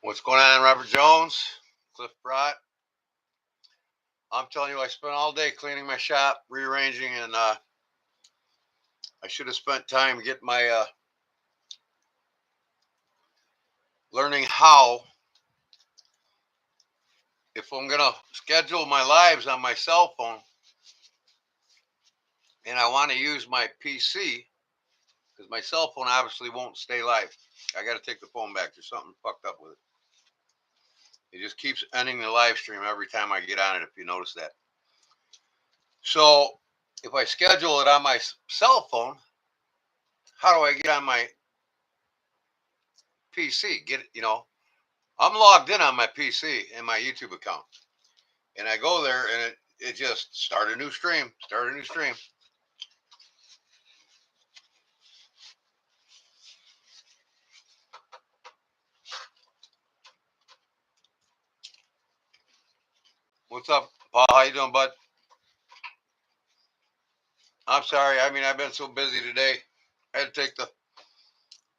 What's going on, Robert Jones, Cliff Brott? I'm telling you, I spent all day cleaning my shop, rearranging, and I should have spent time getting my learning how. If I'm gonna schedule my lives on my cell phone, and I want to use my PC, because my cell phone obviously won't stay live. I got to take the phone back. There's something fucked up with it. It just keeps ending the live stream every time I get on it. If you notice that. So if I schedule it on my cell phone, how do I get on my PC? Get it, I'm logged in on my PC and my YouTube account, and I go there, and it just start a new stream. What's up, Paul? How you doing, bud? I'm sorry. I mean, I've been so busy today. I had to take the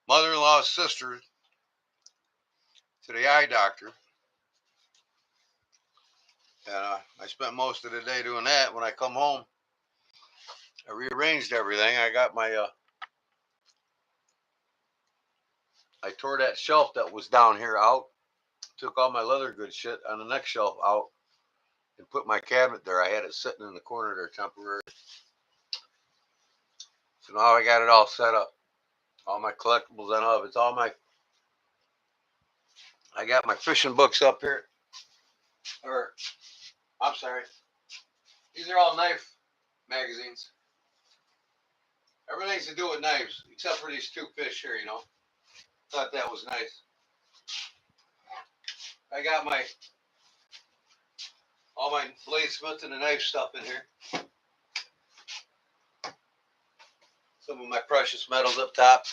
mother-in-law's sister to the eye doctor, and I spent most of the day doing that. When I come home, I rearranged everything. I got I tore that shelf that was down here out, took all my leather goods shit on the next shelf out, and put my cabinet there. I had it sitting in the corner there temporarily. So now I got it all set up. All my collectibles and all of it's all I got my fishing books up here. Or I'm sorry. These are all knife magazines. Everything's to do with knives, except for these two fish here, Thought that was nice. I got all my bladesmith and the knife stuff in here. Some of my precious metals up top.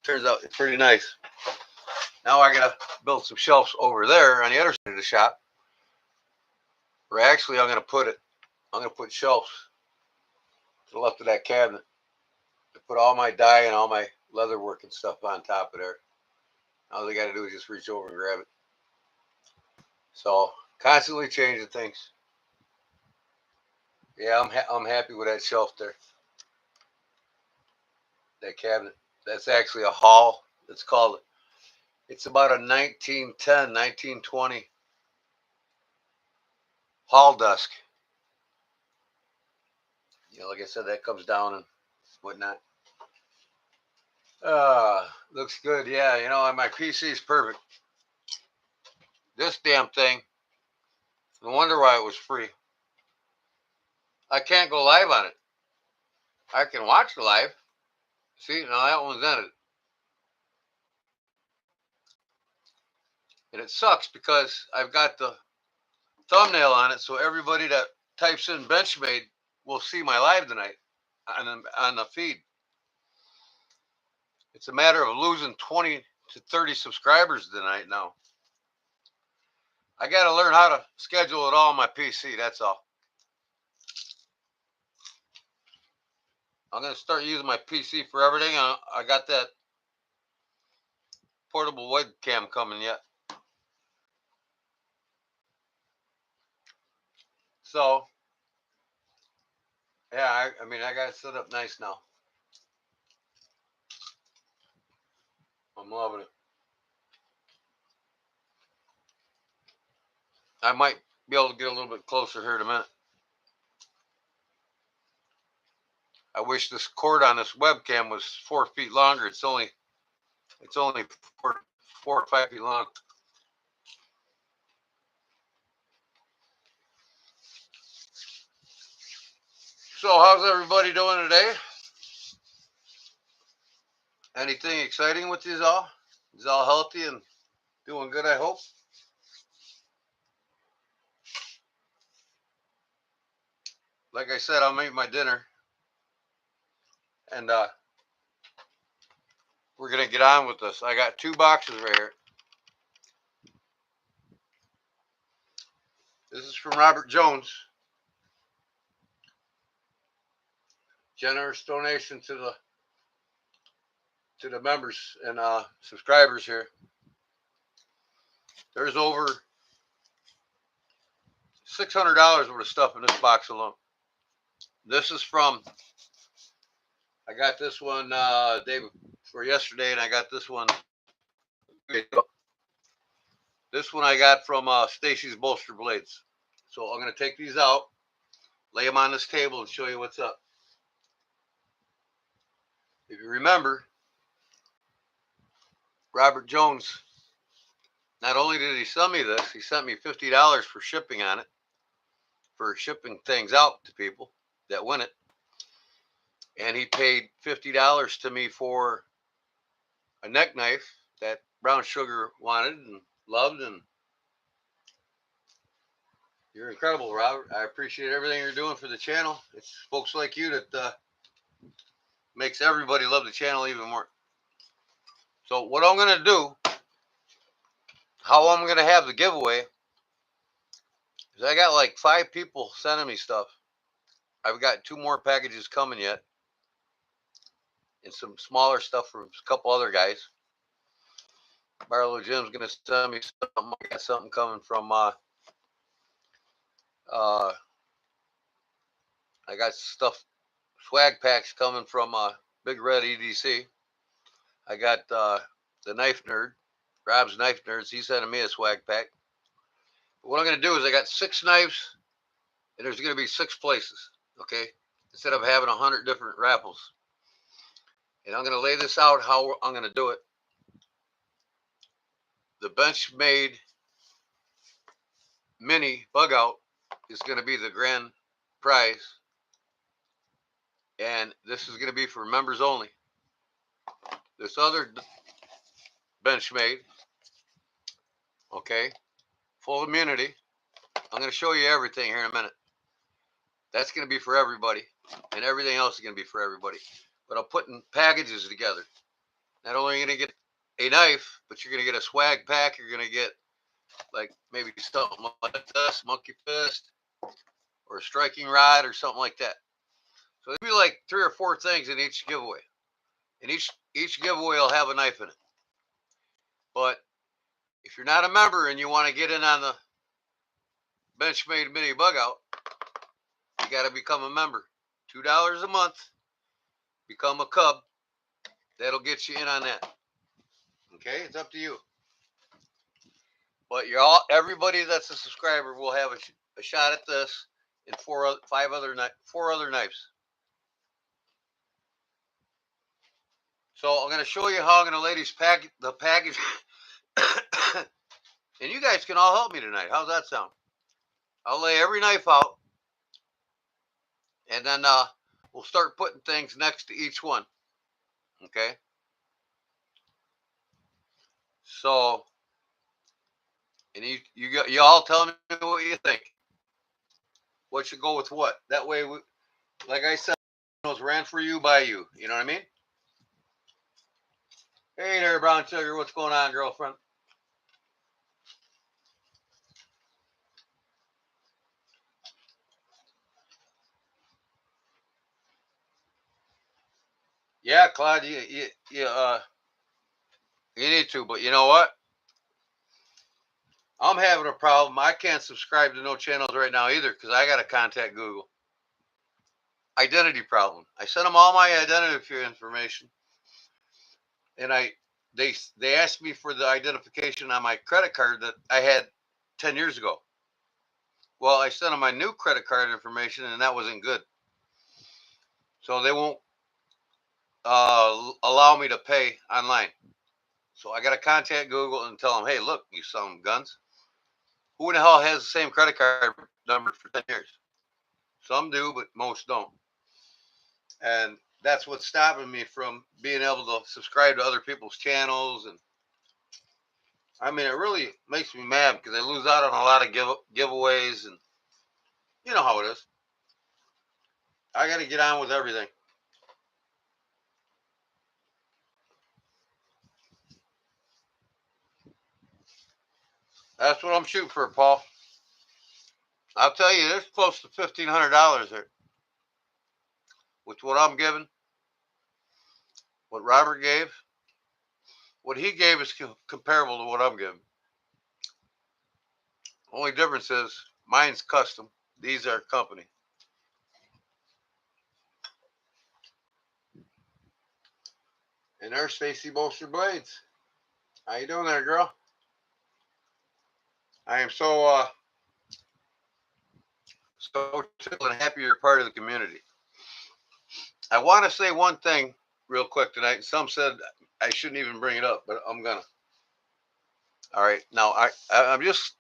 Turns out it's pretty nice. Now I gotta build some shelves over there on the other side of the shop. Where actually I'm gonna put shelves to the left of that cabinet. I put all my dye and all my leather work and stuff on top of there. All they gotta do is just reach over and grab it. So constantly changing things. Yeah, I'm happy with that shelf there. That cabinet. That's actually a hall. It's about a 1910, 1920 hall desk. Like I said, that comes down and whatnot. Looks good. Yeah, and my PC is perfect. This damn thing, no wonder why it was free. I can't go live on it. I can watch the live. See, now that one's ended. And it sucks because I've got the thumbnail on it, so everybody that types in Benchmade will see my live tonight on the feed. It's a matter of losing 20 to 30 subscribers tonight now. I got to learn how to schedule it all on my PC, that's all. I'm going to start using my PC for everything. I got that portable webcam coming yet. So, yeah, I got it set up nice now. I'm loving it. I might be able to get a little bit closer here in a minute. I wish this cord on this webcam was 4 feet longer. It's only 4 or 5 feet long. So how's everybody doing today? Anything exciting with these all? Is all healthy and doing good, I hope? Like I said, I'll make my dinner. And we're going to get on with this. I got 2 boxes right here. This is from Robert Jones. Generous donation to the members and subscribers here. There's over $600 worth of stuff in this box alone. This is from, I got this one day for yesterday, and I got this one. This one I got from Stacy's Bolster Blades. So I'm going to take these out, lay them on this table, and show you what's up. If you remember, Robert Jones, not only did he send me this, he sent me $50 for shipping on it, for shipping things out to people that win it. And he paid $50 to me for a neck knife that Brown Sugar wanted and loved. And you're incredible, Robert. I appreciate everything you're doing for the channel. It's folks like you that makes everybody love the channel even more. So what I'm going to do, how I'm going to have the giveaway, is I got like 5 people sending me stuff. I've got 2 more packages coming yet, and some smaller stuff from a couple other guys. Barlow Jim's going to send me something. I got something coming from, I got stuff, swag packs coming from Big Red EDC. I got the Knife Nerd, Rob's Knife Nerds. He's sending me a swag pack. But what I'm going to do is I got 6 knives, and there's going to be 6 places, okay? Instead of having 100 different raffles. And I'm going to lay this out how I'm going to do it. The Benchmade Mini Bug Out is going to be the grand prize. And this is going to be for members only. This other Benchmade, okay, full immunity. I'm going to show you everything here in a minute. That's going to be for everybody. And everything else is going to be for everybody. But I'm putting packages together. Not only are you going to get a knife, but you're going to get a swag pack. You're going to get like maybe something like this, monkey fist, or a striking rod, or something like that. So there'll be like 3 or 4 things in each giveaway. And each giveaway will have a knife in it. But if you're not a member and you want to get in on the Benchmade Mini Bug Out, you got to become a member. $2 a month. Become a cub. That'll get you in on that. Okay, it's up to you. But everybody that's a subscriber will have a shot at this and 4 other knives. So I'm going to show you how I'm going to lay the package. And you guys can all help me tonight. How's that sound? I'll lay every knife out, and then we'll start putting things next to each one. Okay? So, and you all tell me what you think. What should go with what? That way, like I said, it was ran for you by you. You know what I mean? Hey there, Brown Sugar. What's going on, girlfriend? Yeah, Claude, you need to, but you know what? I'm having a problem. I can't subscribe to no channels right now either because I got to contact Google. Identity problem. I sent them all my identity information, and they asked me for the identification on my credit card that I had 10 years ago. Well, I sent them my new credit card information, and that wasn't good. So they won't allow me to pay online. So I got to contact Google and tell them, hey, look, you some guns. Who in the hell has the same credit card number for 10 years? Some do, but most don't. And that's what's stopping me from being able to subscribe to other people's channels. And I mean, it really makes me mad because I lose out on a lot of giveaways, and you know how it is. I got to get on with everything. That's what I'm shooting for, Paul. I'll tell you, there's close to $1,500 there. With what I'm giving, what Robert gave, what he gave is comparable to what I'm giving. Only difference is mine's custom. These are company. And there's Stacy Bolster Blades. How you doing there, girl? I am so tickled and happy you're part of the community. I want to say one thing real quick tonight. Some said I shouldn't even bring it up, but I'm gonna. All right, now I'm just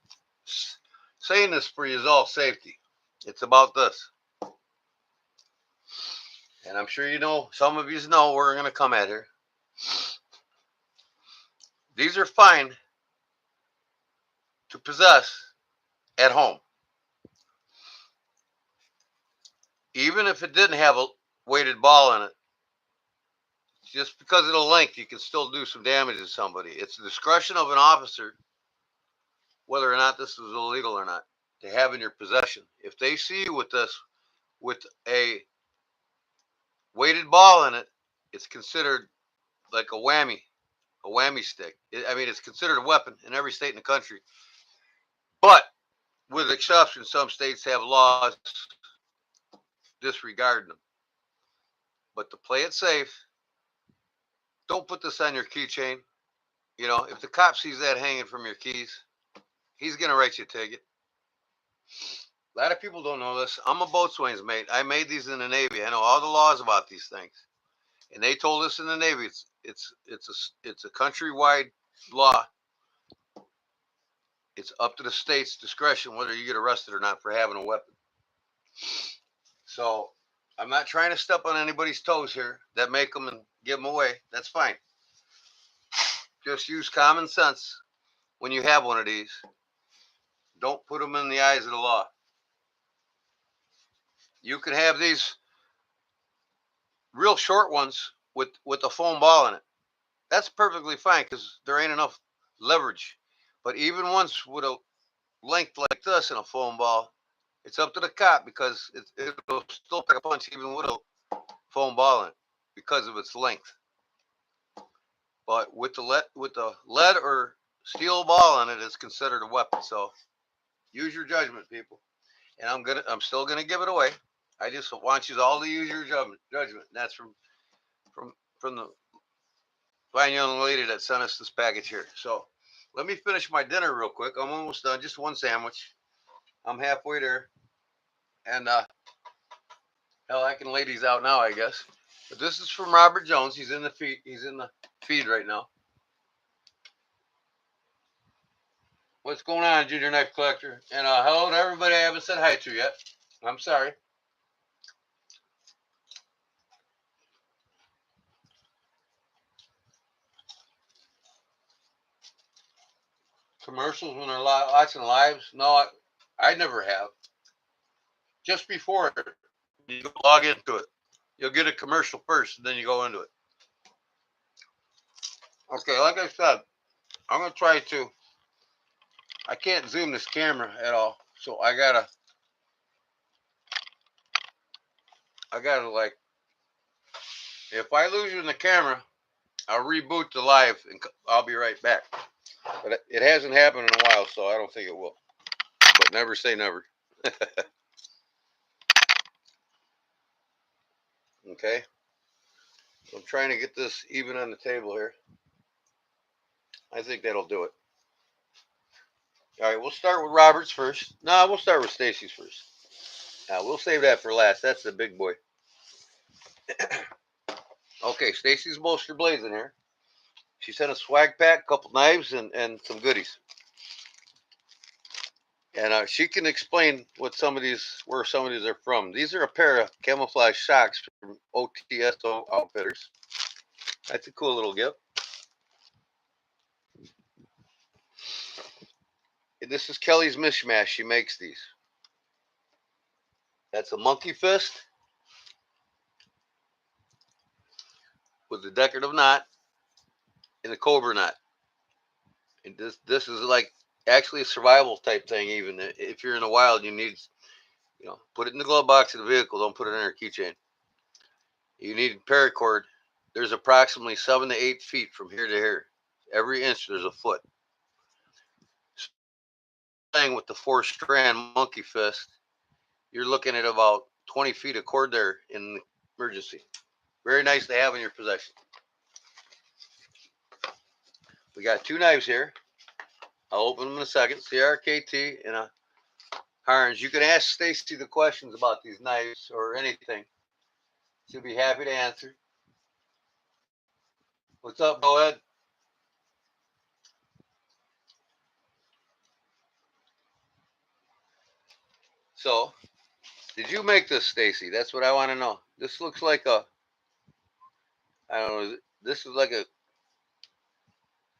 saying this for you all safety. It's about this, and I'm sure you know. Some of you know where we're gonna come at here. These are fine to possess at home, even if it didn't have a weighted ball in it. Just because of the length, you can still do some damage to somebody. It's the discretion of an officer whether or not this is illegal or not to have in your possession. If they see you with this, with a weighted ball in it, it's considered like a whammy stick. I mean, it's considered a weapon in every state in the country. But with exception, some states have laws disregarding them. But to play it safe, don't put this on your keychain. You know, if the cop sees that hanging from your keys, he's gonna write you a ticket. A lot of people don't know this. I'm a boatswain's mate. I made these in the Navy. I know all the laws about these things, and they told us in the Navy it's a countrywide law. It's up to the state's discretion whether you get arrested or not for having a weapon. So I'm not trying to step on anybody's toes here that make them and give them away. That's fine. Just use common sense when you have one of these. Don't put them in the eyes of the law. You can have these real short ones with a foam ball in it. That's perfectly fine because there ain't enough leverage. But even ones with a length like this and a foam ball, it's up to the cop because it'll still take a punch even with a foam ball in it because of its length. But with the lead or steel ball on it, it's considered a weapon. So use your judgment, people. And I'm still gonna give it away. I just want you all to use your judgment. And that's from from the fine young lady that sent us this package here. So let me finish my dinner real quick. I'm almost done. Just one sandwich. I'm halfway there, and hell, I can lay these out now, I guess. But this is from Robert Jones. He's in the feed. He's in the feed right now. What's going on, Junior Knife Collector? And hello to everybody I haven't said hi to yet. I'm sorry. Commercials when they're watching lives? No, I never have. Just before you log into it, you'll get a commercial first, and then you go into it. Okay, like I said, I'm gonna try to. I can't zoom this camera at all, so I gotta like, if I lose you in the camera, I'll reboot the live and I'll be right back. But it hasn't happened in a while, so I don't think it will. But never say never. Okay, so I'm trying to get this even on the table here. I think that'll do it. All right, we'll start with Robert's first. No, we'll start with Stacy's first. We'll save that for last. That's the big boy. Okay, Stacy's Bolster Blades in here. She sent a swag pack, a couple knives, and some goodies. And she can explain where some of these are from. These are a pair of camouflage socks from OTSO Outfitters. That's a cool little gift. And this is Kelly's Mishmash. She makes these. That's a monkey fist with the decorative knot and the cobra knot. And this is like actually a survival type thing. Even if you're in the wild, you need, put it in the glove box of the vehicle. Don't put it in your keychain. You need paracord. There's approximately 7 to 8 feet from here to here. Every inch there's a foot. saying with the 4-strand monkey fist, you're looking at about 20 feet of cord there in emergency. Very nice to have in your possession. We got 2 knives here. I'll open them in a second. CRKT and a Harns. You can ask Stacy the questions about these knives or anything. She'll be happy to answer. What's up, Bo Ed? So, did you make this, Stacy? That's what I want to know. This looks like a, I don't know, this is like a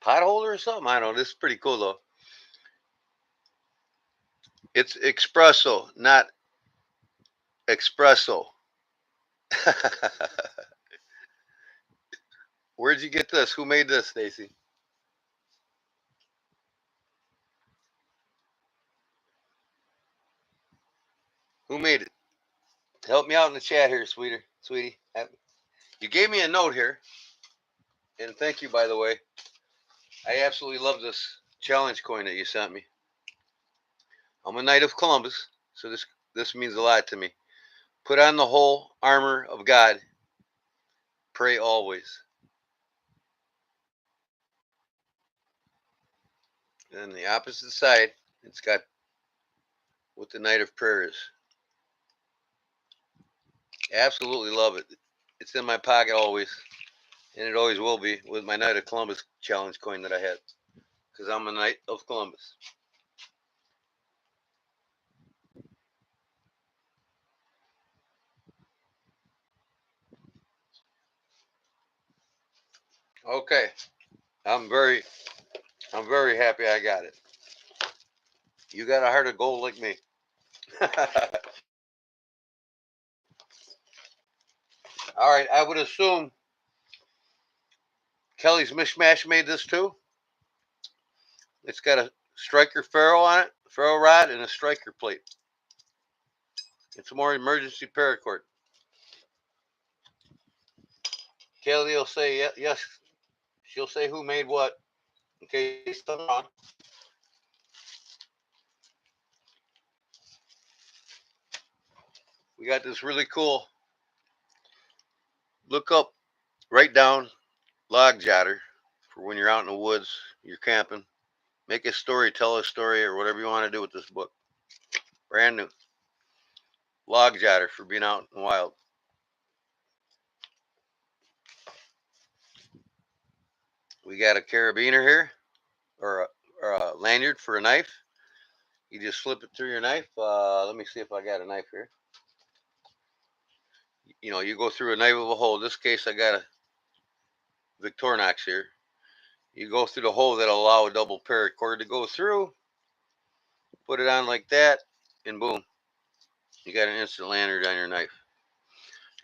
pot holder or something? I don't know. This is pretty cool, though. It's espresso, not espresso. Where'd you get this? Who made this, Stacy? Who made it? Help me out in the chat here, sweetie. You gave me a note here, and thank you, by the way. I absolutely love this challenge coin that you sent me. I'm a Knight of Columbus, so this means a lot to me. Put on the whole armor of God. Pray always. And the opposite side, it's got what the Knight of Prayer is. Absolutely love it. It's in my pocket always, and it always will be with my Knight of Columbus challenge coin that I had, because I'm a Knight of Columbus. Okay, I'm very happy I got it. You got a heart of gold like me. All right, I would assume Kelly's Mishmash made this too. It's got a striker ferrule on it, ferrule rod, and a striker plate. It's a more emergency paracord. Kelly will say yes. She'll say who made what in case I'm wrong. We got this really cool. Look up, write down log jotter for when you're out in the woods, you're camping. Make a story, tell a story, or whatever you want to do with this book. Brand new. Log jotter for being out in the wild. We got a carabiner here, or a lanyard for a knife. You just slip it through your knife. Let me see if I got a knife here. You know, you go through a knife of a hole. In this case, I got a Victorinox here. You go through the hole that'll allow a double paracord to go through. Put it on like that, and boom, you got an instant lanyard on your knife.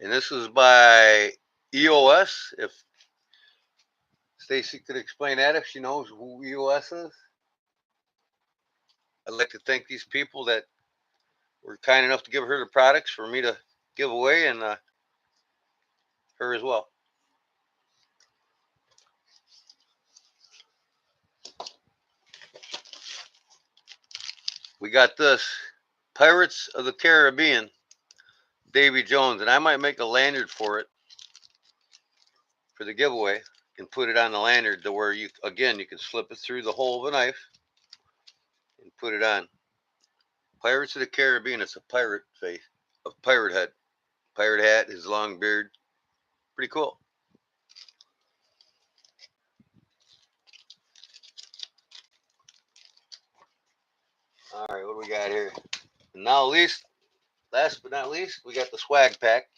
And this is by EOS. If Stacy could explain that, if she knows who EOS is. I'd like to thank these people that were kind enough to give her the products for me to give away, and her as well. We got this Pirates of the Caribbean, Davy Jones, and I might make a lanyard for it for the giveaway and put it on the lanyard to where you can slip it through the hole of a knife and put it on. Pirates of the Caribbean. It's a pirate face, a pirate head, pirate hat, his long beard. Pretty cool. All right, what do we got here? And now, last but not least, we got the swag pack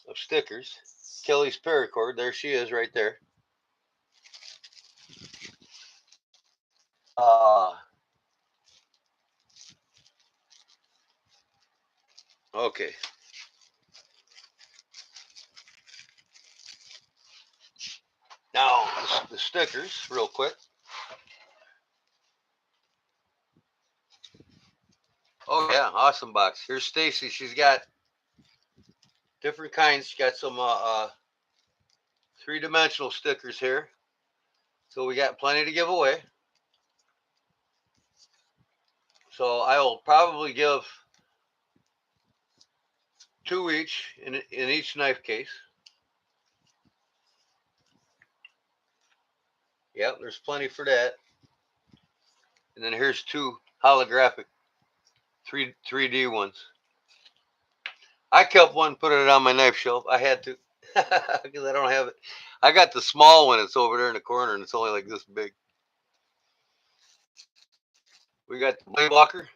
of stickers. Kelly's paracord. There she is, right there. Okay. Now, the stickers, real quick. Oh, yeah, awesome box. Here's Stacy. She's got different kinds. She got some 3-dimensional stickers here. So we got plenty to give away. So I will probably give 2 each in each knife case. Yep, there's plenty for that. And then here's 2 holographic 3D ones. I kept one, put it on my knife shelf. I had to because I don't have it. I got the small one. It's over there in the corner, and it's only like this big. We got the blade walker.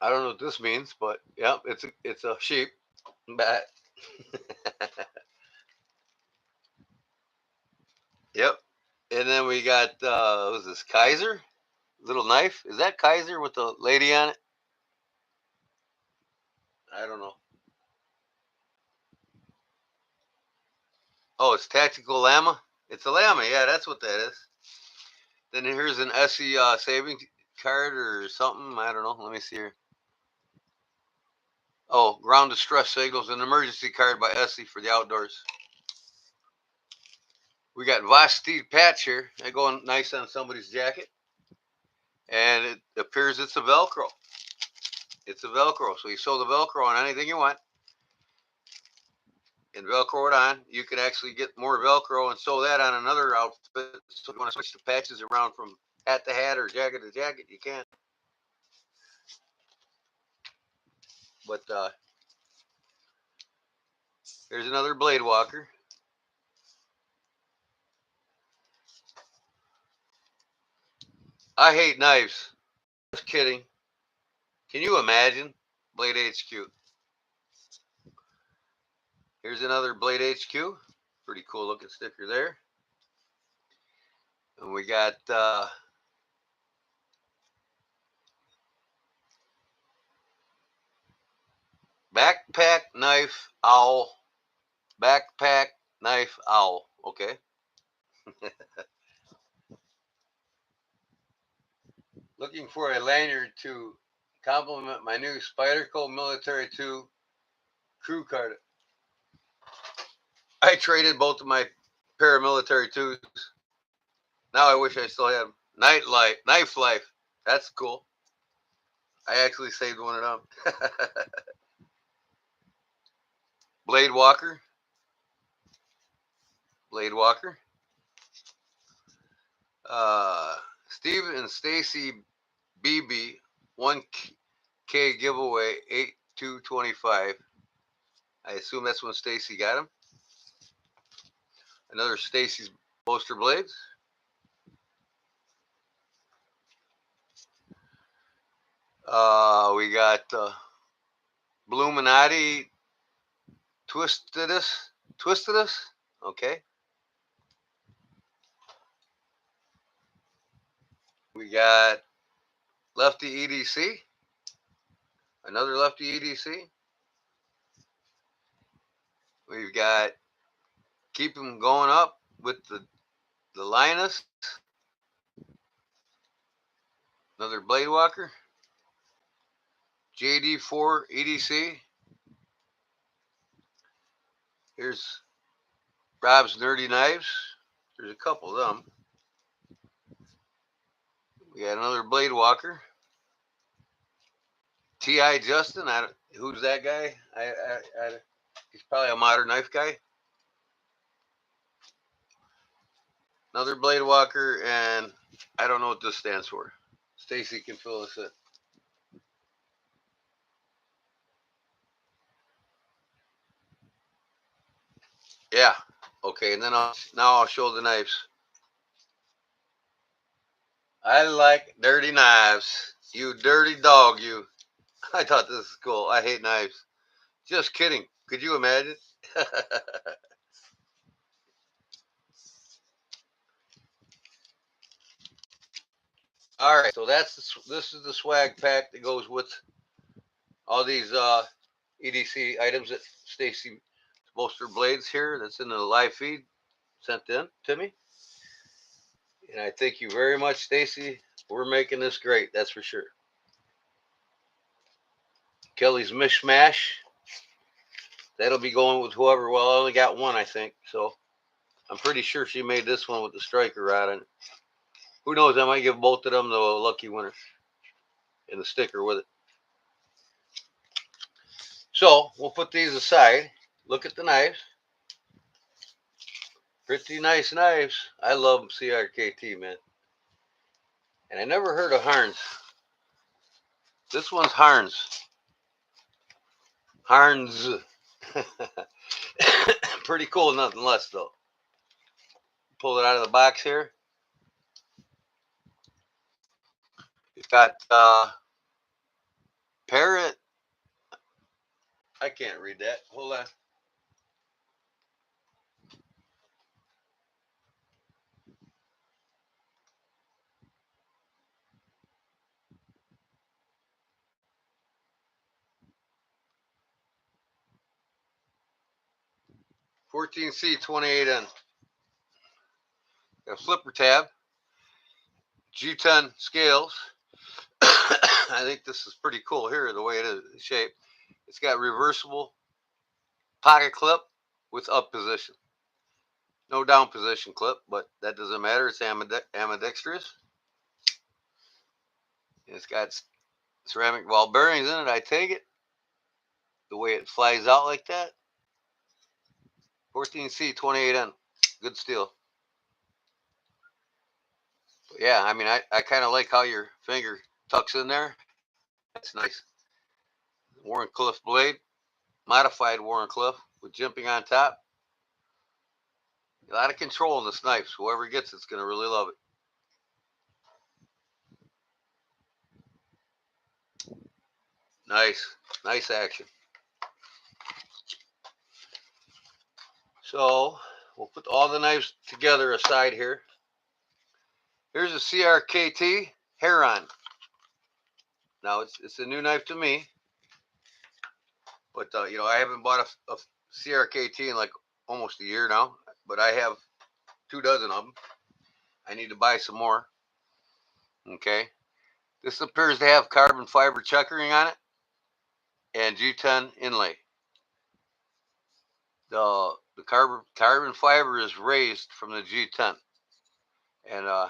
I don't know what this means, but yeah, it's a sheep. Bat. Yep. And then we got what was this Kaiser little knife? Is that Kaiser with the lady on it? I don't know. Oh, it's tactical llama. It's a llama. Yeah, that's what that is. Then here's an SE savings card or something. I don't know. Let me see here. Oh, ground distress signals, an emergency card by SE for the outdoors. We got Vosteed patch here. They go nice on somebody's jacket. And it appears it's a Velcro. It's a Velcro. So you sew the Velcro on anything you want and Velcro it on. You can actually get more Velcro and sew that on another outfit. So if you want to switch the patches around from hat to hat or jacket to jacket, you can. But here's another blade walker. I hate knives. Just kidding. Can you imagine? Blade HQ. Here's another Blade HQ. Pretty cool looking sticker there. And we got backpack knife owl. Backpack knife owl. Okay. Looking for a lanyard to complement my new Spyderco Military 2 crew card. I traded both of my paramilitary 2s. Now I wish I still had them. Knife life. That's cool. I actually saved one of them. Blade walker. Blade walker. Steve and Stacy BB 1K giveaway 8225. I assume that's when Stacy got him. Another Stacy's Bolster blades. We got Bluminati Twistedus. Okay. We got Lefty EDC. Another Lefty EDC. We've got Keep Him Going Up with the Linus. Another Blade Walker. JD4 EDC. Here's Rob's Nerdy Knives. There's a couple of them. We got another Blade Walker. T.I. Justin. Who's that guy? He's probably a modern knife guy. Another Blade Walker, and I don't know what this stands for. Stacy can fill us in. Yeah. Okay, and then now I'll show the knives. I like dirty knives. You dirty dog, you. I thought this was cool. I hate knives. Just kidding. Could you imagine? All right, so this is the swag pack that goes with all these EDC items that Stacy Bolster Blades here. That's in the live feed sent in to me, and I thank you very much, Stacy. We're making this great, that's for sure. Kelly's Mishmash. That'll be going with whoever. Well, I only got one, I think, so I'm pretty sure she made this one with the striker rod on it. Who knows? I might give both of them the lucky winners and the sticker with it. So we'll put these aside. Look at the knives. Pretty nice knives. I love CRKT, man. And I never heard of Harns. This one's Harns. Harns. Pretty cool, nothing less though. Pull it out of the box here. It's got Parrot. I can't read that. Hold on. $14C28N. Got a flipper tab. G10 scales. I think this is pretty cool here, the way it is shaped. It's got reversible pocket clip with up position. No down position clip, but that doesn't matter. It's ambidextrous. And it's got ceramic ball bearings in it. I take it. The way it flies out like that. 14C28N. Good steel. But yeah, I mean, I kind of like how your finger tucks in there. That's nice. Warrenclyffe blade. Modified Warrenclyffe with jimping on top. A lot of control in this knife. So whoever gets it's going to really love it. Nice. Nice action. So we'll put all the knives together aside here. Here's a CRKT Heron. Now it's a new knife to me, but you know, I haven't bought a CRKT in like almost a year now, but I have 24 of them. I need to buy some more. Okay, this appears to have carbon fiber checkering on it and G10 inlay. The carbon fiber is raised from the G10, and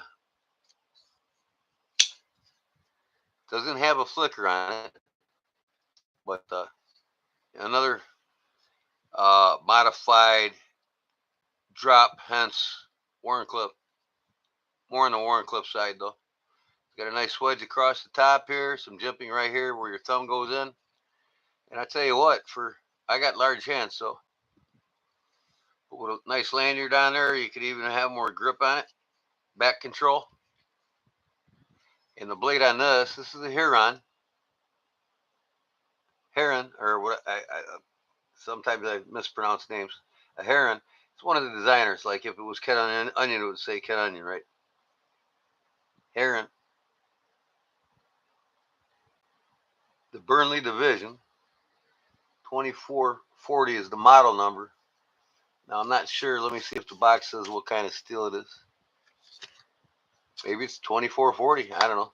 doesn't have a flicker on it, but another modified drop, hence Warrenclyffe. More on the Warrenclyffe side though. Got a nice wedge across the top here, some jimping right here where your thumb goes in. And I tell you what, I got large hands, so with a nice lanyard on there, you could even have more grip on it. Back control. And the blade on this is a Heron, or what sometimes I mispronounce names. A Heron. It's one of the designers. Like if it was Ken Onion, it would say Ken Onion, right? Heron. The Burnley Division. 2440 is the model number. Now I'm not sure. Let me see if the box says what kind of steel it is. Maybe it's 2440. I don't know.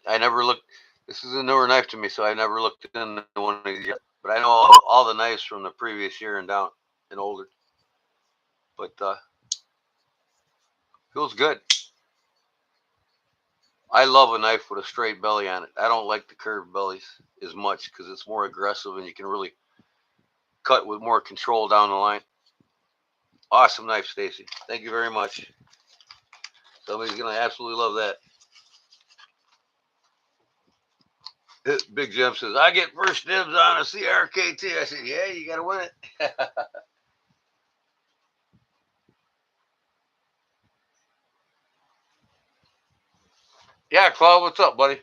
I never looked. This is a newer knife to me, so I never looked into one of these yet. But I know all the knives from the previous year and down and older. But feels good. I love a knife with a straight belly on it. I don't like the curved bellies as much because it's more aggressive and you can really cut with more control down the line. Awesome knife, Stacy. Thank you very much. Somebody's going to absolutely love that. Big Jim says, I get first dibs on a CRKT. I said, yeah, you got to win it. Yeah, Claude, what's up, buddy?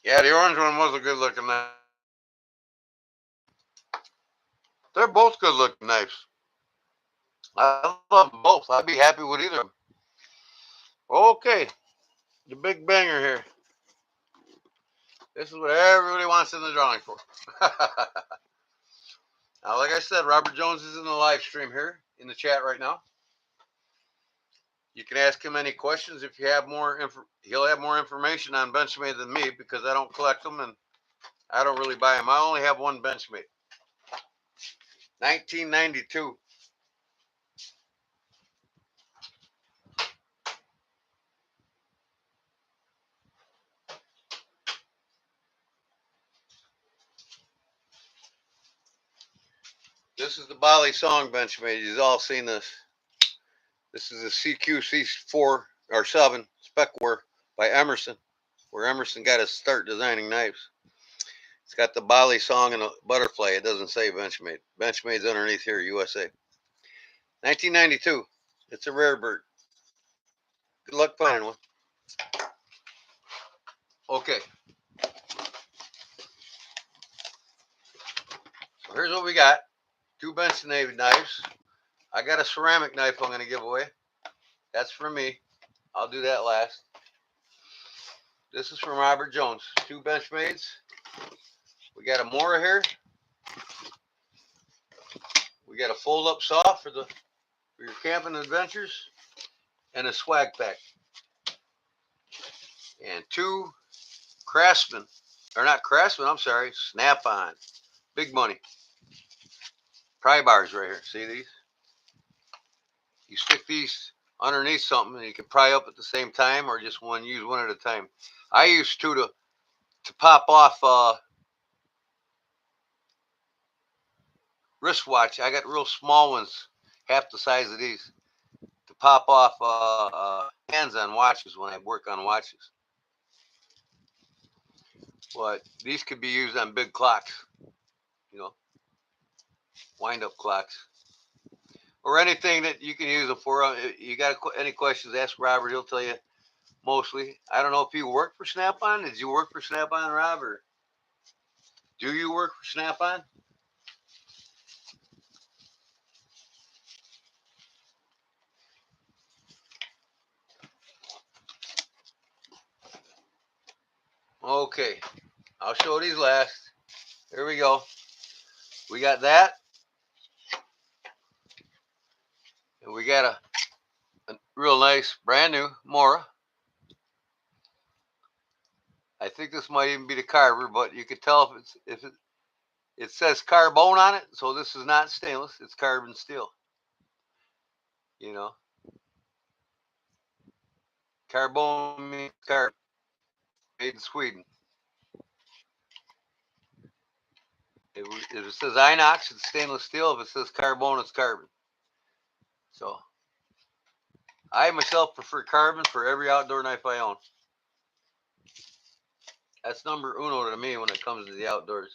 Yeah, the orange one was a good looking knife. They're both good looking knives. I love them both. I'd be happy with either of them. Okay, the big banger here. This is what everybody wants in the drawing for. Now, like I said, Robert Jones is in the live stream here in the chat right now. You can ask him any questions if you have more. He'll have more information on Benchmade than me because I don't collect them and I don't really buy them. I only have one Benchmade. 1992. This is the Bali Song Benchmade. You've all seen this. This is a CQC4 or 7 Specware by Emerson, where Emerson got his start designing knives. It's got the Bali Song and a butterfly. It doesn't say Benchmade. Benchmade's underneath here, USA. 1992. It's a rare bird. Good luck finding one. Okay. So here's what we got. 2 Benchmade knives. I got a ceramic knife I'm going to give away. That's for me. I'll do that last. This is from Robert Jones. 2 Benchmades. We got a Mora here. We got a fold-up saw for your camping adventures, and a swag pack. And 2 Craftsman, or not Craftsman, I'm sorry, Snap-on. Big money. Pry bars right here. See these? You stick these underneath something and you can pry up at the same time, or just use one at a time. I use 2 to pop off wristwatch. I got real small ones, half the size of these, to pop off hands on watches when I work on watches. But these could be used on big clocks, wind-up clocks, or anything that you can use them for. You got any questions, ask Robert. He'll tell you mostly. I don't know if you work for Snap-on. Did you work for Snap-on, Rob, or do you work for Snap-on? Okay, I'll show these last. Here we go. We got that, and we got a real nice brand new Mora. I think this might even be the carver, but you can tell if it says carbone on it, so this is not stainless. It's carbon steel. Carbone means carbon. Made in Sweden. If it says inox, it's stainless steel. If it says carbone, it's carbon. So I myself prefer carbon for every outdoor knife I own. That's number uno to me when it comes to the outdoors.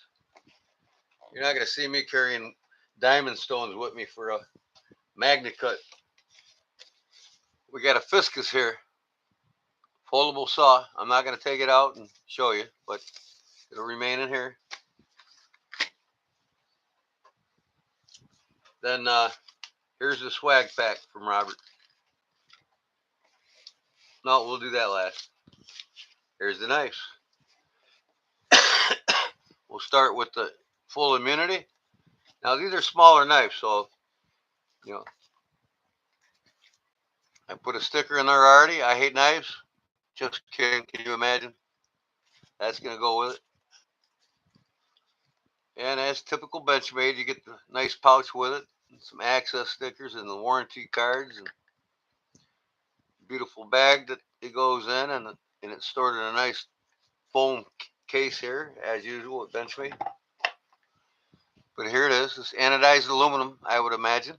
You're not going to see me carrying diamond stones with me for a magna cut. We got a Fiscus here. Foldable saw. I'm not going to take it out and show you, but it'll remain in here. Then here's the swag pack from Robert. No, we'll do that last. Here's the knives. We'll start with the full immunity. Now these are smaller knives, so I put a sticker in there already. I hate knives. Just kidding. Can you imagine? That's gonna go with it. And as typical Benchmade, you get the nice pouch with it, and some access stickers and the warranty cards, and beautiful bag that it goes in, and it's stored in a nice foam case here, as usual at Benchmade. But here it is. It's anodized aluminum, I would imagine.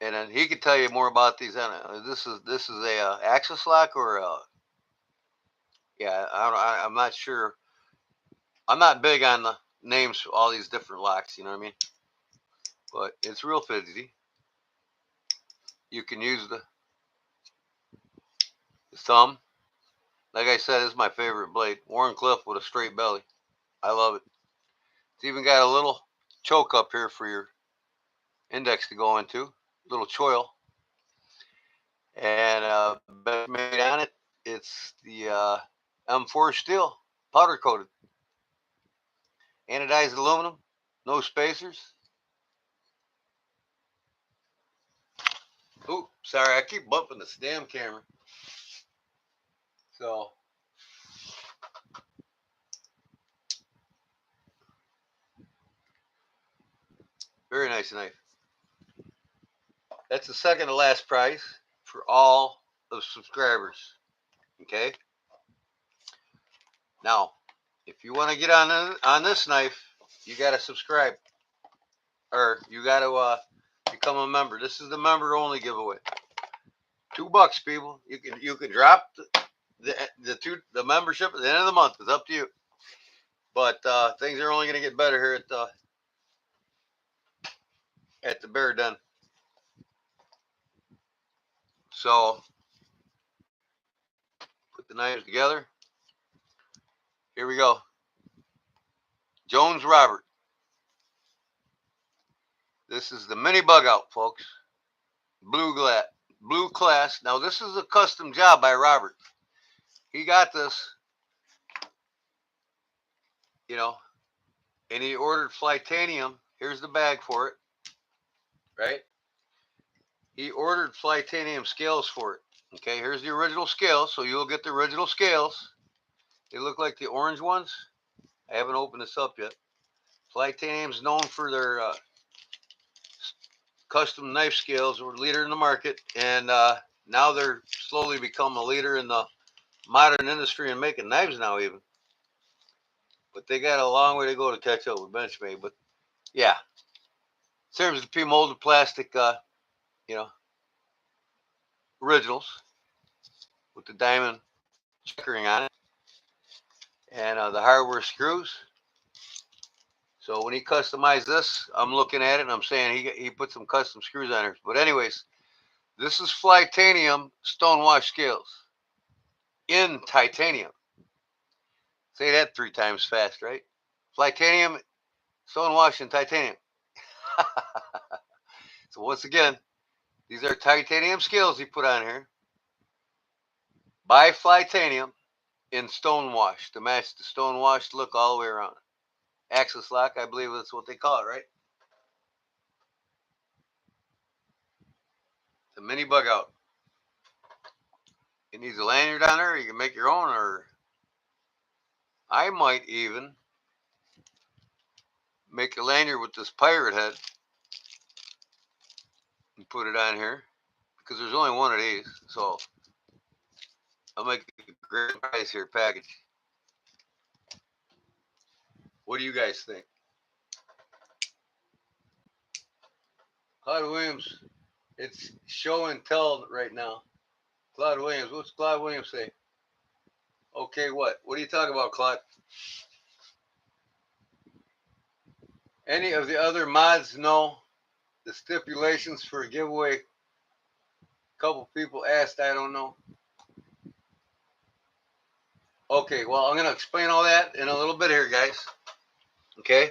And then he could tell you more about these. This is a axis lock or I'm not sure. I'm not big on the names for all these different locks. You know what I mean? But it's real fidgety. You can use the thumb. Like I said, this is my favorite blade. Warncliffe with a straight belly. I love it. It's even got a little choke up here for your index to go into. Little choil. And made on it, it's the M4 steel, powder coated. Anodized aluminum, no spacers. Ooh, sorry, I keep bumping this damn camera. So Very nice knife. That's the second to last prize for all of subscribers. Okay. Now, if you want to get on this knife, you got to subscribe, or you got to become a member. This is the member only giveaway. $2, people. You can drop the membership at the end of the month. It's up to you. But things are only going to get better here at the Bear Den. So put the knives together. Here we go. Jones Robert. This is the mini bug out, folks. Blue class. Now this is a custom job by Robert. He got this, you know, and he ordered Flytanium. Here's the bag for it, right? He ordered Flytanium scales for it. Okay, here's the original scales, so you'll get the original scales. They look like the orange ones. I haven't opened this up yet. Flytanium's known for their custom knife scales. We're a leader in the market, and now they're slowly become a leader in the modern industry and making knives now even. But they got a long way to go to catch up with Benchmade. But yeah, serves the pre-molded plastic, you know, originals with the diamond checkering on it, and the hardware screws. So when he customized this, I'm looking at it and I'm saying he put some custom screws on it. But anyways, this is Flytanium stonewash scales in titanium. Say that 3 times fast, right? Flytanium stonewash in titanium. So once again, these are titanium scales he put on here by Flytanium in stonewash to match the stonewash look all the way around. Axis lock, I believe that's what they call it, right? The mini bug out. It needs a lanyard on there. You can make your own, or I might even make a lanyard with this pirate head and put it on here because there's only one of these. So I'll make a great price here package. What do you guys think? Claude Williams, it's show and tell right now. Claude Williams, what's Claude Williams say? Okay, what? What are you talking about, Claude? Any of the other mods know the stipulations for a giveaway? A couple people asked, I don't know. Okay, well, I'm going to explain all that in a little bit here, guys. Okay?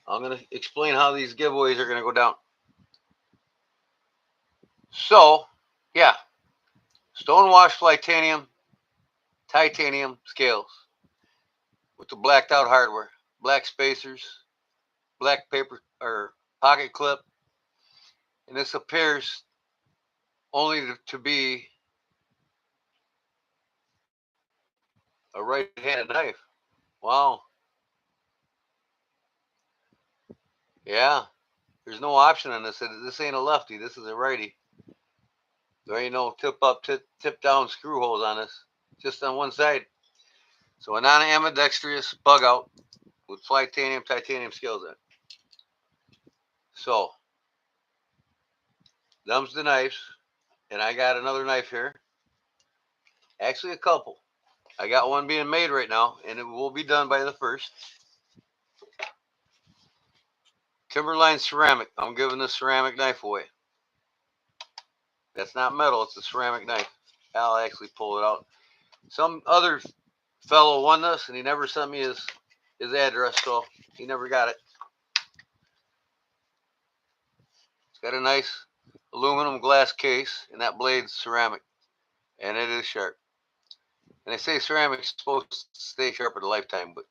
I'm going to explain how these giveaways are going to go down. So, yeah. Stonewash titanium scales with the blacked out hardware. Black spacers, black paper or pocket clip. And this appears only to be a right-handed knife. Wow. Yeah. There's no option on this. This ain't a lefty. This is a righty. There ain't no tip up, tip down screw holes on this. Just on one side. So a non-ambidextrous bug out with titanium scales in it. So, them's the knives. And I got another knife here. Actually, a couple. I got one being made right now, and it will be done by the 1st. Timberline ceramic. I'm giving this ceramic knife away. That's not metal. It's a ceramic knife. I'll actually pull it out. Some other fellow won this, and he never sent me his address, so he never got it. It's got a nice aluminum glass case, and that blade's ceramic, and it is sharp. And they say ceramic's supposed to stay sharp for a lifetime, but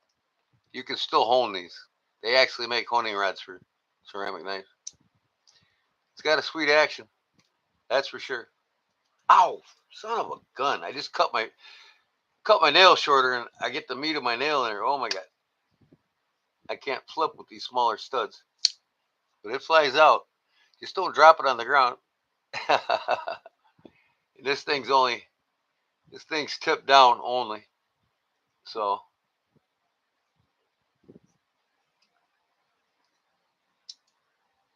you can still hone these. They actually make honing rods for ceramic knives. It's got a sweet action, that's for sure. Ow, son of a gun! I just cut my nail shorter, and I get the meat of my nail in there. Oh my god! I can't flip with these smaller studs. But it flies out. Just don't drop it on the ground. this thing's tipped down only. So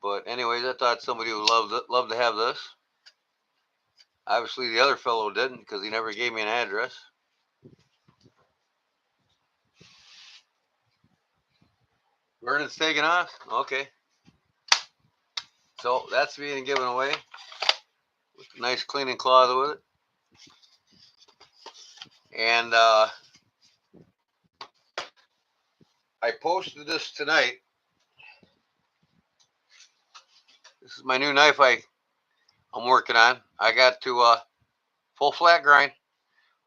but anyways, I thought somebody would love to have this. Obviously the other fellow didn't because he never gave me an address. Vernon's taking off? Okay. So that's being given away. With a nice cleaning cloth with it. And I posted this tonight. This is my new knife I'm working on. I got to full flat grind.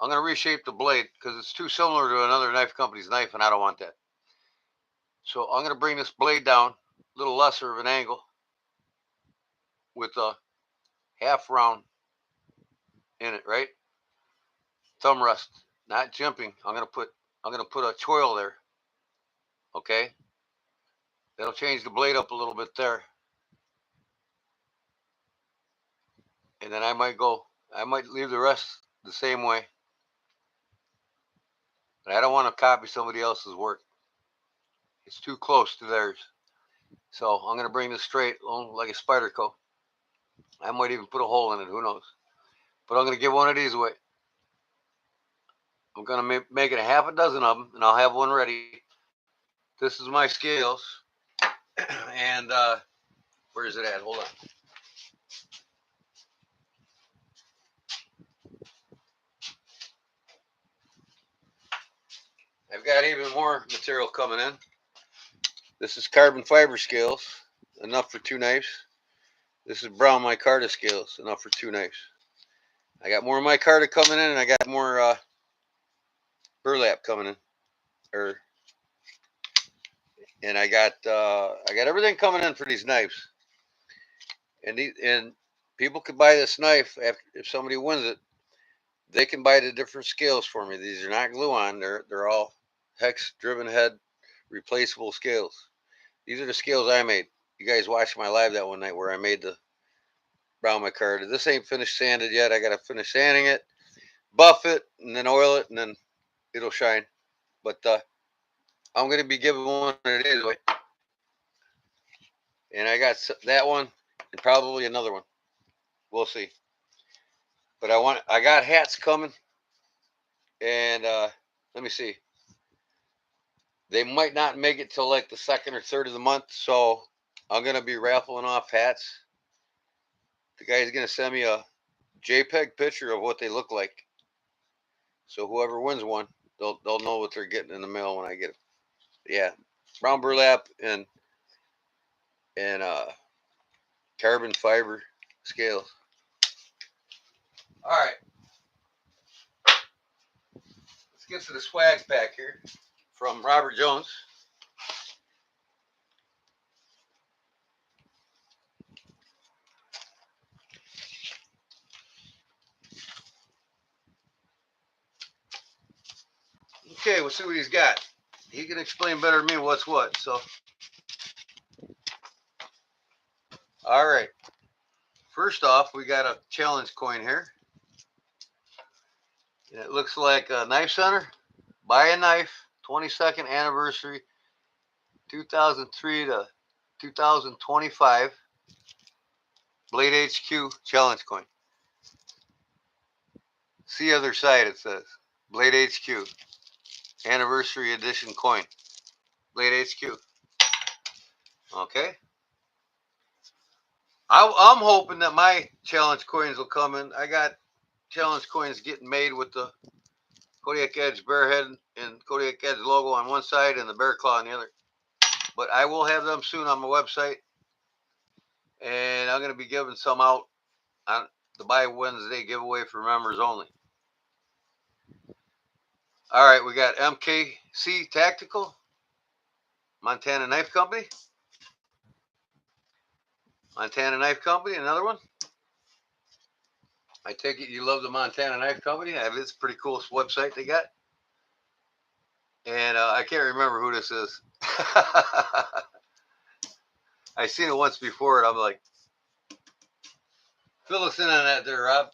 I'm going to reshape the blade because it's too similar to another knife company's knife, and I don't want that. So I'm going to bring this blade down a little lesser of an angle with a half round in it, right? Thumb rest, not jimping. I'm going to put a choil there. Okay? That'll change the blade up a little bit there. And then I might leave the rest the same way. But I don't want to copy somebody else's work. It's too close to theirs. So I'm going to bring this straight like a spider co. I might even put a hole in it. Who knows? But I'm going to give one of these away. I'm going to make it a half a dozen of them, and I'll have one ready. This is my scales. And where is it at? Hold on. I've got even more material coming in. This is carbon fiber scales, enough for 2 knives. This is brown micarta scales, enough for 2 knives. I got more micarta coming in, and I got more burlap coming in. And I got everything coming in for these knives. And people could buy this knife if somebody wins it. They can buy the different scales for me. These are not glue-on. They're all hex driven head replaceable scales. These are the scales I made. You guys watched my live that one night where I made the brown micarta. This ain't finished sanded yet. I gotta finish sanding it, buff it, and then oil it, and then it'll shine. But I'm gonna be giving one of these away. And I got that one and probably another one. We'll see. But I got hats coming, and let me see. They might not make it till like the 2nd or 3rd of the month, so I'm gonna be raffling off hats. The guy's gonna send me a JPEG picture of what they look like. So whoever wins one, they'll know what they're getting in the mail when I get it. Yeah, brown burlap and carbon fiber scales. All right, let's get to the swags pack here from Robert Jones. Okay, we'll see what he's got. He can explain better than me what's what. So, all right. First off, we got a challenge coin here. And it looks like a Knife Center. Buy a knife. 22nd anniversary. 2003 to 2025. Blade HQ challenge coin. See other side, it says. Blade HQ. Anniversary edition coin. Blade HQ. Okay. I'm hoping that my challenge coins will come in. I got challenge coins getting made with the Kodiak Edge bear head and Kodiak Edge logo on one side and the bear claw on the other. But I will have them soon on my website. And I'm going to be giving some out on the Buy Wednesday giveaway for members only. All right, we got MKC Tactical, Montana Knife Company. Montana Knife Company, another one. I take it you love the Montana Knife Company. It's a pretty cool website they got. And I can't remember who this is. I seen it once before, and I'm like, fill us in on that there, Rob.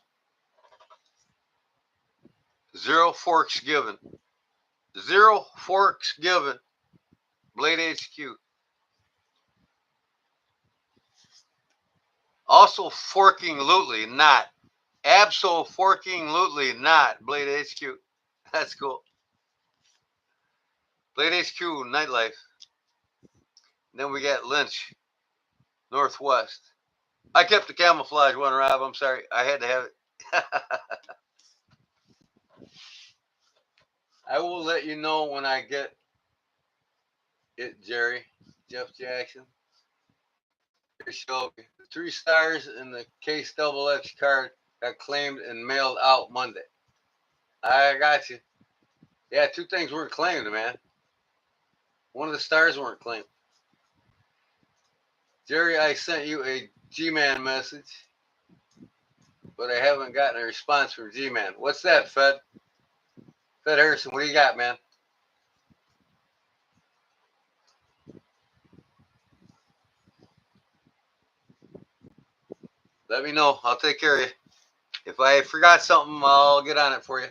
Zero forks given. Zero forks given. Blade HQ. Also forking lootly not. Abso forking lootly not. Blade HQ. That's cool. Blade HQ nightlife. And then we got Lynch. Northwest. I kept the camouflage one, Rob. I'm sorry. I had to have it. I will let you know when I get it, Jerry. Jeff Jackson. Here, Shelby. 3 stars in the Case Double X card got claimed and mailed out Monday. I got you. Yeah, 2 things weren't claimed, man. One of the stars weren't claimed. Jerry, I sent you a G-Man message, but I haven't gotten a response from G-Man. What's that, Fed? Fed Harrison, what do you got, man? Let me know. I'll take care of you. If I forgot something, I'll get on it for you.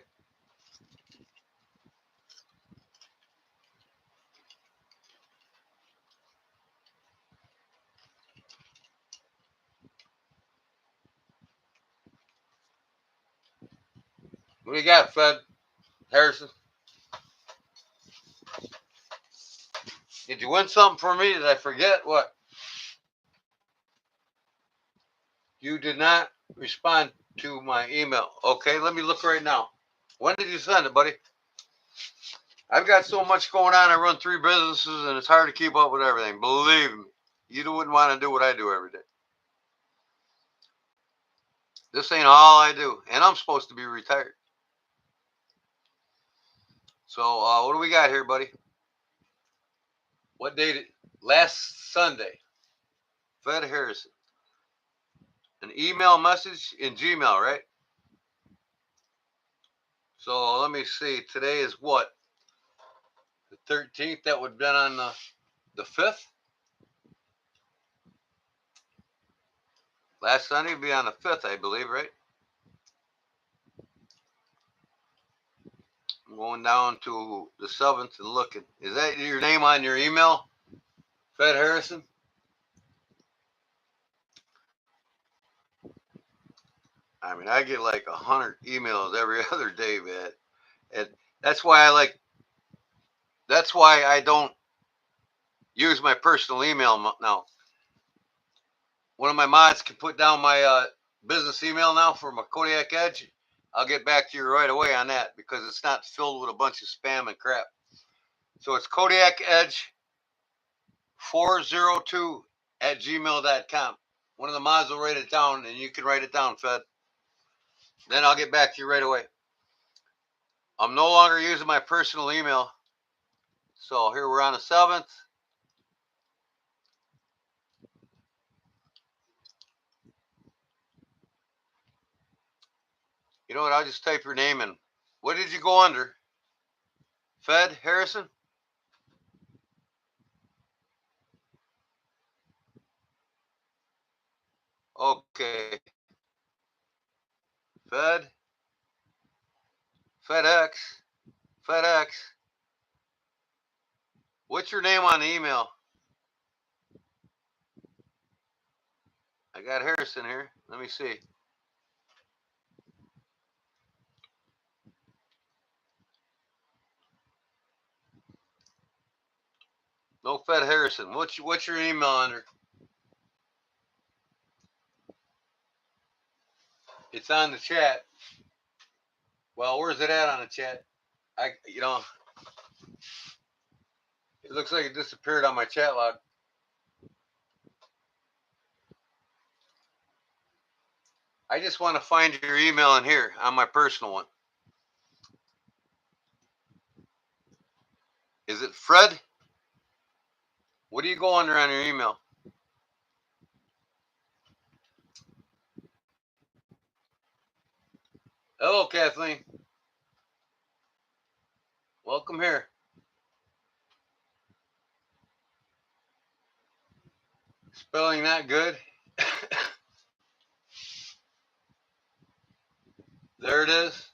What do you got, Fed Harrison? Did you win something for me? Did I forget? What? You did not respond to my email. Okay, let me look right now. When did you send it, buddy? I've got so much going on. I run 3 businesses, and it's hard to keep up with everything. Believe me, you wouldn't want to do what I do every day. This ain't all I do, and I'm supposed to be retired. So, what do we got here, buddy? What date? Last Sunday. Fed Harrison. An email message in Gmail, right? So let me see. Today is what? The 13th. That would have been on the 5th. Last Sunday would be on the 5th, I believe, right? I'm going down to the 7th and looking. Is that your name on your email, Fed Harrison? I mean, I get like 100 emails every other day, man. And that's why I don't use my personal email now. One of my mods can put down my business email now for my Kodiak Edge. I'll get back to you right away on that because it's not filled with a bunch of spam and crap. So it's Kodiak Edge 402 at gmail.com. One of the mods will write it down, and you can write it down, Fed. Then I'll get back to you right away. I'm no longer using my personal email. So here we're on the 7th. You know what? I'll just type your name in. What did you go under? Fed Harrison? Okay. Fed. FedEx. FedEx. What's your name on the email? I got Harrison here. Let me see. No Fed Harrison. What's your email under? It's on the chat. Well, where's it at on the chat? It looks like it disappeared on my chat log. I just want to find your email in here on my personal one. Is it Fred? What do you go under on your email? Hello, Kathleen. Welcome here. Spelling not good. There it is.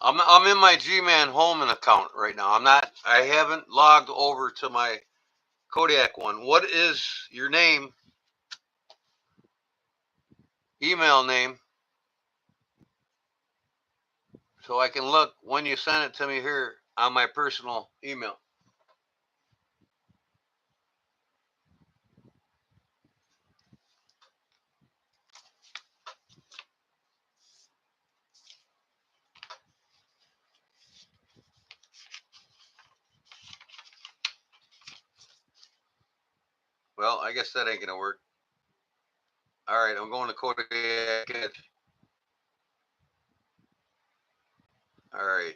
I'm in my G-Man Holman account right now. I haven't logged over to my Kodiak one. What is your name? Email name, so I can look when you send it to me here on my personal email. Well, I guess that ain't gonna work. All right, I'm going to Kodiak Edge. All right.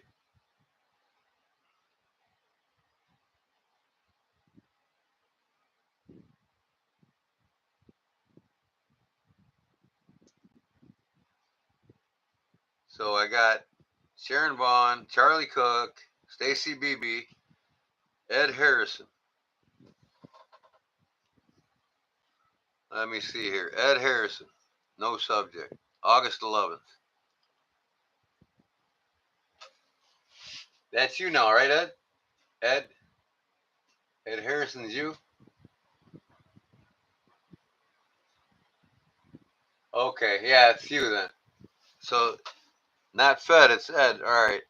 So I got Sharon Vaughn, Charlie Cook, Stacy Beebe, Ed Harrison. Let me see here. Ed Harrison, no subject. August 11th. That's you now, right, Ed? Ed? Ed Harrison's you? Okay, yeah, it's you then. So, not Fed, it's Ed. All right.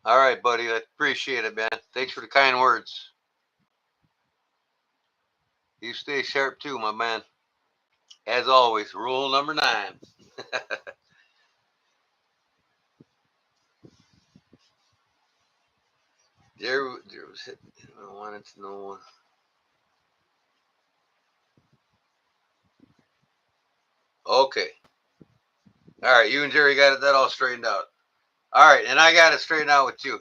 All right, buddy. I appreciate it, man. Thanks for the kind words. You stay sharp too, my man. As always, rule number 9. There was, I wanted to know. Okay. All right, you and Jerry got that all straightened out. All right, and I got it straightened out with you.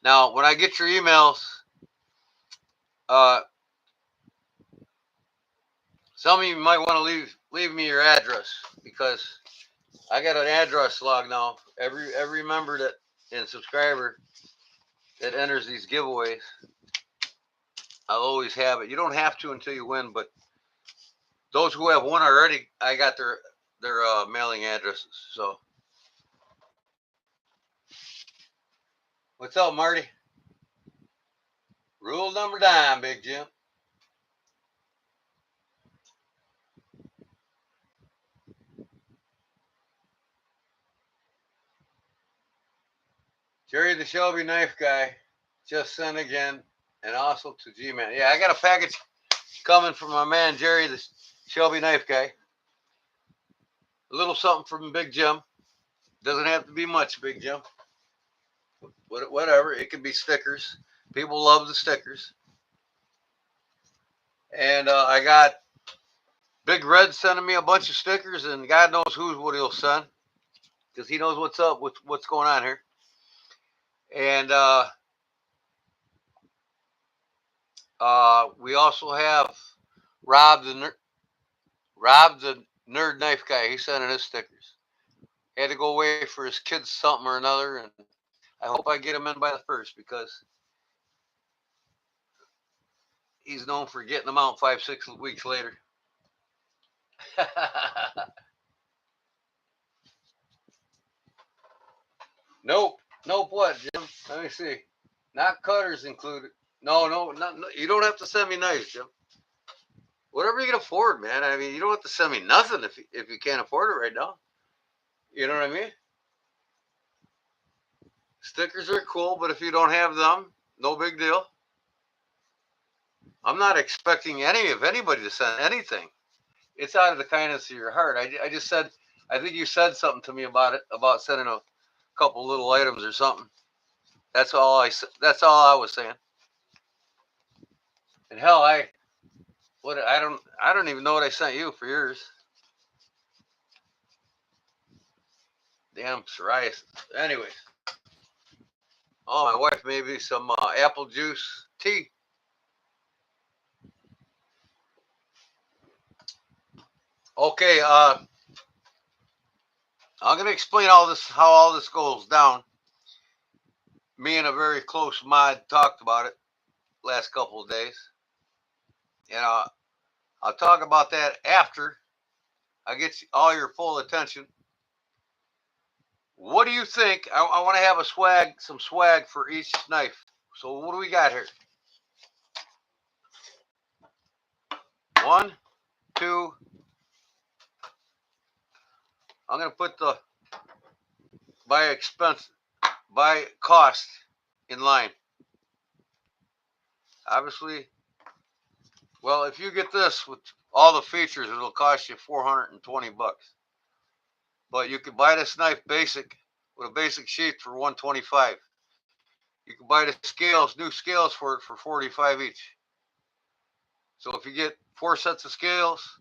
Now, when I get your emails, uh, some of you might want to leave me your address because I got an address log now. Every member that and subscriber that enters these giveaways, I'll always have it. You don't have to until you win, but those who have won already, I got their mailing addresses. So, what's up, Marty? Rule number 9, Big Jim. Jerry the Shelby knife guy just sent again, and also to G-Man. Yeah, I got a package coming from my man Jerry the Shelby knife guy. A little something from Big Jim. Doesn't have to be much, Big Jim. Whatever. It could be stickers. People love the stickers. And I got Big Red sending me a bunch of stickers, and God knows what he'll send because he knows what's up with what's going on here. And we also have Rob the nerd knife guy. He's sending his stickers. He had to go away for his kids something or another, and I hope I get him in by the 1st because he's known for getting them out 5-6 weeks later. Nope. Nope. What, Jim? Let me see. Not cutters included. No. You don't have to send me knives, Jim. Whatever you can afford, man. I mean, you don't have to send me nothing if you can't afford it right now. You know what I mean? Stickers are cool, but if you don't have them, no big deal. I'm not expecting anybody to send anything. It's out of the kindness of your heart. I just said, I think you said something to me about it, about sending a couple little items or something. That's all I was saying. And hell, I don't even know what I sent you for yours. Damn psoriasis. Anyways, oh, my wife made me some apple juice tea. Okay, I'm gonna explain all this, how all this goes down. Me and a very close mod talked about it last couple of days, and I'll talk about that after I get all your full attention. What do you think? I want to have some swag for each knife. So what do we got here? One, two. I'm gonna put the by cost in line. Obviously, well, if you get this with all the features, it'll cost you $420. But you can buy this knife basic with a basic sheath for $125. You can buy the scales, new scales for it for $45 each. So if you get 4 sets of scales,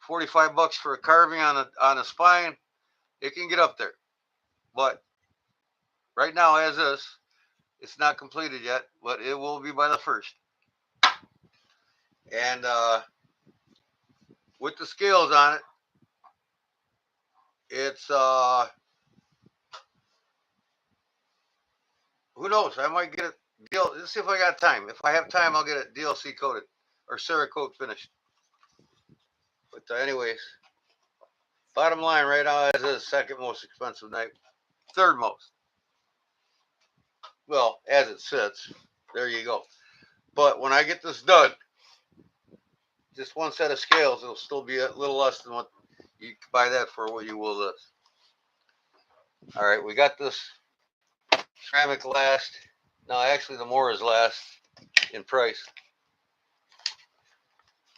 $45 for a carving on a spine, it can get up there. But right now, as is, it's not completed yet, but it will be by the first. And with the scales on it, it's who knows? I might get it. Let's see if I got time. If I have time, I'll get it DLC coated or Cerakote finished. But anyways, bottom line right now is the second most expensive knife, third most. Well, as it sits, there you go. But when I get this done, just one set of scales, it'll still be a little less than what you can buy that for. What you will this. All right, we got this ceramic last. No, actually, the more is last in price.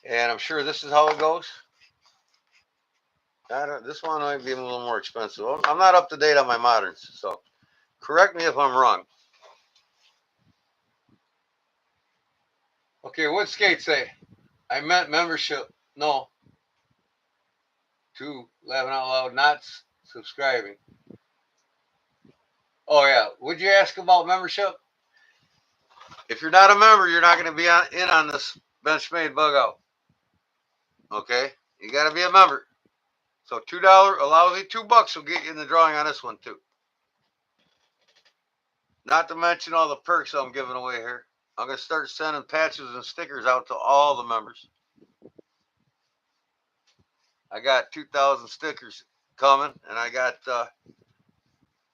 And I'm sure this is how it goes. This one might be a little more expensive. I'm not up to date on my moderns, so correct me if I'm wrong. Okay, what'd Skate say? I meant membership. No. To laughing out loud, not subscribing. Oh yeah. Would you ask about membership? If you're not a member, you're not going to be in on this Benchmade bug out. Okay, you got to be a member. So $2, a lousy $2 will get you in the drawing on this one too. Not to mention all the perks I'm giving away here. I'm going to start sending patches and stickers out to all the members. I got 2,000 stickers coming, and I got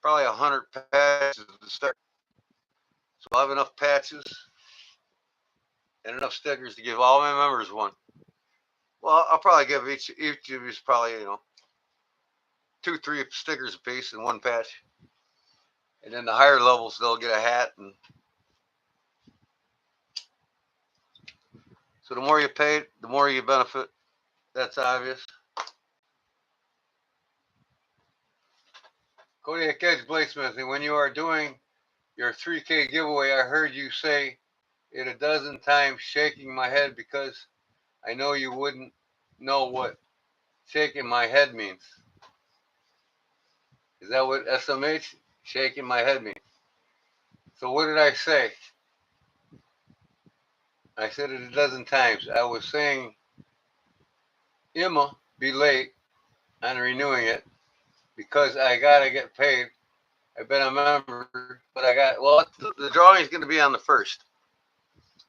probably 100 patches to start. So I'll have enough patches and enough stickers to give all my members one. Well, I'll probably give each of you probably 2-3 stickers a piece and one patch. And then the higher levels, they'll get a hat. And so the more you pay, the more you benefit. That's obvious. Kodiak Edge Bladesmithing, when you are doing your 3K giveaway, I heard you say it a dozen times, shaking my head because I know you wouldn't know what shaking my head means. Is that what SMH, shaking my head, means? So what did I say? I said it a dozen times. I was saying, Emma, be late on renewing it because I gotta get paid. I've been a member, but the drawing is going to be on the 1st.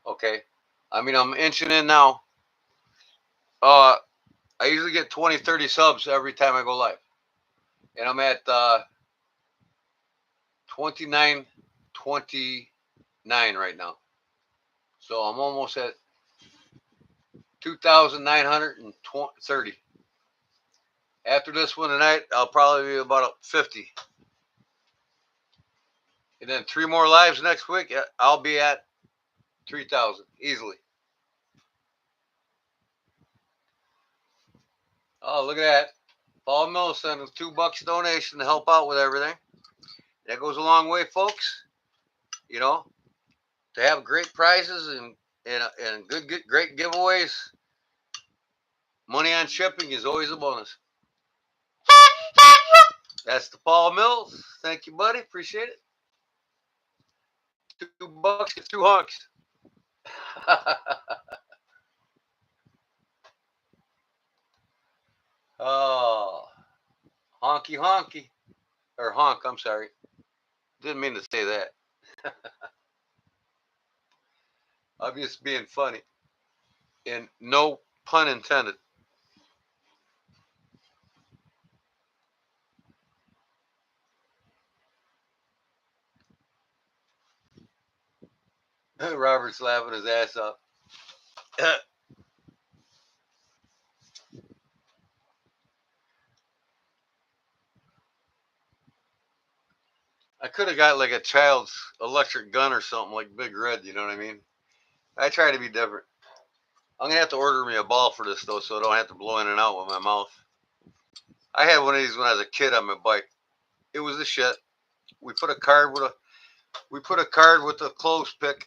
Okay. I mean, I'm inching in now. I usually get 20, 30 subs every time I go live. And I'm at 2929 right now. So I'm almost at 2,930. After this one tonight, I'll probably be about 50. And then 3 more lives next week, I'll be at 3,000 easily. Oh, look at that. Paul Mills sent us $2 donation to help out with everything. That goes a long way, folks. To have great prizes and great giveaways. Money on shipping is always a bonus. That's the Paul Mills. Thank you, buddy. Appreciate it. $2 is 2 hunks. honky honky. Or honk, I'm sorry. Didn't mean to say that. I'm just being funny. And no pun intended. Robert's laughing his ass off. I could have got like a child's electric gun or something like Big Red, you know what I mean? I try to be different. I'm going to have to order me a ball for this, though, so I don't have to blow in and out with my mouth. I had one of these when I was a kid on my bike. It was the shit. We put a card with a clothes pick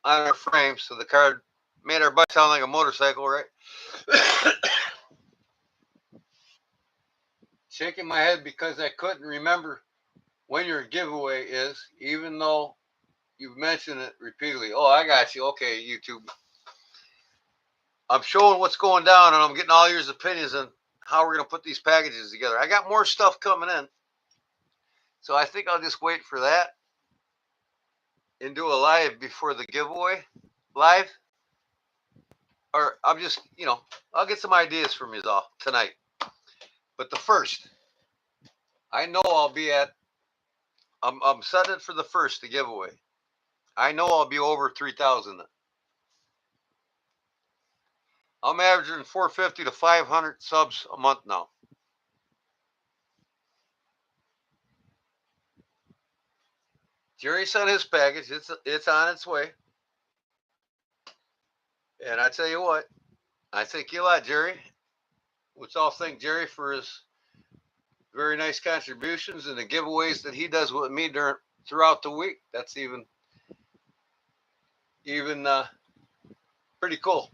on our frame, so the card made our bike sound like a motorcycle, right? Shaking my head because I couldn't remember when your giveaway is, even though you've mentioned it repeatedly. Oh, I got you. Okay, YouTube. I'm showing what's going down, and I'm getting all your opinions on how we're going to put these packages together. I got more stuff coming in, so I think I'll just wait for that and do a live before the giveaway. Live. Or I'm just, I'll get some ideas from you all tonight. But the first, I know I'll be at, I'm setting it for the first, the giveaway. I know I'll be over 3,000. I'm averaging 450 to 500 subs a month now. Jerry sent his package. It's on its way. And I tell you what, I thank you a lot, Jerry. Let's all thank Jerry for his very nice contributions and the giveaways that he does with me throughout the week. That's even pretty cool.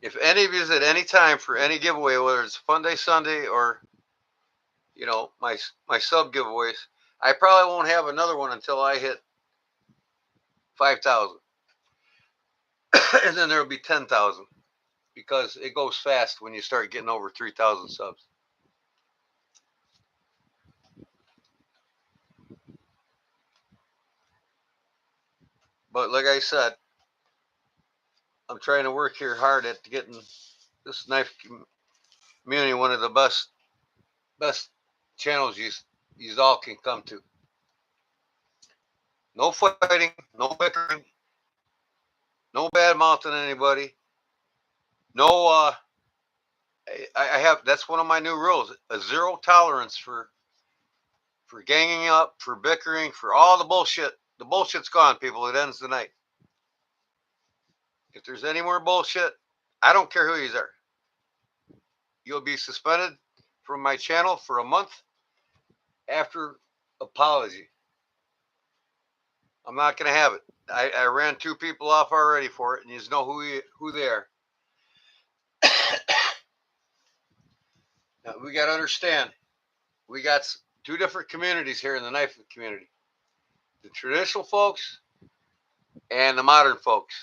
If any of you is at any time for any giveaway, whether it's Fun Day Sunday or my sub giveaways, I probably won't have another one until I hit 5,000, and then there'll be 10,000 because it goes fast when you start getting over 3,000 subs. But like I said, I'm trying to work here hard at getting this knife community one of the best channels you all can come to. No fighting, no bickering, no bad mouthing anybody. No, I have, that's one of my new rules: a zero tolerance for ganging up, for bickering, for all the bullshit. The bullshit's gone, people. It ends tonight. If there's any more bullshit, I don't care who you are. You'll be suspended from my channel for a month after apology. I'm not going to have it. I ran 2 people off already for it, and you know who they are. Now, we got to understand, we got 2 different communities here in the knife community: the traditional folks and the modern folks.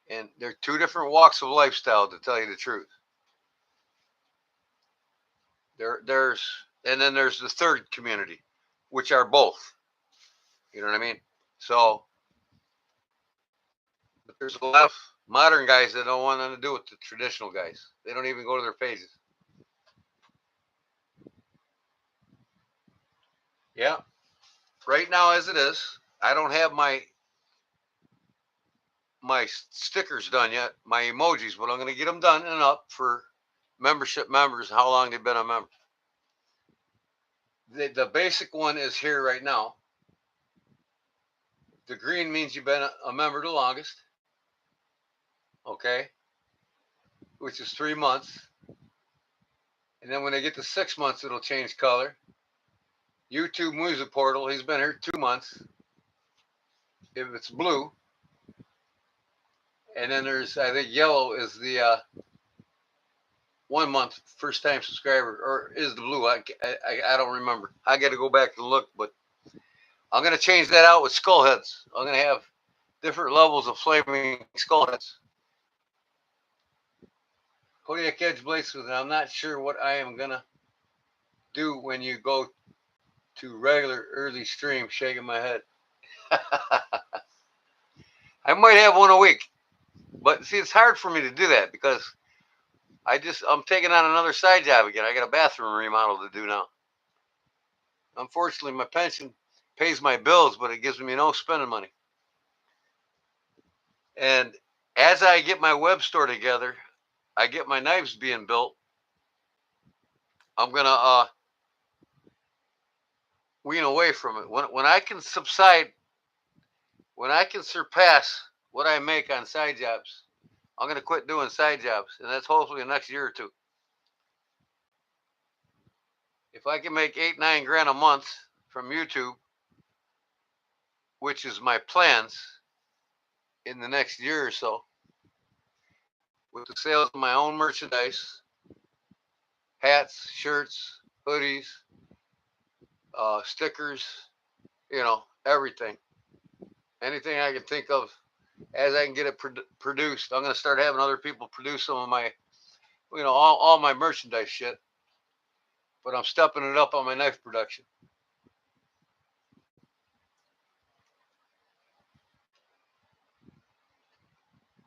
And they're 2 different walks of lifestyle, to tell you the truth. And then there's the third community, which are both. You know what I mean? So, but there's a lot of modern guys that don't want nothing to do with the traditional guys. They don't even go to their pages. Yeah. Right now, as it is, I don't have my stickers done yet, my emojis, but I'm going to get them done and up for membership members, how long they've been a member. The basic one is here right now. The green means you've been a member the longest. Okay. Which is 3 months. And then when they get to 6 months, it'll change color. YouTube Music Portal, he's been here 2 months. If it's blue. And then there's, I think yellow is the 1 month first time subscriber, or is the blue. I don't remember. I got to go back and look, but I'm going to change that out with skull heads. I'm going to have different levels of flaming skull heads. Kodiak edge bracelet, and I'm not sure what I am gonna do when you go to regular early stream. Shaking my head. I might have one a week, but see, it's hard for me to do that because I'm taking on another side job again. I got a bathroom remodel to do now. Unfortunately, my pension pays my bills, but it gives me no spending money. And as I get my web store together, I get my knives being built. I'm gonna wean away from it. When I can subside, when I can surpass what I make on side jobs, I'm gonna quit doing side jobs, and that's hopefully the next year or two. If I can make 8-9 grand a month from YouTube, which is my plans in the next year or so, with the sales of my own merchandise, hats, shirts, hoodies, stickers, everything, anything I can think of, as I can get it produced, I'm going to start having other people produce some of my, all my merchandise shit. But I'm stepping it up on my knife production.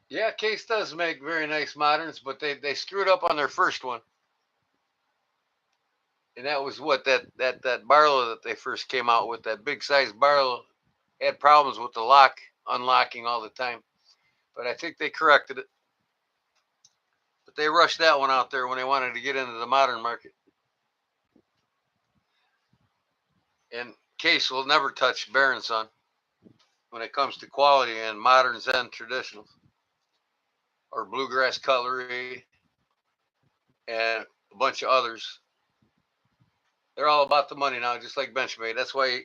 Yeah, Case does make very nice moderns, but they screwed up on their first one. And that was what that Barlow that they first came out with, that big size Barlow, had problems with the lock unlocking all the time. But I think they corrected it. But they rushed that one out there when they wanted to get into the modern market. And Case will never touch Baron Son when it comes to quality and moderns and traditionals, or bluegrass cutlery and a bunch of others. They're all about the money now, just like Benchmade. That's why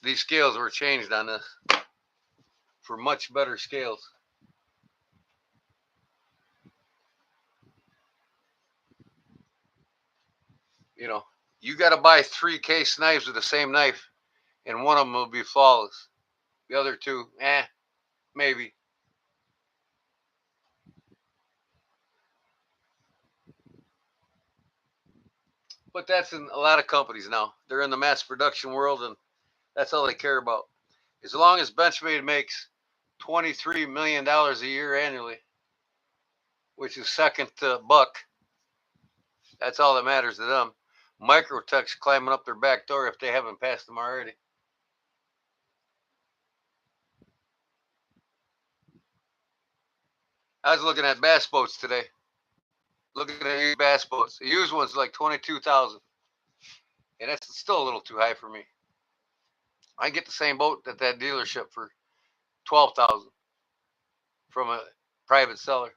these scales were changed on this for much better scales. You got to buy 3 Case knives with the same knife, and one of them will be flawless. The other two, maybe. But that's in a lot of companies now. They're in the mass production world, and that's all they care about. As long as Benchmade makes $23 million a year annually, which is second to Buck, that's all that matters to them. Microtech's climbing up their back door if they haven't passed them already. I was looking at bass boats today. Looking at used bass boats. The used one's like 22,000, and that's still a little too high for me. I get the same boat at that dealership for 12,000 from a private seller.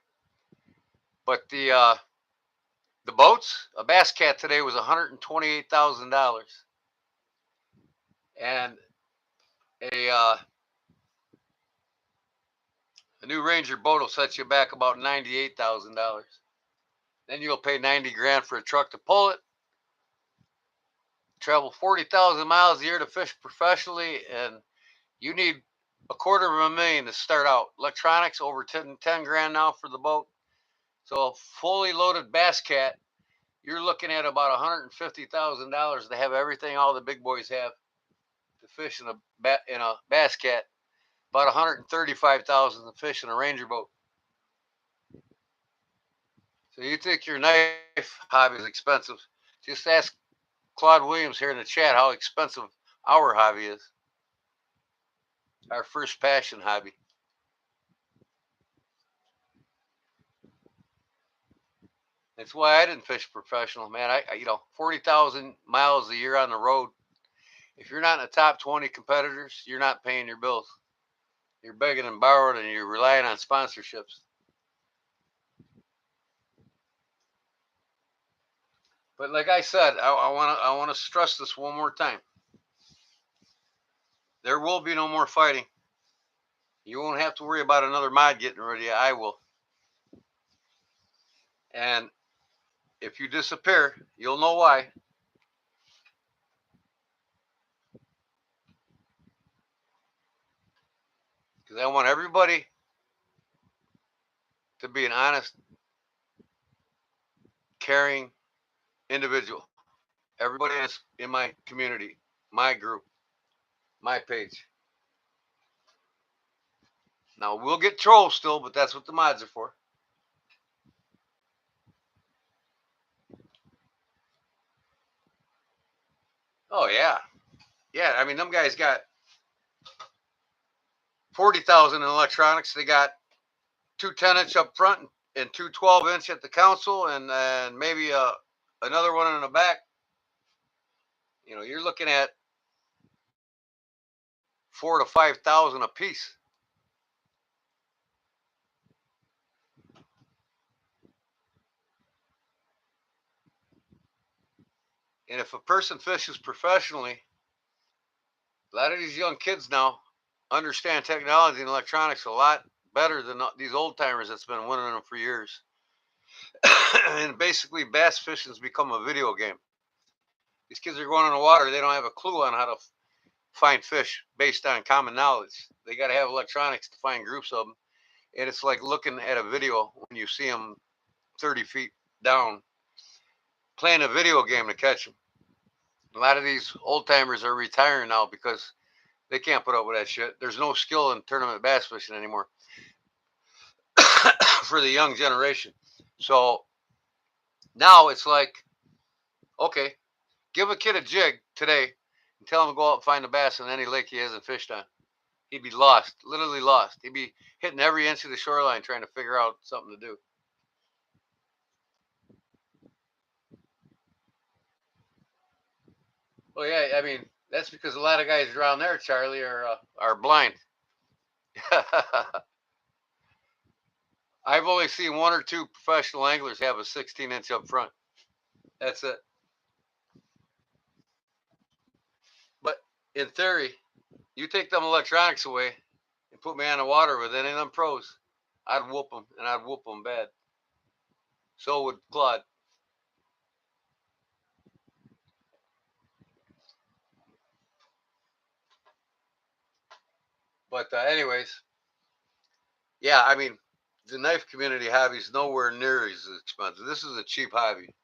But the boats, a Bass Cat today was $128,000, and a new Ranger boat will set you back about $98,000. Then you'll pay 90 grand for a truck to pull it. Travel 40,000 miles a year to fish professionally, and you need $250,000 to start out. Electronics over 10 grand now for the boat. So a fully loaded Bass Cat, you're looking at about $150,000 to have everything all the big boys have to fish in a Bass Cat. About $135,000 to fish in a Ranger boat. So you think your knife hobby is expensive? Just ask Claude Williams here in the chat how expensive our hobby is. Our first passion hobby. That's why I didn't fish professional, man. I 40,000 miles a year on the road. If you're not in the top 20 competitors, you're not paying your bills. You're begging and borrowing, and you're relying on sponsorships. But like I said, I want to stress this one more time. There will be no more fighting. You won't have to worry about another mod getting rid of you. I will. And if you disappear, you'll know why. Because I want everybody to be an honest, caring individual. Everybody in my community, my group, my page. Now we'll get trolls still, but that's what the mods are for. Oh yeah, yeah. I mean, them guys got 40,000 in electronics. They got two 10-inch up front and two 12-inch at the console, and maybe another one in the back. You know, you're looking at 4,000 to 5,000 a piece. And if a person fishes professionally, a lot of these young kids now understand technology and electronics a lot better than these old timers that's been winning them for years. And basically, bass fishing has become a video game. These kids are going in the water; they don't have a clue on how to find fish based on common knowledge. They got to have electronics to find groups of them, and it's like looking at a video when you see them 30 feet down playing a video game to catch them. A lot of these old timers are retiring now because they can't put up with that shit. There's no skill in tournament bass fishing anymore for the young generation. So now it's like, okay, give a kid a jig today and tell him to go out and find a bass in any lake he hasn't fished on. He'd be lost, literally lost. He'd be hitting every inch of the shoreline trying to figure out something to do. Well, yeah, I mean, that's because a lot of guys around there, Charlie, are blind. I've only seen one or two professional anglers have a 16-inch up front. That's it. But in theory, you take them electronics away and put me on the water with any of them pros, I'd whoop them, and I'd whoop them bad. So would Claude. But anyways, yeah, I mean, the knife community hobby is nowhere near as expensive. This is a cheap hobby,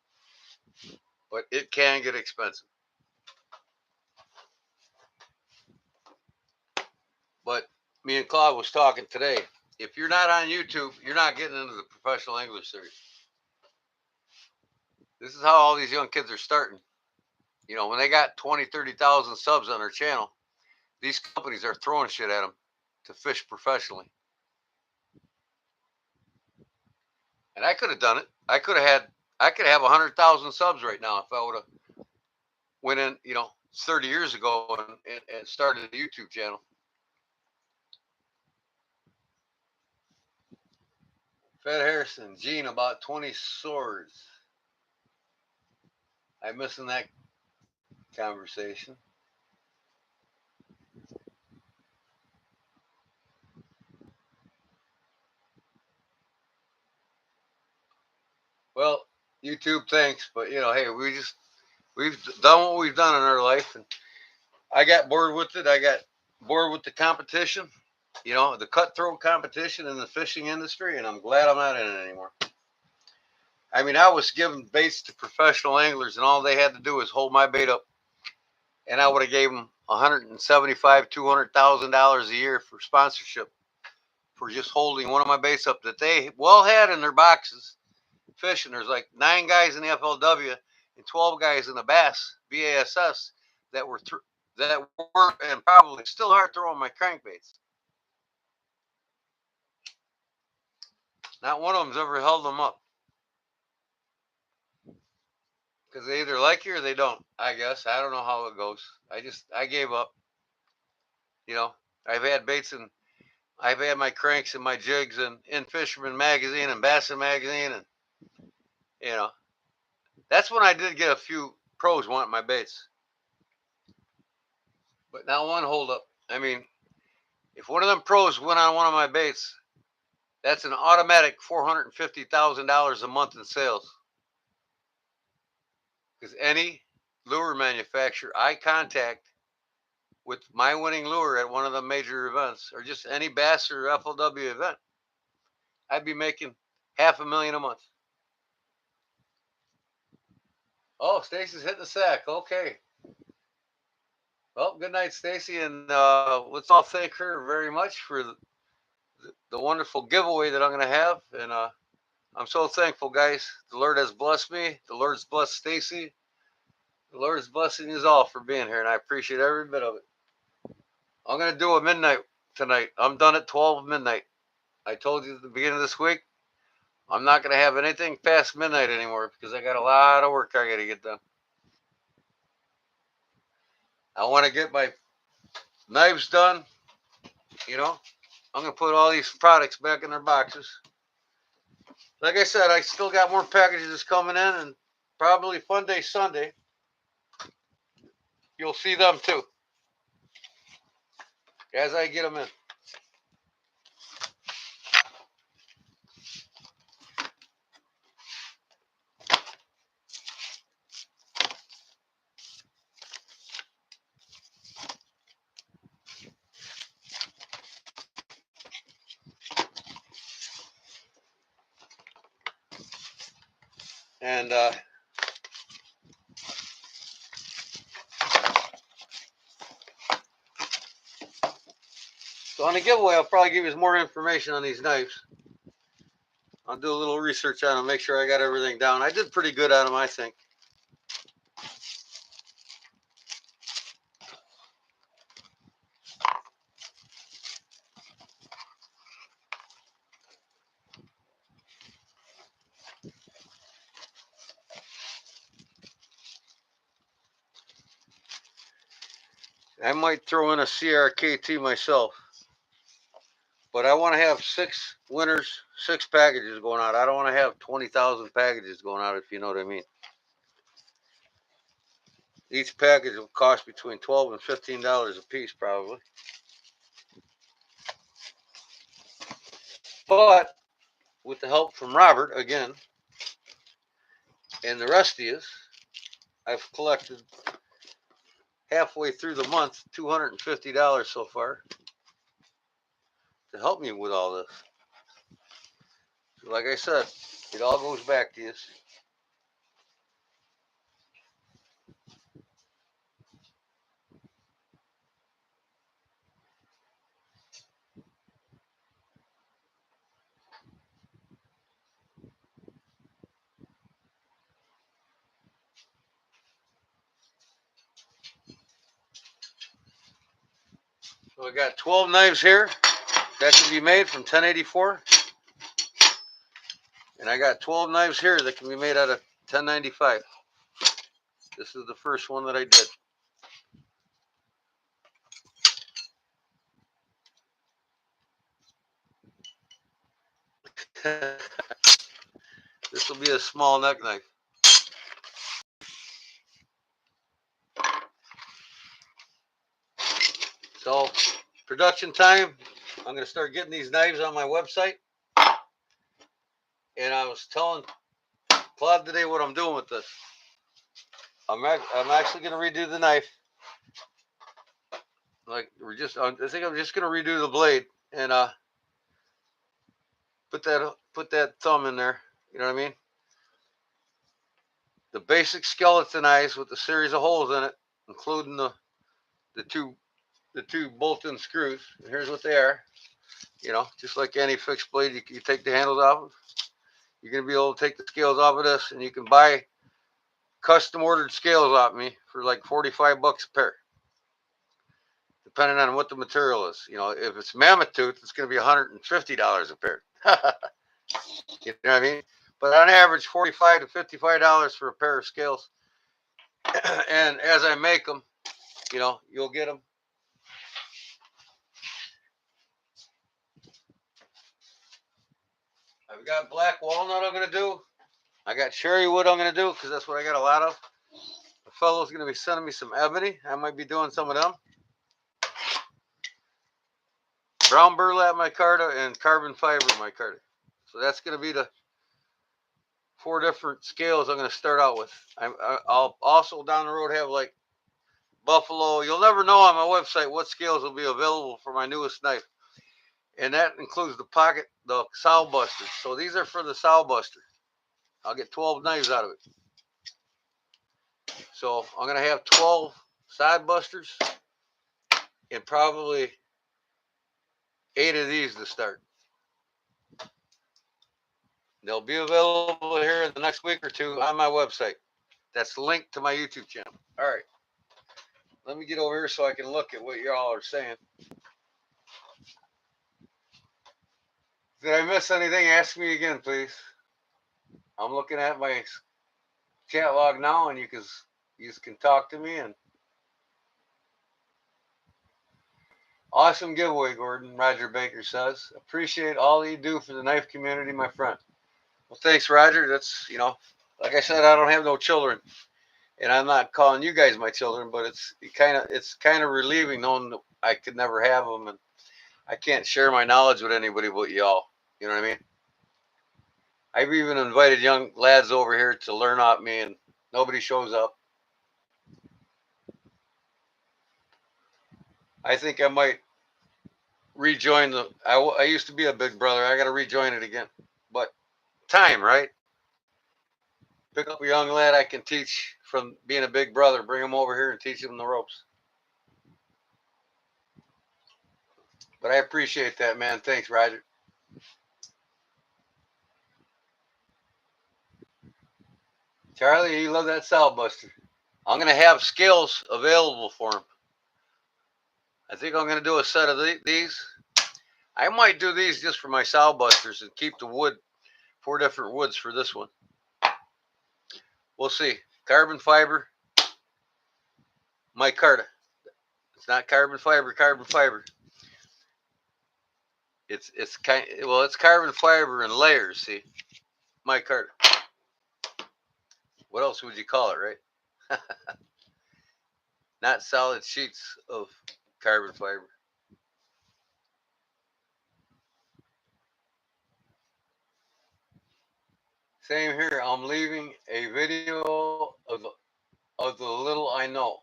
but it can get expensive. But me and Claude was talking today. If you're not on YouTube, you're not getting into the professional angler series. This is how all these young kids are starting. You know, when they got 20, 30,000 subs on their channel, these companies are throwing shit at them to fish professionally. And I could have done it. I could have 100,000 subs right now if I would have went in, 30 years ago and started a YouTube channel. Fed Harrison, Gene, about 20 swords. I'm missing that conversation. Well, YouTube, thanks, but hey, we've done what we've done in our life, and I got bored with it. I got bored with the competition, the cutthroat competition in the fishing industry, and I'm glad I'm not in it anymore. I mean, I was giving baits to professional anglers, and all they had to do was hold my bait up, and I would have gave them $175,000, $200,000 a year for sponsorship for just holding one of my baits up that they well had in their boxes fishing. There's like 9 guys in the FLW and 12 guys in the BASS that were and probably still are throwing my crankbaits. Not one of them's ever held them up. Because they either like you or they don't, I guess. I don't know how it goes. I gave up. I've had baits and I've had my cranks and my jigs and in Fisherman Magazine and Bassin Magazine, and that's when I did get a few pros wanting my baits. But not one hold up. I mean, if one of them pros went on one of my baits, that's an automatic $450,000 a month in sales. Because any lure manufacturer I contact with my winning lure at one of the major events, or just any bass or FLW event, I'd be making $500,000 a month. Oh, Stacy's hitting the sack. Okay. Well, good night, Stacy, and let's all thank her very much for the wonderful giveaway that I'm going to have. And I'm so thankful, guys. The Lord has blessed me. The Lord's blessed Stacy. The Lord's blessing you all for being here, and I appreciate every bit of it. I'm going to do a midnight tonight. I'm done at 12 midnight. I told you at the beginning of this week, I'm not going to have anything past midnight anymore because I got a lot of work I got to get done. I want to get my knives done. You know, I'm going to put all these products back in their boxes. Like I said, I still got more packages coming in, and probably Fun Day Sunday, you'll see them too as I get them in. And so on the giveaway, I'll probably give you more information on these knives. I'll do a little research on them, make sure I got everything down. I did pretty good on them, I think. I might throw in a CRKT myself. But I want to have 6 winners, 6 packages going out. I don't want to have 20,000 packages going out, if you know what I mean. Each package will cost between $12 and $15 a piece, probably. But with the help from Robert, again, and the rest of you, I've collected halfway through the month $250 so far to help me with all this. So like I said, it all goes back to you. So I got 12 knives here that can be made from 1084. And I got 12 knives here that can be made out of 1095. This is the first one that I did. This will be a small neck knife. So, production time. I'm going to start getting these knives on my website. And I was telling Claude today what I'm doing with this. I'm actually going to redo the knife. Like I think I'm just going to redo the blade and put that thumb in there. You know what I mean? The basic skeletonized with a series of holes in it, including the two bolt-in screws. And here's what they are. You know, just like any fixed blade, you take the handles off of. You're going to be able to take the scales off of this, and you can buy custom ordered scales off me for like $45 a pair, depending on what the material is. You know, if it's mammoth tooth, it's going to be $150 a pair. You know what I mean? But on average, $45 to $55 for a pair of scales. And as I make them, you know, you'll get them. I've got black walnut I'm going to do. I got cherry wood I'm going to do because that's what I got a lot of. The fellow's going to be sending me some ebony. I might be doing some of them. Brown burlap micarta and carbon fiber micarta. So that's going to be the 4 different scales I'm going to start out with. I'll also down the road have like buffalo. You'll never know on my website what scales will be available for my newest knife. and that includes the sow buster. So these are for the sow buster. I'll get 12 knives out of it. So I'm gonna have 12 side busters and probably 8 of these to start. They'll be available here in the next week or two on my website. That's linked to my YouTube channel. All right. Let me get over here so I can look at what y'all are saying. Did I miss anything? Ask me again, please. I'm looking at my chat log now, and you can talk to me. And awesome giveaway, Gordon. Roger Baker says, appreciate all you do for the knife community, my friend. Well, thanks, Roger. That's, like I said, I don't have no children, and I'm not calling you guys my children, but it's kind of relieving knowing that I could never have them, and I can't share my knowledge with anybody but y'all. You know what I mean? I've even invited young lads over here to learn off me, and nobody shows up. I think I might rejoin I used to be a big brother. I got to rejoin it again. But time, right? Pick up a young lad I can teach from being a big brother. Bring him over here and teach him the ropes. But I appreciate that, man. Thanks, Roger. Charlie, you love that sow buster. I'm going to have scales available for him. I think I'm going to do a set of these. I might do these just for my sow busters and keep the wood, 4 different woods for this one. We'll see. Carbon fiber, micarta. It's not carbon fiber. It's carbon fiber in layers. See, micarta. What else would you call it, right? Not solid sheets of carbon fiber. Same here. I'm leaving a video of the little I know.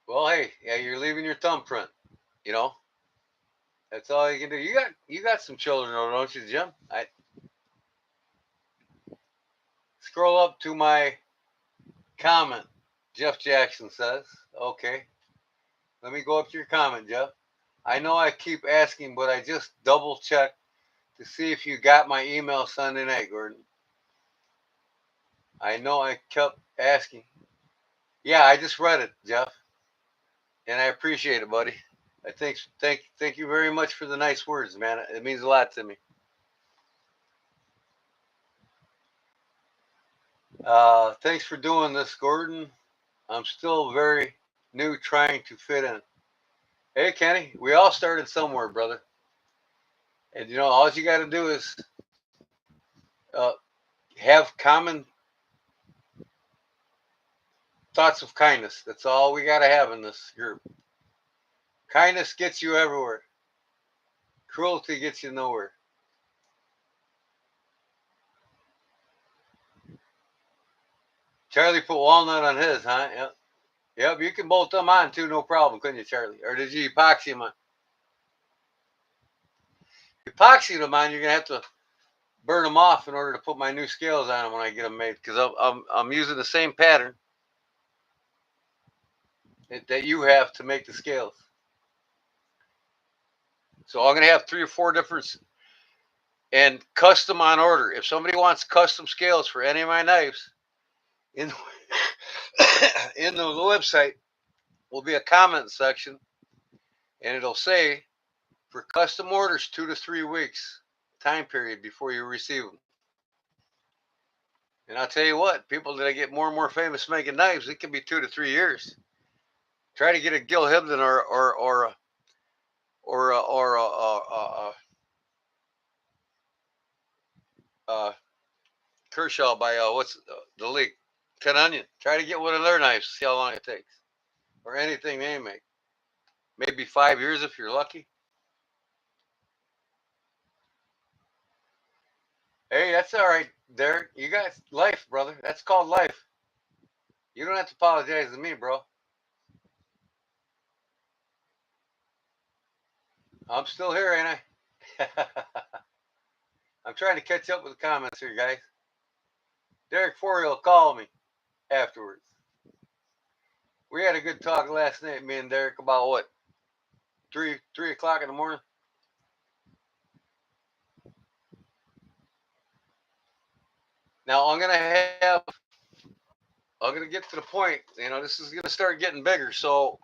Well, hey, yeah, you're leaving your thumbprint. You know, that's all you can do. You got some children, don't you, Jim? I scroll up to my comment. Jeff Jackson says, "Okay, let me go up to your comment, Jeff. I know I keep asking, but I just double checked to see if you got my email Sunday night, Gordon. I know I kept asking. Yeah, I just read it, Jeff, and I appreciate it, buddy. I thank you very much for the nice words, man. It means a lot to me. Thanks for doing this, Gordon. I'm still very new, trying to fit in. Hey, Kenny, we all started somewhere, brother. And all you got to do is uh, have common thoughts of kindness. That's all we got to have in this group. Kindness gets you everywhere. Cruelty gets you nowhere. Charlie put walnut on his, huh? Yep. Yep, you can bolt them on too, no problem, couldn't you, Charlie? Or did you epoxy them on? Epoxy them on, you're gonna have to burn them off in order to put my new scales on them when I get them made, because I'm using the same pattern that you have to make the scales. So I'm gonna have 3 or 4 different and custom on order. If somebody wants custom scales for any of my knives, in in the website will be a comment section, and it'll say for custom orders 2 to 3 weeks time period before you receive them. And I'll tell you what, people that get more and more famous making knives, it can be 2 to 3 years. Try to get a Gil Hibden Kershaw by what's the league? Ted Onion. Try to get one of their knives. See how long it takes, or anything they make. Maybe 5 years if you're lucky. Hey, that's all right, Derek. You got life, brother. That's called life. You don't have to apologize to me, bro. I'm still here, ain't I? I'm trying to catch up with the comments here, guys. Derek Forey will call me afterwards. We had a good talk last night, me and Derek, about what? 3 o'clock in the morning. Now I'm gonna get to the point. You know, this is gonna start getting bigger, so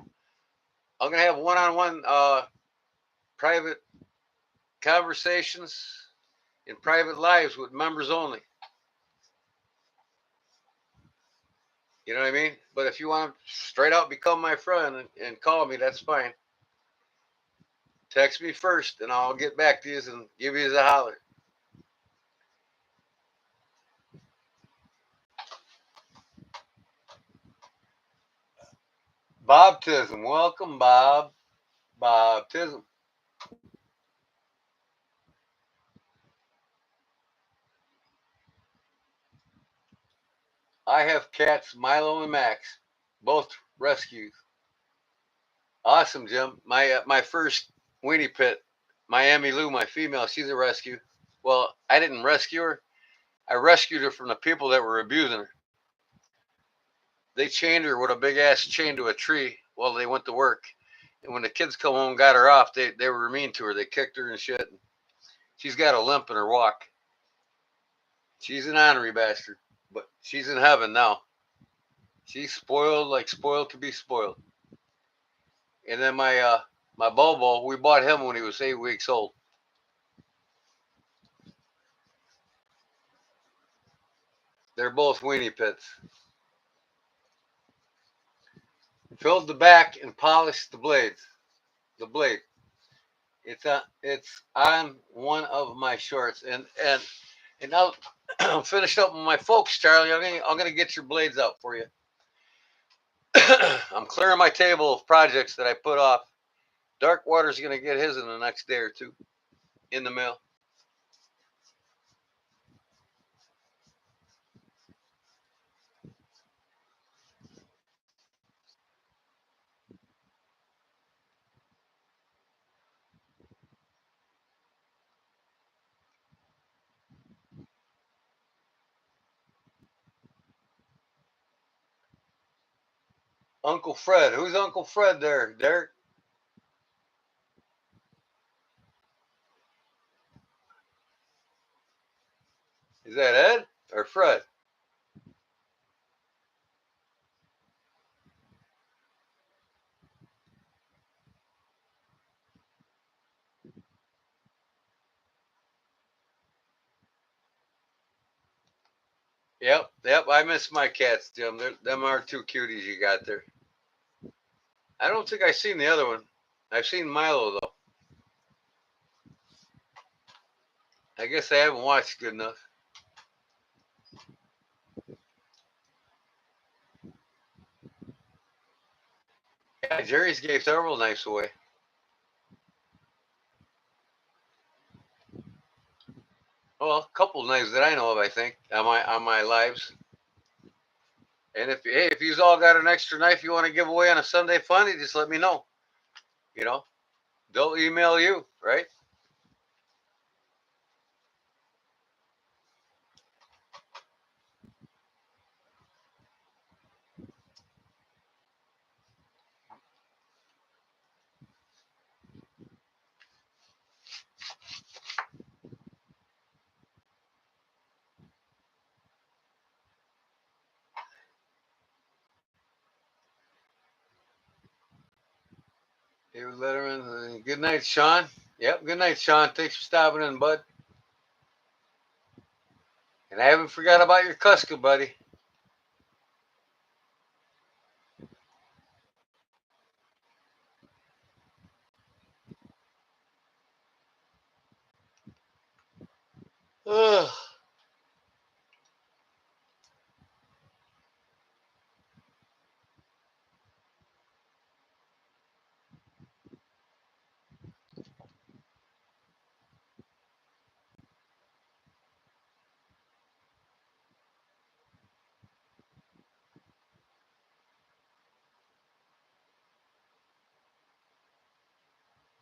I'm gonna have one-on-one private conversations in private lives with members only. You know what I mean? But if you want to straight out become my friend and call me, that's fine. Text me first, and I'll get back to you and give you a holler. Bob Tism, welcome, Bob. Bob Tism. I have cats, Milo and Max, both rescues. Awesome, Jim. My first weenie pit, Miami Lou, my female, she's a rescue. Well, I didn't rescue her. I rescued her from the people that were abusing her. They chained her with a big ass chain to a tree while they went to work. And when the kids come home and got her off, they were mean to her. They kicked her and shit. She's got a limp in her walk. She's an ornery bastard, but she's in heaven now. She's spoiled like spoiled to be spoiled. And then my Bobo, we bought him when he was 8 weeks old. They're both weenie pits. Filled the back and polished the blades. The blade. It's on one of my shorts, and now I'm finished up with my folks, Charlie. I'm gonna get your blades out for you. I'm clearing my table of projects that I put off. Darkwater's gonna get his in the next day or two in the mail. Uncle Fred. Who's Uncle Fred there, Derek? Is that Ed or Fred? Yep, yep. I miss my cats, Jim. Them are two cuties you got there. I don't think I've seen the other one. I've seen Milo though. I guess I haven't watched good enough. Yeah, Jerry's gave several knives away. Well, a couple knives that I know of, I think, on my lives. And if you've all got an extra knife you want to give away on a Sunday funny, just let me know. You know, they'll email you, right? David Letterman. Good night, Sean. Yep. Good night, Sean. Thanks for stopping in, bud. And I haven't forgot about your Cuska, buddy. Ugh.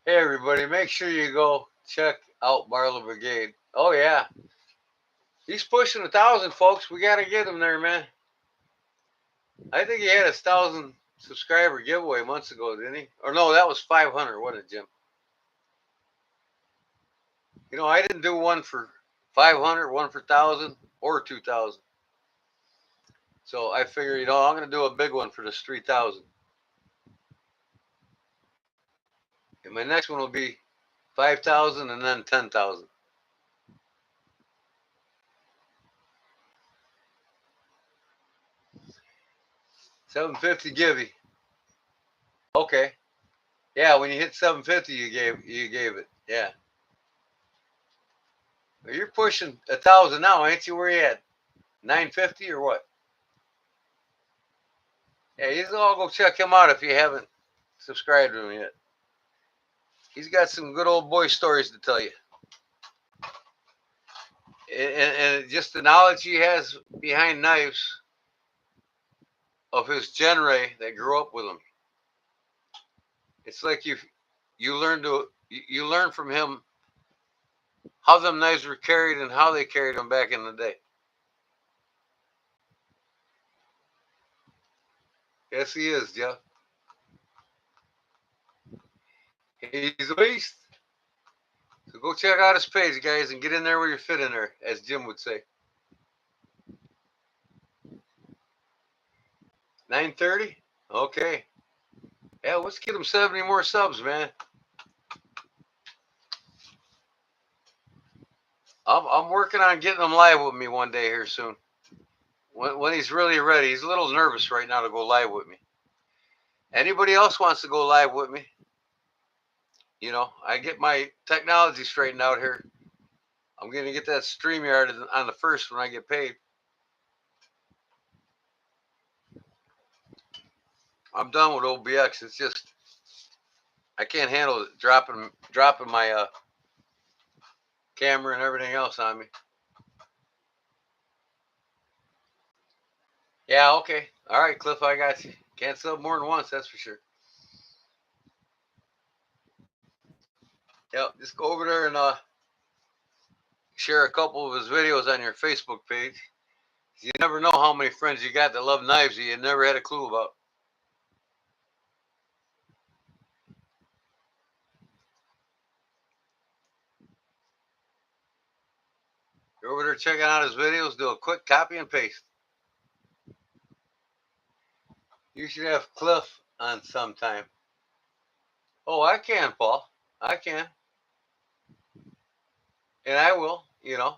Hey everybody, make sure you go check out Barlow Brigade. Oh yeah, he's pushing 1,000, folks. We gotta get him there, man. I think he had a 1,000 subscriber giveaway months ago, didn't he? Or no, that was 500. What it, Jim? You know, I didn't do one for 500, one for 1,000, or 2,000. So I figure, you know, I'm gonna do a big one for this 3,000. And my next one will be 5,000 and then 10,000. 750 givey. Okay. Yeah, when you hit 750, you gave it. Yeah. Well, you're pushing 1,000 now, ain't you? Where you at? 950 or what? Yeah, you all go check him out if you haven't subscribed to him yet. He's got some good old boy stories to tell you. And just the knowledge he has behind knives of his genre that grew up with him. It's like you learn from him how them knives were carried and how they carried them back in the day. Yes, he is, Jeff. He's a beast. So go check out his page, guys, and get in there where you fit in there, as Jim would say. 9:30? Okay. Yeah, let's get him 70 more subs, man. I'm working on getting him live with me one day here soon. When he's really ready. He's a little nervous right now to go live with me. Anybody else wants to go live with me? You know, I get my technology straightened out here. I'm going to get that StreamYard on the first when I get paid. I'm done with OBX. It's just I can't handle it dropping my camera and everything else on me. Yeah, okay. All right, Cliff, I got you. Can't sub more than once, that's for sure. Yep, just go over there and share a couple of his videos on your Facebook page. You never know how many friends you got that love knives that you never had a clue about. You're over there checking out his videos, do a quick copy and paste. You should have Cliff on sometime. Oh, I can, Paul. I can. And I will, you know.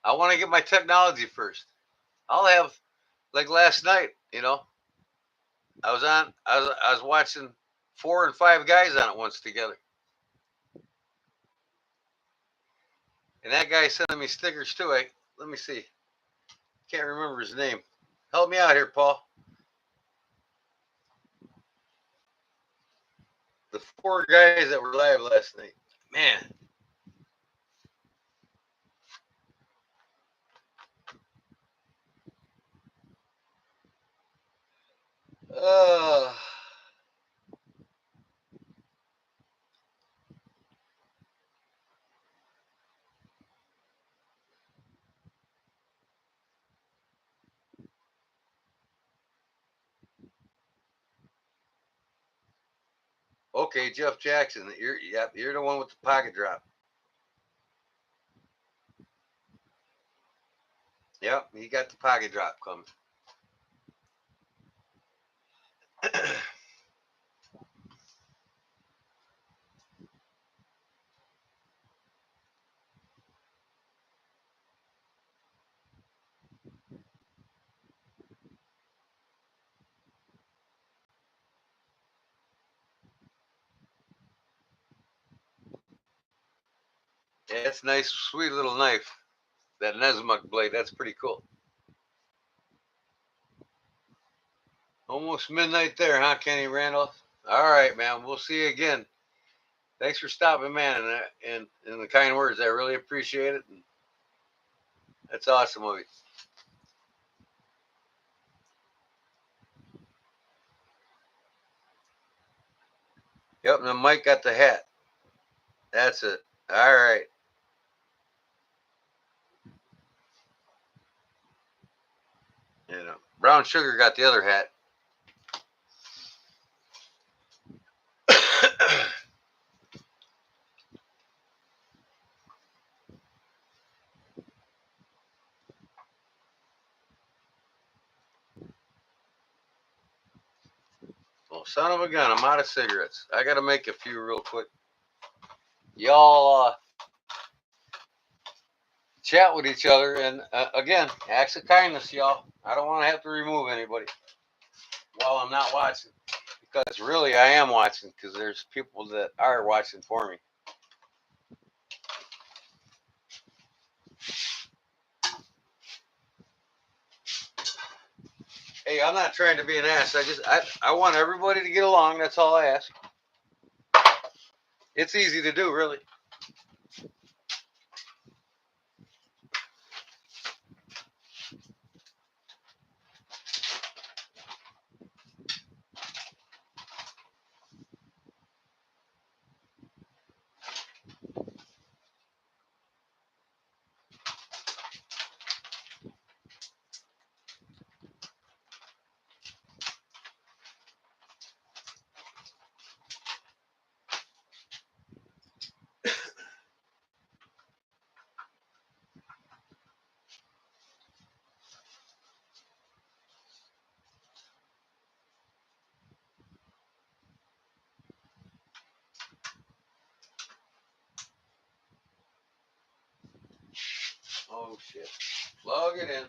I want to get my technology first. I'll have, like last night, you know, I was watching 4 and 5 guys on it once together. And that guy sending me stickers too. Let me see. Can't remember his name. Help me out here, Paul. The 4 guys that were live last night. Man. Uh, okay, Jeff Jackson. You're the one with the pocket drop. Yep, he got the pocket drop coming. Yeah, that's a nice, sweet little knife. That Nesmuk blade, that's pretty cool. Almost midnight there, huh, Kenny Randolph? All right, man. We'll see you again. Thanks for stopping, man, and the kind words. I really appreciate it. And that's awesome of you. Yep, and then Mike got the hat. That's it. All right. Brown Sugar got the other hat. Oh, son of a gun, I'm out of cigarettes. I got to make a few real quick. Y'all chat with each other. And again, acts of kindness, y'all. I don't want to have to remove anybody while I'm not watching. Because really, I am watching because there's people that are watching for me. Hey, I'm not trying to be an ass. I want everybody to get along. That's all I ask. It's easy to do, really. Oh, shit. Plug it in.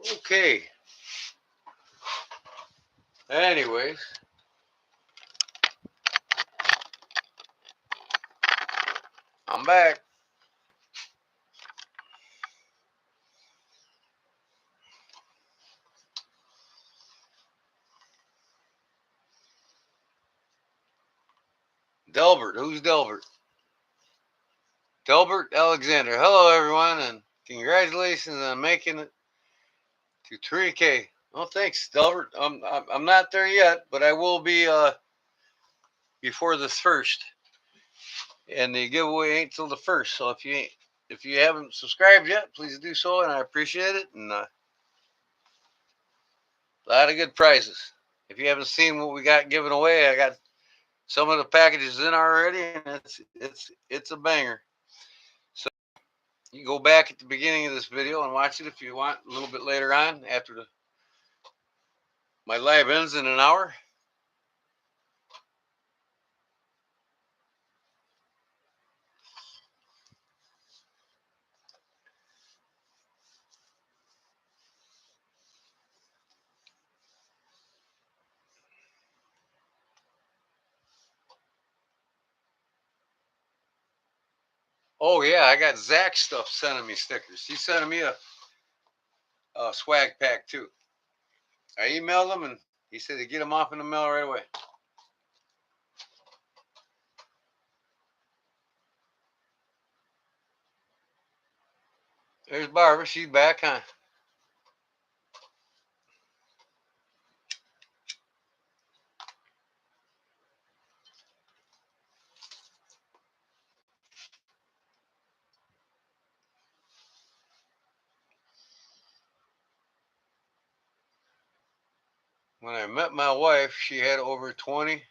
Okay. Anyways. I'm back. Delbert. Who's Delbert? Delbert Alexander. Hello, everyone, and congratulations on making it to 3K. Oh, thanks, Delbert. I'm not there yet, but I will be before the first. And the giveaway ain't till the first. So if you haven't subscribed yet, please do so, and I appreciate it. And a lot of good prizes. If you haven't seen what we got given away, I got some of the packages in already, and it's a banger. So you go back at the beginning of this video and watch it if you want a little bit later on after my live ends in an hour. Oh yeah, I got Zach stuff sending me stickers. He's sending me a swag pack too. I emailed him and he said to get them off in the mail right away. There's Barbara. She's back, huh? When I met my wife, she had over 20.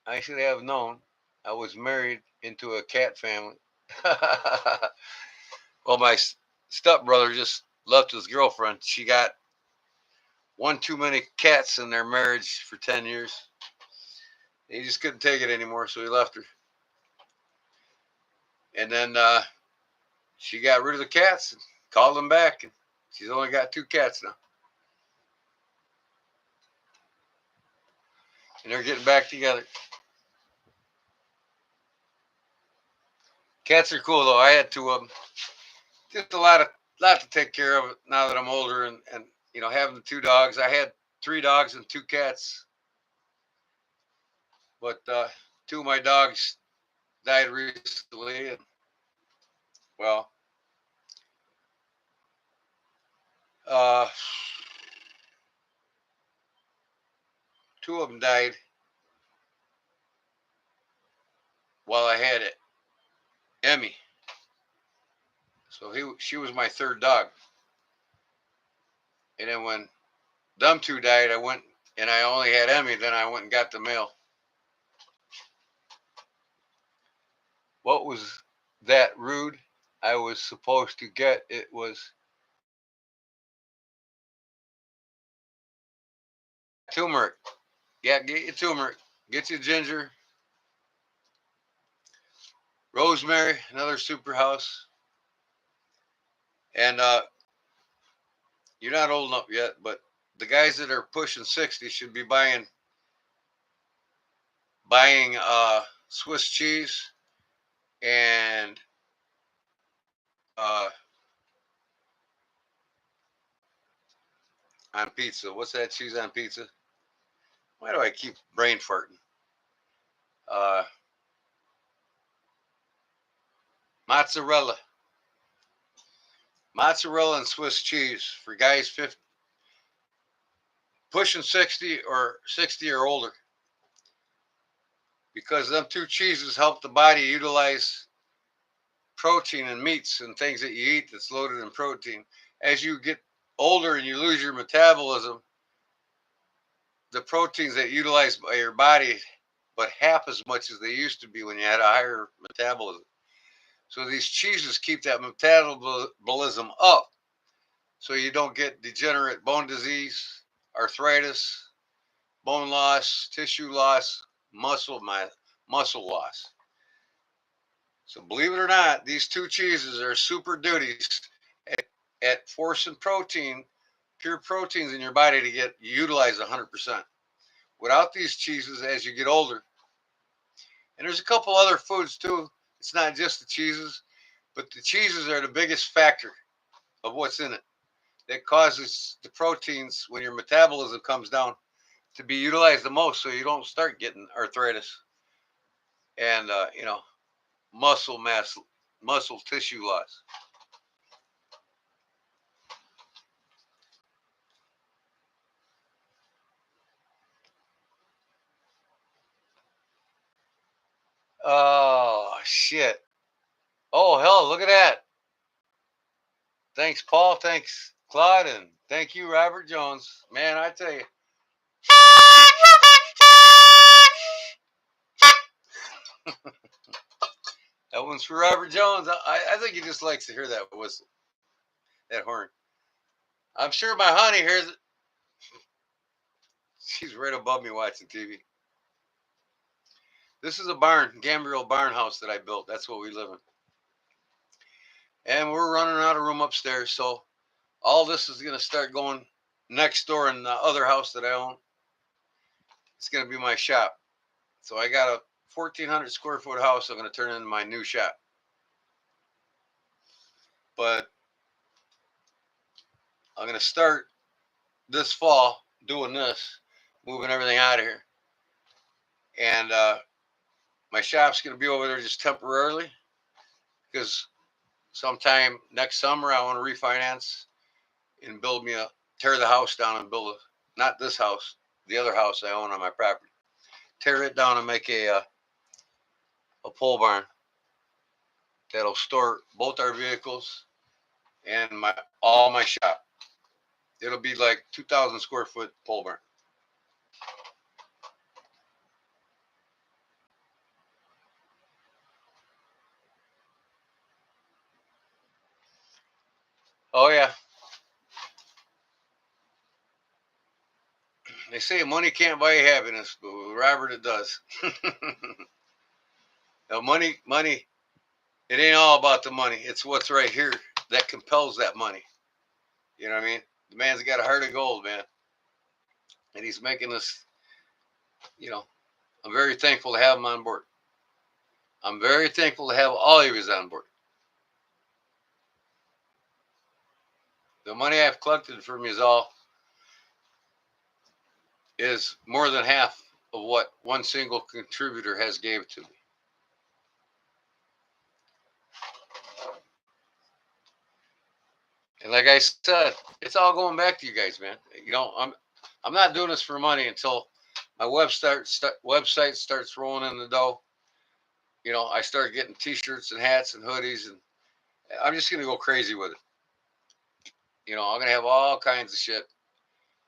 I should have known I was married into a cat family. Well, my stepbrother just left his girlfriend. She got one too many cats in their marriage for 10 years. He just couldn't take it anymore, so he left her. And then she got rid of the cats and called them back. And she's only got 2 cats now. And they're getting back together. Cats are cool, though. I had 2 of them. Just a lot to take care of now that I'm older and having the 2 dogs. I had 3 dogs and 2 cats, but 2 of my dogs died recently, and well, uh, 2 of them died while I had it, Emmy. So she was my 3rd dog, and then when them 2 died, I went and I only had Emmy. Then I went and got the male. What was that rude? I was supposed to get it was turmeric. Yeah, get your turmeric. Get your ginger, rosemary, another super house. And you're not old enough yet, but the guys that are pushing 60 should be buying Swiss cheese and uh, on pizza. What's that cheese on pizza? Why do I keep brain farting? Uh, mozzarella, mozzarella and Swiss cheese for guys 50, pushing 60 or older, because them 2 cheeses help the body utilize protein and meats and things that you eat that's loaded in protein. As you get older and you lose your metabolism, the proteins that utilize by your body, but half as much as they used to be when you had a higher metabolism. So these cheeses keep that metabolism up, so you don't get degenerate bone disease, arthritis, bone loss, tissue loss, muscle loss. So believe it or not, these 2 cheeses are super duties at forcing pure proteins in your body to get utilized 100%. Without these cheeses, as you get older, and there's a couple other foods too. It's not just the cheeses, but the cheeses are the biggest factor of what's in it that causes the proteins, when your metabolism comes down, to be utilized the most, so you don't start getting arthritis and muscle mass, muscle tissue loss. Oh shit! Oh hell! Look at that! Thanks, Paul. Thanks, Claude, and thank you, Robert Jones. Man, I tell you, that one's for Robert Jones. I think he just likes to hear that whistle, that horn. I'm sure my honey hears it. She's right above me watching TV. This is a barn, Gambriel barn house that I built. That's what we live in. And we're running out of room upstairs. So all this is going to start going next door in the other house that I own. It's going to be my shop. So I got a 1,400 square foot house I'm going to turn into my new shop. but I'm going to start this fall doing this, moving everything out of here. And my shop's going to be over there just temporarily because sometime next summer I want to refinance and tear the house down and build not this house, the other house I own on my property. Tear it down and make a pole barn that'll store both our vehicles and all my shop. It'll be like 2,000 square foot pole barn. Oh yeah. They say money can't buy happiness, but with Robert it does. Now, money, it ain't all about the money. It's what's right here that compels that money. You know what I mean? The man's got a heart of gold, man. And he's making us, I'm very thankful to have him on board. I'm very thankful to have all of you on board. The money I've collected from you is more than half of what one single contributor has gave to me. And like I said, it's all going back to you guys, man. I'm not doing this for money until my website starts rolling in the dough. I start getting T-shirts and hats and hoodies, and I'm just gonna go crazy with it. I'm gonna have all kinds of shit,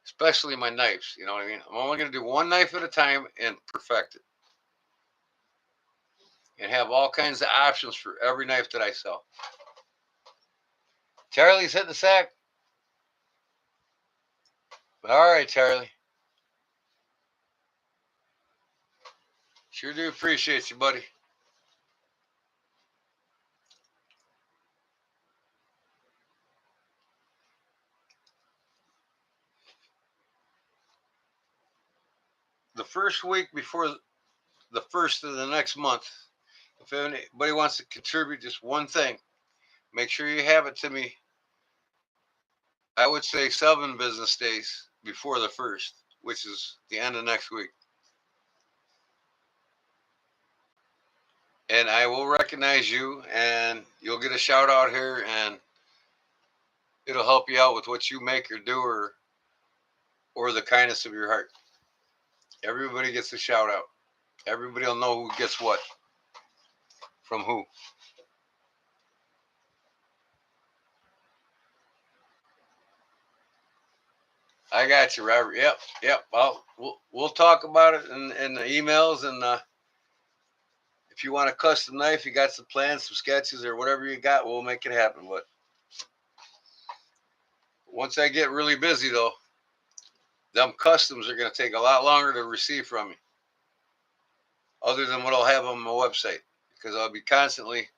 especially my knives. You know what I mean? I'm only gonna do one knife at a time and perfect it, and have all kinds of options for every knife that I sell. Charlie's hitting the sack. All right, Charlie. Sure do appreciate you, buddy. The first week before the first of the next month, if anybody wants to contribute just one thing, make sure you have it to me. I would say 7 business days before the first, which is the end of next week. And I will recognize you, and you'll get a shout out here, and it'll help you out with what you make or do, or the kindness of your heart. Everybody gets a shout out. Everybody will know who gets what from who. I got you, Robert. Yep. We'll talk about it in the emails, and if you want a custom knife, you got some plans, some sketches, or whatever you got, we'll make it happen. But once I get really busy, though, them customs are going to take a lot longer to receive from me, other than what I'll have on my website, because I'll be constantly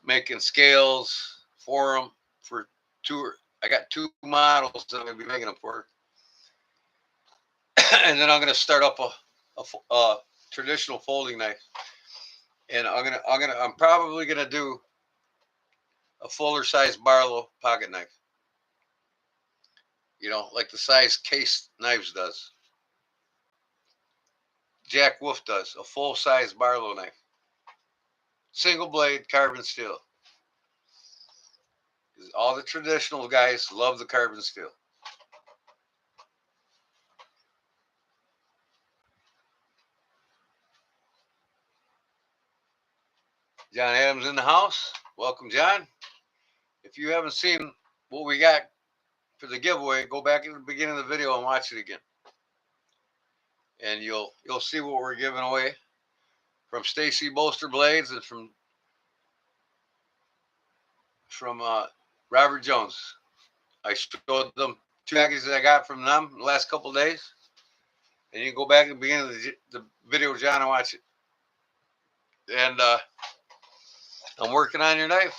making scales for them for two. I got 2 models that I'm going to be making them for, and then I'm going to start up a traditional folding knife, and I'm probably going to do a fuller size Barlow pocket knife. Like the size Case Knives does. Jack Wolf does a full size Barlow knife, single blade carbon steel. All the traditional guys love the carbon steel. John Adams in the house. Welcome, John. If you haven't seen what we got for the giveaway, go back to the beginning of the video and watch it again. And you'll see what we're giving away from Stacy Bolster Blades and from Robert Jones. I showed them 2 packages I got from them the last couple of days. And you can go back to the beginning of the video, John, and watch it. And I'm working on your knife.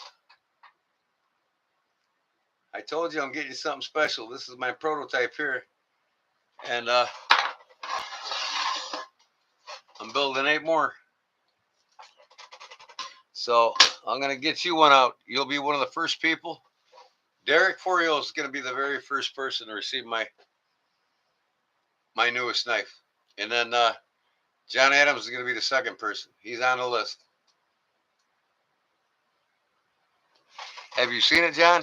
I told you I'm getting you something special. This is my prototype here. And I'm building 8 more. So I'm gonna get you one out. You'll be one of the first people. Derek Forio is gonna be the very first person to receive my newest knife, and then John Adams is gonna be the second person. He's on the list. Have you seen it, John?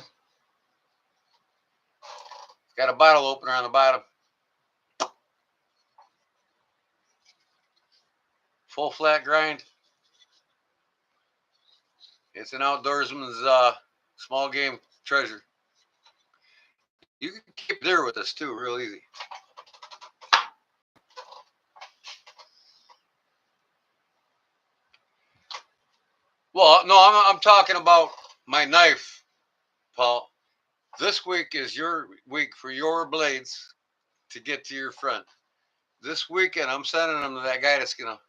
It's got a bottle opener on the bottom. Full flat grind. It's an outdoorsman's small game treasure. You can keep deer with this too, real easy. Well, no, I'm talking about my knife, Paul. This week is your week for your blades to get to your friend. This weekend, I'm sending them to that guy that's gonna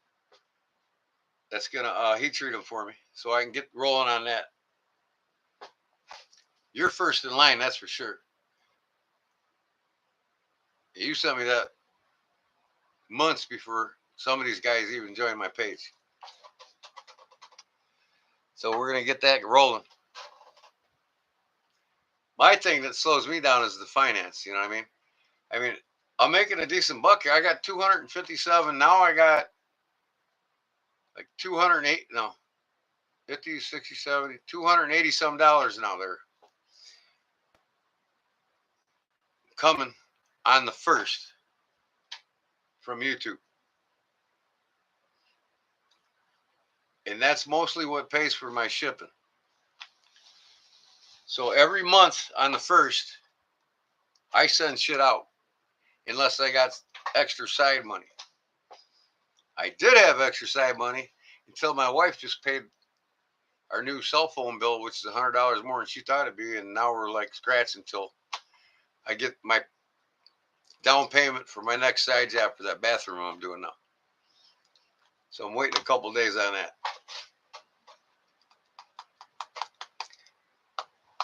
heat treat them for me, so I can get rolling on that. You're first in line, that's for sure. You sent me that months before some of these guys even joined my page. So we're gonna get that rolling. My thing that slows me down is the finance. You know what I mean? I mean, I'm making a decent buck here. I got 257. Now I got like 208. No, 50, 60, 70, 280 some dollars now. They're coming on the first from YouTube. And that's mostly what pays for my shipping. So every month on the first, I send shit out unless I got extra side money. I did have extra side money until my wife just paid our new cell phone bill, which is $100 more than she thought it'd be, and now we're like scratching until I get my down payment for my next side job for that bathroom I'm doing now. So I'm waiting a couple days on that.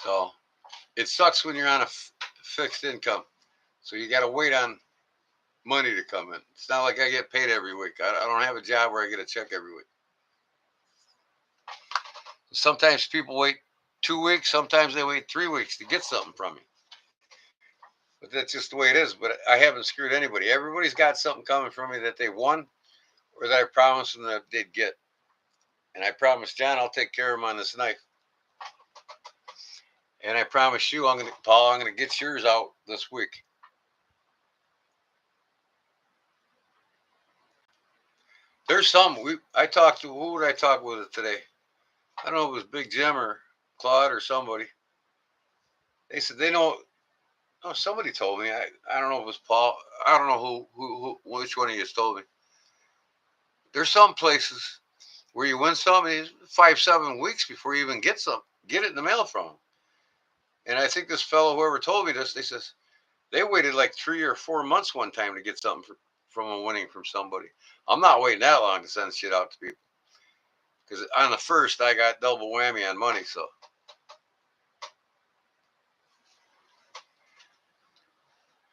So it sucks when you're on a fixed income. So you got to wait on money to come in. It's not like I get paid every week. I don't have a job where I get a check every week. Sometimes people wait 2 weeks. Sometimes they wait 3 weeks to get something from me. But that's just the way it is. But I haven't screwed anybody. Everybody's got something coming from me that they won or that I promised them that they'd get. And I promised John I'll take care of him on this knife. And I promise you, Paul, I'm gonna get yours out this week. There's some I talked to. Who would I talk with today? I don't know if it was Big Jim or Claude or somebody. They said they know. Oh, somebody told me. I don't know if it was Paul. I don't know who which one of you told me. There's some places where you win something 5-7 weeks before you even get it in the mail from them. And I think this fellow, whoever told me this, they waited like 3 or 4 months one time to get something from a winning from somebody. I'm not waiting that long to send shit out to people. Because on the first, I got double whammy on money. So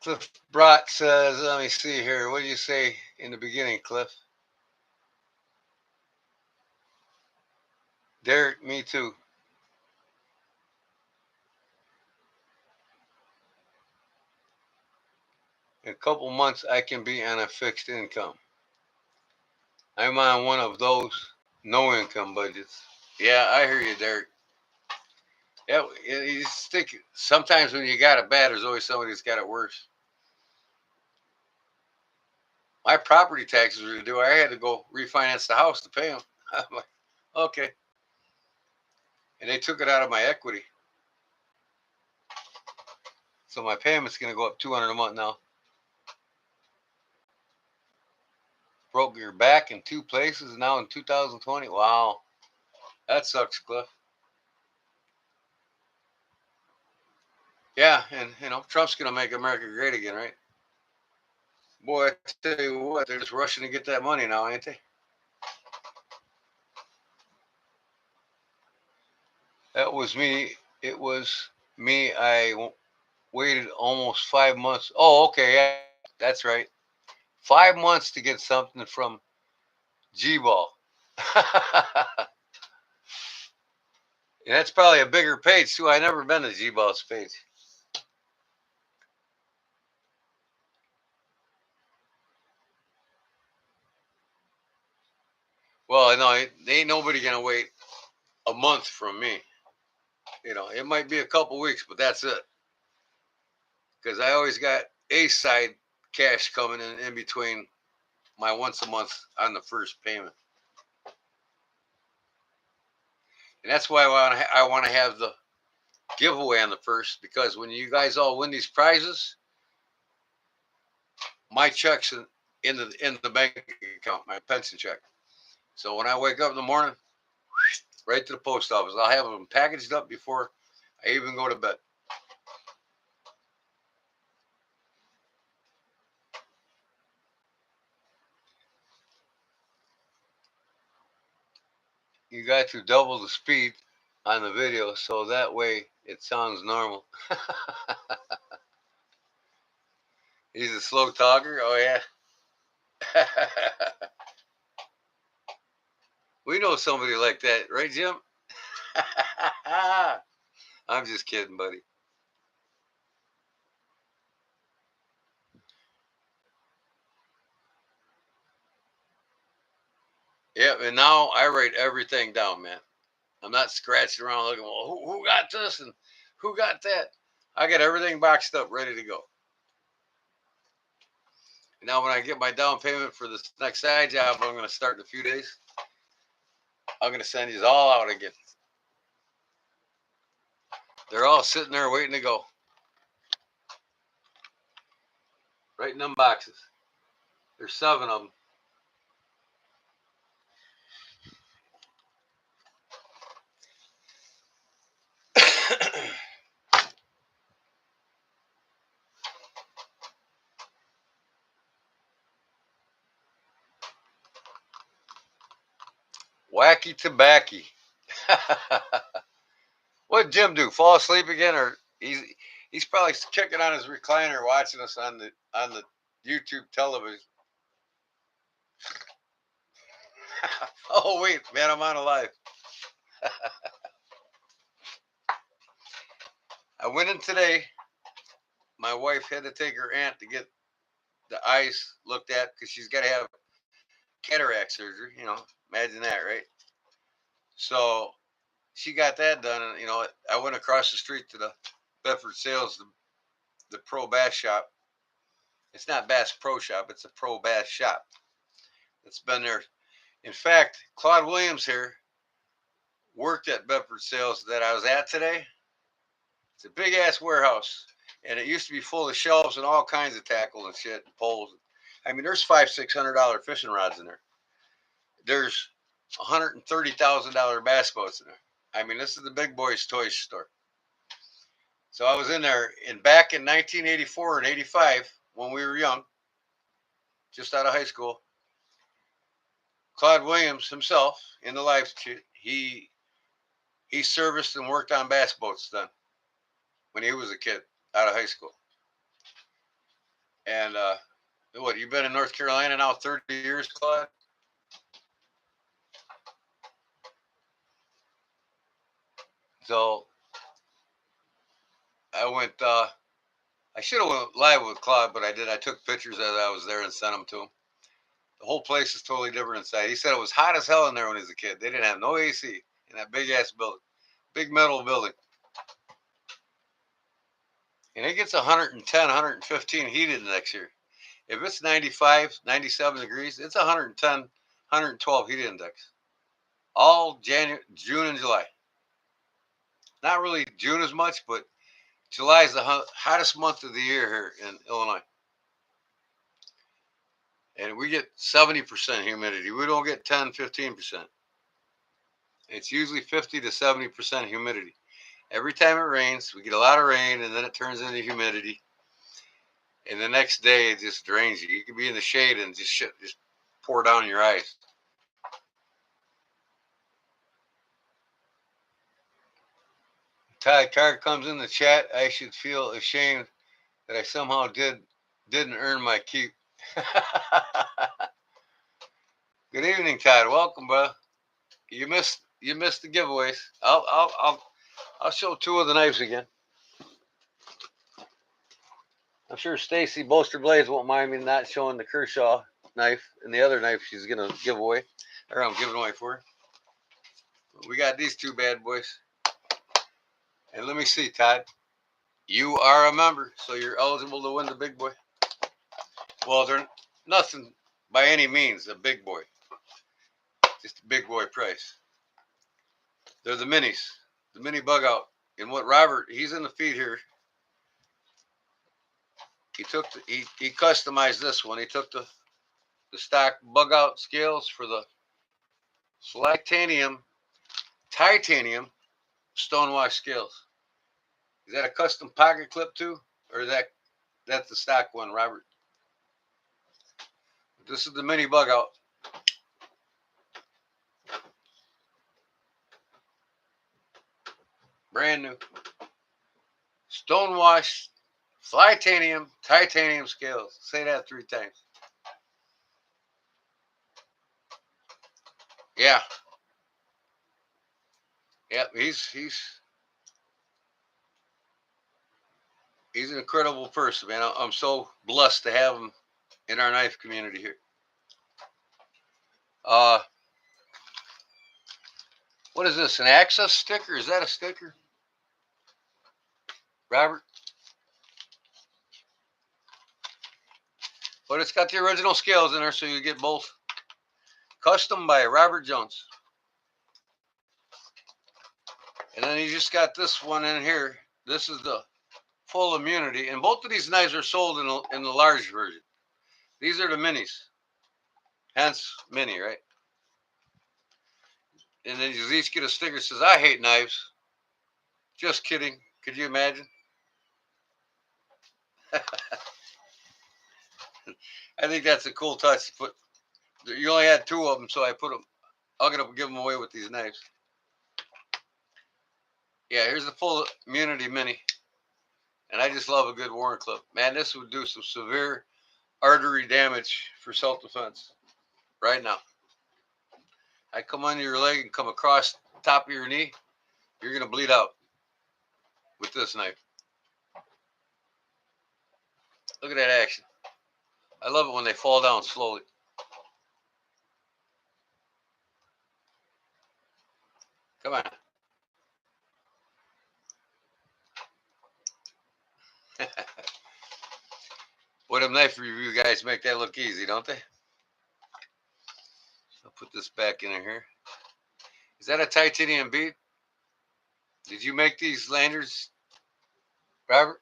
Cliff Brott says, let me see here. What did you say in the beginning, Cliff? Derek, me too. In a couple months, I can be on a fixed income. I'm on one of those no income budgets. Yeah, I hear you, Derek. Yeah, you think sometimes when you got it bad, there's always somebody that's got it worse. My property taxes were due. I had to go refinance the house to pay them. I'm like, okay. And they took it out of my equity. So my payment's going to go up $200 a month now. Broke your back in 2 places now in 2020. Wow. That sucks, Cliff. Yeah, and Trump's going to make America great again, right? Boy, I tell you what, they're just rushing to get that money now, ain't they? That was me. It was me. I waited almost 5 months. Oh, okay. Yeah, that's right. 5 months to get something from G-Ball. And that's probably a bigger page too. I never been to G-Boss page. Well, no, ain't nobody gonna wait a month from me. It might be a couple weeks, but that's it. Because I always got a side cash coming in between my once a month on the first payment, and that's why I want to have the giveaway on the first, because when you guys all win these prizes, my check's in the bank account, my pension check. So when I wake up in the morning, right to the post office, I'll have them packaged up before I even go to bed. You got to double the speed on the video so that way it sounds normal. He's a slow talker. Oh yeah. We know somebody like that, right, Jim? I'm just kidding, buddy. Yeah, and now I write everything down, man. I'm not scratching around looking, well, who got this and who got that? I got everything boxed up, ready to go. And now, when I get my down payment for this next side job, I'm going to start in a few days. I'm going to send these all out again. They're all sitting there waiting to go, right in them boxes. There's 7 of them. Wacky tobacco. What'd Jim do? Fall asleep again, or he's probably kicking on his recliner, watching us on the YouTube television. Oh wait, man, I'm on a live. I went in today. My wife had to take her aunt to get the eyes looked at because she's got to have cataract surgery. Imagine that, right? So she got that done, and I went across the street to the Bedford Sales, the Pro Bass Shop. It's not Bass Pro Shop; it's a Pro Bass Shop. It's been there. In fact, Claude Williams here worked at Bedford Sales that I was at today. It's a big ass warehouse, and it used to be full of shelves and all kinds of tackle and shit, and poles. I mean, there's $500-600 fishing rods in there. There's $130,000 bass boats in there. I mean, this is the big boys' toy store. So I was in there, and back in 1984 and 85, when we were young, just out of high school, Claude Williams himself in the live stream, he serviced and worked on bass boats then when he was a kid out of high school. And what, you've been in North Carolina now 30 years, Claude? So I went. I should have went live with Claude, but I did. I took pictures as I was there and sent them to him. The whole place is totally different inside. He said it was hot as hell in there when he was a kid. They didn't have no AC in that big ass building, big metal building. And it gets 110, 115 heated next year. If it's 95, 97 degrees, it's 110, 112 heat index. All January, June, and July. Not really June as much, but July is the hottest month of the year here in Illinois. And we get 70% humidity. We don't get 10, 15%. It's usually 50 to 70% humidity. Every time it rains, we get a lot of rain, and then it turns into humidity. And the next day, it just drains you. You can be in the shade and just pour down your eyes. Todd Carr comes in the chat. I should feel ashamed that I somehow didn't earn my keep. Good evening, Todd. Welcome, bro. You missed you missed the giveaways. I'll show two of the knives again. I'm sure Stacy Bolster Blades won't mind me not showing the Kershaw knife and the other knife she's gonna give away, or I'm giving away for her. We got these two bad boys. And let me see, Todd. You are a member, so you're eligible to win the big boy. Well, they're nothing by any means a big boy. Just a big boy price. They're the minis, the mini bug out. And what Robert, he's in the feed here. He customized this one. He took the stock bug out scales for the titanium stonewash scales. Is that a custom pocket clip too, or is that's the stock one, Robert? This is the mini bug out. Brand new. Stonewash titanium scales. Say that 3 times. Yeah. Yep, he's an incredible person, man. I'm so blessed to have him in our knife community here. What is this? An access sticker? Is that a sticker, Robert? But it's got the original scales in there, so you get both. Custom by Robert Jones. And then you just got this one in here. This is the full immunity, and both of these knives are sold in the large version. These are the minis, hence mini, right? And then you each get a sticker that says, "I hate knives." Just kidding. Could you imagine? I think that's a cool touch. But you only had 2 of them, so I put them. I'm gonna give them away with these knives. Yeah, here's the full immunity mini, and I just love a good Warren clip. Man, this would do some severe artery damage for self-defense right now. I come under your leg and come across the top of your knee, you're gonna bleed out with this knife. Look at that action. I love it when they fall down slowly. Come on. What them knife review guys make that look easy, don't they? I'll put this back in here. Is that a titanium bead? Did you make these lanyards, Robert?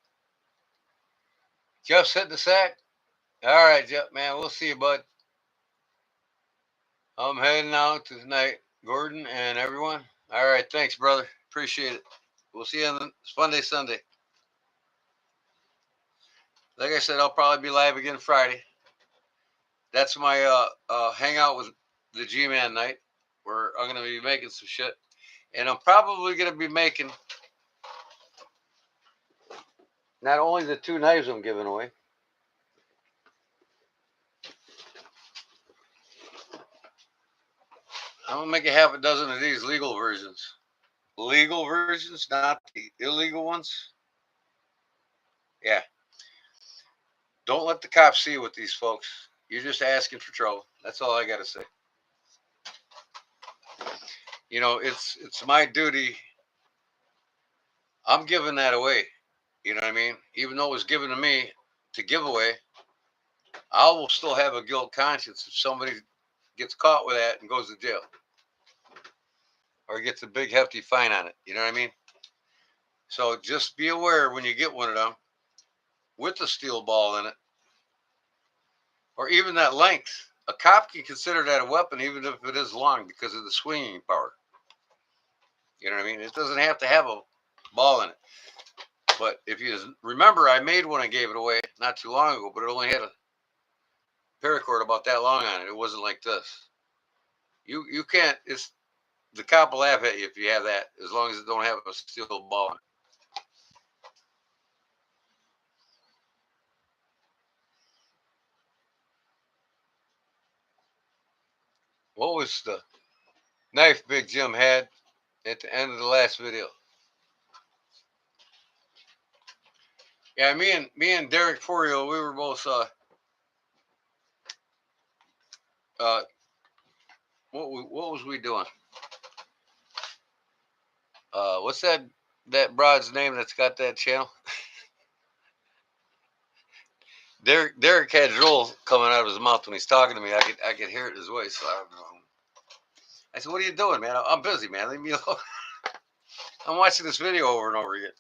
Jeff's hitting the sack? All right, Jeff, man, we'll see you, bud. I'm heading out tonight, Gordon and everyone. All right, thanks, brother. Appreciate it. We'll see you on Sunday. Like I said, I'll probably be live again Friday. That's my hangout with the G-Man night, where I'm going to be making some shit. And I'm probably going to be making not only the 2 knives I'm giving away, I'm going to make a half a dozen of these legal versions. Legal versions, not the illegal ones. Yeah. Don't let the cops see you with these folks. You're just asking for trouble. That's all I got to say. You know, it's my duty. I'm giving that away. You know what I mean? Even though it was given to me to give away, I will still have a guilt conscience if somebody gets caught with that and goes to jail or gets a big hefty fine on it. You know what I mean? So just be aware when you get one of them with the steel ball in it, or even that length. A cop can consider that a weapon even if it is long because of the swinging power. You know what I mean? It doesn't have to have a ball in it. But if you remember, I made one and gave it away not too long ago, but it only had a paracord about that long on it. It wasn't like this. You can't. It's the cop will laugh at you if you have that, as long as it don't have a steel ball. What was the knife Big Jim had at the end of the last video. Yeah, me and Derek Forio, we were both uh what was we doing? What's that broad's name that's got that channel? Derek had drool coming out of his mouth when he's talking to me. I could hear it in his voice. So I don't know. I said, "What are you doing, man? I'm busy, man. Leave me alone. I'm watching this video over and over again."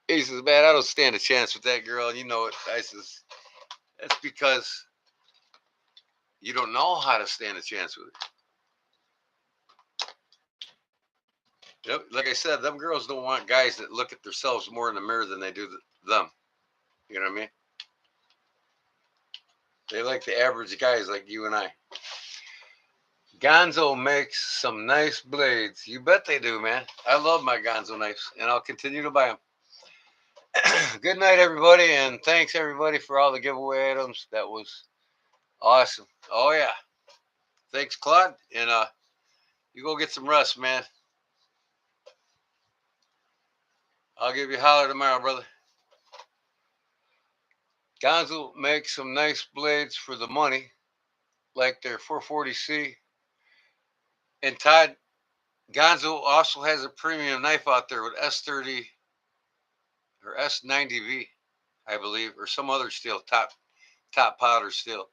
He says, "Man, I don't stand a chance with that girl, and you know it." I says, "That's because you don't know how to stand a chance with her." Yep. Like I said, them girls don't want guys that look at themselves more in the mirror than they do them. You know what I mean? They like the average guys like you and I. Gonzo makes some nice blades. You bet they do, man. I love my Gonzo knives, and I'll continue to buy them. Good night, everybody, and thanks everybody for all the giveaway items. That was awesome. Oh yeah, thanks, Claude, and you go get some rest, man. I'll give you a holler tomorrow, brother. Gonzo makes some nice blades for the money, like their 440C. And Todd, Gonzo also has a premium knife out there with S30 or S90V, I believe, or some other steel, top powder steel.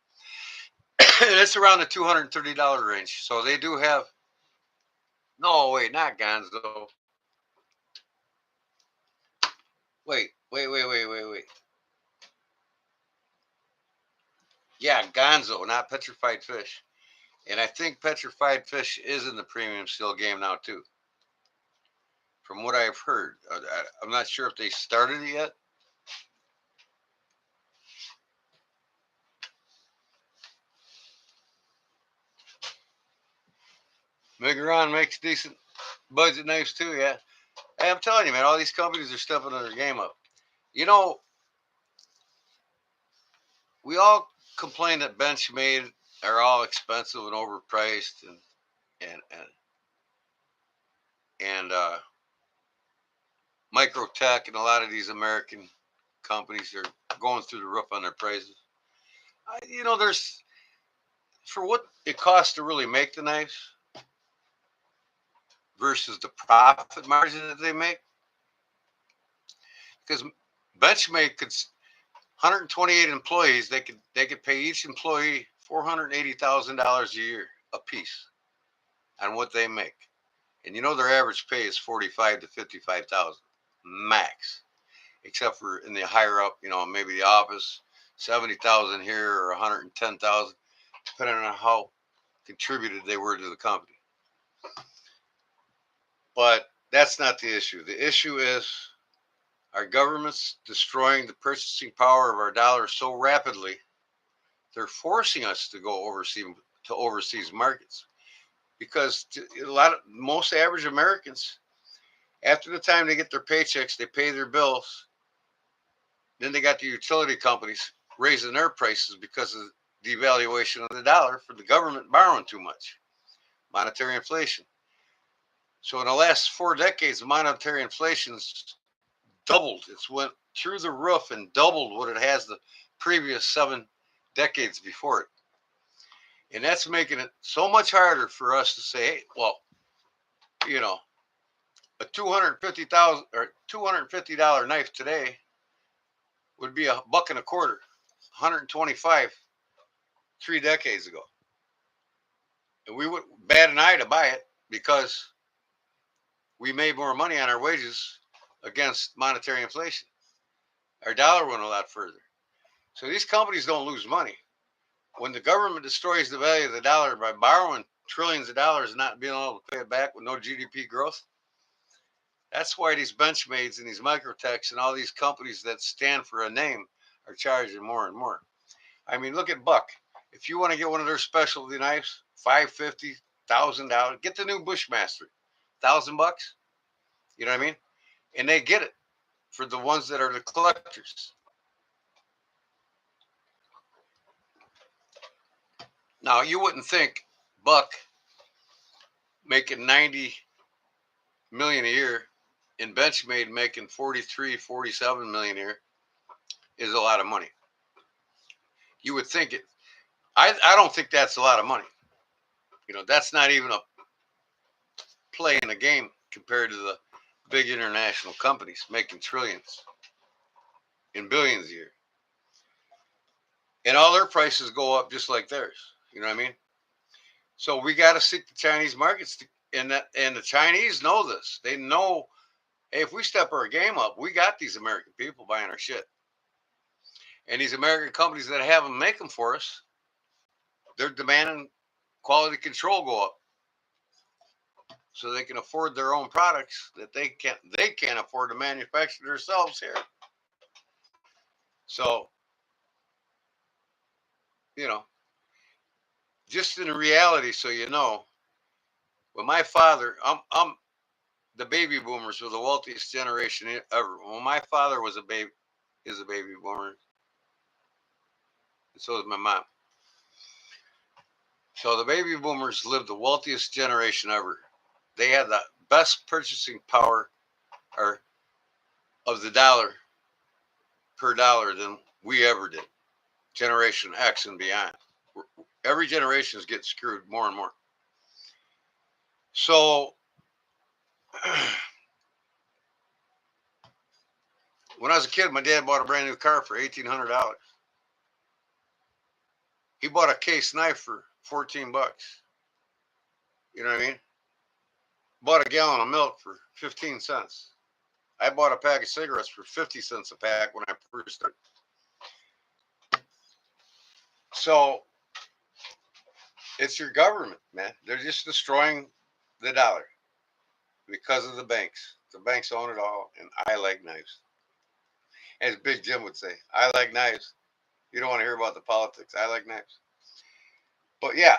And it's around the $230 range. So they do have. No, wait, not Gonzo. Wait. Yeah, Gonzo, not petrified fish. And I think petrified fish is in the premium steel game now too, from what I've heard. I'm not sure if they started it yet. Migron makes decent budget knives too. Yeah, hey, I'm telling you, man, all these companies are stepping their game up. You know, we all complain that Benchmade are all expensive and overpriced, and Microtech and a lot of these American companies are going through the roof on their prices. There's for what it costs to really make the knives versus the profit margin that they make. Because Benchmade could 128 employees, they could pay each employee $480,000 a year a piece on what they make. And their average pay is 45 to 55,000 max, except for in the higher up, maybe the office 70,000 here or 110,000, depending on how contributed they were to the company. But that's not the issue. The issue is our government's destroying the purchasing power of our dollar so rapidly, they're forcing us to go overseas markets. Because most average Americans, after the time they get their paychecks, they pay their bills. Then they got the utility companies raising their prices because of the devaluation of the dollar for the government borrowing too much, monetary inflation. So in the last 4 decades, monetary inflation's doubled. It's went through the roof and doubled what it has the previous 7 decades before it. And that's making it so much harder for us to say, hey, well, a $250 knife today would be $1.25, 125 3 decades ago. And we would bat an eye to buy it because we made more money on our wages against monetary inflation. Our dollar went a lot further. So these companies don't lose money. When the government destroys the value of the dollar by borrowing trillions of dollars and not being able to pay it back with no GDP growth, that's why these Benchmades and these Microtechs and all these companies that stand for a name are charging more and more. I mean, look at Buck. If you want to get one of their specialty knives, $550, $1,000, get the new Bushmaster, $1,000. You know what I mean? And they get it for the ones that are the collectors. Now, you wouldn't think Buck making 90 million a year and Benchmade making 43, 47 million a year is a lot of money. You would think it. I don't think that's a lot of money. That's not even a play in the game compared to the big international companies making trillions and billions a year. And all their prices go up just like theirs. You know what I mean? So we got to seek the Chinese markets, and the Chinese know this. They know, hey, if we step our game up, we got these American people buying our shit, and these American companies that have them make them for us, they're demanding quality control go up, so they can afford their own products that they can't afford to manufacture themselves here. So, you know, just in reality, so you know, when my father, I'm the baby boomers were the wealthiest generation ever. When my father was is a baby boomer, and so is my mom. So the baby boomers lived the wealthiest generation ever. They had the best purchasing power or of the dollar per dollar than we ever did. Generation X and beyond. Every generation is getting screwed more and more. So when I was a kid, my dad bought a brand new car for $1,800. He bought a case knife for $14. You know what I mean? Bought a gallon of milk for 15 cents. I bought a pack of cigarettes for 50 cents a pack when I first started. So it's your government, man. They're just destroying the dollar because of the banks. The banks own it all, and I like knives. As Big Jim would say, I like knives. You don't want to hear about the politics. I like knives. But yeah,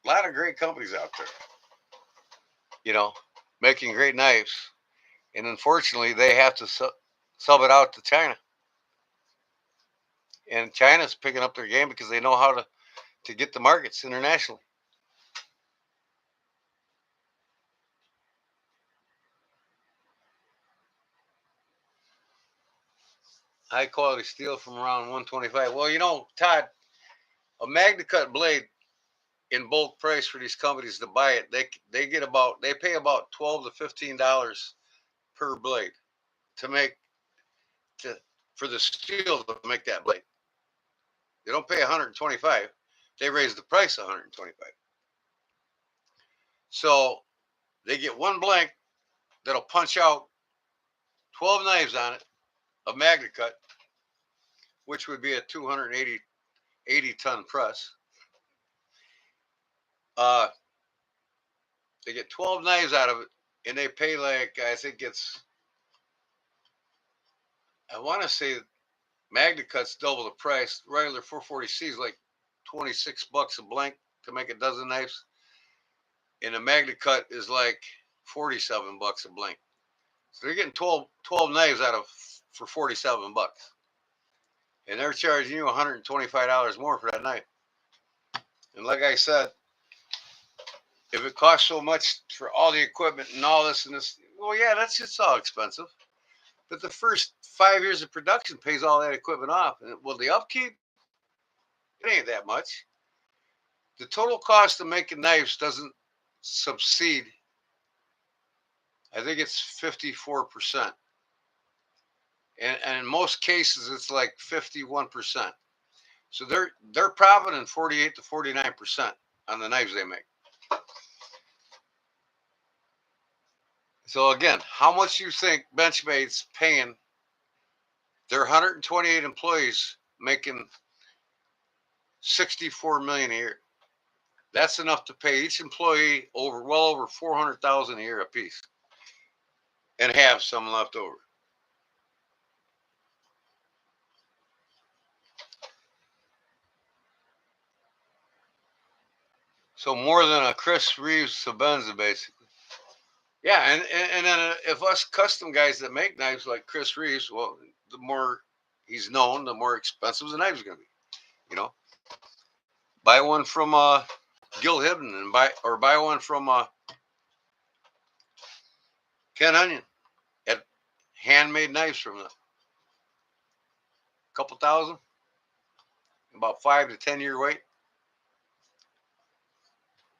a lot of great companies out there, you know, making great knives. And unfortunately, they have to sub it out to China. And China's picking up their game because they know how to get the markets internationally. High quality steel from around 125. Well, Todd, a Magna Cut blade in bulk price for these companies to buy it, they pay about $12 to $15 per blade to make to for the steel to make that blade. They don't pay 125. They raise the price 125. So they get one blank that'll punch out 12 knives on it of Magna Cut, which would be a 280 ton press. Uh, they get 12 knives out of it, and they pay like I think I want to say Magna Cut's double the price. Regular 440C is like $26 a blank to make a dozen knives, and a Magna Cut is like $47 a blank. So they're getting 12 knives out of for $47, and they're charging you $125 more for that knife. And like I said, if it costs so much for all the equipment and all this and this, well, yeah, that's just all expensive. But the first 5 years of production pays all that equipment off. And well, the upkeep, it ain't that much. The total cost of making knives doesn't subside. I think it's 54%. And in most cases, it's like 51%. So they're profiting 48 to 49% on the knives they make. So again, how much you think Benchmade's paying their 128 employees making 64 million a year? That's enough to pay each employee well over 400,000 a year apiece, and have some left over. So more than a Chris Reeves Sabenza, basically. Yeah, and then if us custom guys that make knives like Chris Reeves, well, the more he's known, the more expensive the knives are going to be. You know, Buy one from Gil Hibben and buy one from Ken Onion. At handmade knives from them. A couple thousand, about 5 to 10 year wait.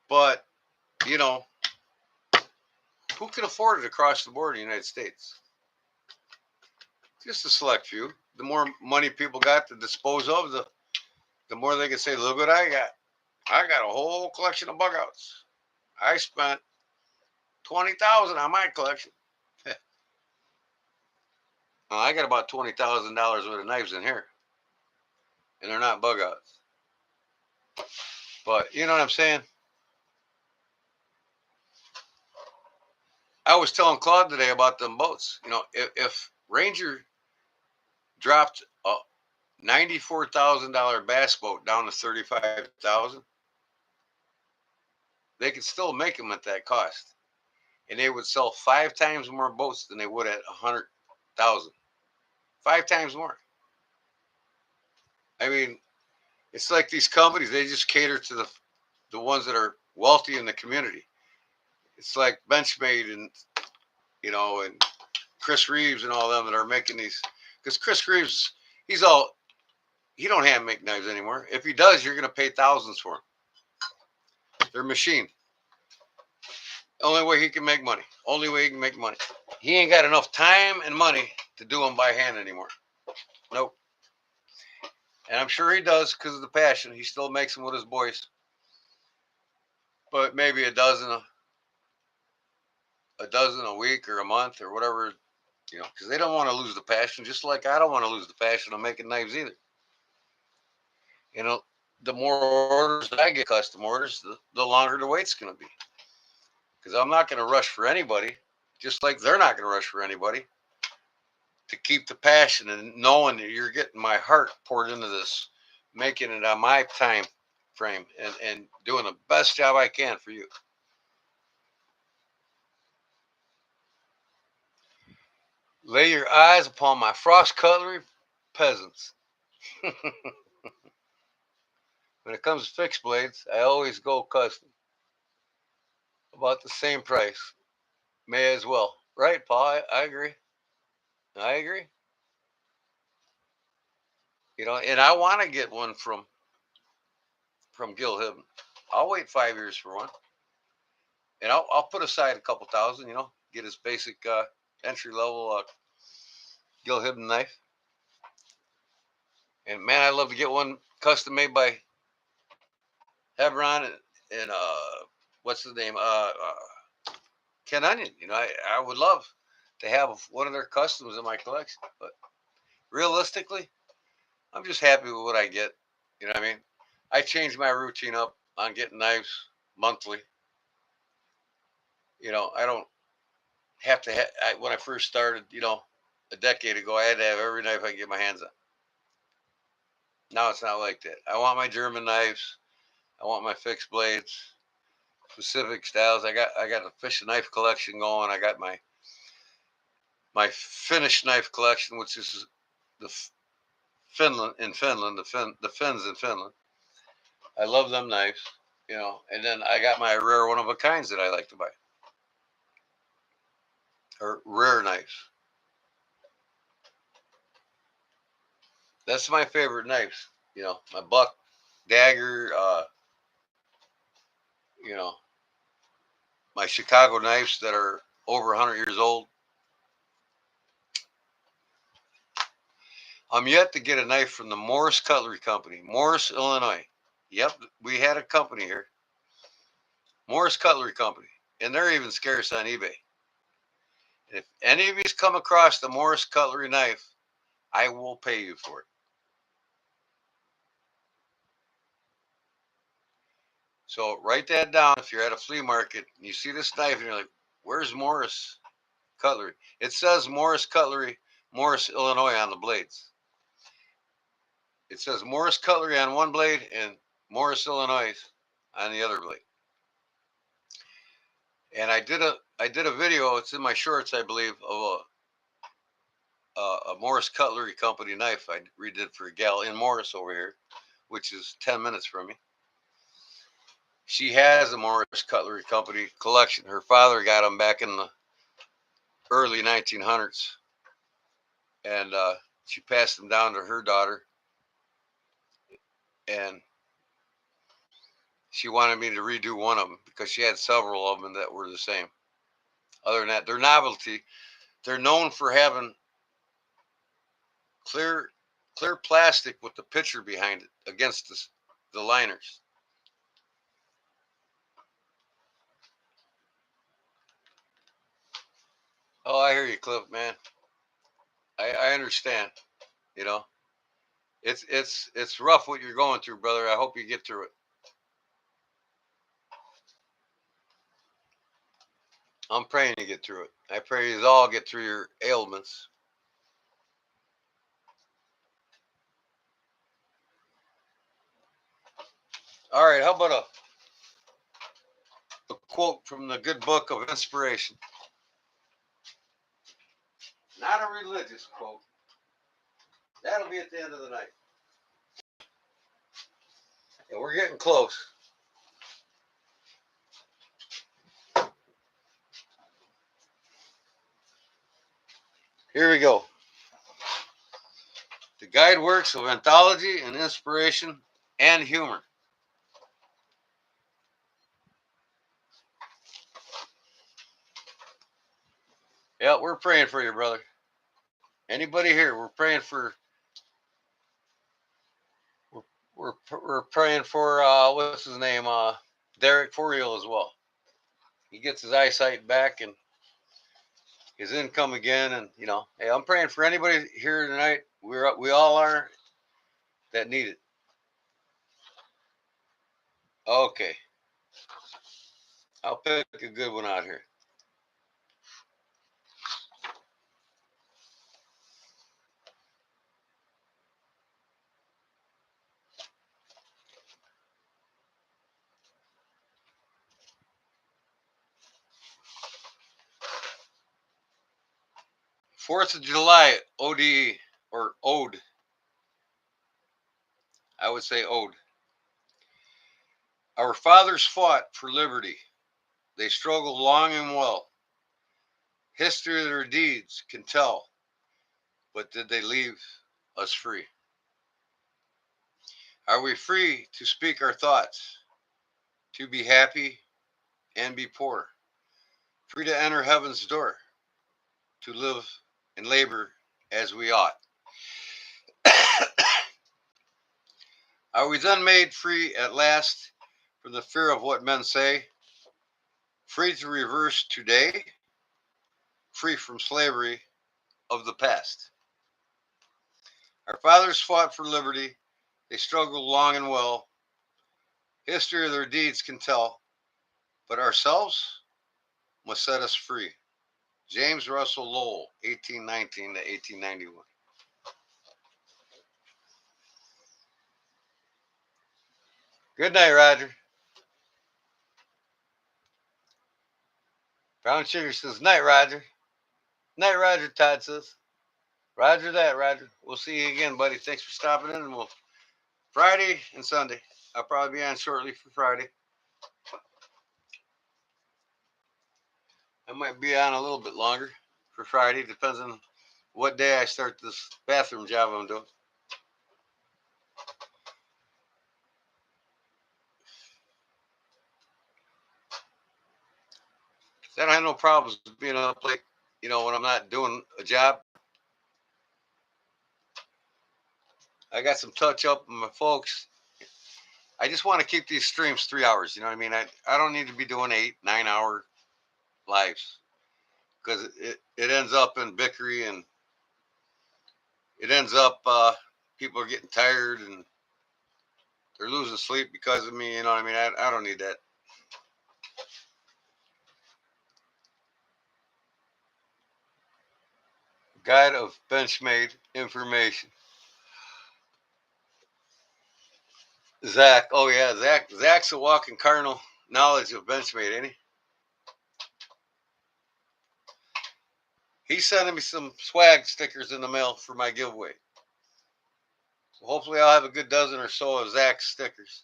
But you know, who can afford it across the board in the United States? Just a select few. The more money people got to dispose of, the more they can say, "Look what I got! I got a whole collection of bug outs. I spent 20,000 on my collection. I got about $20,000 worth of knives in here, and they're not bug outs. But you know what I'm saying? I was telling Claude today about them boats. You know, if Ranger dropped a $94,000 bass boat down to 35,000, they could still make them at that cost, and they would sell 5 times more boats than they would at 100,000. 5 times more. I mean, it's like these companies, they just cater to the ones that are wealthy in the community. It's like Benchmade and and Chris Reeves and all them that are making these. Because Chris Reeves, he don't hand make knives anymore. If he does, you're gonna pay thousands for them. They're machine. Only way he can make money. Only way he can make money. He ain't got enough time and money to do them by hand anymore. Nope. And I'm sure he does because of the passion. He still makes them with his boys. But maybe a dozen a week or a month or whatever, because they don't want to lose the passion, just like I don't want to lose the passion of making knives either. You know, the more orders I get, custom orders, the longer the wait's going to be. Because I'm not going to rush for anybody, just like they're not going to rush for anybody, to keep the passion and knowing that you're getting my heart poured into this, making it on my time frame and doing the best job I can for you. Lay your eyes upon my frost cutlery peasants. When it comes to fixed blades, I always go custom. About the same price. May as well. Right, Paul? I agree. I agree. And I want to get one from Gil Hibben. I'll wait 5 years for one. And I'll put aside a couple thousand, get his basic entry level Gil Hibben knife. And man, I'd love to get one custom made by Hebron and what's his name? Ken Onion. I would love to have one of their customs in my collection. But realistically, I'm just happy with what I get. You know what I mean? I changed my routine up on getting knives monthly. I don't have to when I first started, a decade ago, I had to have every knife I can get my hands on. Now it's not like that. I want my German knives. I want my fixed blades, specific styles. I got a fish and knife collection going. I got my finished knife collection, which is the Finland the fins in Finland. I love them knives, And then I got my rare one of a kinds that I like to buy, or rare knives. That's my favorite knives. My buck dagger. You know, my Chicago knives that are over 100 years old. I'm yet to get a knife from the Morris Cutlery Company, Morris, Illinois. Yep, we had a company here, Morris Cutlery Company, and they're even scarce on eBay. And if any of you's come across the Morris Cutlery knife, I will pay you for it. So write that down if you're at a flea market and you see this knife and you're like, where's Morris Cutlery? It says Morris Cutlery, Morris, Illinois on the blades. It says Morris Cutlery on one blade and Morris, Illinois on the other blade. And I did a video. It's in my shorts, I believe, of a Morris Cutlery Company knife I redid for a gal in Morris over here, which is 10 minutes from me. She has a Morris Cutlery Company collection. Her father got them back in the early 1900s, and she passed them down to her daughter. And she wanted me to redo one of them because she had several of them that were the same. Other than that, they're novelty. They're known for having clear clear plastic with the picture behind it against the liners. Oh, I hear you, Cliff, man. I understand. You know, it's rough what you're going through, brother. I hope you get through it. I'm praying you get through it. I pray you all get through your ailments. All right, how about a quote from the good book of inspiration? Not a religious quote. That'll be at the end of the night. And we're getting close. Here we go. The guide works of anthology and inspiration and humor. Yeah, we're praying for you, brother. Anybody here? We're praying for. We're praying for what's his name? Derek Foriel as well. He gets his eyesight back and his income again, and hey, I'm praying for anybody here tonight. We all are that need it. Okay, I'll pick a good one out here. Fourth of July, ODE or Ode. I would say Ode. Our fathers fought for liberty. They struggled long and well. History of their deeds can tell, but did they leave us free? Are we free to speak our thoughts, to be happy and be poor, free to enter heaven's door, to live and labor as we ought? Are we then made free at last from the fear of what men say, free to reverse today, free from slavery of the past? Our fathers fought for liberty. They struggled long and well. History of their deeds can tell, but ourselves must set us free. James Russell Lowell, 1819 to 1891. Good night, Roger. Brown Sugar says, night, Roger. Night, Roger, Todd says. Roger that, Roger. We'll see you again, buddy. Thanks for stopping in, and we'll Friday and Sunday. I'll probably be on shortly for Friday. I might be on a little bit longer for Friday. Depends on what day I start this bathroom job I'm doing. I don't have no problems being up late, when I'm not doing a job. I got some touch up with my folks. I just want to keep these streams 3 hours. You know what I mean? I don't need to be doing 8, 9 hour lives because it ends up in bickery and it ends up people are getting tired and they're losing sleep because of me. You know what I mean? I don't need that. Guide of Benchmade information. Zach. Oh yeah, Zach's a walking carnal knowledge of Benchmade, ain't he? He's sending me some swag stickers in the mail for my giveaway. So hopefully I'll have a good dozen or so of Zach's stickers.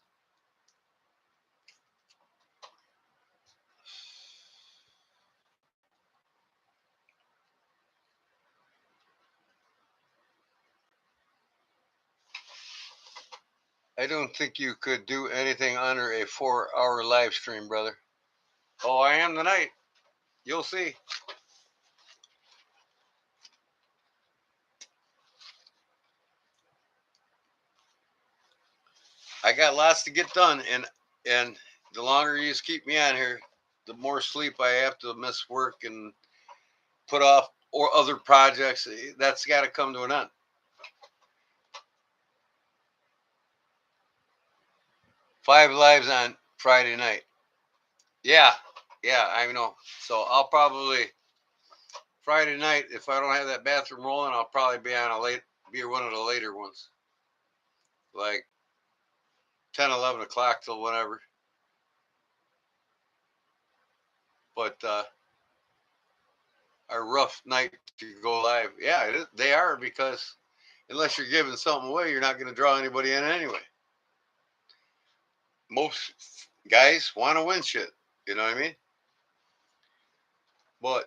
I don't think you could do anything under a 4-hour live stream, brother. Oh, I am tonight. You'll see. I got lots to get done, and the longer you just keep me on here, the more sleep I have to miss work and put off or other projects. That's got to come to an end. 5 lives on Friday night. Yeah, I know. So I'll probably Friday night, if I don't have that bathroom rolling, I'll probably be one of the later ones, like 10, 11 o'clock till whatever. But a rough night to go live. Yeah, they are, because unless you're giving something away, you're not going to draw anybody in anyway. Most guys want to win shit. You know what I mean?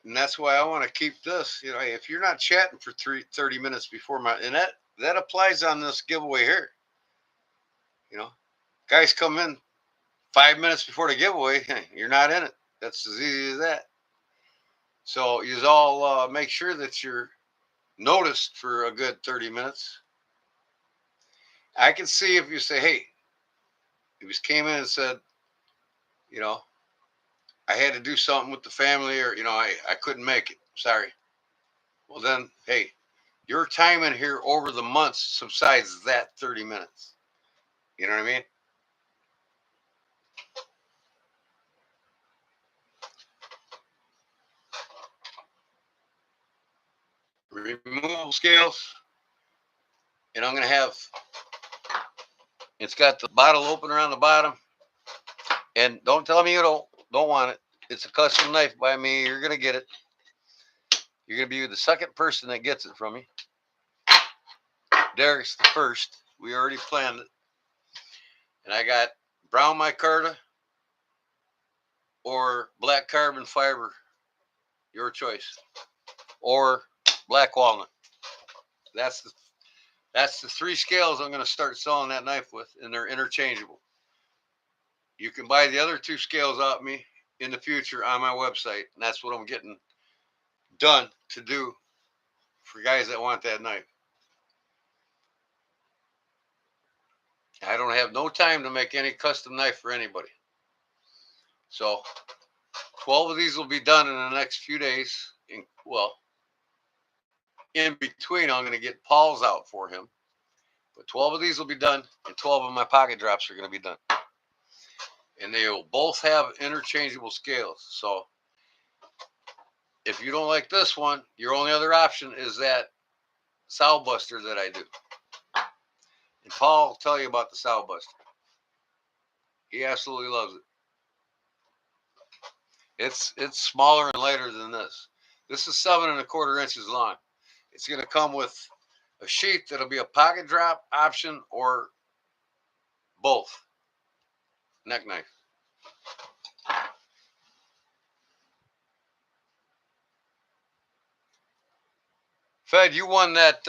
And that's why I want to keep this. You know, if you're not chatting for 30 minutes before and that applies on this giveaway here. You know, guys come in 5 minutes before the giveaway, you're not in it. That's as easy as that. So you all make sure that you're noticed for a good 30 minutes. I can see if you say, hey, if you came in and said, you know, I had to do something with the family, or, you know, I couldn't make it. Sorry. Well, then, hey, your time in here over the months subsides that 30 minutes. You know what I mean? Removable scales. And I'm going to have, it's got the bottle opener on the bottom. And don't tell me you don't want it. It's a custom knife by me. You're going to get it. You're going to be the second person that gets it from me. Derek's the first. We already planned it. And I got brown micarta or black carbon fiber. Your choice. Or black walnut. That's the 3 scales I'm going to start selling that knife with, and they're interchangeable. You can buy the other 2 scales off me in the future on my website, and that's what I'm getting done to do for guys that want that knife. I don't have no time to make any custom knife for anybody. So 12 of these will be done in the next few days. In between, I'm going to get Paul's out for him. But 12 of these will be done, and 12 of my pocket drops are going to be done. And they will both have interchangeable scales. So if you don't like this one, your only other option is that sow buster that I do. And Paul will tell you about the sow buster. He absolutely loves it. It's smaller and lighter than this. This is 7 1/4 inches long. It's going to come with a sheath that'll be a pocket drop option or both. Neck knife. Fed, you won that.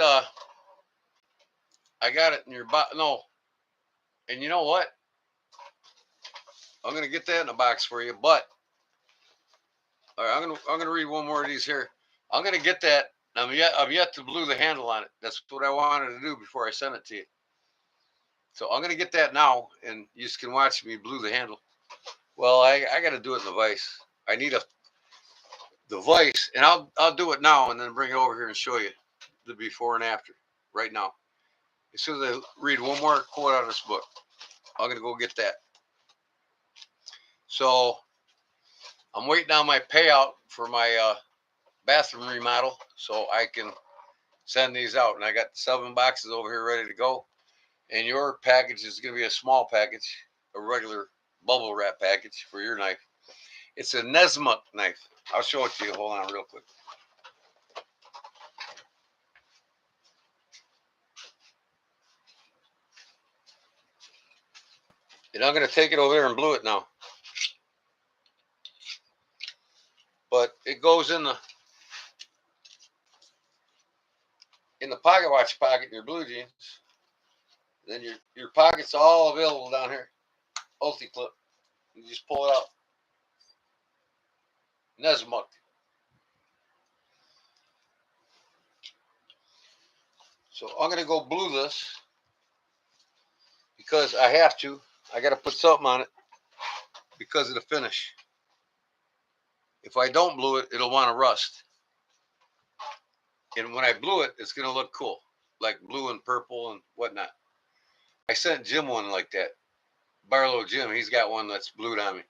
I got it in your box. No. And you know what? I'm going to get that in a box for you. But all right, I'm gonna read one more of these here. I'm going to get that. I'm yet to glue the handle on it. That's what I wanted to do before I send it to you. So I'm going to get that now, and you just can watch me glue the handle. Well, I got to do it in the vise. I need the vise, and I'll do it now and then bring it over here and show you the before and after right now. As soon as I read one more quote out of this book, I'm going to go get that. So I'm waiting on my payout for my bathroom remodel so I can send these out. And I got 7 boxes over here ready to go. And your package is going to be a small package, a regular bubble wrap package for your knife. It's a Nesmuk knife. I'll show it to you. Hold on real quick. And I'm going to take it over there and glue it now. But it goes in the pocket watch pocket in your blue jeans. Then your pocket's all available down here. Ulti clip. You just pull it out. Nesmuk. So I'm gonna go blue this because I have to. I gotta put something on it because of the finish. If I don't blue it, it'll want to rust. And when I blue it, it's gonna look cool, like blue and purple and whatnot. I sent Jim one like that. Barlow Jim, he's got one that's blued on me.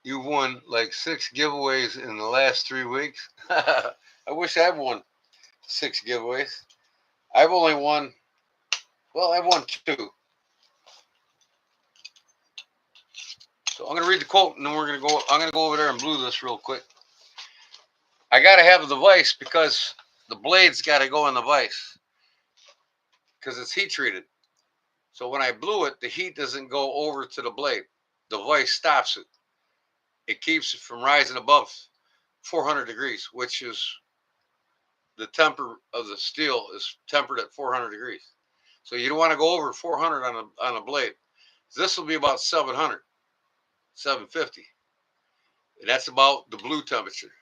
You've won like 6 giveaways in the last 3 weeks. I wish I'd won 6 giveaways. I've only won, well, I've won 2. So I'm gonna read the quote and then I'm gonna go over there and blue this real quick. I gotta have the vise because the blade's gotta go in the vise because it's heat treated. So when I blew it, the heat doesn't go over to the blade. The vise stops it. It keeps it from rising above 400 degrees, which is the temper of the steel is tempered at 400 degrees. So you don't want to go over 400 on a blade. This will be about 700, 750, and that's about the blue temperature.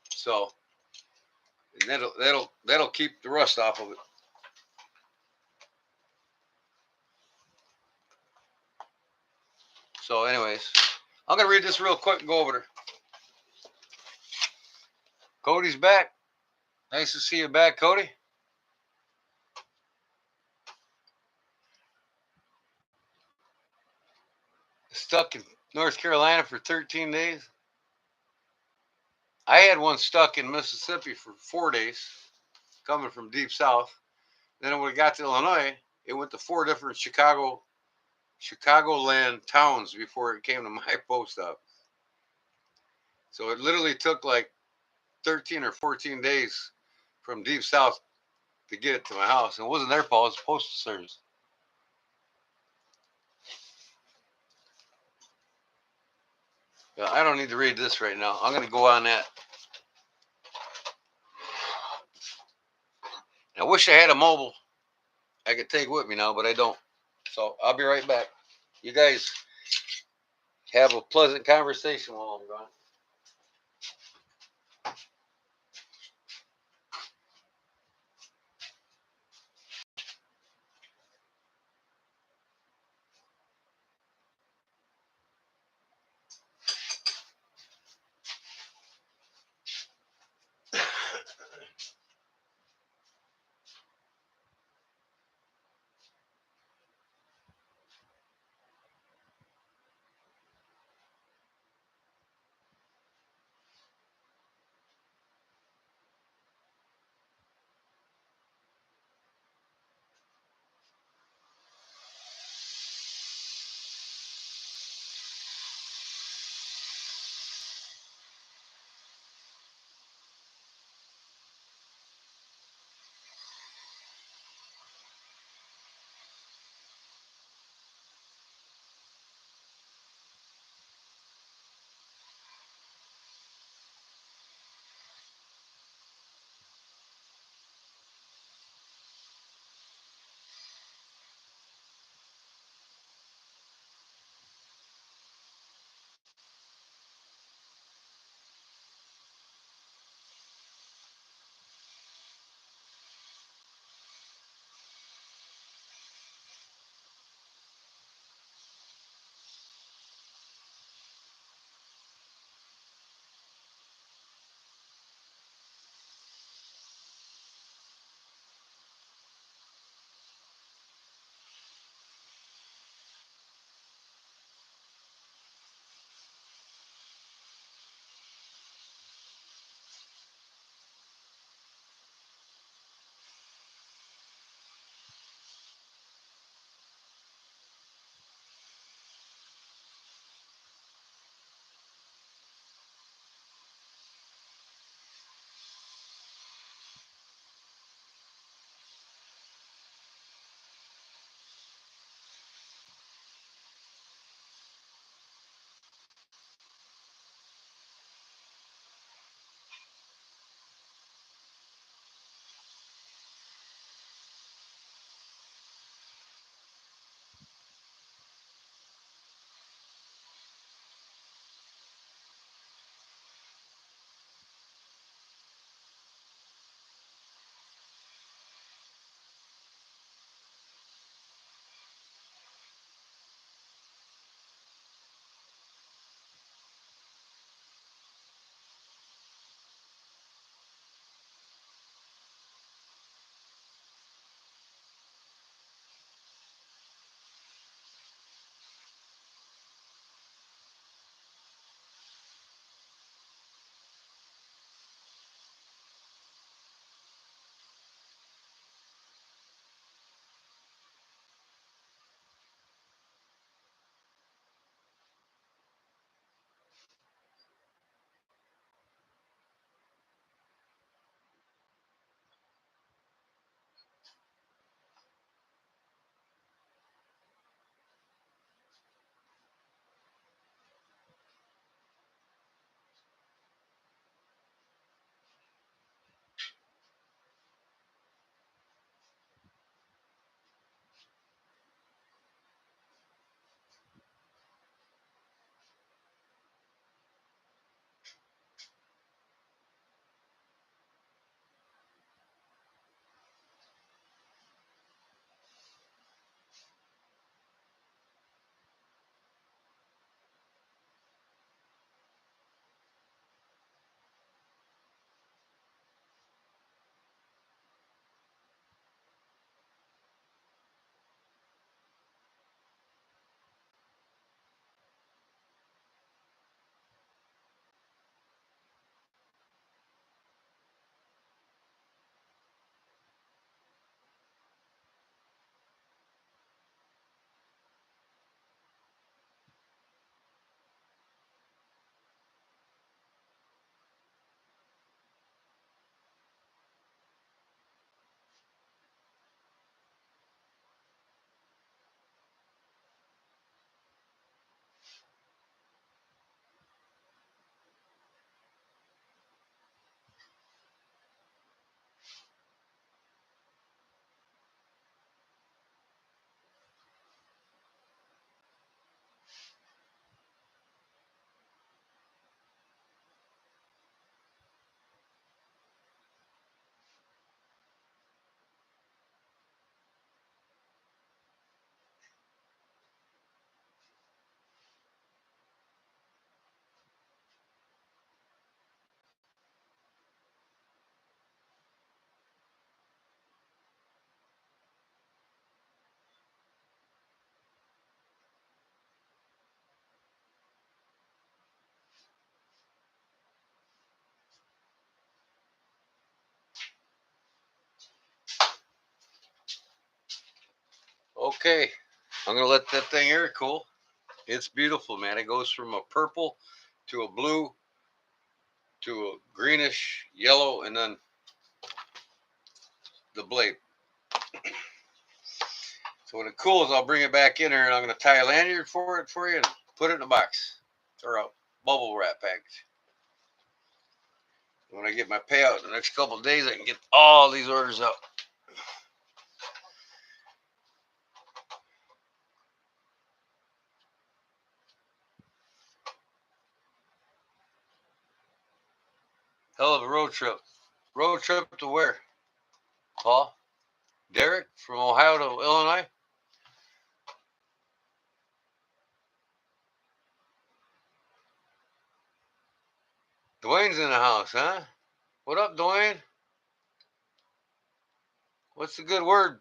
So and that'll keep the rust off of it. So, anyways, I'm gonna read this real quick and go over there. Cody's back. Nice to see you back, Cody. Stuck in North Carolina for 13 days. I had one stuck in Mississippi for 4 days, coming from deep south. Then when we got to Illinois, it went to 4 different Chicagoland towns before it came to my post office. So it literally took like 13 or 14 days from deep south to get it to my house. And it wasn't their fault, it was Postal Service. I don't need to read this right now. I'm going to go on that. I wish I had a mobile I could take with me now, but I don't. So I'll be right back. You guys have a pleasant conversation while I'm gone. Okay, I'm gonna let that thing air cool. It's beautiful, man. It goes from a purple to a blue to a greenish yellow, and then the blade. So when it cools, I'll bring it back in there, and I'm gonna tie a lanyard for you and put it in a box or a bubble wrap package. When I get my payout in the next couple of days, I can get all these orders out. Hell of a road trip. Road trip to where? Paul? Derek from Ohio to Illinois? Dwayne's in the house, huh? What up, Dwayne? What's the good word?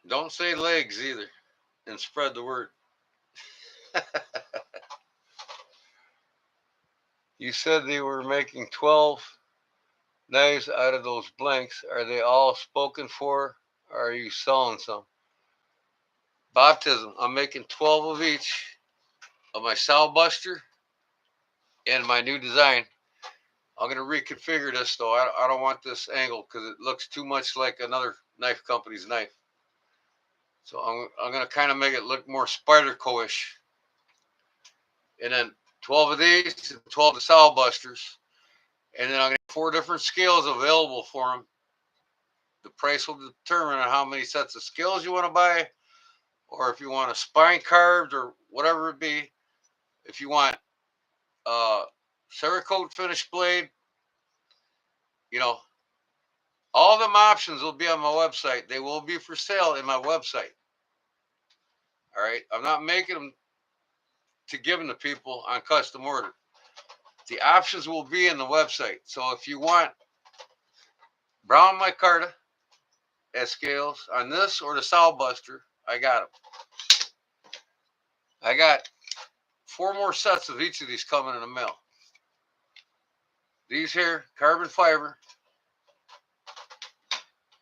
Don't say legs either, and spread the word. You said they were making 12 knives out of those blanks. Are they all spoken for? Or are you selling some? Baptism. I'm making 12 of each of my sow buster and my new design. I'm going to reconfigure this though. I don't want this angle because it looks too much like another knife company's knife. So I'm going to kind of make it look more Spyderco-ish. And then 12 of these and 12 of the sow busters. And then I'm going to have 4 different scales available for them. The price will determine on how many sets of scales you want to buy, or if you want a spine carved or whatever it be. If you want Cerakote finished blade, you know, all them options will be on my website. They will be for sale in my website. All right. I'm not making them to give them to people on custom order. The options will be in the website. So if you want brown micarta as scales on this or the sow buster, I got them. I got 4 more sets of each of these coming in the mail. These here, carbon fiber,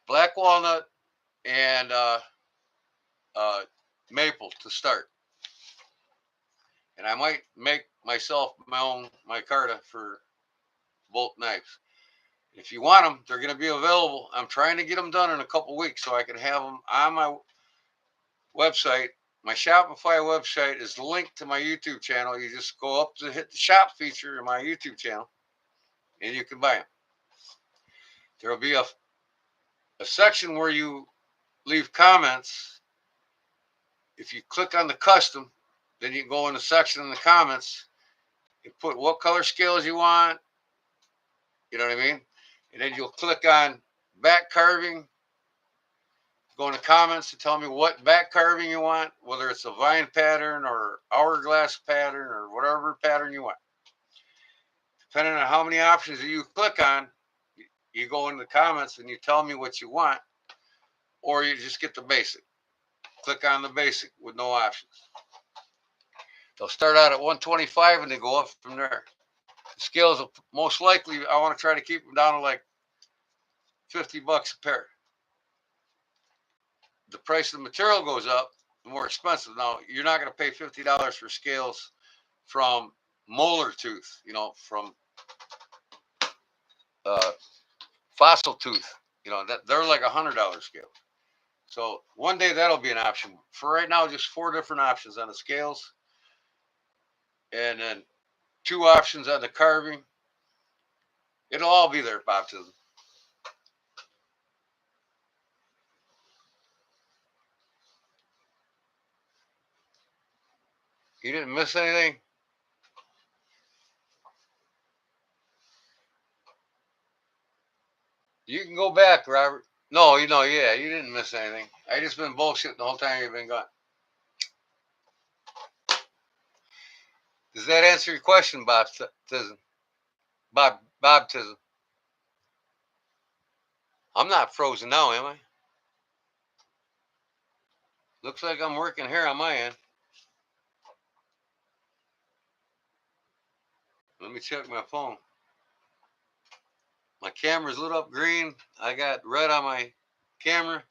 black walnut, and maple to start. And I might make myself my own micarta for both knives. If you want them, they're going to be available. I'm trying to get them done in a couple weeks so I can have them on my website. My Shopify website is linked to my YouTube channel. You just go up to hit the shop feature in my YouTube channel, and you can buy them. There will be a section where you leave comments. If you click on the custom, then you can go in the section in the comments and put what color scales you want. You know what I mean? And then you'll click on back carving. Go in the comments to tell me what back carving you want, whether it's a vine pattern or hourglass pattern or whatever pattern you want. Depending on how many options you click on, you go in the comments and you tell me what you want, or you just get the basic. Click on the basic with no options. They'll start out at 125 and they go up from there. The scales will most likely, I want to try to keep them down to like $50 a pair. The price of the material goes up, the more expensive. Now, you're not going to pay $50 for scales from molar tooth, you know, from fossil tooth, you know, that they're like $100 scale. So one day that'll be an option. For right now, just 4 different options on the scales, and then 2 options on the carving. It'll all be there, baptism. You didn't miss anything? You can go back, Robert. No, you know, yeah, you didn't miss anything. I just been bullshitting the whole time you've been gone. Does that answer your question, baptism? Baptism. I'm not frozen now, am I? Looks like I'm working here on my end. Let me check my phone. My camera's lit up green. I got red on my camera.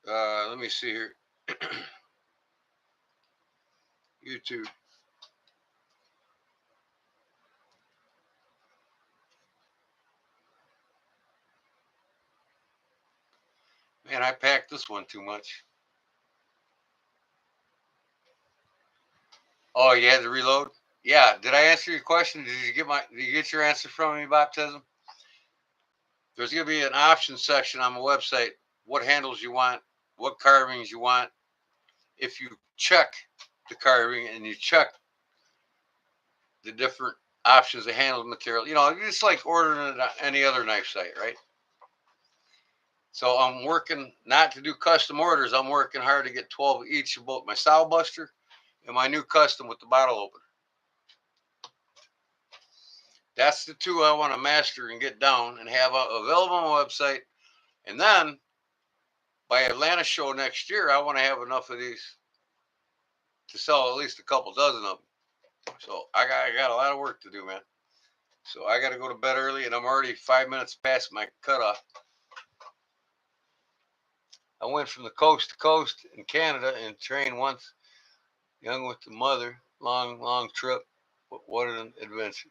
Let me see here. YouTube. Man, I packed this one too much. Oh, you had to reload? Yeah. Did I answer your question? Did you get your answer from me, Baptism? There's gonna be an option section on my website. What handles you want, what carvings you want. If you check the carving and you check the different options of handle material, it's like ordering it on any other knife site, right? So I'm working not to do custom orders. I'm working hard to get 12 each of both my Style Buster and my new custom with the bottle opener. That's the two I want to master and get down and have available on my website. And then by Atlanta show next year, I want to have enough of these to sell at least a couple dozen of them. So I got a lot of work to do, man. So I got to go to bed early, and I'm already 5 minutes past my cutoff. I went from the coast to coast in Canada and trained once, young with the mother. Long, long trip. What an adventure.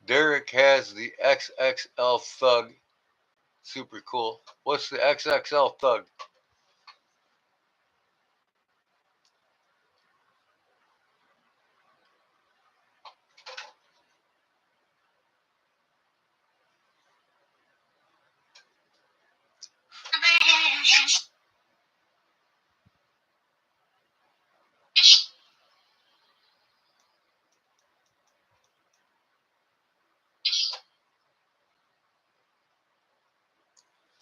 Derek has the XXL Thug. Super cool. What's the XXL Thug?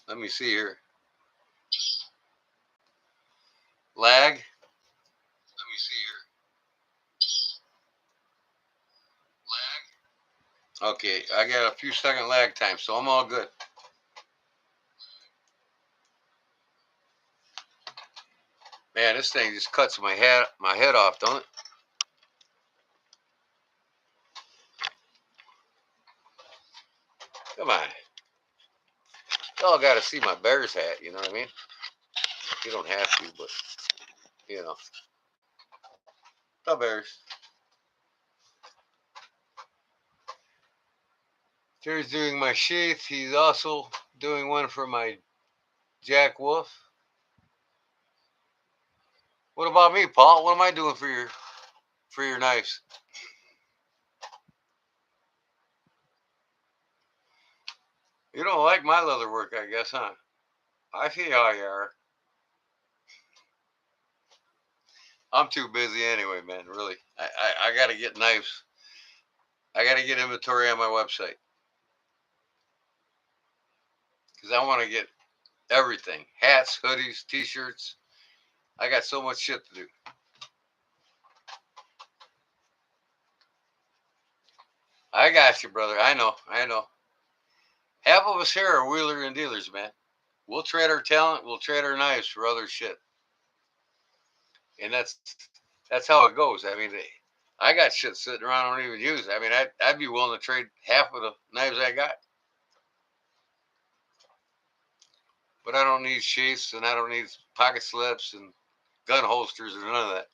Let me see here. Lag. Let me see here. Lag. Okay, I got a few second lag time, so I'm all good. Man, this thing just cuts my head off, don't it? Come on. Y'all got to see my Bears hat, you know what I mean? You don't have to, but, the Bears. Terry's doing my sheath. He's also doing one for my Jack Wolf. What about me, Paul? What am I doing for your knives? You don't like my leather work, I guess, huh? I see how you are. I'm too busy anyway, man. Really, I got to get knives. I got to get inventory on my website because I want to get everything: hats, hoodies, t-shirts. I got so much shit to do. I got you, brother. I know. Half of us here are wheeler and dealers, man. We'll trade our talent. We'll trade our knives for other shit, and that's how it goes. I mean, I got shit sitting around I don't even use. I mean, I'd be willing to trade half of the knives I got, but I don't need sheaths and I don't need pocket slips and gun holsters and none of that.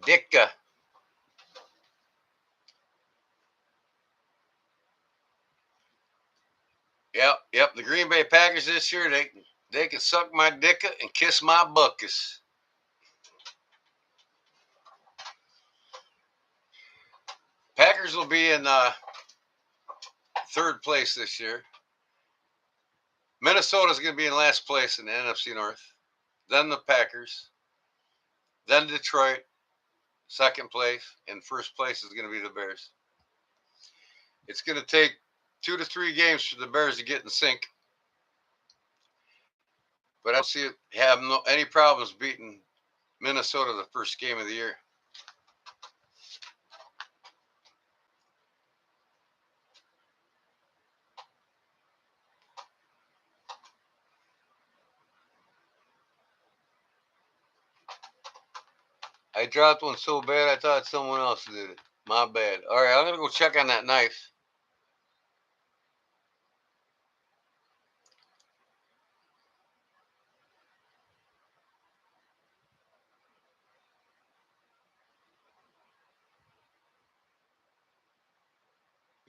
Dicka. Yep. The Green Bay Packers this year, they can suck my dicka and kiss my buckus. Packers will be in third place this year. Minnesota's going to be in last place in the NFC North. Then the Packers. Then Detroit, second place. And first place is going to be the Bears. It's going to take 2 to 3 games for the Bears to get in sync. But I don't see it have any problems beating Minnesota the first game of the year. I dropped one so bad I thought someone else did it. My bad. All right, I'm gonna go check on that knife.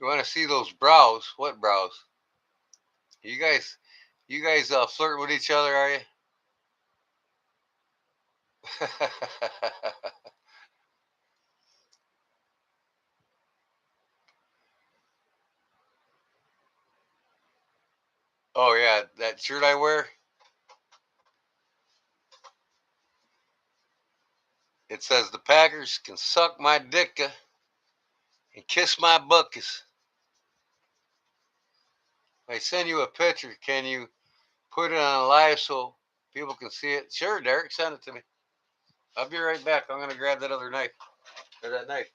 You want to see those brows? What brows? You guys flirting with each other, are you? Oh yeah, that shirt I wear. It says the Packers can suck my dicka and kiss my buckus. If I send you a picture, can you put it on live so people can see it? Sure, Derek, send it to me. I'll be right back. I'm gonna grab that other knife. Or that knife.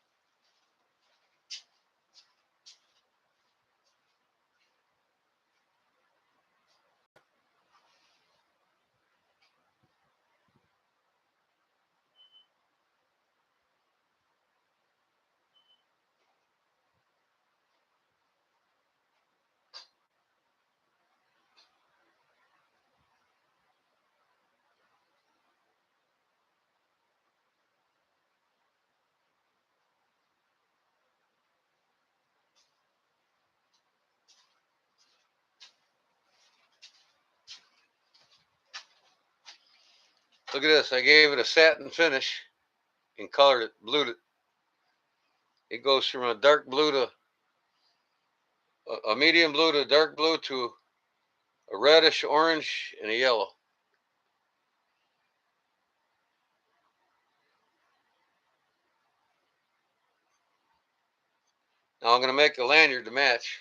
Look at this. I gave it a satin finish and colored it, blued it. It goes from a dark blue to a medium blue to a dark blue to a reddish orange and a yellow. Now I'm going to make a lanyard to match.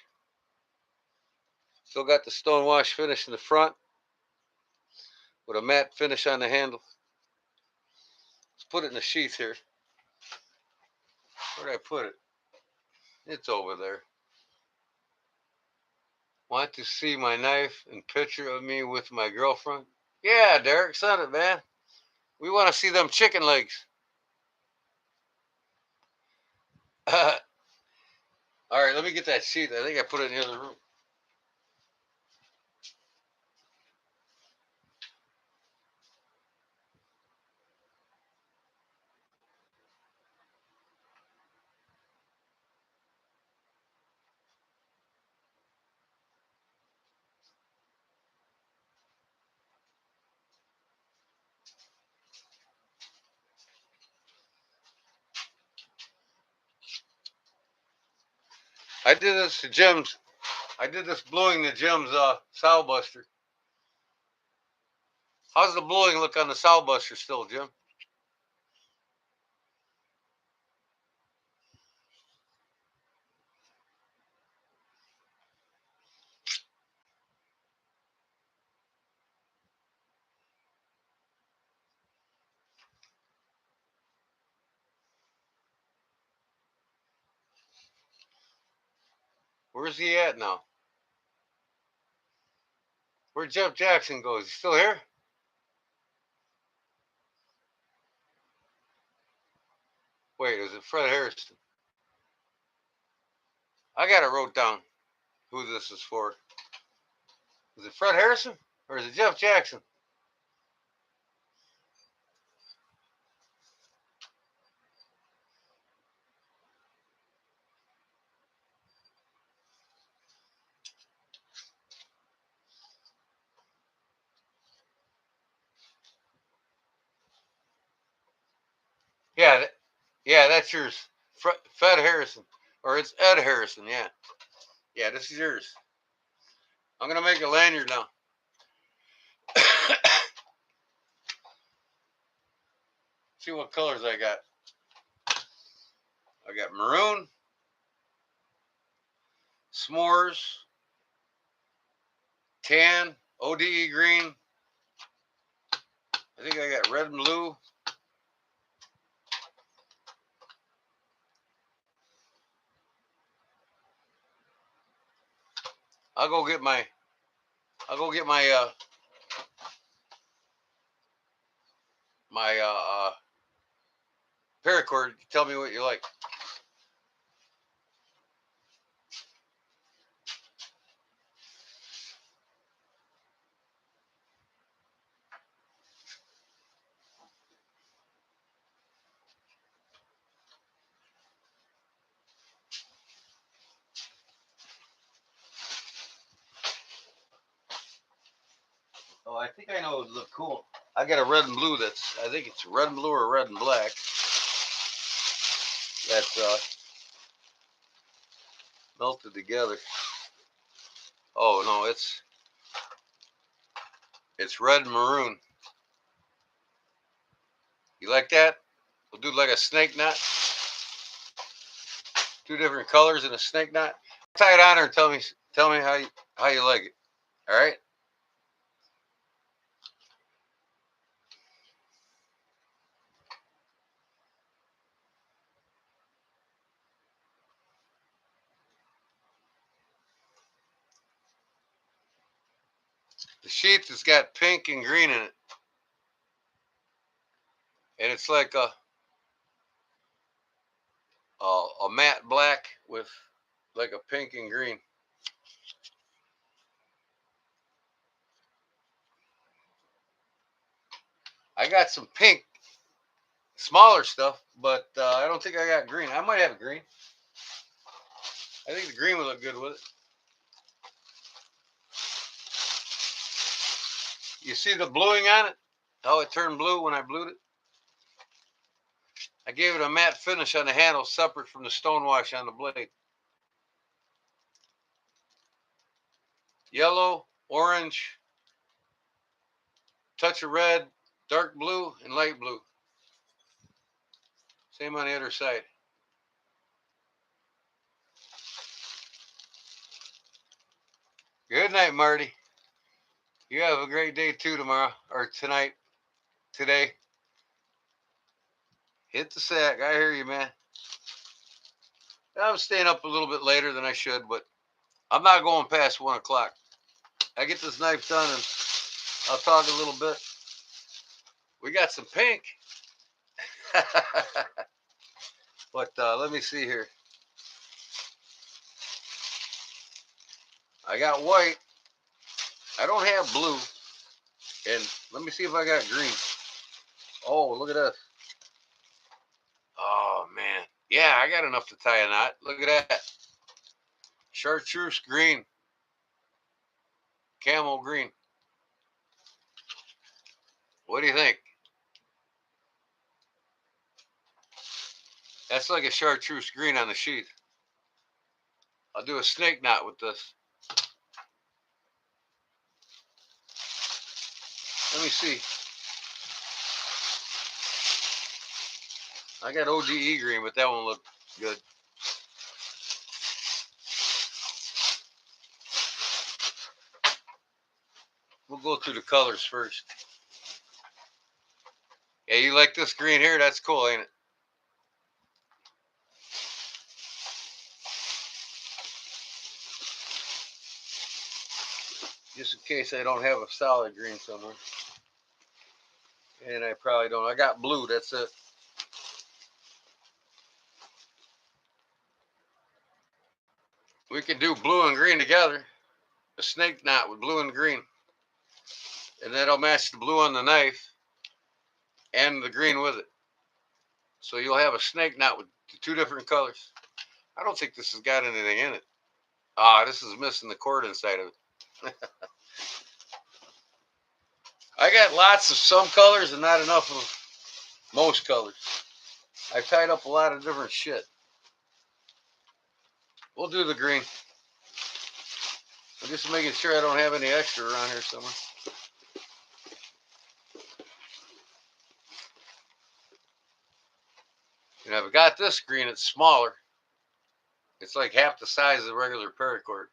Still got the stonewash finish in the front with a matte finish on the handle. Let's put it in the sheath here. Where did I put it? It's over there. Want to see my knife and picture of me with my girlfriend? Yeah, Derek, send it, man. We want to see them chicken legs. All right, let me get that sheath. I think I put it in the other room. I did this to Jim's. I did this bluing to Jim's sow buster. How's the bluing look on the sow buster still, Jim? Where's he at now? Where'd Jeff Jackson go? Is he still here? Wait, is it Fred Harrison? I got it wrote down who this is for. Is it Fred Harrison or is it Jeff Jackson? Yeah, yeah, that's yours. Fred Harrison. Or it's Ed Harrison, yeah. Yeah, this is yours. I'm going to make a lanyard now. See what colors I got. I got maroon, s'mores, tan, ODE green. I think I got red and blue. I'll go get my my. paracord. Tell me what you like. Oh, I think I know it would look cool. I got a red and blue that's, I think it's red and blue or red and black. That's melted together. Oh no, it's red and maroon. You like that? We'll do like a snake knot. Two different colors in a snake knot. Tie it on her and tell me how you like it. All right. The sheath has got pink and green in it, and it's like a matte black with like a pink and green. I got some pink, smaller stuff, but I don't think I got green. I might have green. I think the green would look good with it. You see the bluing on it? How it turned blue when I blued it? I gave it a matte finish on the handle separate from the stonewash on the blade. Yellow, orange, touch of red, dark blue, and light blue. Same on the other side. Good night, Marty. You have a great day too tomorrow, or tonight, today. Hit the sack. I hear you, man. I'm staying up a little bit later than I should, but I'm not going past 1 o'clock. I get this knife done and I'll talk a little bit. We got some pink. But let me see here. I got white. I don't have blue. And let me see if I got green. Oh, look at this. Oh, man. Yeah, I got enough to tie a knot. Look at that. Chartreuse green. Camel green. What do you think? That's like a chartreuse green on the sheath. I'll do a snake knot with this. Let me see. I got ODE green, but that won't look good. We'll go through the colors first. Yeah, you like this green here? That's cool, ain't it? Just in case I don't have a solid green somewhere. And I probably don't. I got blue, that's it. We can do blue and green together. A snake knot with blue and green. And that'll match the blue on the knife and the green with it. So you'll have a snake knot with two different colors. I don't think this has got anything in it. Ah, this is missing the cord inside of it. I got lots of some colors and not enough of most colors. I tied up a lot of different shit. We'll do the green. I'm just making sure I don't have any extra around here somewhere. And I've got this green, it's smaller. It's like half the size of the regular paracord.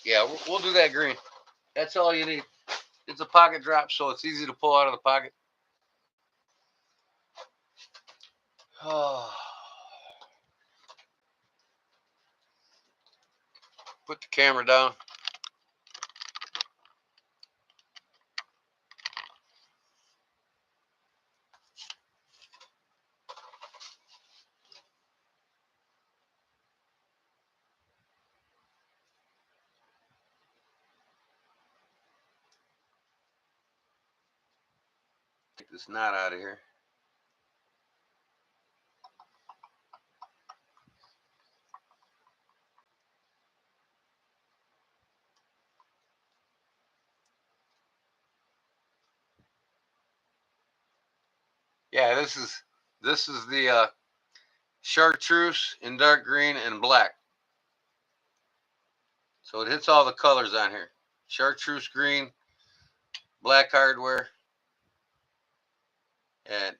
Yeah, we'll do that green. That's all you need. It's a pocket drop, so it's easy to pull out of the pocket. Put the camera down. Get this knot out of here. Yeah, this is the chartreuse in dark green and black. So it hits all the colors on here. Chartreuse green, black hardware, and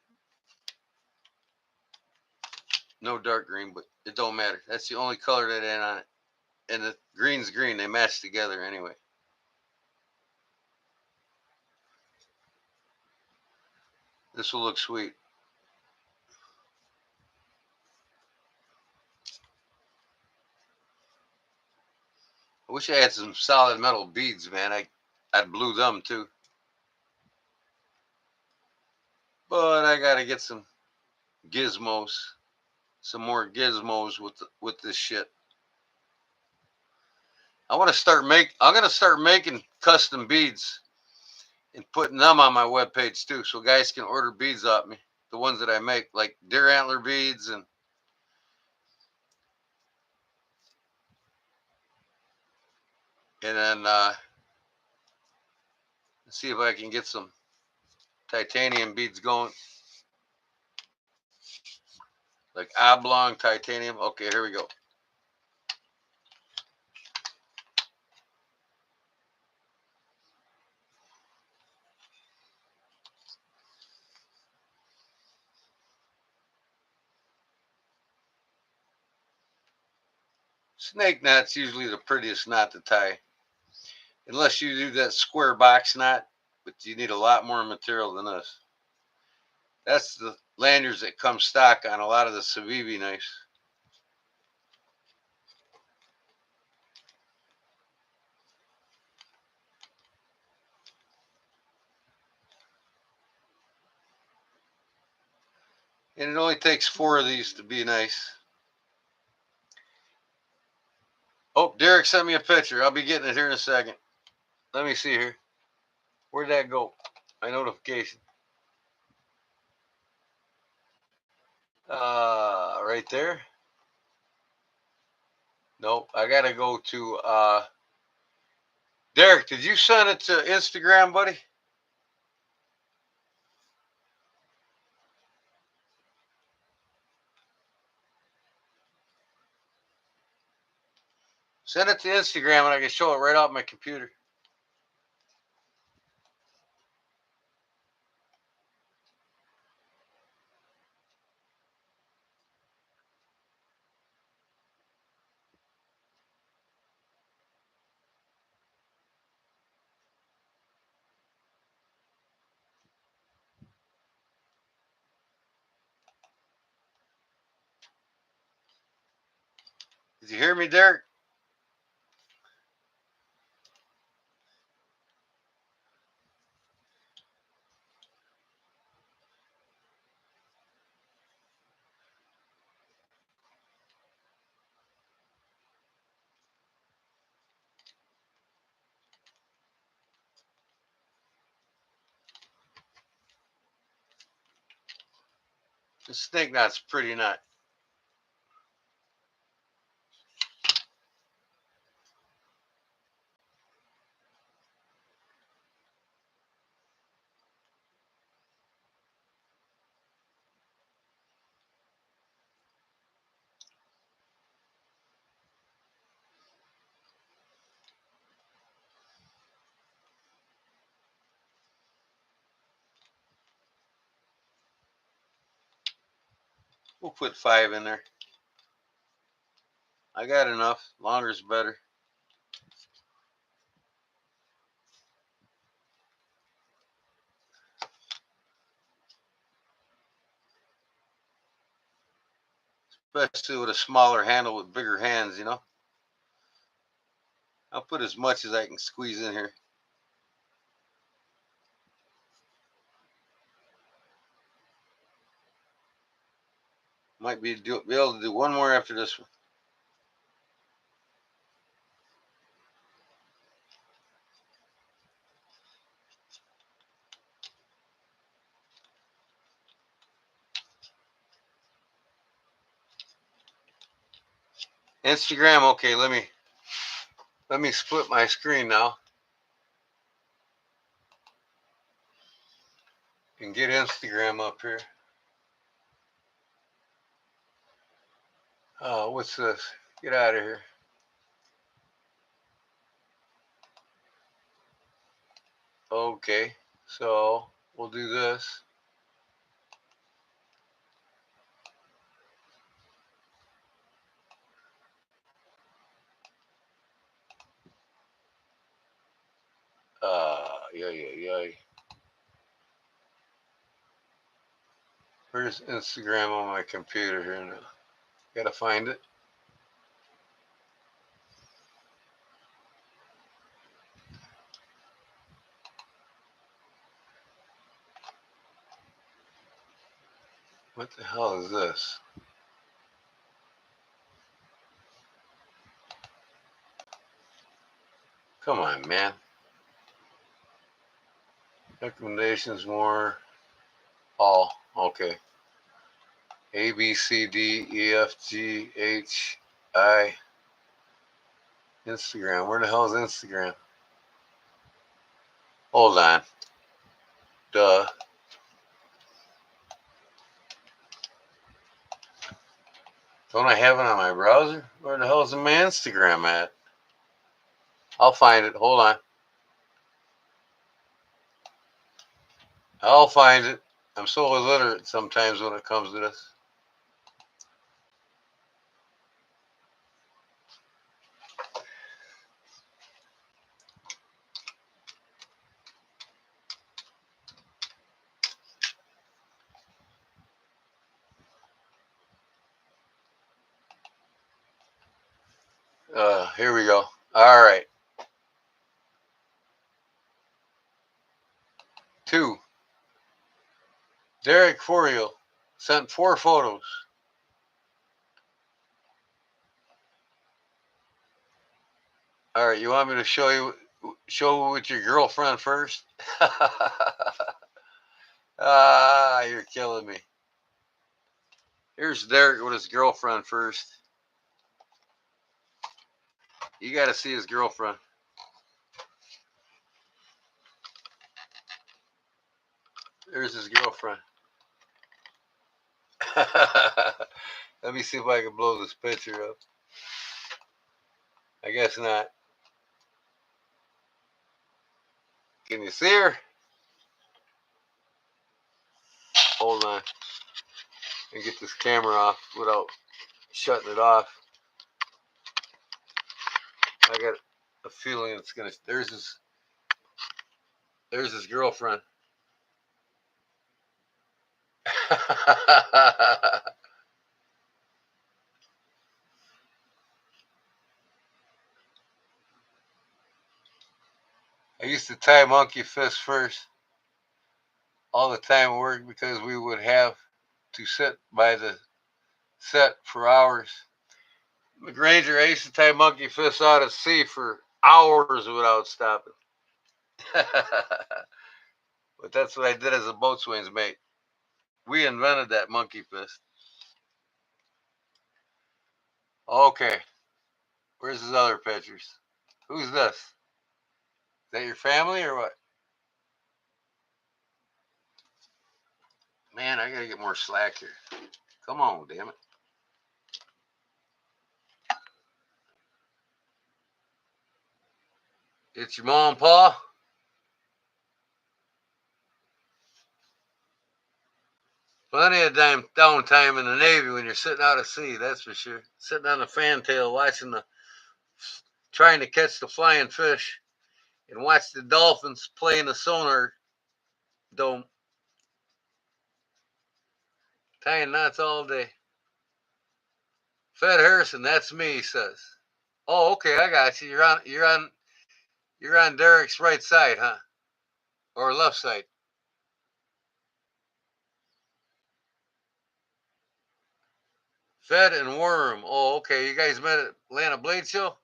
no dark green, but it don't matter. That's the only color that ain't on it. And the green's green. They match together anyway. This will look sweet. I wish I had some solid metal beads, man. I'd blue them too. But I gotta get some gizmos, some more gizmos with this shit. I'm gonna start making custom beads and putting them on my webpage too, so guys can order beads off me. The ones that I make, like deer antler beads, and then see if I can get some titanium beads going, like oblong titanium. Okay, here we go. Snake knot's usually the prettiest knot to tie, unless you do that square box knot, but you need a lot more material than this. That's the lanyards that come stock on a lot of the Civivi knives. And it only takes 4 of these to be nice. Oh, Derek sent me a picture. I'll be getting it here in a second. Let me see here. Where'd that go? My notification. Right there. Nope. I gotta go to Derek, did you send it to Instagram, buddy? Send it to Instagram and I can show it right off my computer. Did you hear me, Derek? The snake knot's pretty knot. We'll put 5 in there. I got enough. Longer's better. Especially with a smaller handle with bigger hands, you know. I'll put as much as I can squeeze in here. Might be able to do one more after this one. Instagram. Okay, let me split my screen now and get Instagram up here. Oh, what's this? Get out of here. Okay, so we'll do this. Yeah. Where's Instagram on my computer here now? Gotta find it. What the hell is this? Come on, man. Recommendations more. All. Okay. A, B, C, D, E, F, G, H, I. Instagram. Where the hell is Instagram? Hold on. Duh. Don't I have it on my browser? Where the hell is my Instagram at? I'll find it. Hold on. I'll find it. I'm so illiterate sometimes when it comes to this. Here we go. All right. 2. Derek Foriel sent 4 photos. All right, you want me to show with your girlfriend first? You're killing me. Here's Derek with his girlfriend first. You got to see his girlfriend. There's his girlfriend. Let me see if I can blow this picture up. I guess not. Can you see her? Hold on. And get this camera off without shutting it off. I got a feeling it's gonna. There's his girlfriend. I used to tie monkey fists first all the time at work because we would have to sit by the set for hours. McGranger, I used to tie monkey fists out at sea for hours without stopping. But that's what I did as a boatswain's mate. We invented that monkey fist. Okay, where's his other pictures? Who's this? Is that your family or what? Man, I gotta get more slack here. Come on, damn it. It's your mom and pa? Plenty of downtime in the Navy when you're sitting out at sea, that's for sure. Sitting on the fantail watching trying to catch the flying fish and watch the dolphins play in the sonar dome. Tying knots all day. Fed Harrison, that's me, he says. Oh, okay, I got you. You're on Derek's right side, huh? Or left side. Fed and Worm. Oh, okay. You guys met at Atlanta Blade Show?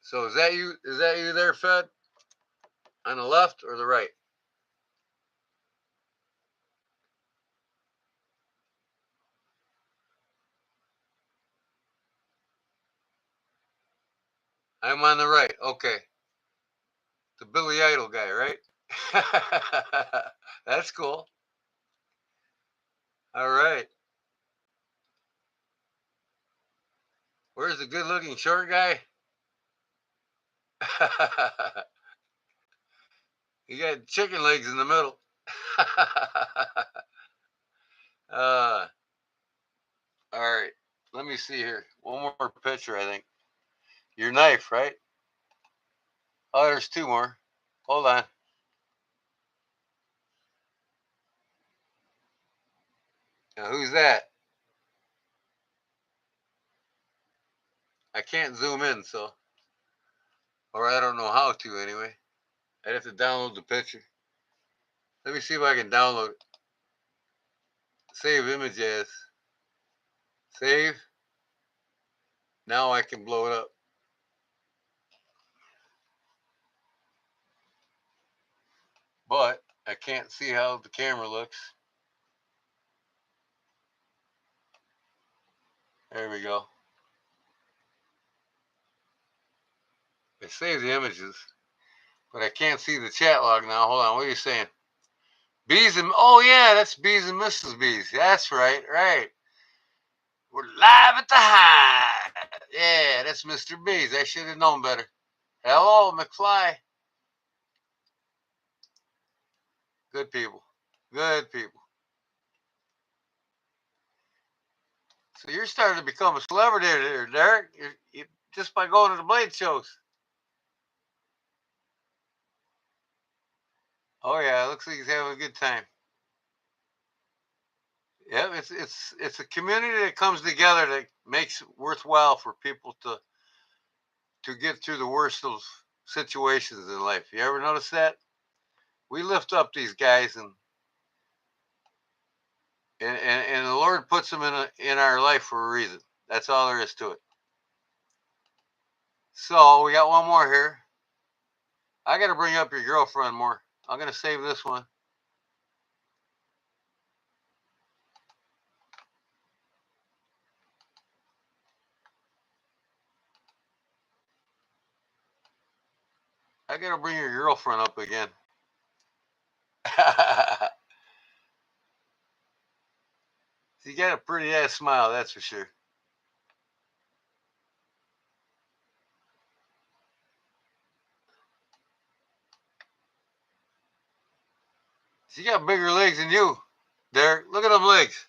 So is that you? Is that you there, Fed? On the left or the right? I'm on the right. Okay. The Billy Idol guy, right? That's cool. All right. Where's the good looking short guy? You got chicken legs in the middle. uh, all right. Let me see here. One more picture, I think. Your knife, right? Oh, there's two more. Hold on. Now, who's that? I can't zoom in, so. Or I don't know how to anyway. I'd have to download the picture. Let me see if I can download it. Save image as. Save. Now I can blow it up. But I can't see how the camera looks. There we go. I saved the images, but I can't see the chat log now. Hold on. What are you saying? Bees and oh yeah, that's Bees and Mrs. Bees. That's right, right. We're live at the hive. Yeah, that's Mr. Bees. I should have known better. Hello, McFly. Good people. Good people. So you're starting to become a celebrity there, Derek. You just by going to the Blade shows. Oh yeah, it looks like he's having a good time. Yeah, it's a community that comes together that makes it worthwhile for people to get through the worst of situations in life. You ever notice that? We lift up these guys and the Lord puts them in our life for a reason. That's all there is to it. So we got one more here. I got to bring up your girlfriend more. I'm gonna save this one. I got to bring your girlfriend up again. She got a pretty ass smile, that's for sure. She got bigger legs than you, Derek. Look at them legs.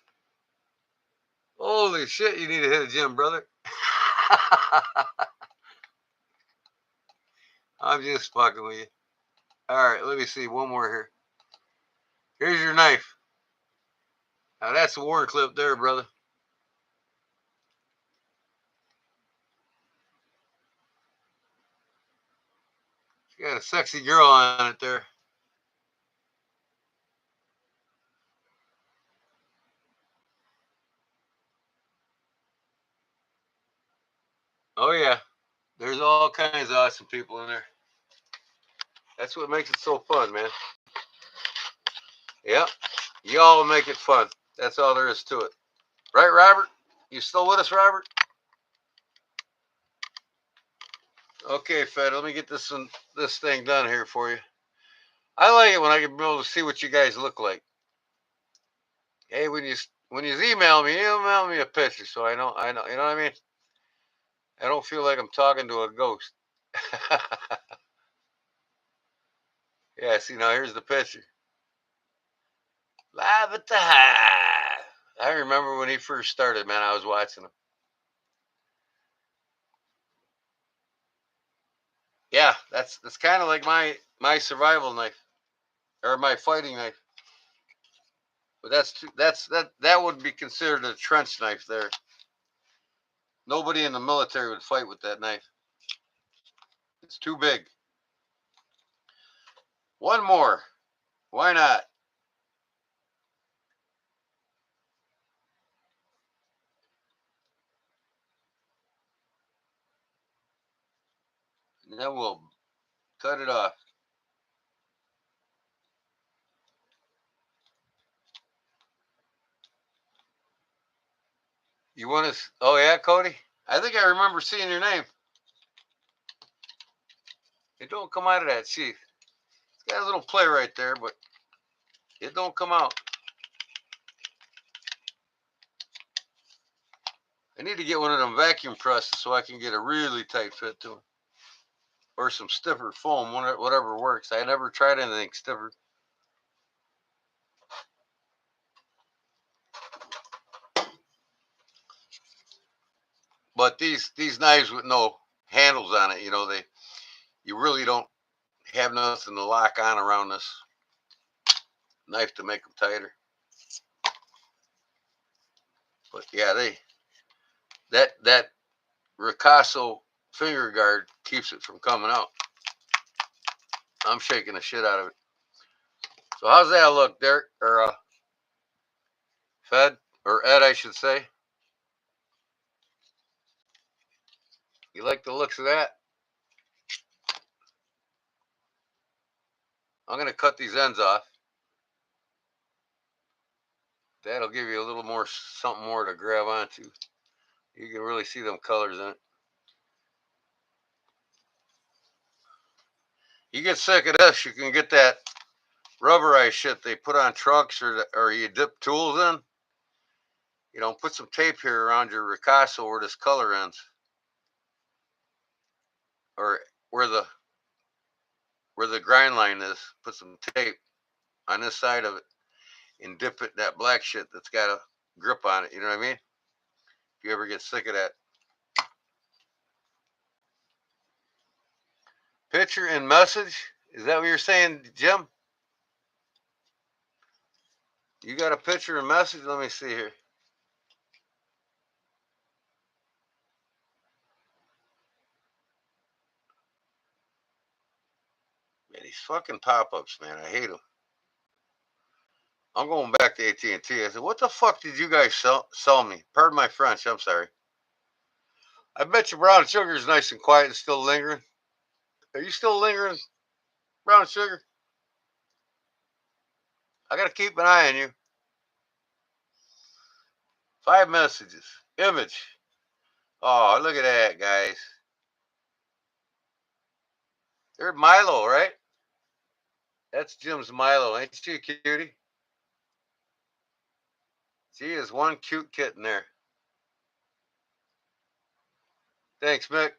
Holy shit, you need to hit a gym, brother. I'm just fucking with you. All right, let me see. One more here. Here's your knife. Now that's a war clip there, brother. She got a sexy girl on it there. Oh yeah, there's all kinds of awesome people in there. That's what makes it so fun, man. Yep, y'all make it fun. That's all there is to it. Right, Robert? You still with us, Robert? Okay, Fed. Let me get this thing done here for you. I like it when I can be able to see what you guys look like. Hey, when you email me a picture so I know, you know what I mean? I don't feel like I'm talking to a ghost. Yeah, see now here's the picture. Live at the Hive. I remember when he first started, man. I was watching him. Yeah, that's kind of like my survival knife or my fighting knife. But that would be considered a trench knife there. Nobody in the military would fight with that knife. It's too big. One more. Why not? And then we'll cut it off. You want to? Oh yeah, Cody. I think I remember seeing your name. It don't come out of that sheath. It's got a little play right there, but it don't come out. I need to get one of them vacuum presses so I can get a really tight fit to them. Or some stiffer foam, whatever works. I never tried anything stiffer. But these knives with no handles on it, you really don't have nothing to lock on around this knife to make them tighter. But yeah, that Ricasso finger guard keeps it from coming out. I'm shaking the shit out of it. So how's that look, Derek? Or Fed? Or Ed, I should say. You like the looks of that? I'm going to cut these ends off. That'll give you a little more, something more to grab onto. You can really see them colors in it. You get sick of this, you can get that rubberized shit they put on trucks or you dip tools in. Put some tape here around your Ricasso where this color ends. Or where the grind line is. Put some tape on this side of it and dip it in that black shit that's got a grip on it. You know what I mean? If you ever get sick of that. Picture and message? Is that what you're saying, Jim? You got a picture and message? Let me see here. Man, these fucking pop-ups, man. I hate them. I'm going back to AT&T. I said, what the fuck did you guys sell me? Pardon my French. I'm sorry. I bet you brown sugar is nice and quiet and still lingering. Are you still lingering, brown sugar? I got to keep an eye on you. 5 messages. Image. Oh, look at that, guys. They're Milo, right? That's Jim's Milo. Ain't she a cutie? She is one cute kitten there. Thanks, Mick.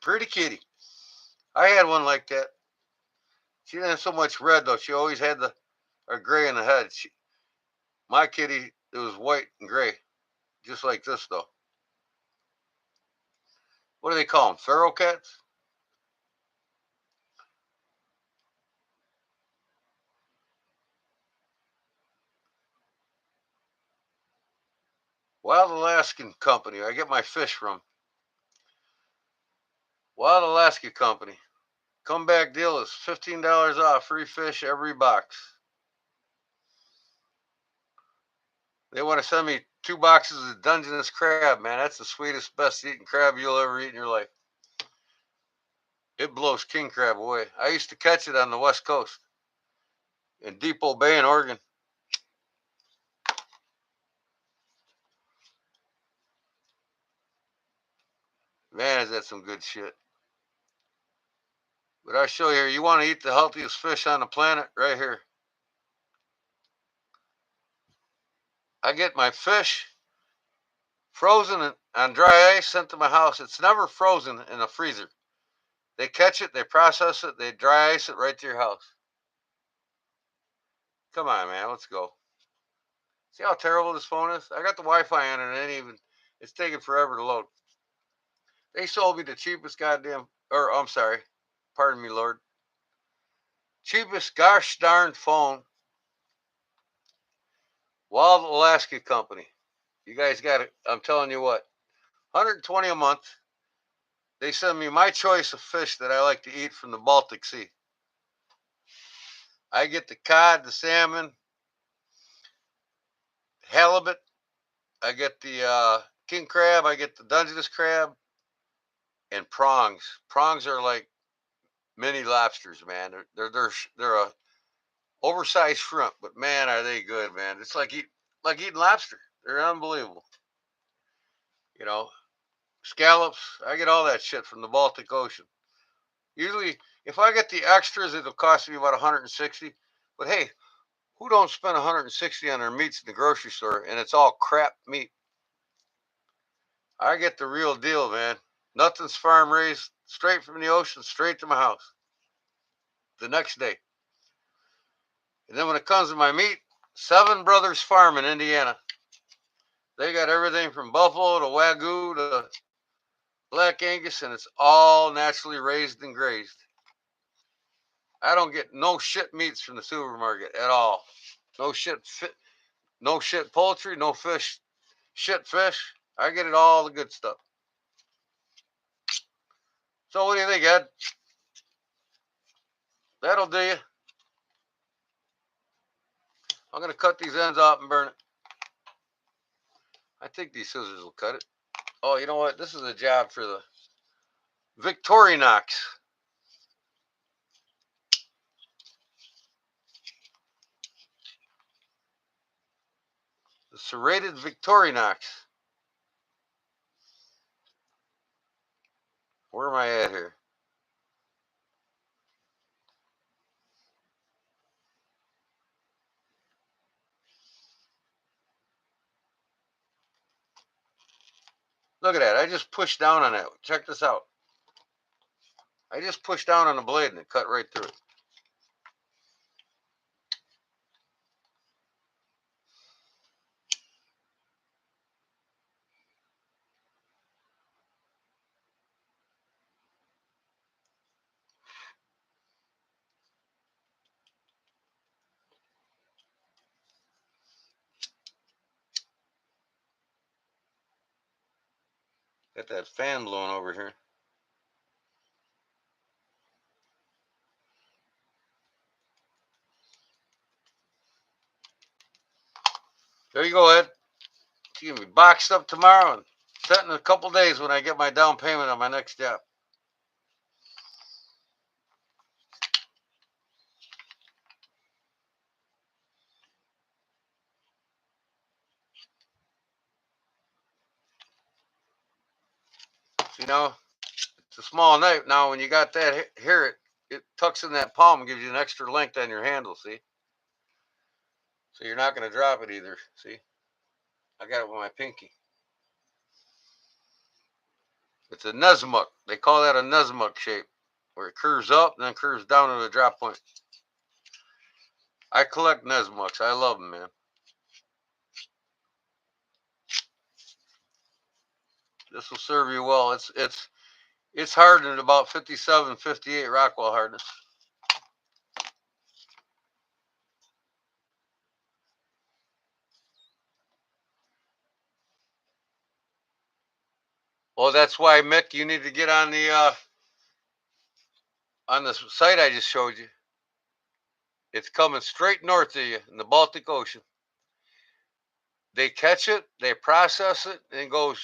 Pretty kitty. I had one like that. She didn't have so much red though. She always had the gray in the head. My kitty, it was white and gray, just like this though. What do they call them? Feral cats? Wild Alaskan Company. I get my fish from. Wild Alaska Company. Comeback deal is $15 off, free fish every box. They want to send me 2 boxes of Dungeness crab, man. That's the sweetest, best eating crab you'll ever eat in your life. It blows king crab away. I used to catch it on the West Coast in Depot Bay in Oregon. Man, is that some good shit. But I show you here, you want to eat the healthiest fish on the planet? Right here. I get my fish frozen on dry ice, sent to my house. It's never frozen in a freezer. They catch it, they process it, they dry ice it right to your house. Come on, man, let's go. See how terrible this phone is? I got the Wi-Fi on it, and it's taking forever to load. They sold me the cheapest goddamn, or I'm sorry, pardon me, Lord. Cheapest gosh darn phone. Wild Alaska Company. You guys got it. I'm telling you what, 120 a month. They send me my choice of fish that I like to eat from the Baltic Sea. I get the cod, the salmon, halibut. I get the king crab. I get the Dungeness crab and prongs. Prongs are like mini lobsters, man. They're a oversized shrimp, but man, are they good, man. It's like eating lobster. They're unbelievable. You know, scallops. I get all that shit from the Baltic Ocean. Usually, if I get the extras, it'll cost me about 160. But hey, who don't spend 160 on their meats in the grocery store and it's all crap meat? I get the real deal, man. Nothing's farm raised, straight from the ocean, straight to my house the next day. And then when it comes to my meat, Seven Brothers Farm in Indiana. They got everything from buffalo to wagyu to black Angus, and it's all naturally raised and grazed. I don't get no shit meats from the supermarket at all. No shit, no shit poultry, no fish, shit fish. I get it all the good stuff. So what do you think, Ed? That'll do you. I'm gonna cut these ends off and burn it. I think these scissors will cut it. Oh, you know what? This is a job for the Victorinox. The serrated Victorinox. Where am I at here? Look at that. I just pushed down on that. Check this out. I just pushed down on the blade and it cut right through it. Got that fan blowing over here. There you go, Ed. It's gonna be boxed up tomorrow and set in a couple days when I get my down payment on my next job. You know, it's a small knife. Now, when you got that here, it tucks in that palm and gives you an extra length on your handle. See, so you're not gonna drop it either. See, I got it with my pinky. It's a Nuzmuk. They call that a Nuzmuk shape, where it curves up and then curves down to the drop point. I collect Nuzmuks. I love them, man. This will serve you well. It's hardened at about 57, 58 Rockwell hardness. Well, that's why, Mick, you need to get on the site I just showed you. It's coming straight north of you in the Baltic Ocean. They catch it, they process it, and it goes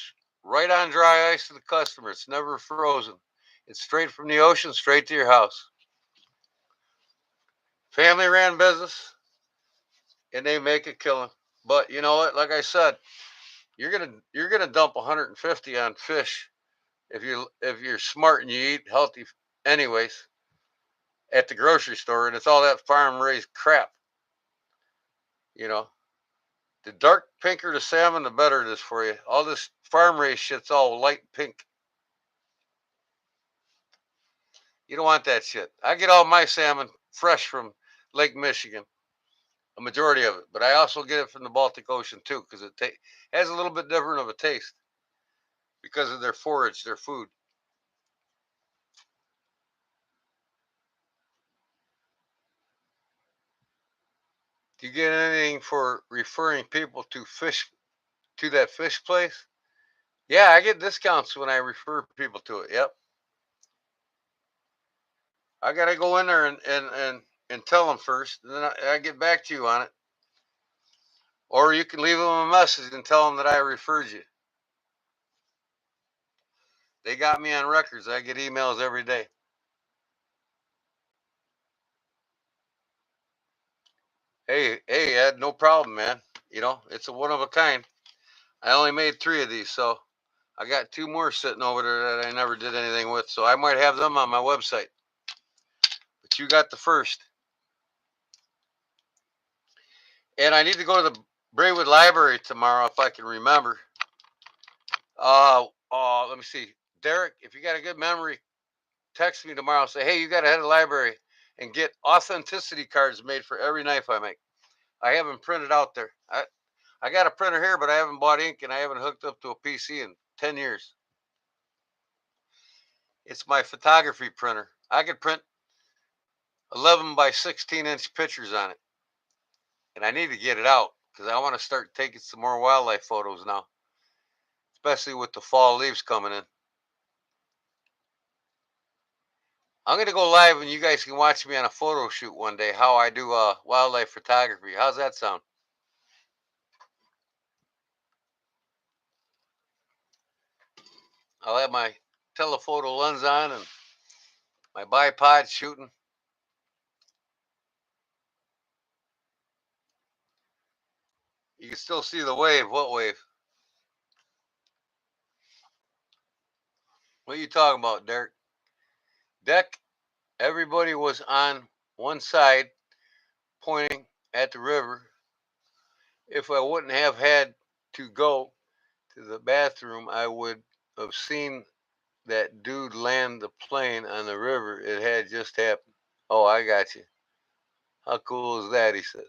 right on dry ice to the customer. It's never frozen. It's straight from the ocean, straight to your house. Family ran business, and they make a killing. But you know what? Like I said, you're gonna dump 150 on fish if you're smart and you eat healthy, anyways, at the grocery store, and it's all that farm raised crap. You know, the dark pinker the salmon, the better it is for you. All this farm raised shit's all light pink. You don't want that shit. I get all my salmon fresh from Lake Michigan, a majority of it, but I also get it from the Baltic Ocean too because it has a little bit different of a taste because of their forage, their food. Do you get anything for referring people to that fish place? Yeah, I get discounts when I refer people to it. Yep. I gotta go in there and tell them first, and then I get back to you on it. Or you can leave them a message and tell them that I referred you. They got me on records. I get emails every day. Hey, Ed, no problem, man. You know, it's a one of a kind. I only made 3 of these, so I got 2 more sitting over there that I never did anything with. So I might have them on my website. But you got the first. And I need to go to the Braywood Library tomorrow if I can remember. Let me see. Derek, if you got a good memory, text me tomorrow. Say, hey, you got to head to the library and get authenticity cards made for every knife I make. I haven't printed out there. I got a printer here, but I haven't bought ink and I haven't hooked up to a PC in 10 years. It's my photography printer. I could print 11 by 16-inch pictures on it. And I need to get it out because I want to start taking some more wildlife photos now, especially with the fall leaves coming in. I'm going to go live and you guys can watch me on a photo shoot one day, how I do wildlife photography. How's that sound? I'll have my telephoto lens on and my bipod shooting. You can still see the wave. What wave? What are you talking about, Derek? Deck, everybody was on one side pointing at the river. If I wouldn't have had to go to the bathroom, I would have seen that dude land the plane on the river. It had just happened. Oh, I got you. How cool is that? He says.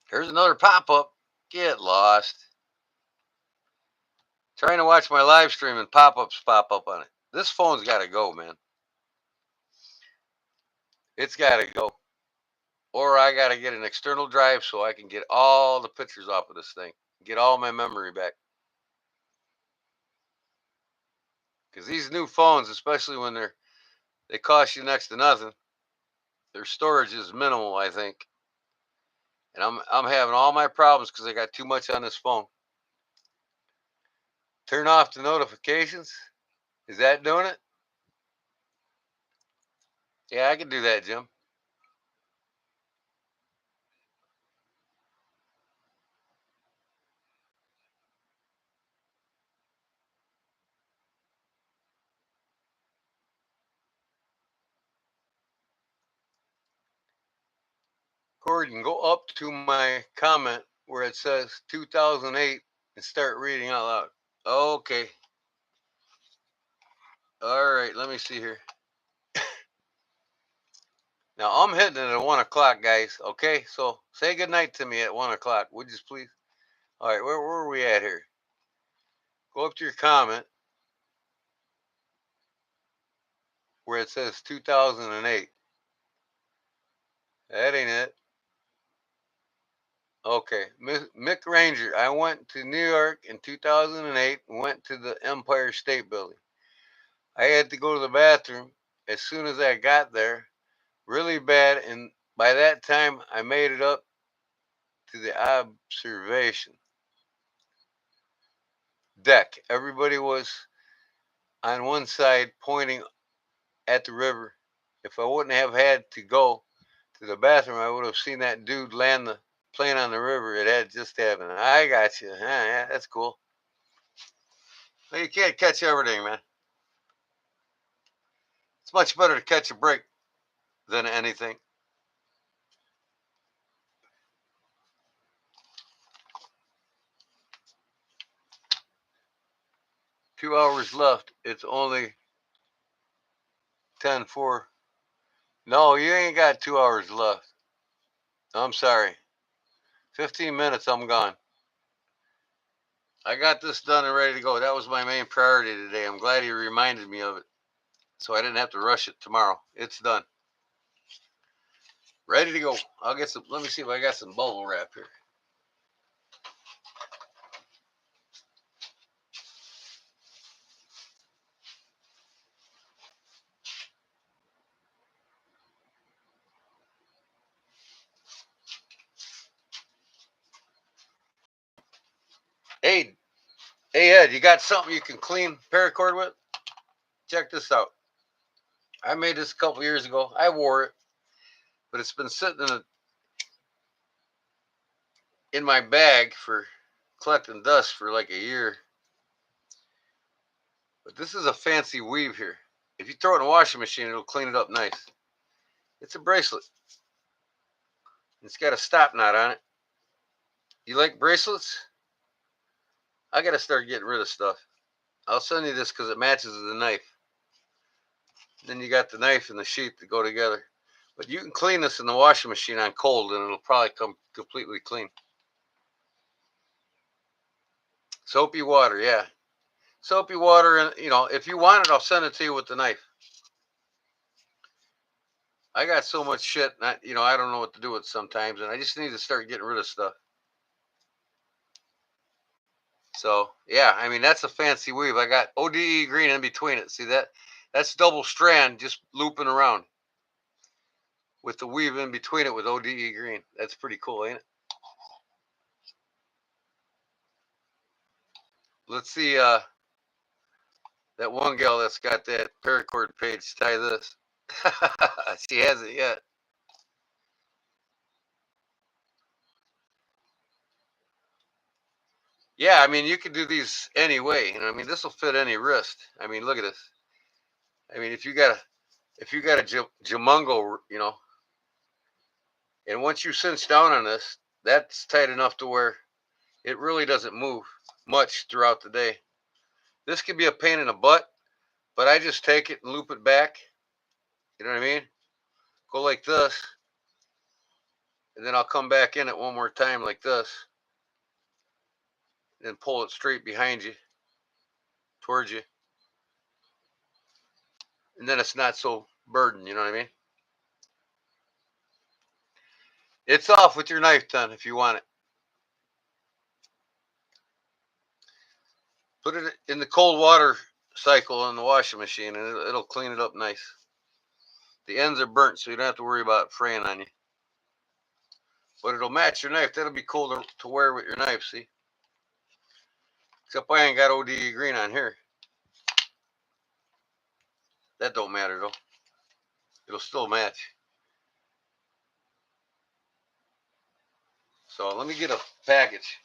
Here's another pop up. Get lost. Trying to watch my live stream and pop ups pop up on it. This phone's got to go, man. It's got to go. Or I got to get an external drive so I can get all the pictures off of this thing. Get all my memory back. Because these new phones, especially when they cost you next to nothing, their storage is minimal, I think. And I'm having all my problems because I got too much on this phone. Turn off the notifications. Is that doing it? Yeah, I can do that, Jim. Corey, you can go up to my comment where it says 2008 and start reading out loud. Okay. All right, let me see here. Now I'm hitting it at 1 o'clock, guys. Okay, so say goodnight to me at 1 o'clock, would you please? All right, where are we at here? Go up to your comment where it says 2008. That ain't it. Okay, Mick Ranger. I went to New York in 2008 and went to the Empire State Building. I had to go to the bathroom as soon as I got there, really bad, and by that time I made it up to the observation deck. Everybody was on one side pointing at the river. If I wouldn't have had to go to the bathroom, I would have seen that dude land the plane on the river. It had just happened. I got you. Yeah, that's cool. Well, you can't catch everything, man. It's much better to catch a break than anything. $2 left. It's only 10:04. No, you ain't got 2 hours left. I'm sorry. 15 minutes, I'm gone. I got this done and ready to go. That was my main priority today. I'm glad you reminded me of it so I didn't have to rush it tomorrow. It's done. Ready to go. I'll get some. Let me see if I got some bubble wrap here. Hey, Ed, you got something you can clean paracord with? Check this out. I made this a couple years ago. I wore it, but it's been sitting in in my bag for collecting dust for like a year. But this is a fancy weave here. If you throw it in a washing machine, it'll clean it up nice. It's a bracelet. It's got a stop knot on it. You like bracelets? I gotta start getting rid of stuff. I'll send you this because it matches the knife. Then you got the knife and the sheath that go together. But you can clean this in the washing machine on cold and it'll probably come completely clean. Soapy water, yeah. Soapy water, and if you want it, I'll send it to you with the knife. I got so much shit, I don't know what to do with sometimes, and I just need to start getting rid of stuff. So, yeah, I mean, that's a fancy weave. I got ODE green in between it. See that? That's double strand just looping around with the weave in between it with ODE green. That's pretty cool, ain't it? Let's see that one gal that's got that paracord page tie this. She hasn't yet. Yeah, I mean, you can do these any way. I mean, this will fit any wrist. I mean, look at this. I mean, if you got a jamungo, and once you cinch down on this, that's tight enough to where it really doesn't move much throughout the day. This can be a pain in the butt, but I just take it and loop it back. You know what I mean? Go like this, and then I'll come back in it one more time like this, and pull it straight behind you, towards you. And then it's not so burdened, you know what I mean? It's off with your knife done if you want it. Put it in the cold water cycle in the washing machine and it'll clean it up nice. The ends are burnt, so you don't have to worry about fraying on you. But it'll match your knife. That'll be cool to wear with your knife, see? Except I ain't got ODE green on here. That don't matter though. It'll still match. So let me get a package.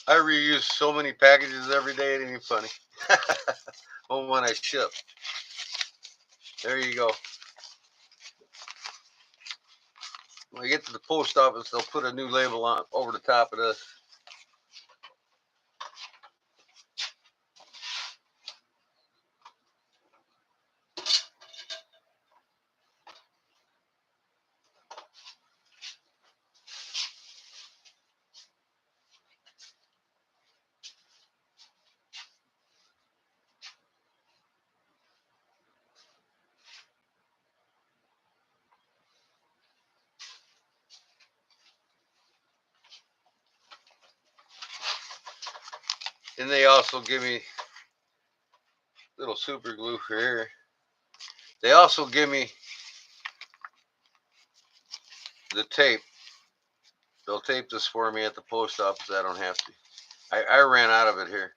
I reuse so many packages every day, it ain't even funny. Oh, when I ship. There you go. When I get to the post office, they'll put a new label on over the top of this. And they also give me little super glue for here. They also give me the tape. They'll tape this for me at the post office. I don't have to. I ran out of it here.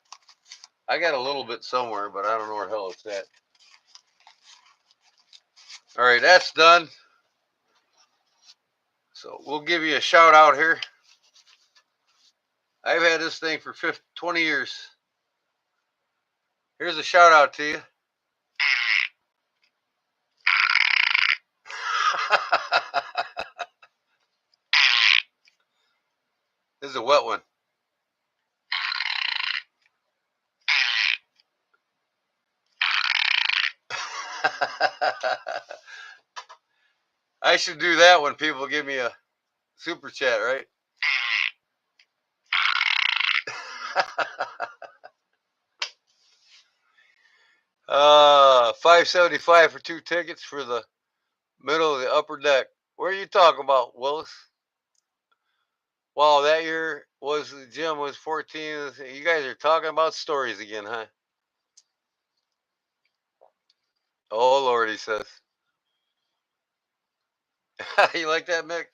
I got a little bit somewhere, but I don't know where the hell it's at. All right, that's done. So we'll give you a shout out here. I've had this thing for 20 years. Here's a shout out to you. This is a wet one. I should do that when people give me a super chat, right? 575 for 2 tickets for the middle of the upper deck. Where are you talking about, Willis? Wow, that year was the gym was 14. You guys are talking about stories again, huh? Oh Lord, he says. You like that, Mick?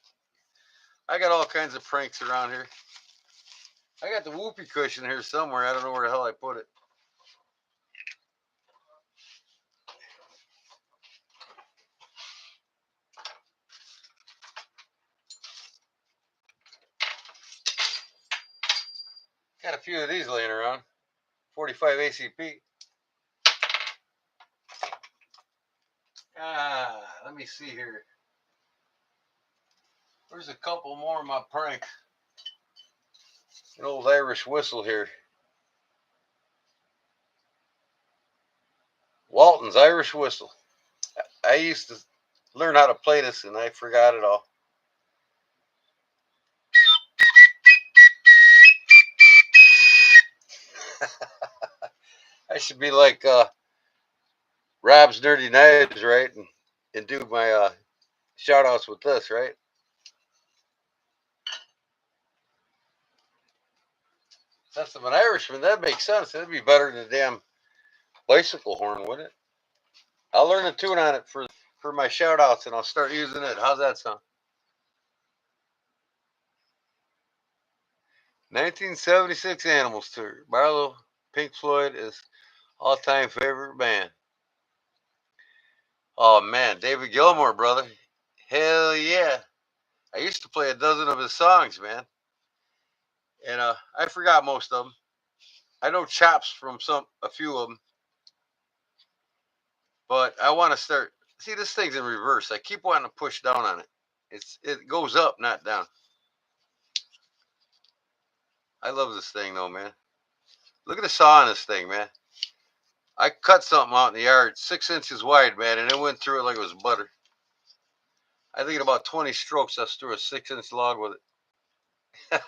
I got all kinds of pranks around here. I got the whoopee cushion here somewhere. I don't know where the hell I put it. Got a few of these laying around. 45 ACP. Let me see here. There's a couple more of my pranks. An old Irish whistle here. Walton's Irish whistle. I used to learn how to play this and I forgot it all. I should be like Rob's Dirty Knives, right? And do my shout outs with this, right? Since I'm an Irishman, that makes sense. That'd be better than a damn bicycle horn, wouldn't it? I'll learn a tune on it for my shout outs and I'll start using it. How's that sound? 1976 Animals Tour. Barlow, Pink Floyd is all-time favorite band. Oh man, David Gilmour, brother. Hell yeah. I used to play a dozen of his songs, man. And I forgot most of them. I know chops from a few of them. But I want to start. See, this thing's in reverse. I keep wanting to push down on it. It goes up, not down. I love this thing though, man. Look at the saw on this thing, man. I cut something out in the yard, 6 inches wide, man, and it went through it like it was butter. I think in about 20 strokes, I threw a 6-inch log with it.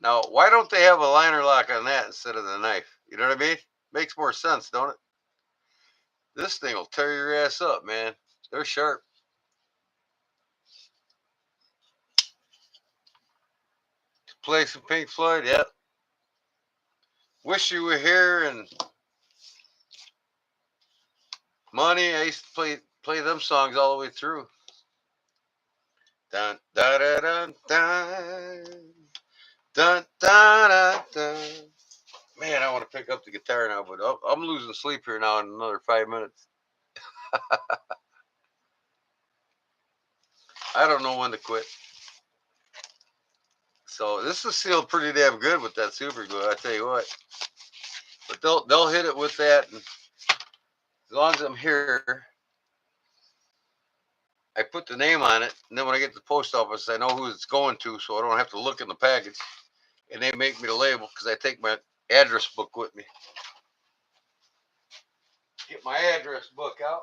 Now, why don't they have a liner lock on that instead of the knife? You know what I mean? Makes more sense, don't it? This thing will tear your ass up, man. They're sharp. Play some Pink Floyd, yep. Wish You Were Here and Money. I used to play them songs all the way through. Dun da da dun dun dun dun dun dun. Man, I want to pick up the guitar now, but I'm losing sleep here now in another 5 minutes. I don't know when to quit. So this is sealed pretty damn good with that super glue. I tell you what. But they'll hit it with that, and as long as I'm here, I put the name on it, and then when I get to the post office, I know who it's going to, so I don't have to look in the package. And they make me the label because I take my address book with me. Get my address book out.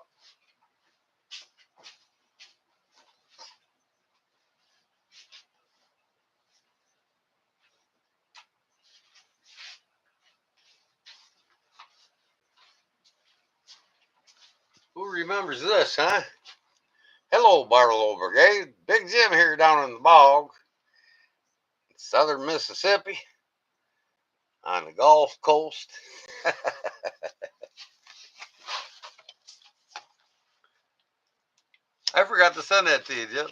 Who remembers this, huh? Hello, Barlow Brigade. Big Jim here down in the bog, southern Mississippi, on the Gulf Coast. I forgot to send that to you, Jim.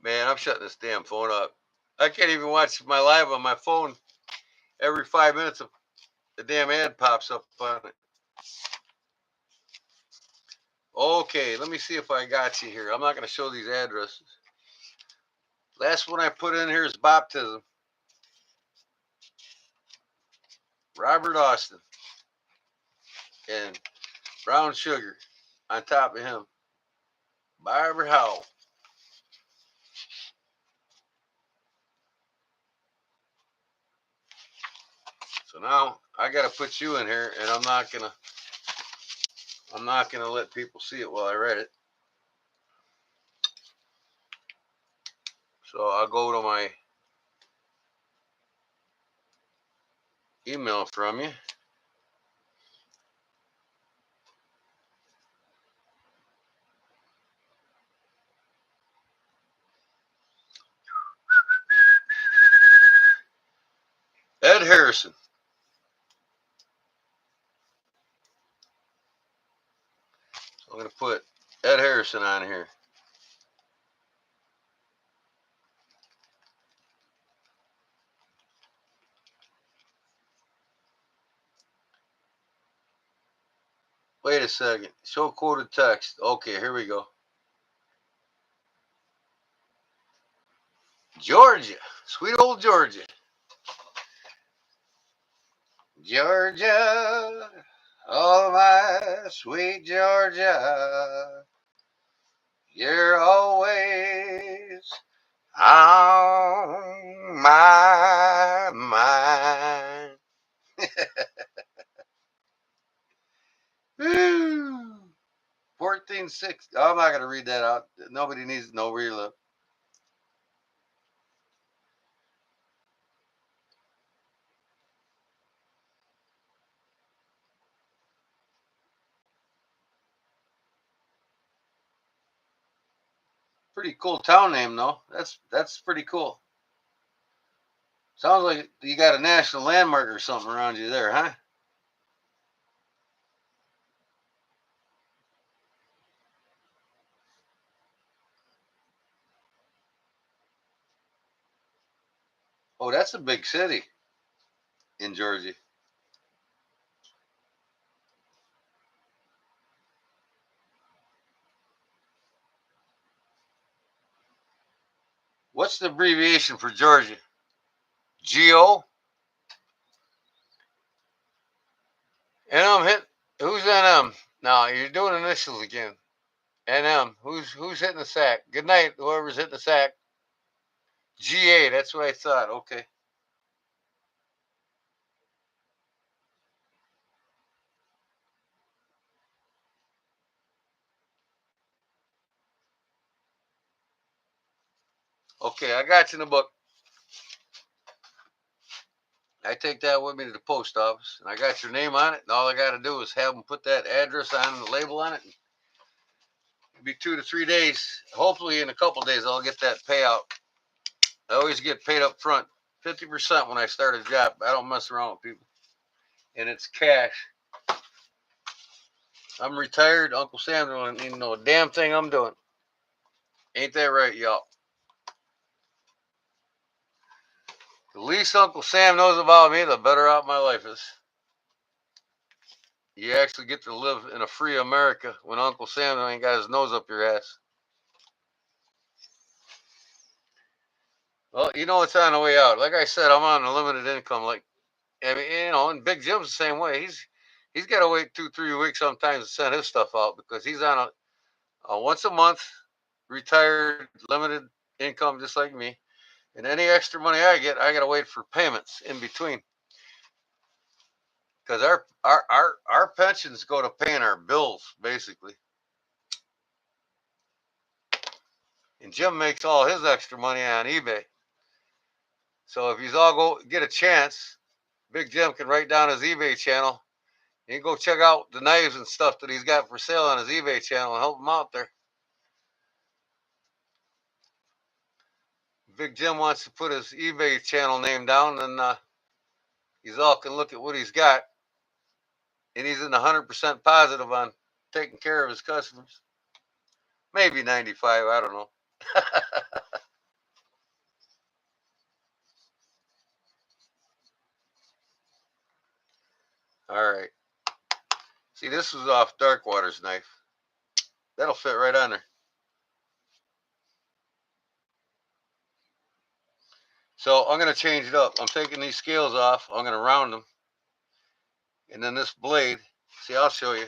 Man, I'm shutting this damn phone up. I can't even watch my live on my phone. Every 5 minutes, the damn ad pops up on it. Okay, let me see if I got you here. I'm not going to show these addresses. Last one I put in here is baptism. Robert Austin and brown sugar on top of him. Barbara Howell. So now I got to put you in here, and I'm not gonna let people see it while I read it. So I'll go to my email from you. Ed Harrison. I'm going to put Ed Harrison on here. Wait a second. Show quoted text. Okay, here we go. Georgia. Sweet old Georgia. Georgia. Oh, my sweet Georgia. You're always on my mind. Woo. 1460. I'm not going to read that out. Nobody needs to know where you live. Pretty cool town name, though. That's pretty cool. Sounds like you got a national landmark or something around you there, huh? Oh, that's a big city in Georgia. What's the abbreviation for Georgia? GO? NM hit. Who's NM? No, you're doing initials again. NM. Who's hitting the sack? Good night, whoever's hitting the sack. GA. That's what I thought. Okay. Okay, I got you in the book. I take that with me to the post office, and I got your name on it. And all I got to do is have them put that address on the label on it. It'll be 2 to 3 days. Hopefully, in a couple of days, I'll get that payout. I always get paid up front, 50% when I start a job. I don't mess around with people, and it's cash. I'm retired. Uncle Sam don't even know a damn thing I'm doing. Ain't that right, y'all? The least Uncle Sam knows about me, the better out my life is. You actually get to live in a free America when Uncle Sam ain't got his nose up your ass. Well, you know it's on the way out. Like I said, I'm on a limited income. Like, I mean, and Big Jim's the same way. He's got to wait 2-3 weeks sometimes to send his stuff out because he's on a once a month retired limited income just like me. And any extra money I get, I got to wait for payments in between. Because our pensions go to paying our bills basically, and Jim makes all his extra money on eBay. So if you all go get a chance, Big Jim can write down his eBay channel. You can go check out the knives and stuff that he's got for sale on his eBay channel and help him out there. Big Jim wants to put his eBay channel name down, and he's all can look at what he's got, and he's in 100% positive on taking care of his customers. Maybe 95, I don't know. All right. See, this was off Darkwater's knife. That'll fit right on there. So I'm going to change it up. I'm taking these scales off. I'm going to round them. And then this blade, see, I'll show you.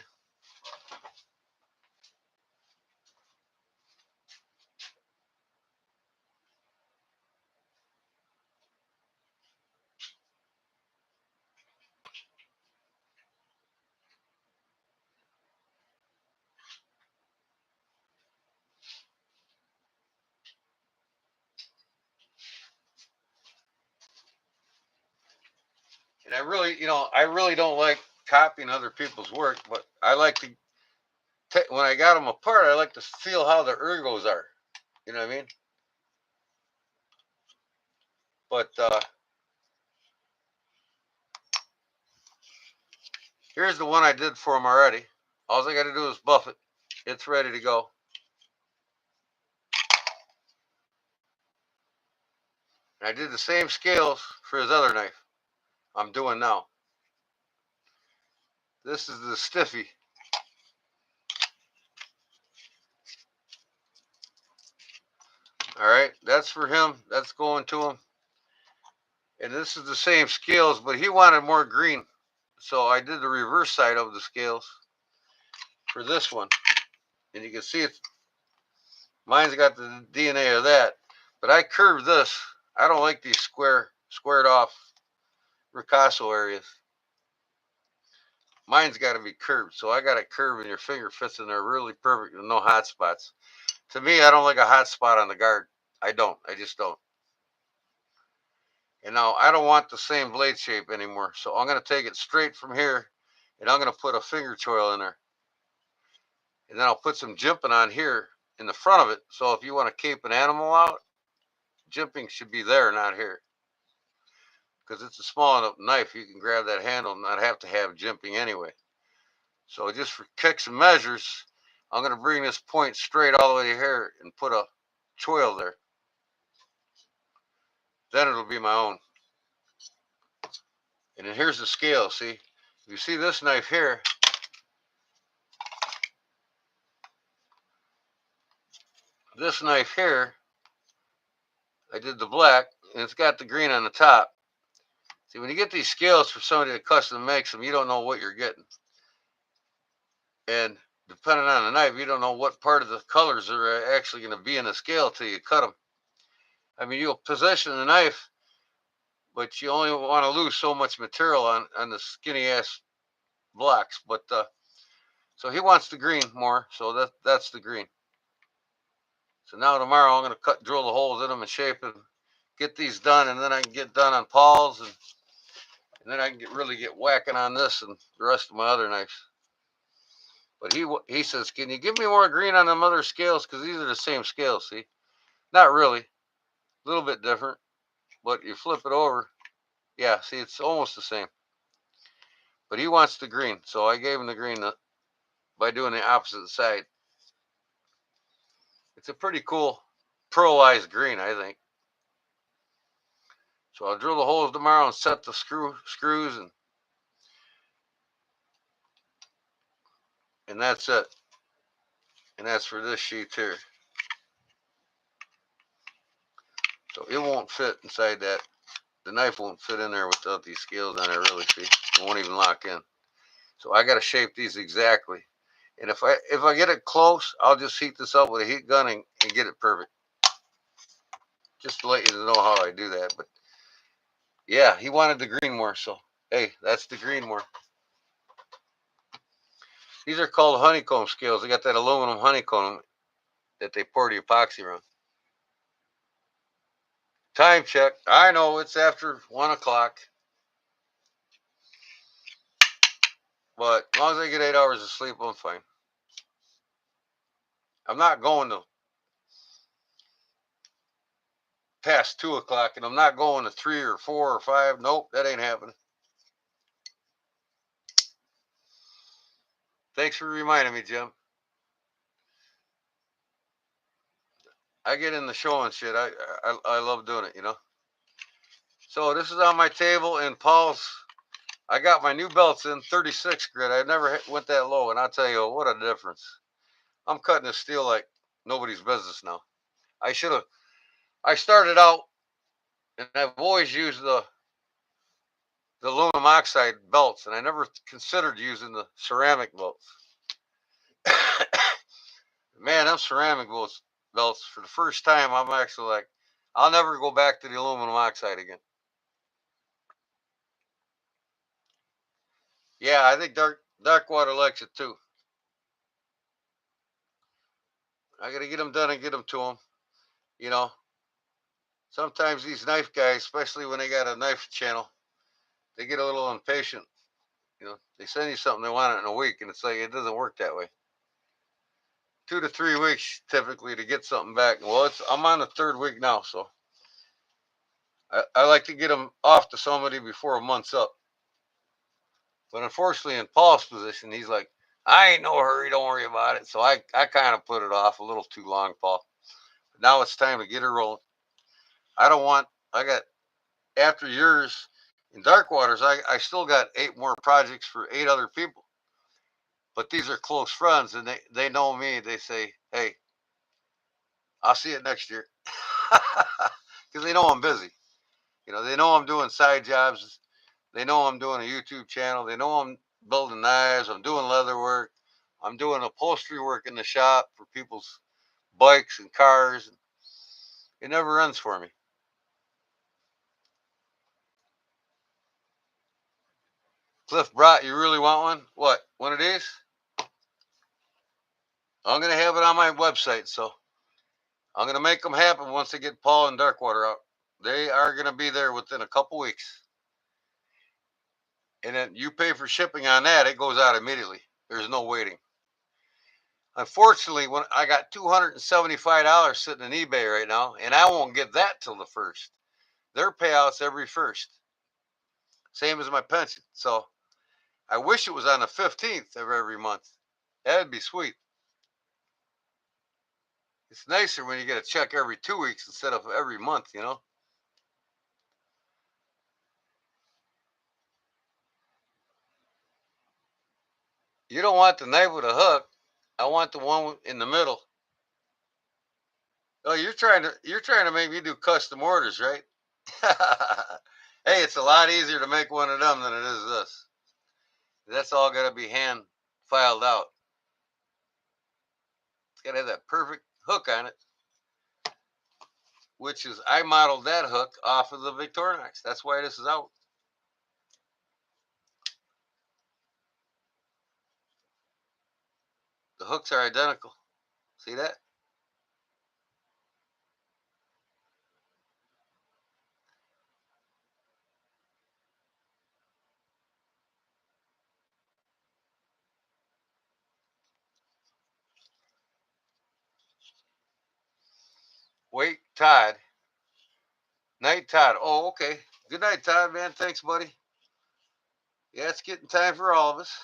And I really don't like copying other people's work, but I like to, when I got them apart, I like to feel how the ergos are. You know what I mean? But here's the one I did for them already. All I got to do is buff it. It's ready to go. And I did the same scales for his other knife I'm doing now. This is the stiffy. All right, that's for him. That's going to him. And this is the same scales, but he wanted more green. So I did the reverse side of the scales for this one. And you can see it's, mine's got the DNA of that. But I curved this. I don't like these squared off ricasso areas. Mine's got to be curved. So I got it curved and your finger fits in there really perfect with no hot spots. To me, I don't like a hot spot on the guard. I don't. I just don't. And now I don't want the same blade shape anymore. So I'm going to take it straight from here and I'm going to put a finger choil in there. And then I'll put some jimping on here in the front of it. So if you want to cape an animal out, jimping should be there, not here. Because it's a small enough knife, you can grab that handle and not have to have jimping anyway. So just for kicks and measures, I'm going to bring this point straight all the way to here and put a choil there. Then it'll be my own. And then here's the scale, see? You see this knife here, I did the black, and it's got the green on the top. See, when you get these scales for somebody that custom makes them, you don't know what you're getting. And depending on the knife, you don't know what part of the colors are actually going to be in the scale till you cut them. I mean, you'll position the knife, but you only want to lose so much material on the skinny ass blocks. But so he wants the green more, so that's the green. So now tomorrow I'm going to drill the holes in them and shape them, get these done, and then I can get done on Paul's, and then I can really get whacking on this and the rest of my other knives. But he says, can you give me more green on them other scales? Because these are the same scales, see? Not really. A little bit different. But you flip it over. Yeah, see, it's almost the same. But he wants the green. So I gave him the green by doing the opposite side. It's a pretty cool pearlized green, I think. So I'll drill the holes tomorrow and set the screws, and that's it. And that's for this sheet here. So it won't fit inside that. The knife won't fit in there without these scales on there, really, see? It won't even lock in. So I got to shape these exactly. And if I get it close, I'll just heat this up with a heat gun and get it perfect. Just to let you know how I do that. But yeah, he wanted the green more, so hey, that's the green more. These are called honeycomb scales. They got that aluminum honeycomb that they pour the epoxy around. Time check. I know it's after 1 o'clock. But as long as I get 8 hours of sleep, I'm fine. I'm not going to past 2 o'clock, and I'm not going to 3 or 4 or 5. Nope, that ain't happening. Thanks for reminding me, Jim. I get in the show and shit. I love doing it, you know. So this is on my table, and Paul's. I got my new belts in 36 grit. I never went that low, and I'll tell you what a difference. I'm cutting the steel like nobody's business now. I started out, and I've always used the aluminum oxide belts, and I never considered using the ceramic belts. Man, them ceramic belts for the first time, I'm actually like, I'll never go back to the aluminum oxide again. Yeah, I think dark water likes it too. I gotta get them done and get them to them. You know, sometimes these knife guys, especially when they got a knife channel, they get a little impatient. You know, they send you something, they want it in a week, and it's like it doesn't work that way. 2 to 3 weeks typically to get something back. Well, I'm on the third week now, so I like to get them off to somebody before a month's up. But unfortunately, in Paul's position, he's like, I ain't no hurry, don't worry about it. So I kind of put it off a little too long, Paul. But now it's time to get her rolling. I don't want, I got, after years in dark waters, I still got 8 more projects for 8 other people. But these are close friends, and they know me. They say, hey, I'll see you next year. Because they know I'm busy. You know, they know I'm doing side jobs. They know I'm doing a YouTube channel. They know I'm building knives. I'm doing leather work. I'm doing upholstery work in the shop for people's bikes and cars. It never ends for me. Cliff Brat, you really want one? What? One of these? I'm going to have it on my website. So I'm going to make them happen once I get Paul and Darkwater out. They are going to be there within a couple weeks. And then you pay for shipping on that, it goes out immediately. There's no waiting. Unfortunately, when I got $275 sitting in eBay right now, and I won't get that till the first. Their payouts every first, same as my pension. So I wish it was on the 15th of every month. That'd be sweet. It's nicer when you get a check every 2 weeks instead of every month, you know. You don't want the knife with a hook. I want the one in the middle. Oh, you're trying to make me do custom orders, right? Hey, it's a lot easier to make one of them than it is this. That's all got to be hand filed out. It's got to have that perfect hook on it, which is I modeled that hook off of the Victorinox. That's why this is out. The hooks are identical. See that? Wait, Todd. Night, Todd. Oh, okay. Good night, Todd, man. Thanks, buddy. Yeah, it's getting time for all of us.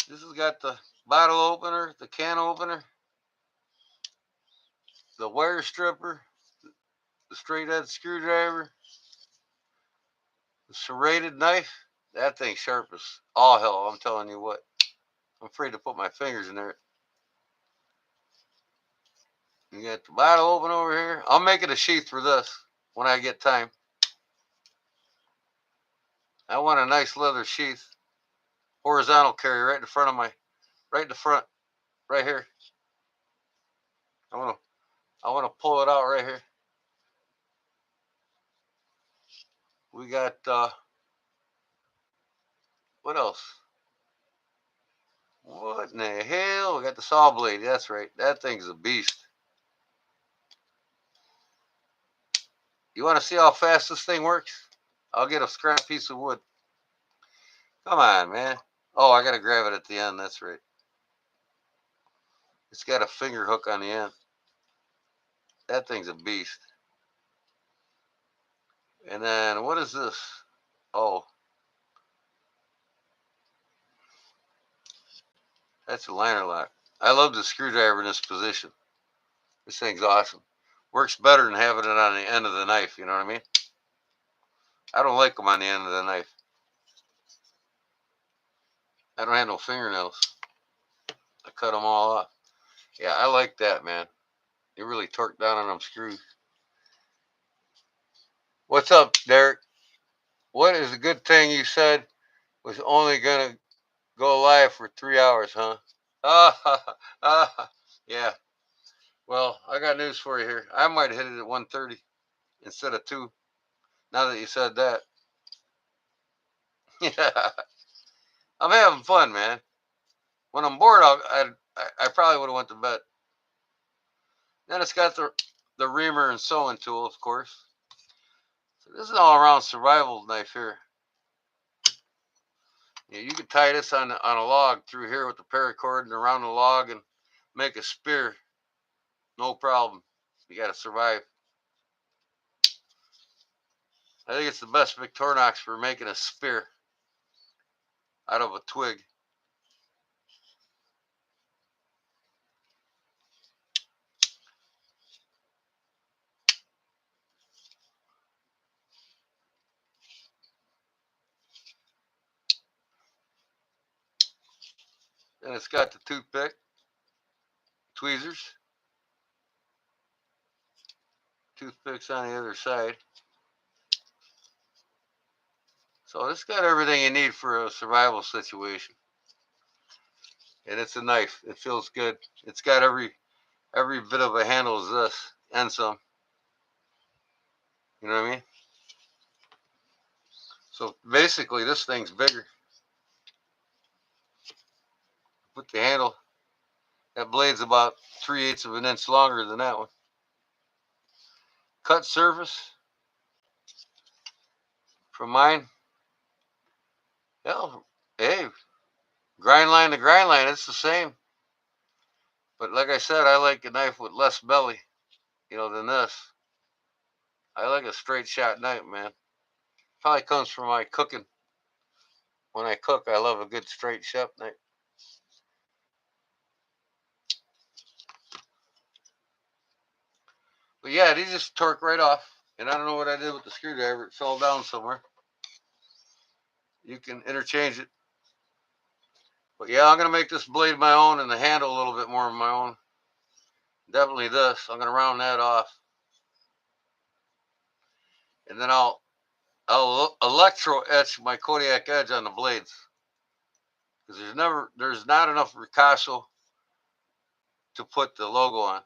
This has got the bottle opener, the can opener, the wire stripper, the straight edge screwdriver, the serrated knife. That thing sharp as all hell. I'm telling you what. I'm afraid to put my fingers in there. You got the bottle open over here. I'll make it a sheath for this when I get time. I want a nice leather sheath. Horizontal carry right in front of right in the front, right here. I want to pull it out right here. We got what else? What in the hell? We got the saw blade. That's right. That thing's a beast. You want to see how fast this thing works? I'll get a scrap piece of wood. Come on, man. Oh, I gotta grab it at the end. That's right. It's got a finger hook on the end. That thing's a beast. And then what is this? Oh, that's a liner lock. I love the screwdriver in this position. This thing's awesome. Works better than having it on the end of the knife. You know what I mean? I don't like them on the end of the knife. I don't have no fingernails. cut them all off. Yeah, I like that, man. You really torque down on them screws. What's up, Derek? What is a good thing you said was only gonna go live for 3 hours, huh? Yeah. Well, I got news for you here. I might hit it at 1:30 instead of 2. Now that you said that. Yeah. I'm having fun, man. When I'm bored, I probably would have went to bed. Then it's got the reamer and sewing tool, of course. So this is an all-around survival knife here. Yeah, you could tie this on a log through here with the paracord and around the log and make a spear. No problem. You got to survive. I think it's the best Victorinox for making a spear out of a twig. And it's got the toothpick, tweezers, toothpicks on the other side. So it's got everything you need for a survival situation. And it's a knife. It feels good. It's got every bit of a handle as this and some. You know what I mean? So basically, this thing's bigger. Put the handle. That blade's about 3/8 of an inch longer than that one. Cut surface from mine. Hell, hey, grind line to grind line, it's the same. But like I said, I like a knife with less belly, than this. I like a straight shot knife, man. Probably comes from my cooking. When I cook, I love a good straight shot knife. But yeah, these just torque right off. And I don't know what I did with the screwdriver. It fell down somewhere. You can interchange it. But yeah, I'm going to make this blade my own and the handle a little bit more of my own. Definitely this. I'm going to round that off. And then I'll electro etch my Kodiak edge on the blades. Because there's not enough Ricasso to put the logo on.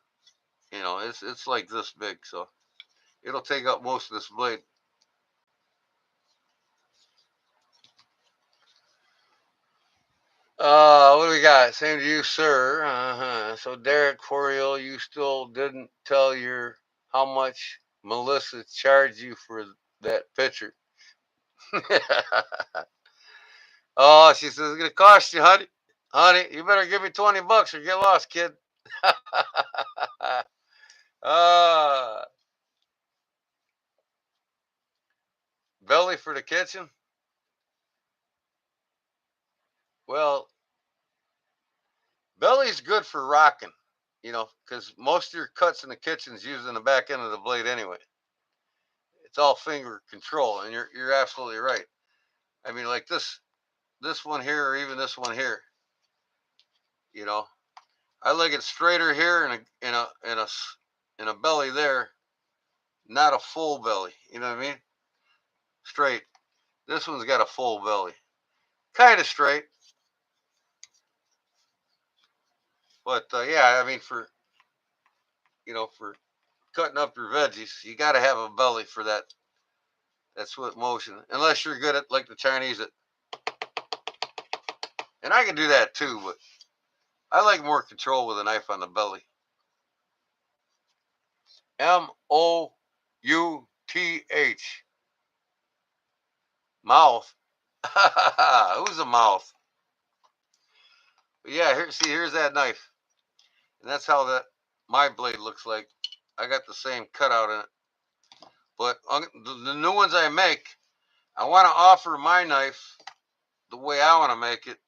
It's like this big, so it'll take up most of this blade. What do we got? Same to you, sir. So Derek Coriel, you still didn't tell your how much Melissa charged you for that picture. Oh, she says it's gonna cost you, honey. Honey, you better give me $20 or get lost, kid. uh Belly for the kitchen. Well, belly's good for rocking, because most of your cuts in the kitchen's using the back end of the blade anyway. It's all finger control, and you're absolutely right. I mean, like this one here, or even this one here. You know, I like it straighter here, and a belly there, not a full belly. You know what I mean? Straight. This one's got a full belly, kind of straight, but yeah, I mean for cutting up your veggies, you got to have a belly for that swift motion, unless you're good at like the Chinese. And I can do that too, but I like more control with a knife on the belly. Mouth. Mouth. Who's a mouth? But yeah, here's that knife. And that's how my blade looks like. I got the same cutout in it. But the new ones I make, I want to offer my knife the way I want to make it.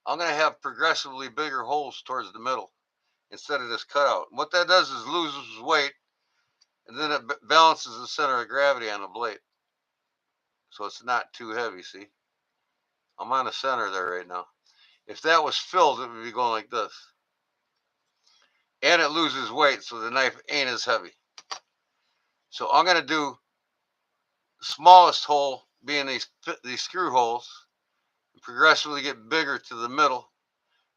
I'm going to have progressively bigger holes towards the middle instead of this cutout. What that does is loses weight, and then it balances the center of gravity on the blade. So it's not too heavy, see? I'm on the center there right now. If that was filled, it would be going like this. And it loses weight, so the knife ain't as heavy. So I'm going to do the smallest hole being these screw holes, and progressively get bigger to the middle,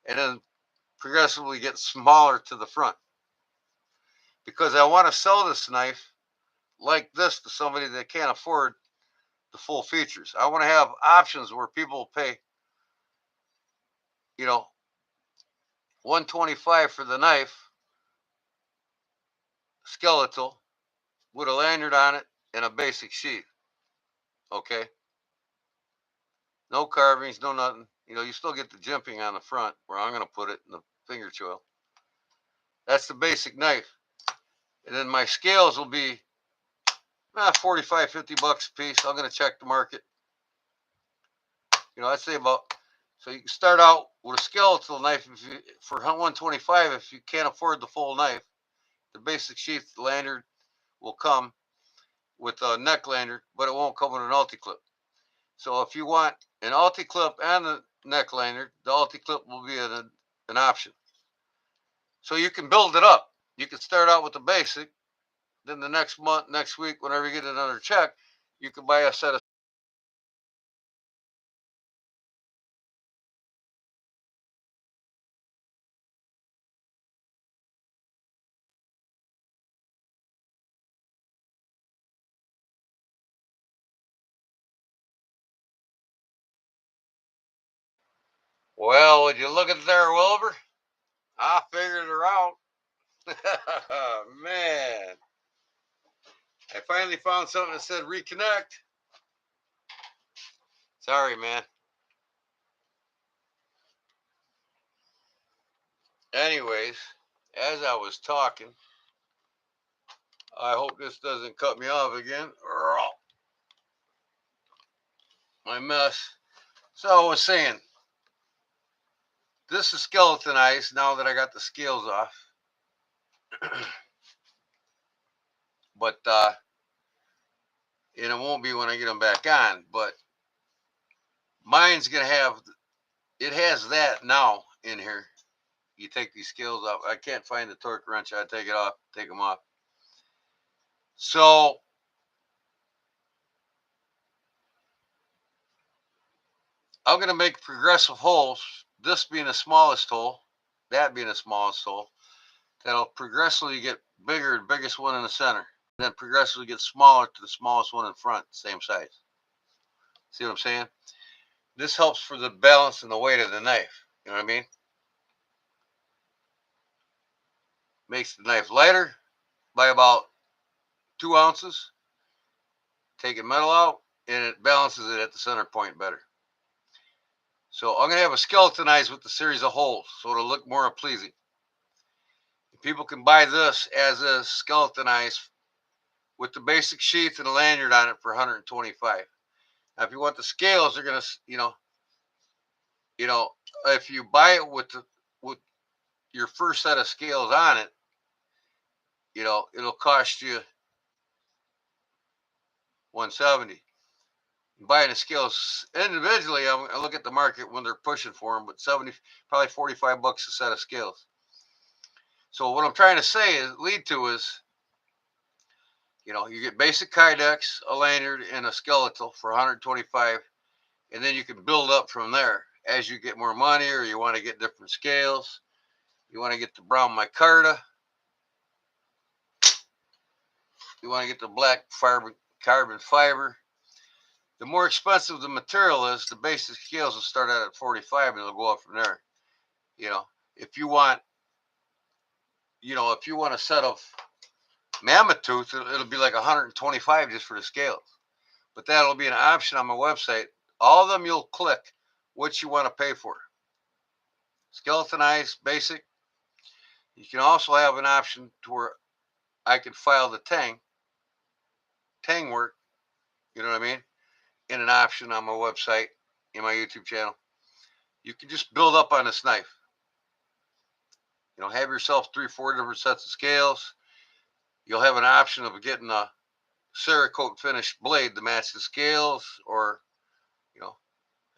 and then progressively get smaller to the front. Because I want to sell this knife like this to somebody that can't afford the full features. I want to have options where people pay, you know, $125 for the knife, skeletal, with a lanyard on it and a basic sheath. Okay? No carvings, no nothing. You still get the jimping on the front where I'm going to put it in the finger choil. That's the basic knife. And then my scales will be 45, $50 a piece. I'm going to check the market. I'd say about, so you can start out with a skeletal knife for $125 if you can't afford the full knife. The basic sheath lanyard will come with a neck lanyard, but it won't come with an ulti-clip. So if you want an ulti-clip and a neck lanyard, the ulti-clip will be an option. So you can build it up. You can start out with the basic. Then the next month, next week, whenever you get another check, you can buy a set of. Well, would you look at there, Wilbur? I figured her out. Man, I finally found something that said reconnect. Sorry, man. Anyways, as I was talking, I hope this doesn't cut me off again. My mess. So I was saying, this is skeletonized now that I got the scales off. But and it won't be when I get them back on. But mine's gonna have, it has that now in here. You take these scales off. I can't find the torque wrench. I take it off, take them off. So I'm gonna make progressive holes. This being the smallest hole, that being the smallest hole. That'll progressively get bigger, the biggest one in the center. Then progressively get smaller to the smallest one in front, same size. See what I'm saying? This helps for the balance and the weight of the knife. You know what I mean? Makes the knife lighter by about 2 ounces. Taking metal out, and it balances it at the center point better. So I'm going to have a skeletonized with the series of holes, so it'll look more pleasing. People can buy this as is skeletonized with the basic sheath and a lanyard on it for $125. Now, if you want the scales, they're going to, if you buy it with your first set of scales on it, it'll cost you $170. Buying the scales individually, I look at the market when they're pushing for them, but probably $45 a set of scales. So what I'm trying to say is, lead to is, you get basic kydex, a lanyard, and a skeletal for $125, and then you can build up from there as you get more money, or you want to get different scales. You want to get the brown micarta. You want to get the black carbon fiber. The more expensive the material is, the basic scales will start out at 45, and it'll go up from there. If you want, a set of mammoth tooth, it'll be like 125 just for the scales. But that'll be an option on my website. All of them you'll click what you want to pay for. Skeletonized, basic. You can also have an option to where I could file the tang work, you know what I mean, in an option on my website, in my YouTube channel. You can just build up on this knife. Have yourself 3-4 different sets of scales. You'll have an option of getting a Cerakote finished blade to match the scales, or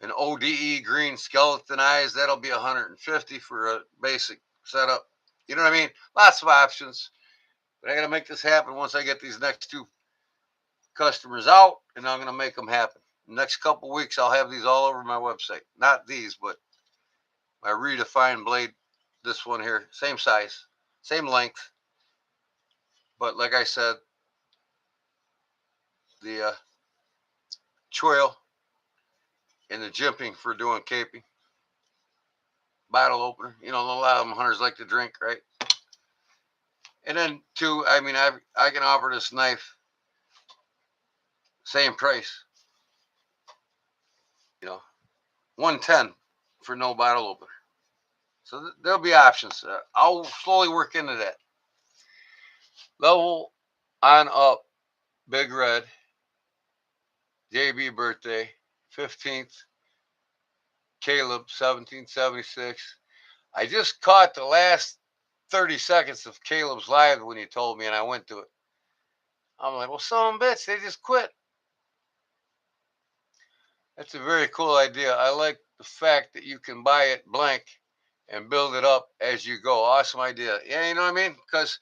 An ODE green skeletonized, that'll be 150 for a basic setup. You know what I mean? Lots of options. But I got to make this happen once I get these next two customers out, and I'm going to make them happen. Next couple weeks, I'll have these all over my website. Not these, but my redefined blade. This one here, same size, same length. But like I said, the choil and the jimping for doing caping. Bottle opener. You know, a lot of them hunters like to drink, right? And then two, I mean, I can offer this knife, same price. You know, 110 for no bottle opener. So there'll be options. I'll slowly work into that. Level on up, Big Red, JB birthday, 15th, Caleb, 1776. I just caught the last 30 seconds of Caleb's live when he told me, and I went to it. I'm like, well, some bitch, they just quit. That's a very cool idea. I like the fact that you can buy it blank and build it up as you go. Awesome idea. Yeah, you know what I mean? Because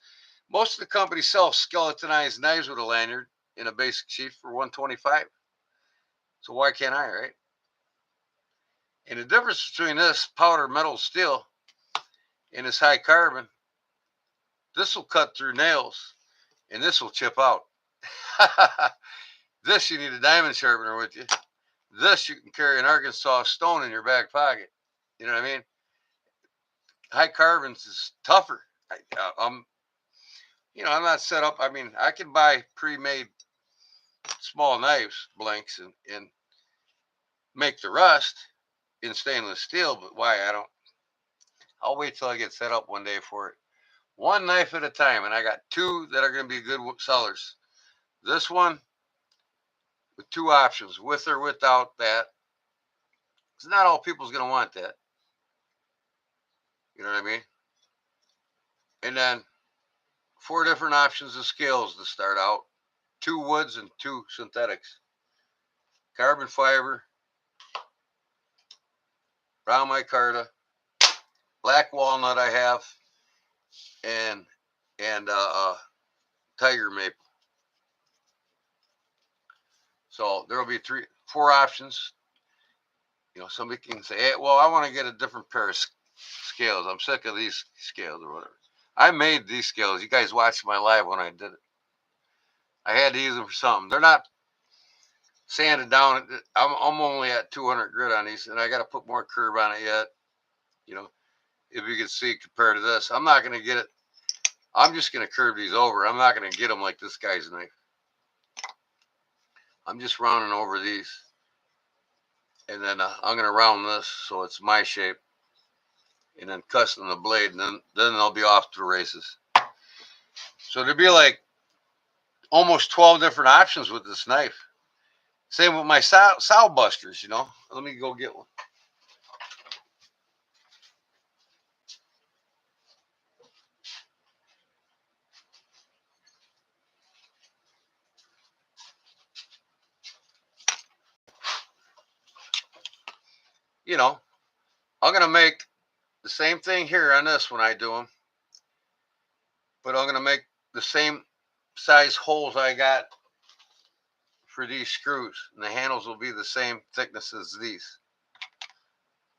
most of the companies sell skeletonized knives with a lanyard in a basic sheath for 125. So why can't I, right? And the difference between this powder metal steel and this high carbon, this will cut through nails and this will chip out. This you need a diamond sharpener with you. This you can carry an Arkansas stone in your back pocket. You know what I mean? High carbons is tougher. I'm not set up. I mean, I can buy pre-made small knives, blanks, and make the rest in stainless steel. But why? I don't. I'll wait till I get set up one day for it. One knife at a time, and I got two that are going to be good sellers. This one with two options, with or without that. Because not all people's going to want that. You know what I mean? And then 4 different options of scales to start out. 2 woods and 2 synthetics. Carbon fiber, brown micarta, black walnut I have, and tiger maple. So there will be 4 options. You know, somebody can say, hey, well, I want to get a different pair of scales. I'm sick of these scales or whatever. I made these scales. You guys watched my live when I did it. I had to use them for something. They're not sanded down. I'm only at 200 grit on these, and I got to put more curve on it yet. You know, if you can see compared to this, I'm not going to get it. I'm just going to curve these over. I'm not going to get them like this guy's knife. I'm just rounding over these. And then I'm going to round this so it's my shape. And then custom the blade. And then they'll be off to the races. So there'd be like almost 12 different options with this knife. Same with my sow busters, you know. Let me go get one. You know, I'm going to make the same thing here on this when I do them. But I'm going to make the same size holes I got for these screws. And the handles will be the same thickness as these.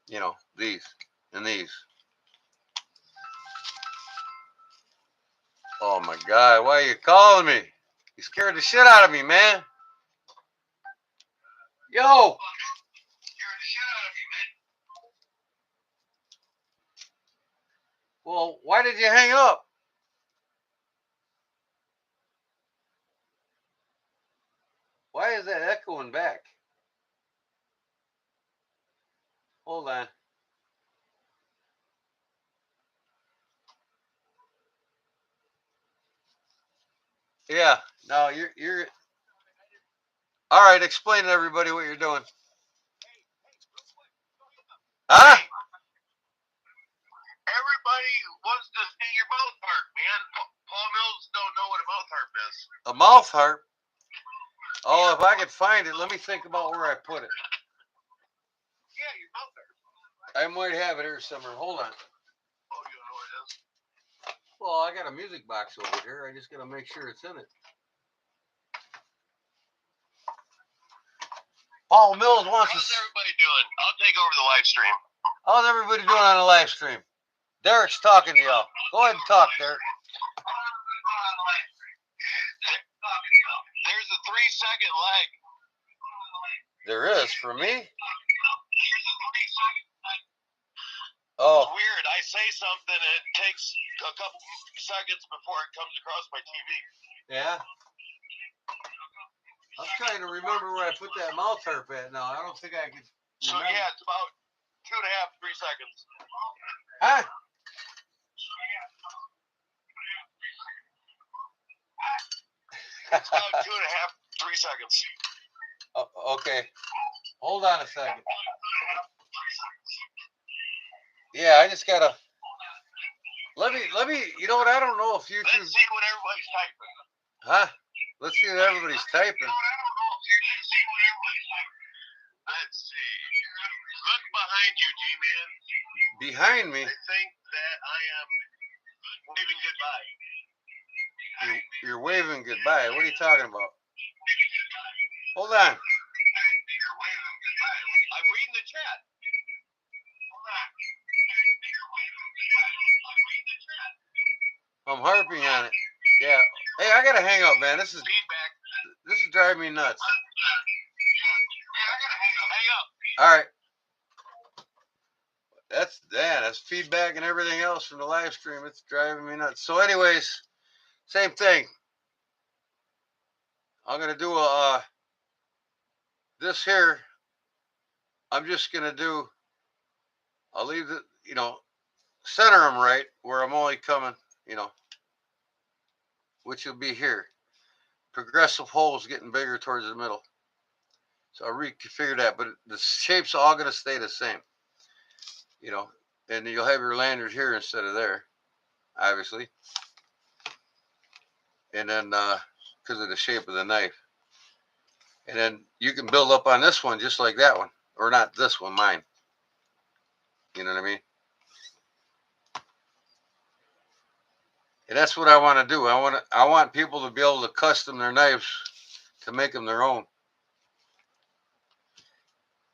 You know, these and these. Oh my God, why are you calling me? You scared the shit out of me, man. Yo! Well, why did you hang up? Why is that echoing back? Hold on. Yeah, no, you're all right. Explain to everybody what you're doing. Huh? Everybody wants to see your mouth harp, man. Paul Mills don't know what a mouth harp is. A mouth harp? Oh, if I could find it, let me think about where I put it. I might have it here somewhere. Hold on. Oh, you don't know what it is? Well, I got a music box over here. I just gotta make sure it's in it. Paul Mills wants How's to. everybody doing? I'll take over the live stream. How's everybody doing on the live stream? Derek's talking to y'all. Go ahead and talk, Derek. There's a 3-second lag. There is for me. Oh, Weird. I say something and it takes a couple seconds before it comes across my TV. yeah. I'm trying to remember where I put that mouth harp at now. I don't think I can. So yeah, it's about 2.5, 3 seconds. Huh? It's about 2.5, 3 seconds. Okay. Hold on a second. Yeah, I just gotta. Let me. You know what? I don't know if YouTube. Let's see what everybody's typing. Huh? Let's see what everybody's typing. Let's see. Look behind you, G-Man. Behind me. I think that I am waving goodbye. You're waving goodbye. What are you talking about? Hold on. You're waving goodbye. I'm reading the chat. I'm harping on it. Yeah. Hey, I gotta hang up, man. This is Feedback. This is driving me nuts. Yeah, I gotta hang up. All right. That's feedback and everything else from the live stream. It's driving me nuts. So, anyways, same thing. I'm gonna do a this here. I'm just gonna do. I'll leave the center them right where I'm only coming. Which will be here. Progressive holes getting bigger towards the middle. So I reconfigure that, but the shape's all gonna stay the same. And you'll have your lanyard here instead of there, obviously. And then because of the shape of the knife. And then you can build up on this one just like that one. Or not this one, mine. You know what I mean? And that's what I want to do. I want people to be able to custom their knives to make them their own.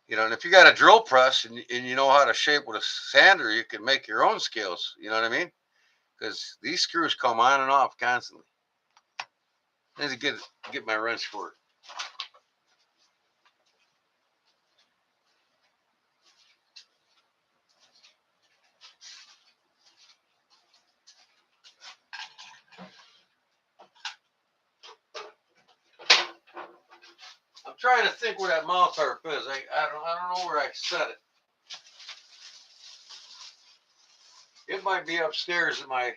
And if you got a drill press and you know how to shape with a sander, you can make your own scales. You know what I mean? Because these screws come on and off constantly. I need to get my wrench for it. I'm trying to think where that mouth harp is. I don't know where I set it. It might be upstairs in my.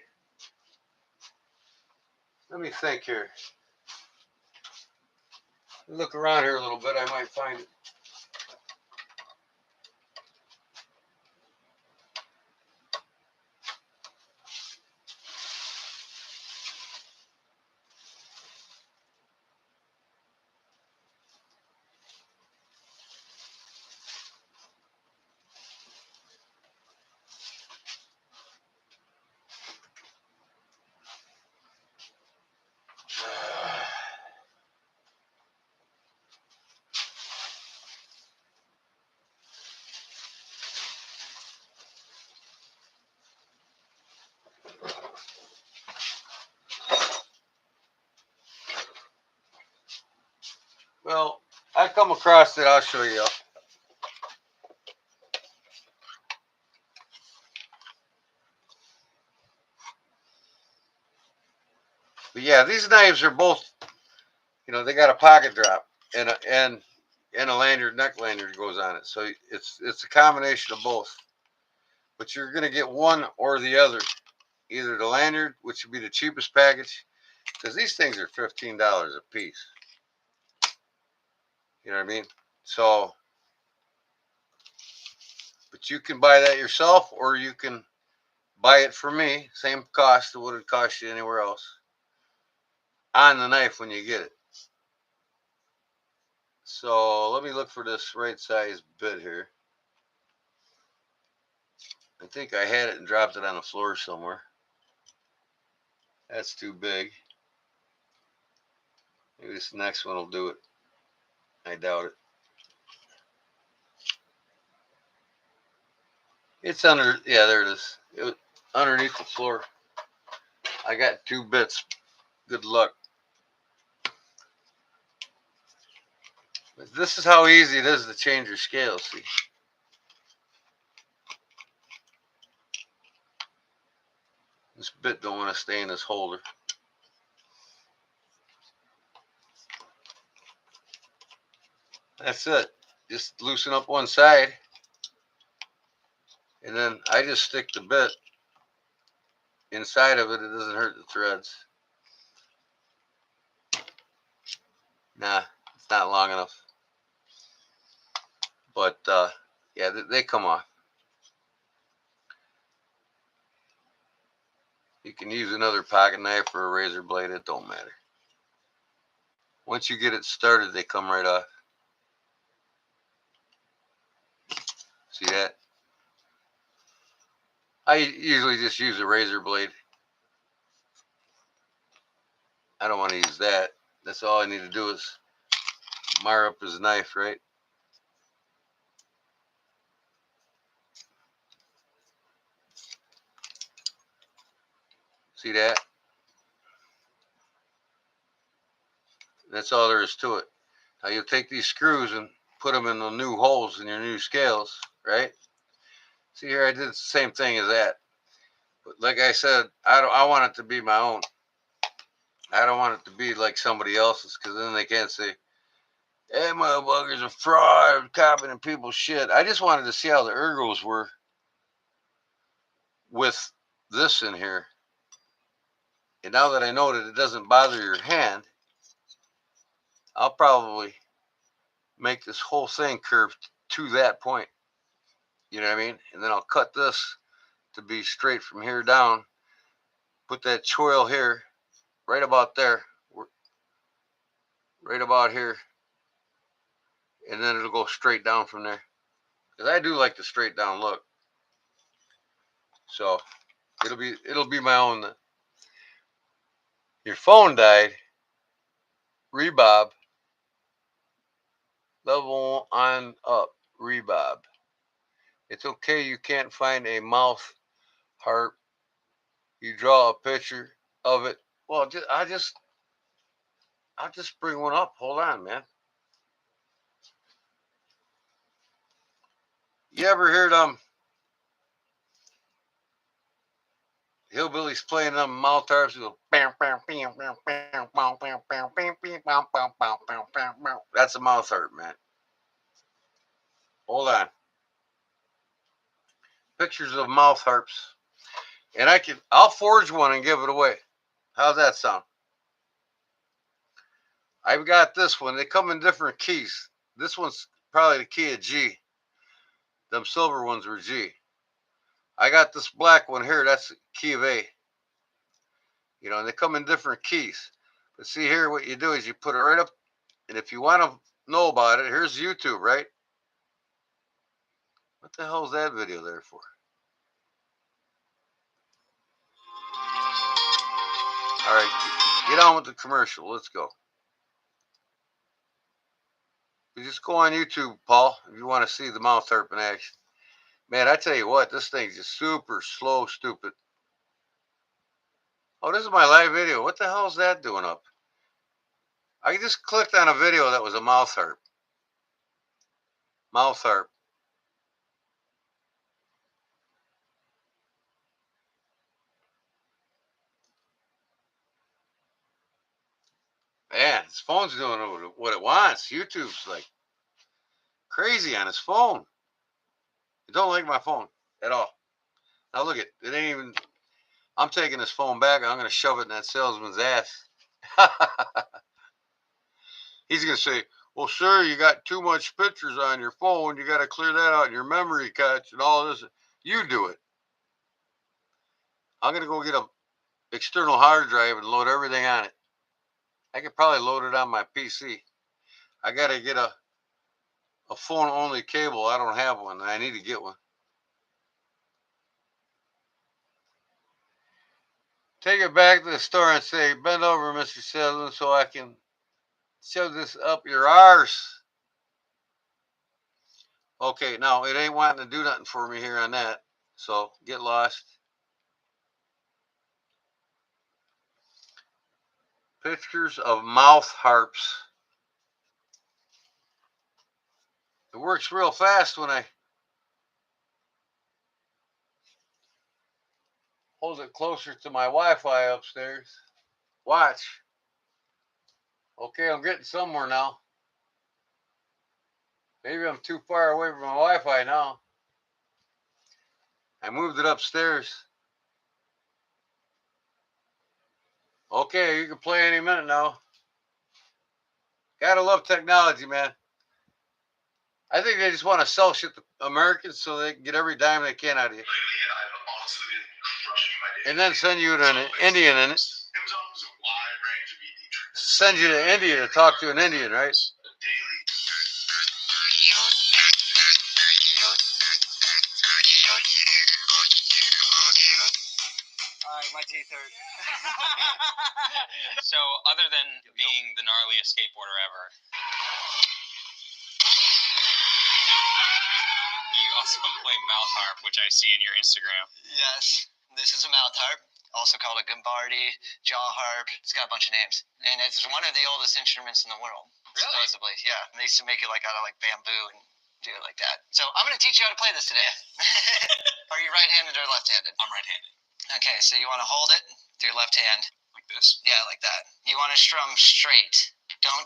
Let me think here. Look around here a little bit. I might find it. Well, I come across it. I'll show you. But yeah, these knives are both. They got a pocket drop and a lanyard, neck lanyard goes on it. So it's a combination of both. But you're gonna get one or the other. Either the lanyard, which would be the cheapest package, because these things are $15 a piece. You know what I mean? So, but you can buy that yourself, or you can buy it from me. Same cost of what it cost you anywhere else. On the knife when you get it. So let me look for this right size bit here. I think I had it and dropped it on the floor somewhere. That's too big. Maybe this next one will do it. I doubt it. It's under, yeah, there it is. It was underneath the floor. I got 2 bits. Good luck. But this is how easy it is to change your scale, see. This bit don't want to stay in this holder. That's it. Just loosen up one side. And then I just stick the bit inside of it. It doesn't hurt the threads. Nah, it's not long enough. But yeah, they come off. You can use another pocket knife or a razor blade. It don't matter. Once you get it started, they come right off. See that? I usually just use a razor blade. I don't want to use that. That's all I need to do is mar up his knife, right? See that? That's all there is to it. Now you'll take these screws and put them in the new holes in your new scales, right? See here, I did the same thing as that. But like I said, I want it to be my own. I don't want it to be like somebody else's, because then they can't say, hey, motherfuckers are fraud, copying people's shit. I just wanted to see how the ergos were with this in here. And now that I know that it doesn't bother your hand, I'll probably make this whole thing curved to that point. You know what I mean? And then I'll cut this to be straight from here down. Put that choil here, right about there, right about here. And then it'll go straight down from there. Because I do like the straight down look. So it'll be my own. Your phone died. Rebob. Level on up. Rebob. It's okay you can't find a mouth harp. You draw a picture of it. Well, I'll just bring one up. Hold on, man. You ever heard hillbillies playing them mouth harps? That's a mouth harp, man. Hold on. Pictures of mouth harps. And I'll forge one and give it away. How's that sound? I've got this one. They come in different keys. This one's probably the key of G. Them silver ones were G. I got this black one here. That's the key of A. You know, and they come in different keys. But see here, what you do is you put it right up. And if you want to know about it, here's YouTube, right? What the hell is that video there for? All right, get on with the commercial. Let's go. You just go on YouTube, Paul, if you want to see the mouth harp in action. Man, I tell you what, this thing's just super slow, stupid. Oh, this is my live video. What the hell is that doing up? I just clicked on a video that was a mouth harp. Mouth harp. Man, his phone's doing what it wants. YouTube's like crazy on his phone. I don't like my phone at all. Now look it ain't even. I'm taking this phone back. I'm going to shove it in that salesman's ass. He's going to say, well, sir, you got too much pictures on your phone. You got to clear that out in your memory cache and all this. You do it. I'm going to go get a external hard drive and load everything on it. I could probably load it on my PC. I got to get a phone only cable. I don't have one. I need to get one. Take it back to the store and say, bend over, Mr. Sutherland, so I can shove this up your arse. Okay, now it ain't wanting to do nothing for me here on that. So get lost. Pictures of mouth harps. It works real fast when I hold it closer to my Wi-Fi upstairs. Watch. Okay, I'm getting somewhere now. Maybe I'm too far away from my Wi-Fi now. I moved it upstairs. Okay, you can play any minute now. Gotta love technology, man. I think they just want to sell shit to Americans so they can get every dime they can out of you. And then send you to an Indian in it. Send you to India to talk to an Indian, right? My teeth hurt. So, other than being the gnarliest skateboarder ever, you also play mouth harp, which I see in your Instagram. Yes, this is a mouth harp, also called a gambardi, jaw harp. It's got a bunch of names, and it's one of the oldest instruments in the world. Really? Supposedly, yeah. They used to make it like out of like bamboo and do it like that. So I'm going to teach you how to play this today. Are you right-handed or left-handed? I'm right-handed. Okay, so you want to hold it with your left hand. Like this? Yeah, like that. You want to strum straight. Don't...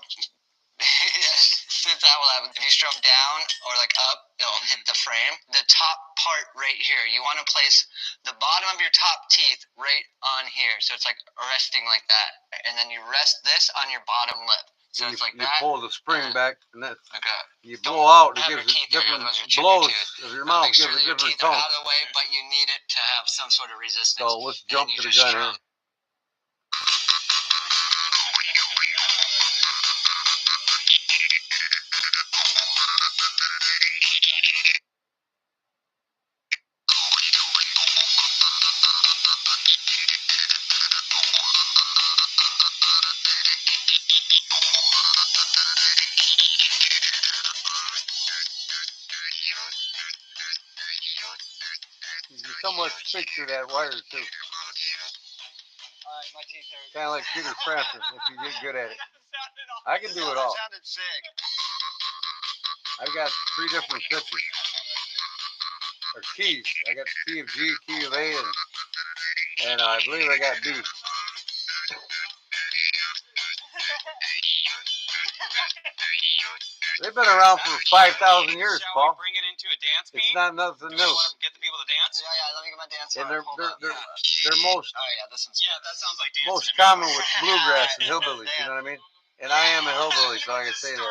that will happen. If you strum down or like up, it'll hit the frame. The top part right here, you want to place the bottom of your top teeth right on here. So it's like resting like that. And then you rest this on your bottom lip. So it's like you that. pull the spring back, and that's Okay. you blow out. It gives teeth different your blows tooth. of your mouth. Make sure Gives that a your different teeth are tone. out of the way, but you need it to have some sort of resistance. So let's jump to the gun here. You can somewhat picture that wire too. My teeth hurt. Kind of like Peter Francis if you get good at it. I can do it all. That sounded sick. I've got 3 different pitches. Or keys. I got the key of G, key of A, and I believe I got B. They've been around for 5,000 years, Paul. Bring it into a dance beat? It's not nothing new. Want to get the people to dance? Yeah, let me get my dance. And they're most this one's that sounds like dancing. most common with bluegrass and hillbillies. You know what I mean? And I am a hillbilly, so I can say that.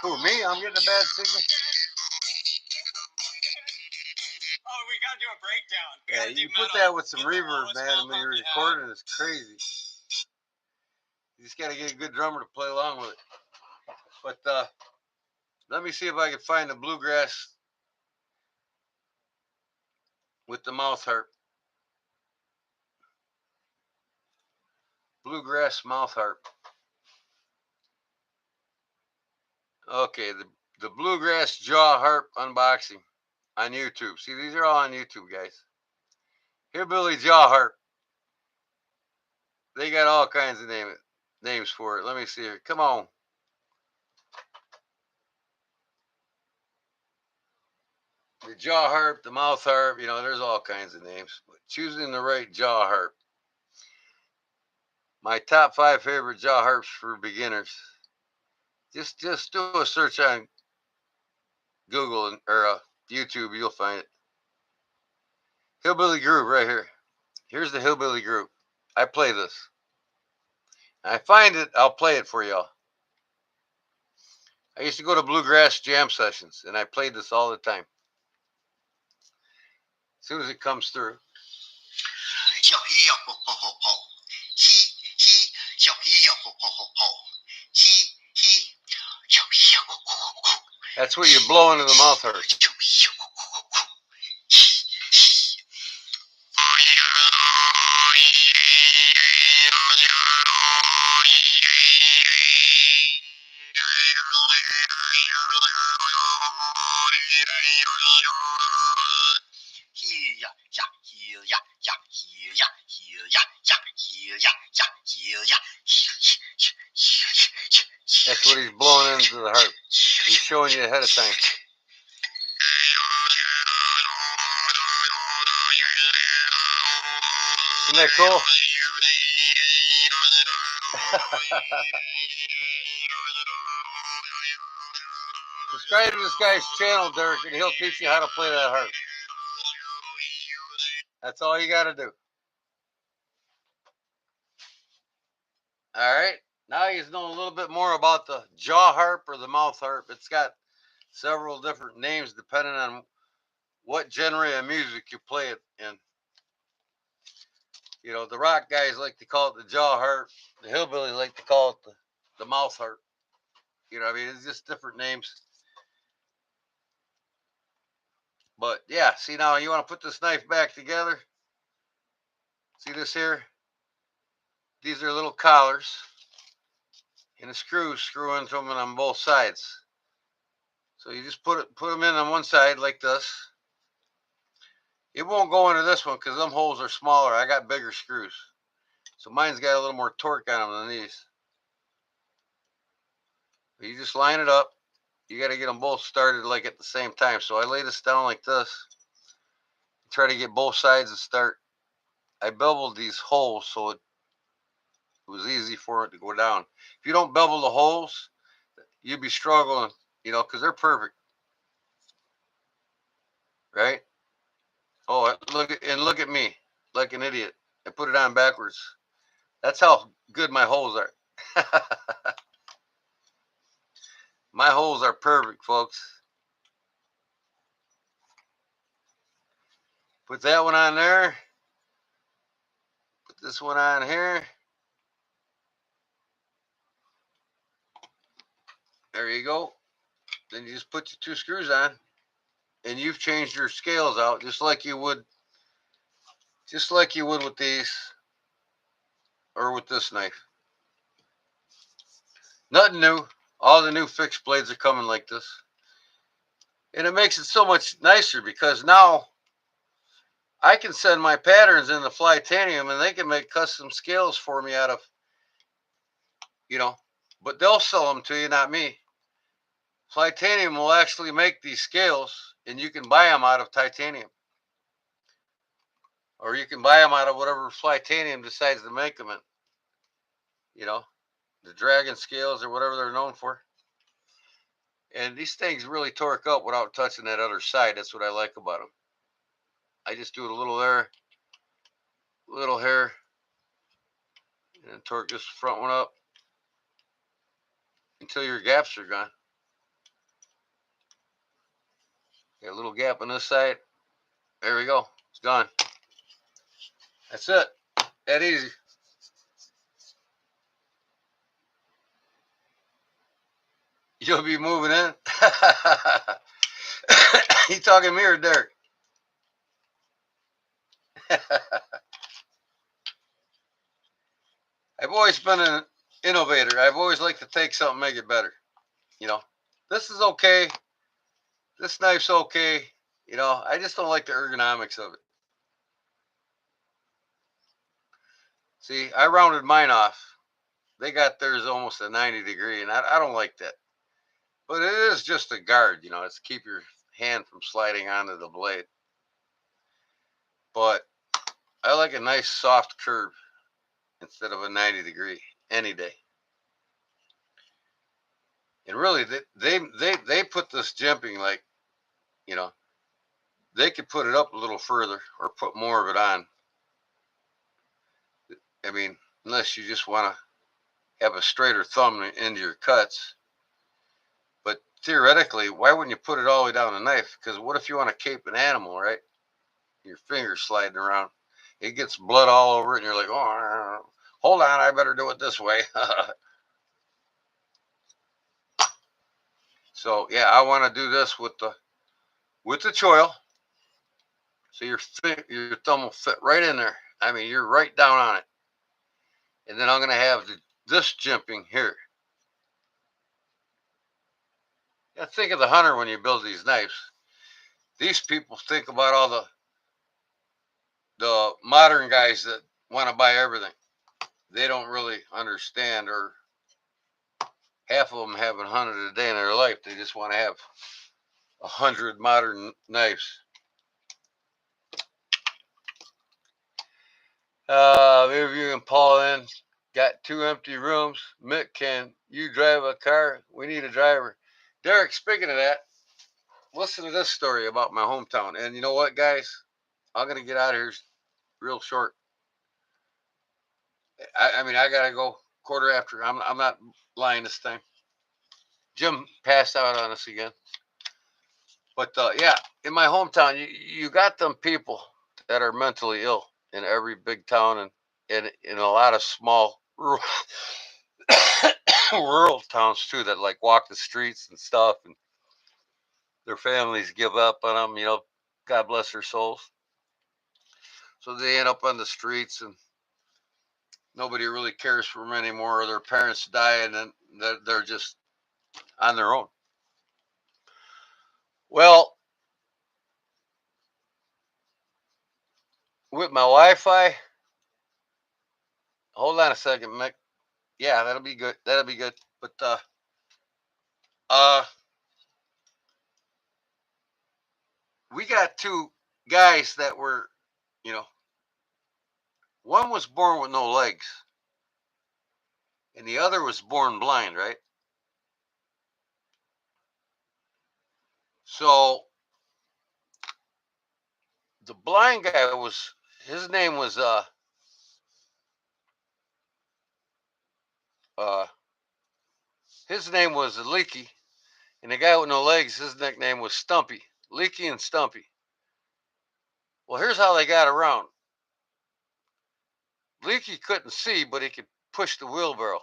Who, me? I'm getting a bad signal. Oh, we gotta do a breakdown. Yeah, you put that with some reverb, man, when you're recording, it's crazy. You just gotta get a good drummer to play along with it. But let me see if I can find the bluegrass with the mouth harp. Bluegrass mouth harp. Okay, the bluegrass jaw harp unboxing on YouTube. See, these are all on YouTube, guys. Hillbilly jaw harp. They got all kinds of names for it. Let me see here. Come on. The jaw harp, the mouth harp, you know, there's all kinds of names. But choosing the right jaw harp. My top 5 favorite jaw harps for beginners. Just do a search on Google or YouTube, you'll find it. Hillbilly Groove right here. Here's the Hillbilly Groove. I play this. I find it, I'll play it for y'all. I used to go to bluegrass jam sessions, and I played this all the time. As soon as it comes through. 小鱼呀吼吼吼吼，嘻嘻，小鱼呀吼吼吼吼，嘻嘻，小鱼呀吼吼吼吼。 That's what you blow into the mouth hurt. That's what he's blowing into the harp. He's showing you ahead of time. Isn't that cool? Subscribe to this guy's channel, Dirk, and he'll teach you how to play that harp. That's all you got to do. All right. Now you know a little bit more about the jaw harp or the mouth harp. It's got several different names depending on what genre of music you play it in. You know, the rock guys like to call it the jaw harp. The hillbillies like to call it the mouth harp. You know what I mean? It's just different names. But yeah, see now you want to put this knife back together. See this here? These are little collars. And the screws screw into them on both sides. So you just put them in on one side like this. It won't go into this one because them holes are smaller. I got bigger screws. So mine's got a little more torque on them than these. You just line it up. You got to get them both started like at the same time. So I lay this down like this. Try to get both sides to start. I beveled these holes so it was easy for it to go down. If you don't bevel the holes, you'd be struggling, you know, because they're perfect. Right? Oh, look at me, like an idiot. I put it on backwards. That's how good my holes are. My holes are perfect, folks. Put that one on there. Put this one on here. There you go. Then you just put your 2 screws on, and you've changed your scales out just like you would with these or with this knife. Nothing new. All the new fixed blades are coming like this. And it makes it so much nicer because now I can send my patterns in the Flytanium and they can make custom scales for me out of, you know, but they'll sell them to you, not me. Flytanium will actually make these scales and you can buy them out of titanium. Or you can buy them out of whatever Flytanium decides to make them in. You know, the dragon scales or whatever they're known for. And these things really torque up without touching that other side. That's what I like about them. I just do it a little there, little here, and torque this front one up until your gaps are gone. Got a little gap on this side. There we go. It's gone. That's it. That easy. You'll be moving in. You talking to me or Derek? I've always been an innovator. I've always liked to take something and make it better. You know, this is okay. This knife's okay. You know, I just don't like the ergonomics of it. See, I rounded mine off. They got theirs almost a 90 degree, and I don't like that. But it is just a guard, you know, it's to keep your hand from sliding onto the blade. But I like a nice soft curve instead of a 90 degree any day. And really, they put this jimping like, you know, they could put it up a little further or put more of it on. I mean, unless you just want to have a straighter thumb into your cuts. But theoretically, why wouldn't you put it all the way down the knife? Because what if you want to cape an animal, right? Your fingers sliding around. it gets blood all over it, and you're like, oh, hold on, I better do it this way. So yeah, I want to do this with the choil, so your thumb will fit right in there. I mean, you're right down on it, and then I'm gonna have this jimping here. Yeah, think of the hunter when you build these knives. These people think about all the modern guys that want to buy everything. They don't really understand, or half of them haven't hunted a day in their life. They just want to have 100 modern knives. Vivian and Paul in. Got 2 empty rooms. Mick, can you drive a car? We need a driver. Derek, speaking of that, listen to this story about my hometown. And you know what, guys? I'm going to get out of here real short. I mean, I got to go quarter after. I'm not lying this time. Jim passed out on us again. But yeah, in my hometown, you got them people that are mentally ill in every big town and in a lot of small rural, rural towns too, that like walk the streets and stuff, and their families give up on them. You know, God bless their souls. So they end up on the streets, and nobody really cares for them anymore. Or their parents die, and then they're just on their own. Well, with my Wi-Fi, hold on a second, Mick. Yeah, that'll be good. That'll be good. But uh, we got 2 guys that were, you know, one was born with no legs, and the other was born blind, right? So the blind guy was, his name was uh his name was Leaky, and the guy with no legs, his nickname was Stumpy. Leaky and Stumpy. Well, here's how they got around. Leaky couldn't see, but he could push the wheelbarrow.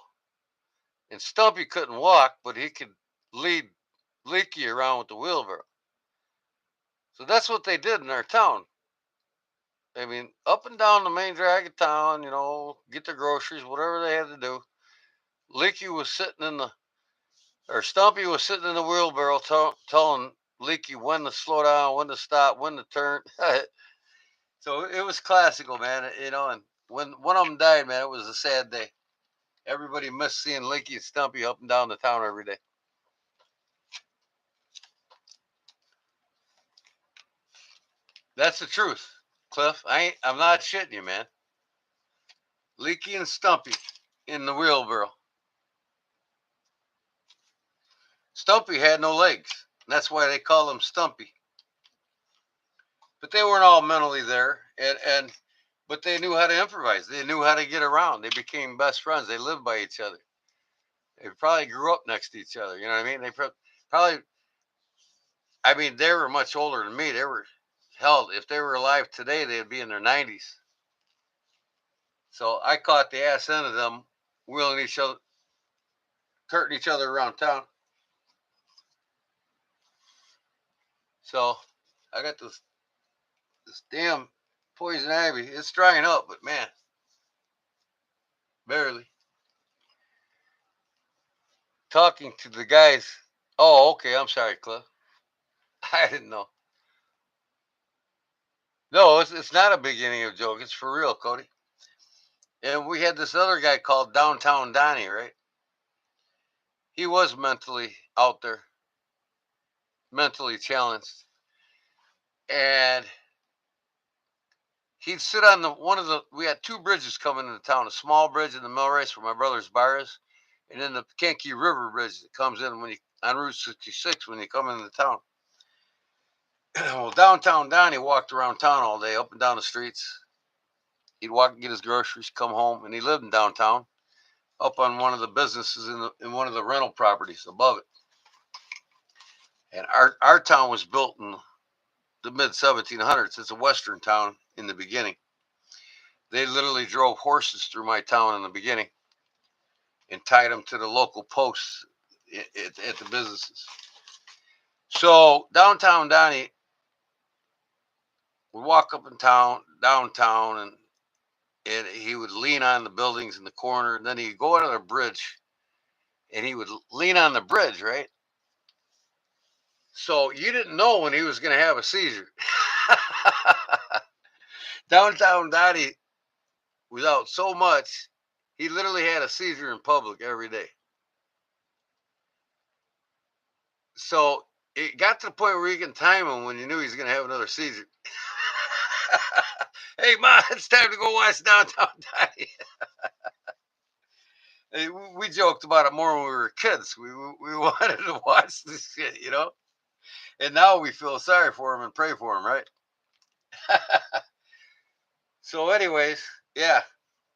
And Stumpy couldn't walk, but he could lead Leaky around with the wheelbarrow. So that's what they did in our town. I mean, up and down the main drag of town, you know, get their groceries, whatever they had to do. Leaky was sitting or Stumpy was sitting in the wheelbarrow telling Leaky when to slow down, when to stop, when to turn. So it was classical, man, you know, and when one of them died, man, it was a sad day. Everybody missed seeing Leaky and Stumpy up and down the town every day. That's the truth, Cliff. I'm not shitting you, man. Leaky and Stumpy in the wheelbarrow. Stumpy had no legs. And that's why they call him Stumpy. But they weren't all mentally there, but they knew how to improvise. They knew how to get around. They became best friends. They lived by each other. They probably grew up next to each other. You know what I mean? They probably. I mean, they were much older than me. They were, hell, if they were alive today, they'd be in their 90s. So I caught the ass end of them wheeling each other, carting each other around town. So I got this damn poison ivy. It's drying up, but man, barely. Talking to the guys. Oh, okay. I'm sorry, Cliff. I didn't know. No, it's not a beginning of a joke. It's for real, Cody. And we had this other guy called Downtown Donnie, right? He was mentally out there, mentally challenged. And he'd sit on we had 2 bridges coming into town, a small bridge in the mill race where my brother's bar is, and then the Kankakee River Bridge that comes in on Route 66 when you come into town. Well, Downtown Donnie walked around town all day, up and down the streets. He'd walk and get his groceries, come home, and he lived in downtown, up on one of the businesses in one of the rental properties above it. And our town was built in the mid 1700s. It's a western town in the beginning. They literally drove horses through my town in the beginning and tied them to the local posts at the businesses. So downtown Donnie would walk up in downtown, and he would lean on the buildings in the corner, and then he'd go under the bridge, and he would lean on the bridge, right? So you didn't know when he was going to have a seizure. Downtown Donnie, without so much, he literally had a seizure in public every day. So it got to the point where you can time him when you knew he was going to have another seizure. Hey, Ma, it's time to go watch Downtown Donnie. Hey, we joked about it more when we were kids. We wanted to watch this shit, you know? And now we feel sorry for him and pray for him, right? So, anyways, yeah,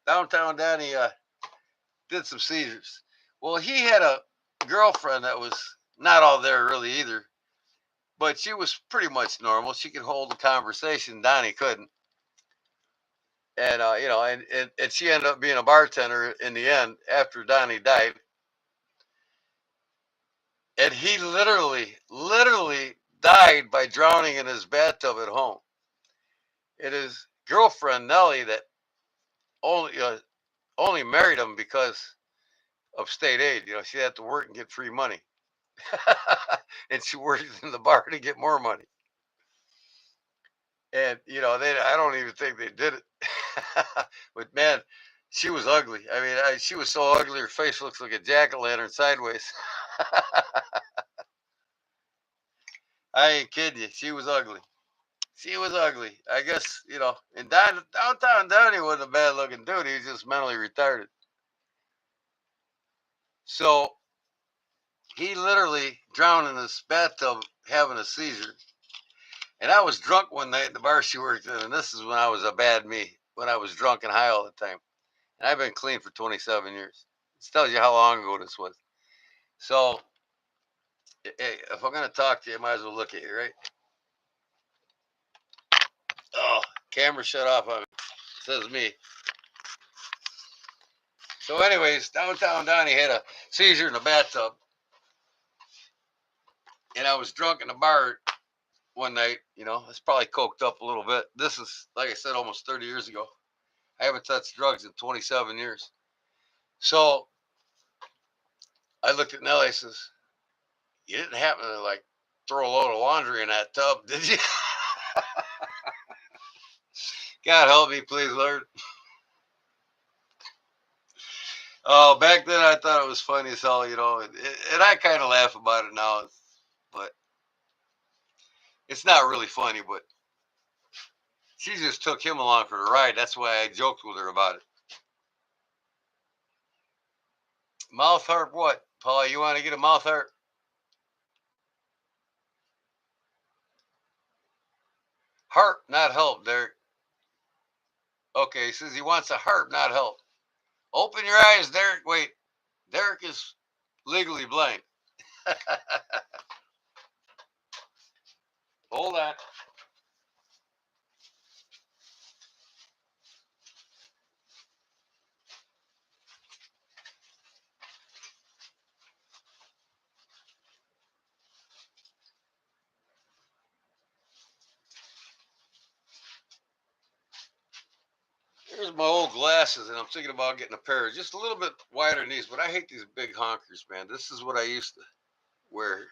Downtown Donnie did some seizures. Well, he had a girlfriend that was not all there really either, but she was pretty much normal. She could hold a conversation. Donnie couldn't. And, and she ended up being a bartender in the end after Donnie died. And he literally died by drowning in his bathtub at home. It is girlfriend Nellie that only married him because of state aid. You know, she had to work and get free money, and she worked in the bar to get more money. And I don't even think they did it. But man, she was ugly. I mean, she was so ugly. Her face looks like a jack-o'-lantern sideways. I ain't kidding you. She was ugly. She was ugly. I guess, and downtown Downey wasn't a bad looking dude. He was just mentally retarded. So he literally drowned in his bathtub having a seizure. And I was drunk one night at the bar she worked in, and this is when I was a bad me, when I was drunk and high all the time. And I've been clean for 27 years. This tells you how long ago this was. So, hey, if I'm going to talk to you, I might as well look at you, right? Oh, camera shut off on me. Says me. So, anyways, downtown Donnie had a seizure in the bathtub. And I was drunk in the bar one night. I was probably coked up a little bit. This is, like I said, almost 30 years ago. I haven't touched drugs in 27 years. So I looked at Nellie. I says, "You didn't happen to throw a load of laundry in that tub, did you?" God help me, please, Lord. Oh, back then I thought it was funny as hell, and I kind of laugh about it now, but it's not really funny. But she just took him along for the ride. That's why I joked with her about it. Mouth harp, what? Paul, you want to get a mouth harp? Harp, not help, Derek. Okay, he says he wants a harp, not help. Open your eyes, Derek. Wait, Derek is legally blind. Hold on. Here's my old glasses, and I'm thinking about getting a pair just a little bit wider than these, but I hate these big honkers, man. This is what I used to wear.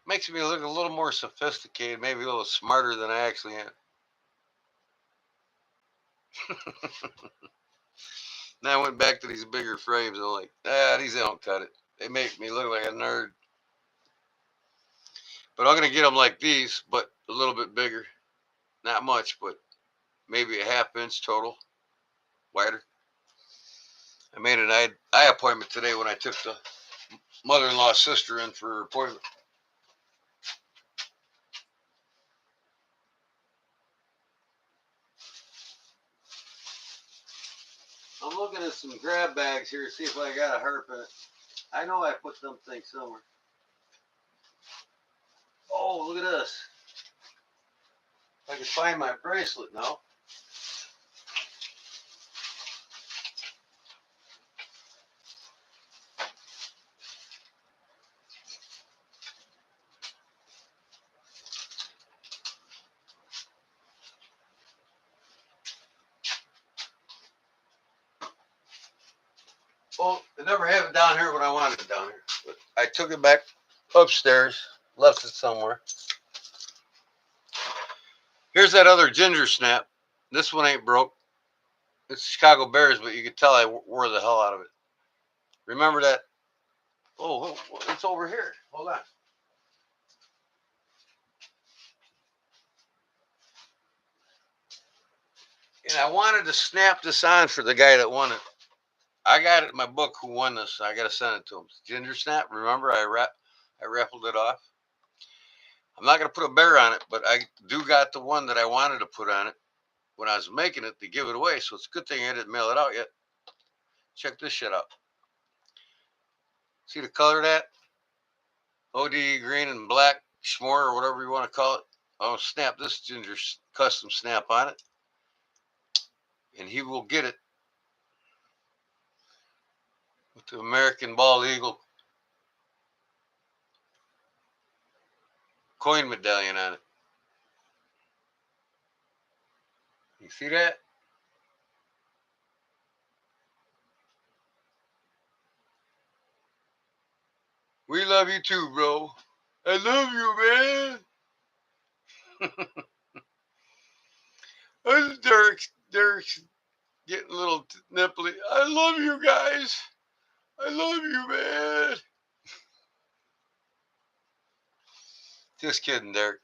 Makes me look a little more sophisticated, maybe a little smarter than I actually am. Now I went back to these bigger frames, and I'm like, these don't cut it. They make me look like a nerd. But I'm going to get them like these, but a little bit bigger. Not much, but maybe a half inch total wider. I made an eye appointment today when I took the mother-in-law's sister in for her appointment. I'm looking at some grab bags here to see if I got a harp in it. I know I put them things somewhere. Oh, look at this. I can find my bracelet now. Well, I never have it down here when I wanted it down here. But I took it back upstairs, left it somewhere. Here's that other ginger snap. This one ain't broke. It's Chicago Bears, but you could tell I wore the hell out of it. Remember that? Oh, it's over here. Hold on. And I wanted to snap this on for the guy that won it. I got it in my book who won this. I got to send it to him. It's ginger snap. Remember, I raffled it off. I'm not going to put a bear on it, but I do got the one that I wanted to put on it when I was making it to give it away. So it's a good thing I didn't mail it out yet. Check this shit out. See the color of that? OD green and black, schmore, or whatever you want to call it. I'll snap this ginger custom snap on it. And he will get it with the American Bald Eagle coin medallion on it. You see that? We love you too, bro. I love you, man. Derek's getting a little nipply. I love you guys. I love you, man. Just kidding, Derek.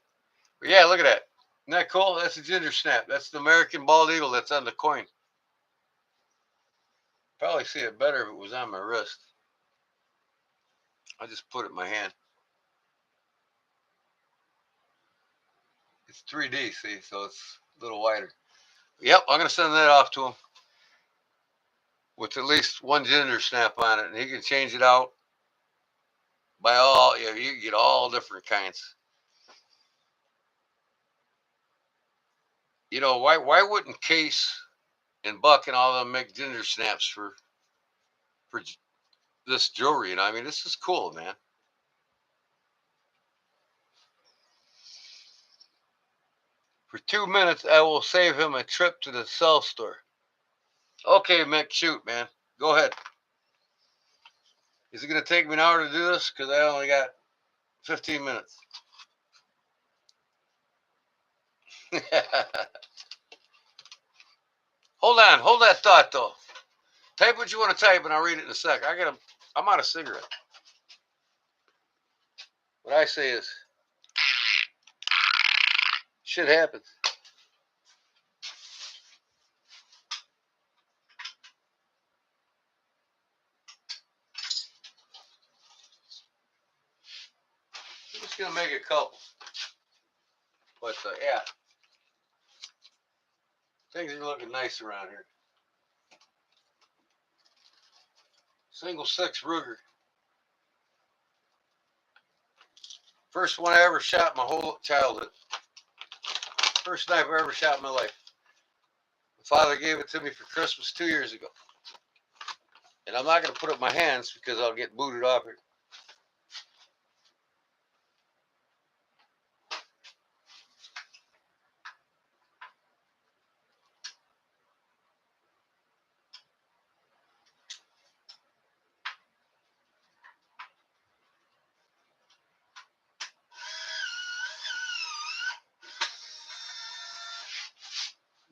But yeah, look at that. Isn't that cool? That's a ginger snap. That's the American Bald Eagle that's on the coin. Probably see it better if it was on my wrist. I just put it in my hand. It's 3D, see, so it's a little wider. Yep, I'm going to send that off to him with at least one ginger snap on it, and he can change it out by all, you can get all different kinds. You know, why wouldn't Case and Buck and all of them make ginger snaps for this jewelry? You know, I mean, this is cool, man. For 2 minutes, I will save him a trip to the cell store. Okay, Mick, shoot, man. Go ahead. Is it going to take me an hour to do this? Because I only got 15 minutes. Hold that thought, though. Type what you want to type, and I'll read it in a sec. I'm out of cigarette. What I say is, shit happens. I'm just going to make a couple. But, yeah. Things are looking nice around here. Single 6 Ruger. First one I ever shot my whole childhood. First knife I ever shot in my life. My father gave it to me for Christmas 2 years ago. And I'm not going to put it in my hands because I'll get booted off here.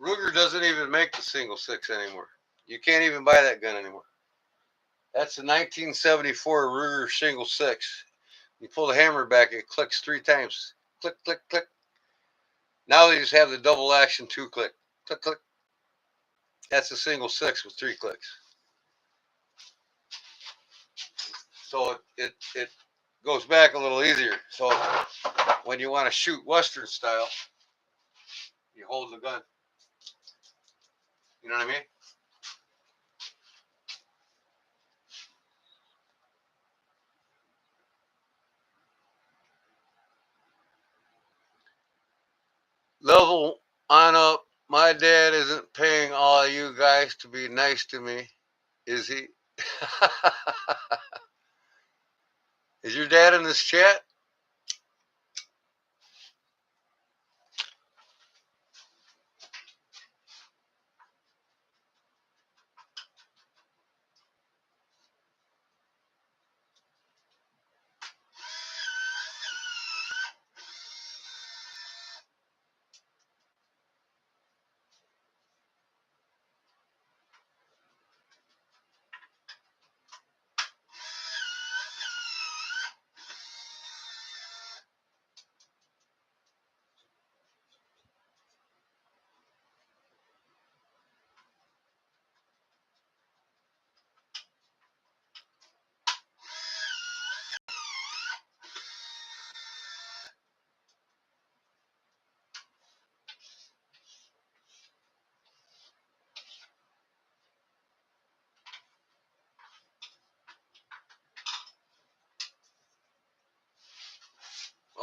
Ruger doesn't even make the single 6 anymore. You can't even buy that gun anymore. That's a 1974 Ruger single 6. You pull the hammer back, it clicks 3 times. Click, click, click. Now they just have the double action 2 click. Click, click. That's a single 6 with 3 clicks. So it goes back a little easier. So when you want to shoot Western style, you hold the gun. You know what I mean? level on up. My dad isn't paying all you guys to be nice to me, is he? Is your dad in this chat?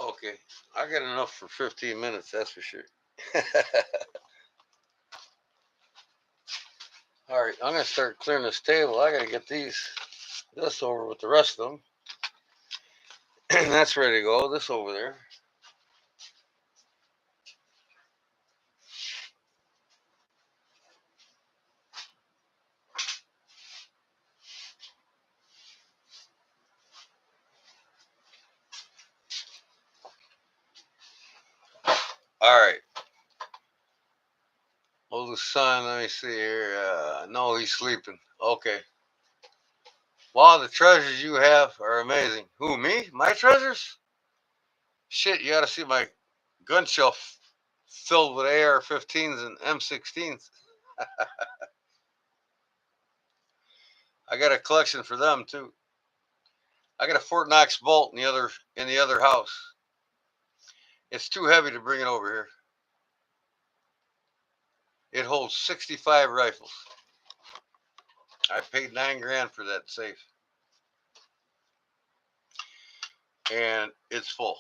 Okay, I got enough for 15 minutes, that's for sure. All right, I'm gonna start clearing this table. I gotta get this over with the rest of them. And that's ready to go. This over there. All right. Oldest son, let me see here. No, he's sleeping. Okay. Wow, the treasures you have are amazing. Who, me? My treasures? Shit, you gotta see my gun shelf filled with AR-15s and M16s. I got a collection for them too. I got a Fort Knox bolt in the other house. It's too heavy to bring it over here. It holds 65 rifles. I paid $9,000 for that safe, and it's full.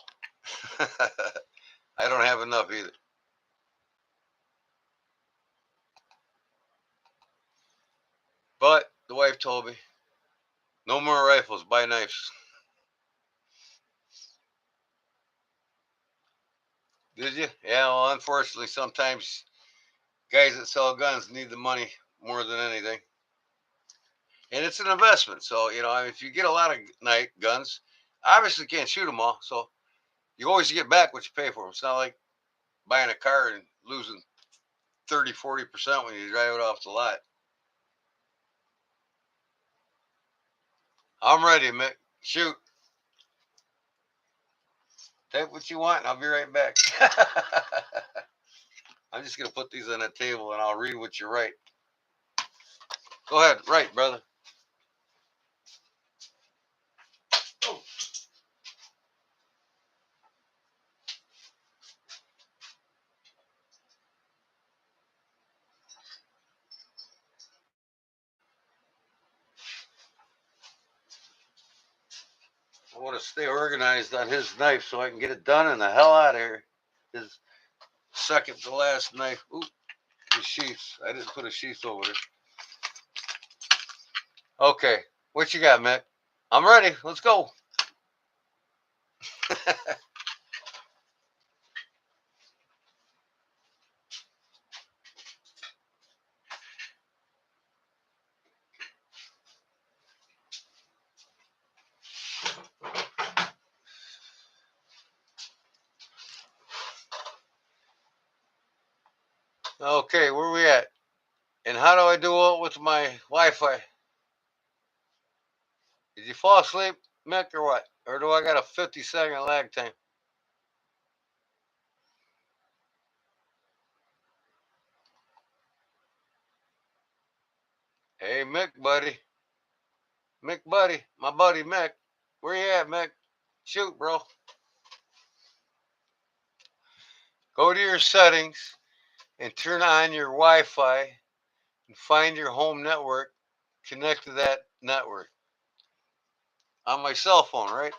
I don't have enough either. But the wife told me, no more rifles, buy knives. Did you? Yeah, well, unfortunately, sometimes guys that sell guns need the money more than anything. And it's an investment. So, I mean, if you get a lot of night guns, obviously can't shoot them all. So you always get back what you pay for them. It's not like buying a car and losing 30, 40% when you drive it off the lot. I'm ready, Mick. Shoot. Take what you want, and I'll be right back. I'm just going to put these on the table, and I'll read what you write. Go ahead. Write, brother. Oh. I want to stay organized on his knife so I can get it done and the hell out of here. His second to last knife. Ooh, his sheaths. I didn't put a sheath over there. Okay, what you got, Mick? I'm ready. Let's go. Okay, where we at? And how do I do it with my Wi-Fi? Did you fall asleep, Mick, or what? Or do I got a 50-second lag time? Hey, Mick, buddy. Mick, buddy. My buddy, Mick. Where you at, Mick? Shoot, bro. Go to your settings and turn on your Wi-Fi and find your home network. Connect to that network. On my cell phone, right?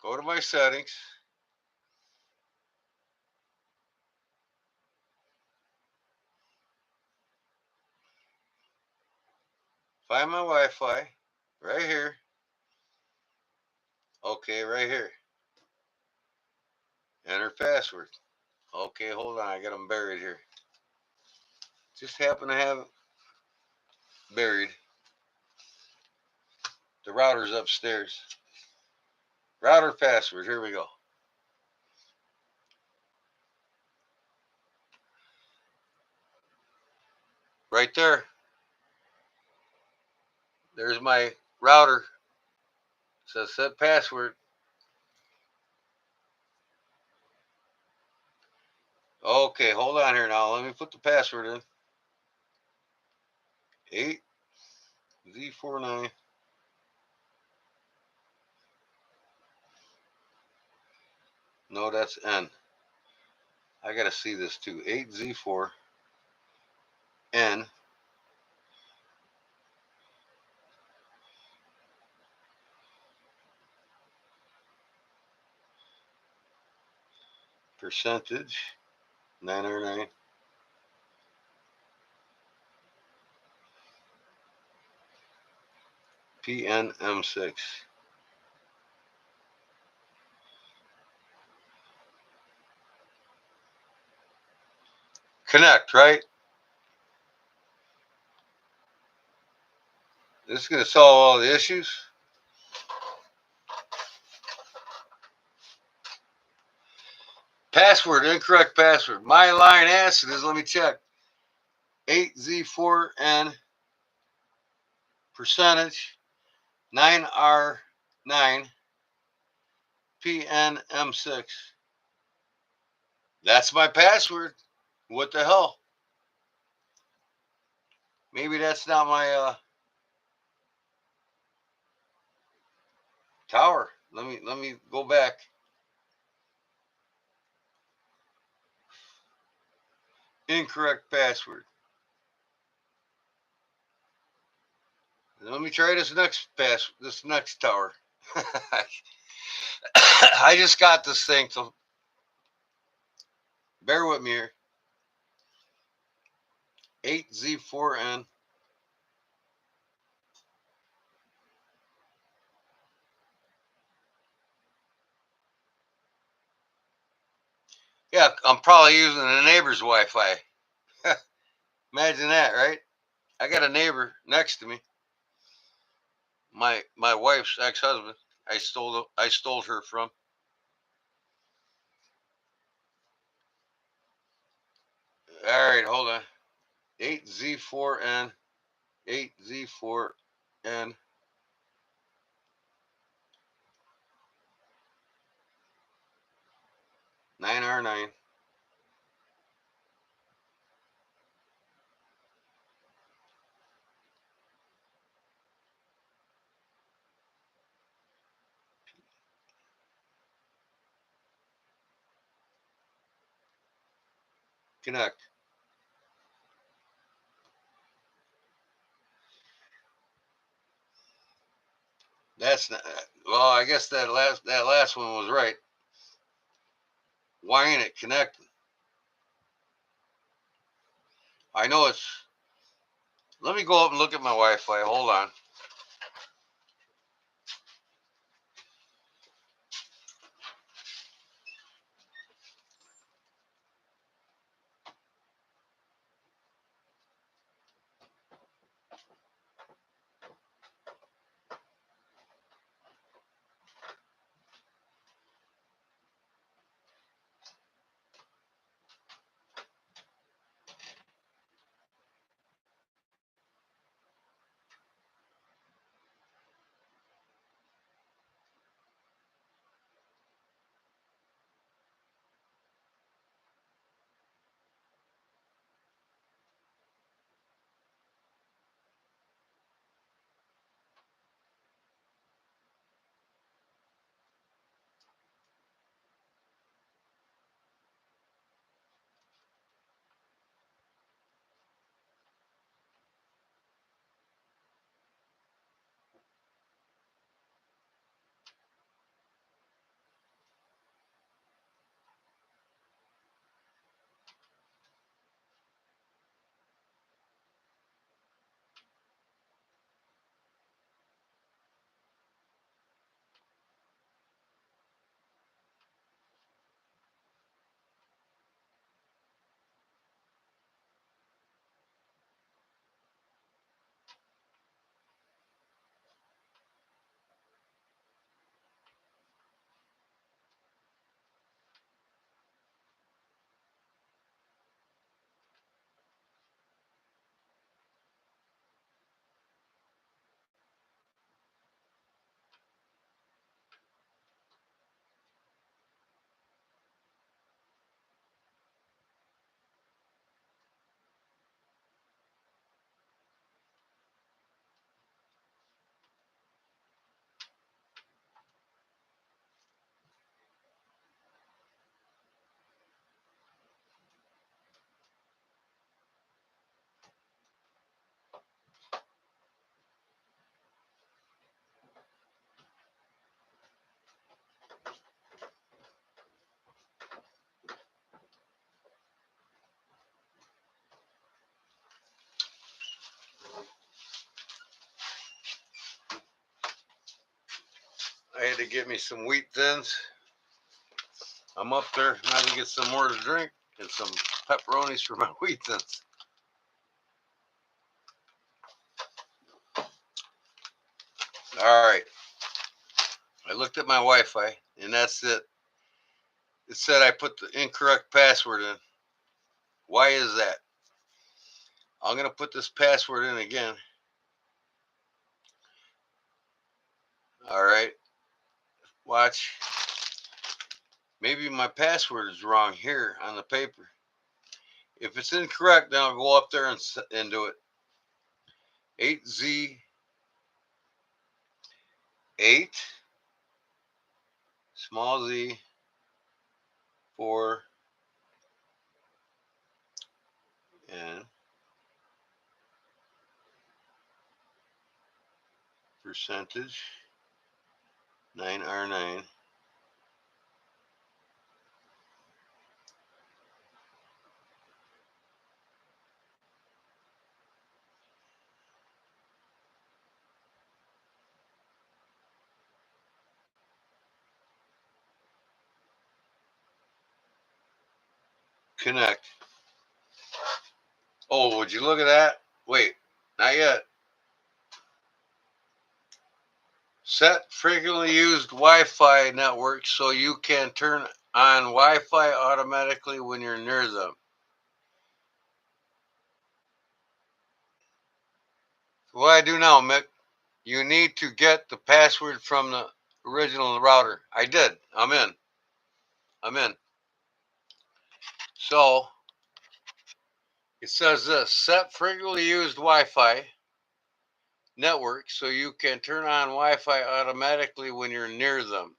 Go to my settings. Find my Wi-Fi right here. Okay, right here. Enter password. Okay, hold on. I got them buried here. Just happen to have it buried. The router's upstairs. Router password. Here we go. Right there. There's my router. It says set password. Okay, hold on here now. Let me put the password in. 8Z49. No, that's N. I gotta see this too. 8Z4N. Percentage 909. PNM6. Connect, right? This is going to solve all the issues. Password, incorrect password. My line answer is, let me check. 8Z4N percentage 9R9 PNM6. That's my password. What the hell? Maybe that's not my tower. Let me go back. Incorrect password. Let me try this next tower. I just got this thing, so bear with me here. 8Z4N. Yeah, I'm probably using the neighbor's Wi-Fi. Imagine that, right? I got a neighbor next to me. My wife's ex-husband. I stole her from. All right, hold on. 8Z4N. 8Z4N. 9R9. Connect. That's not, well, I guess that last one was right. Why ain't it connected? I know it's. Let me go up and look at my Wi-Fi. Hold on. had to get me some wheat thins. I'm up there now to get some more to drink and some pepperonis for my wheat thins. All right. I looked at my Wi-Fi, and that's it. It said I put the incorrect password in. Why is that? I'm going to put this password in again. All right. Watch. Maybe my password is wrong here on the paper. If it's incorrect, then I'll go up there and do it. 8Z8 small z 4 and percentage 9R9 connect. Oh, would you look at that? Wait, not yet. Set frequently used Wi-Fi network so you can turn on Wi-Fi automatically when you're near them. What I do now, Mick, you need to get the password from the original router. I did. I'm in. So it says this: set frequently used Wi-Fi network so you can turn on Wi-Fi automatically when you're near them.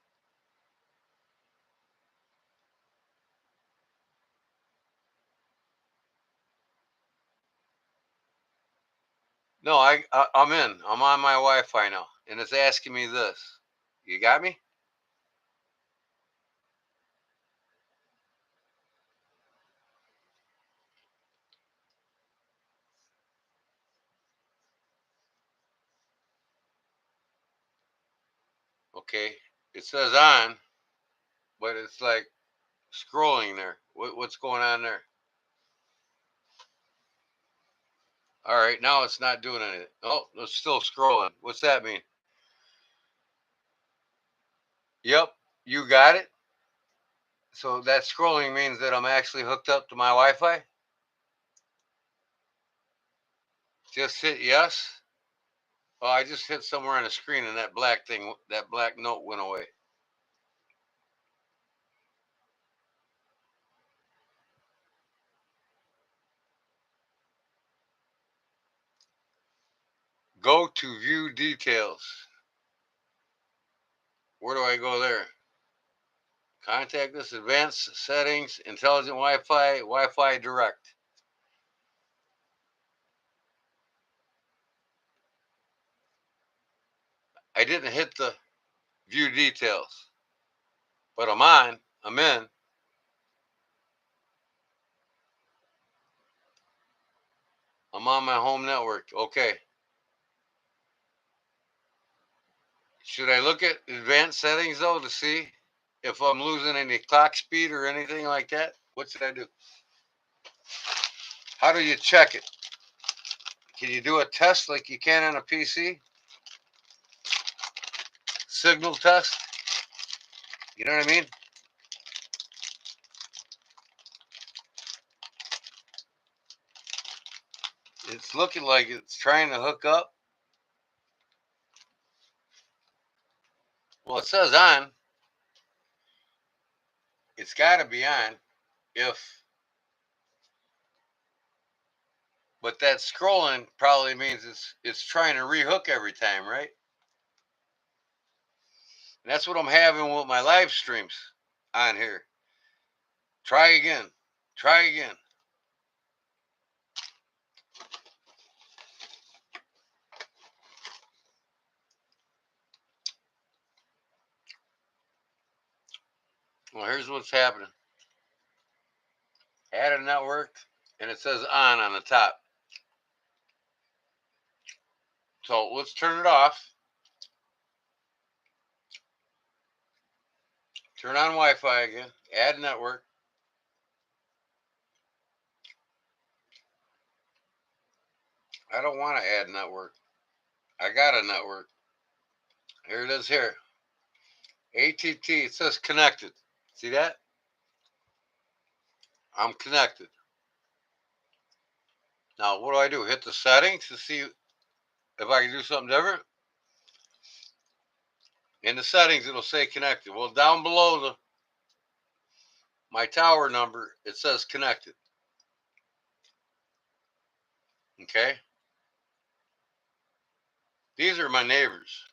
No, I'm in. I'm on my Wi-Fi now, and it's asking me this. You got me? Okay. It says on, but it's like scrolling there. What's going on there? All right, now it's not doing anything. Oh, it's still scrolling. What's that mean? Yep, you got it. So that scrolling means that I'm actually hooked up to my Wi-Fi. Just hit yes. Oh, I just hit somewhere on the screen and that black thing, that black note went away. Go to view details. Where do I go there? Contact us, advanced settings, intelligent Wi-Fi, Wi-Fi direct. I didn't hit the view details, but I'm on. I'm in. I'm on my home network. Okay. Should I look at advanced settings though to see if I'm losing any clock speed or anything like that? What should I do? How do you check it? Can you do a test like you can on a PC? Signal test? You know what I mean? It's looking like it's trying to hook up. Well, it says on. It's got to be on. But that scrolling probably means it's trying to rehook every time, right? And that's what I'm having with my live streams on here. Try again. Try again. Well, here's what's happening. Add a network, and it says on the top. So let's turn it off. Turn on Wi-Fi again. Add network. I don't want to add network. I got a network. Here it is here. ATT. It says connected. See that? I'm connected. Now, what do? Hit the settings to see if I can do something different. In the settings, it'll say connected. Well, down below my tower number, it says connected. Okay? These are my neighbors.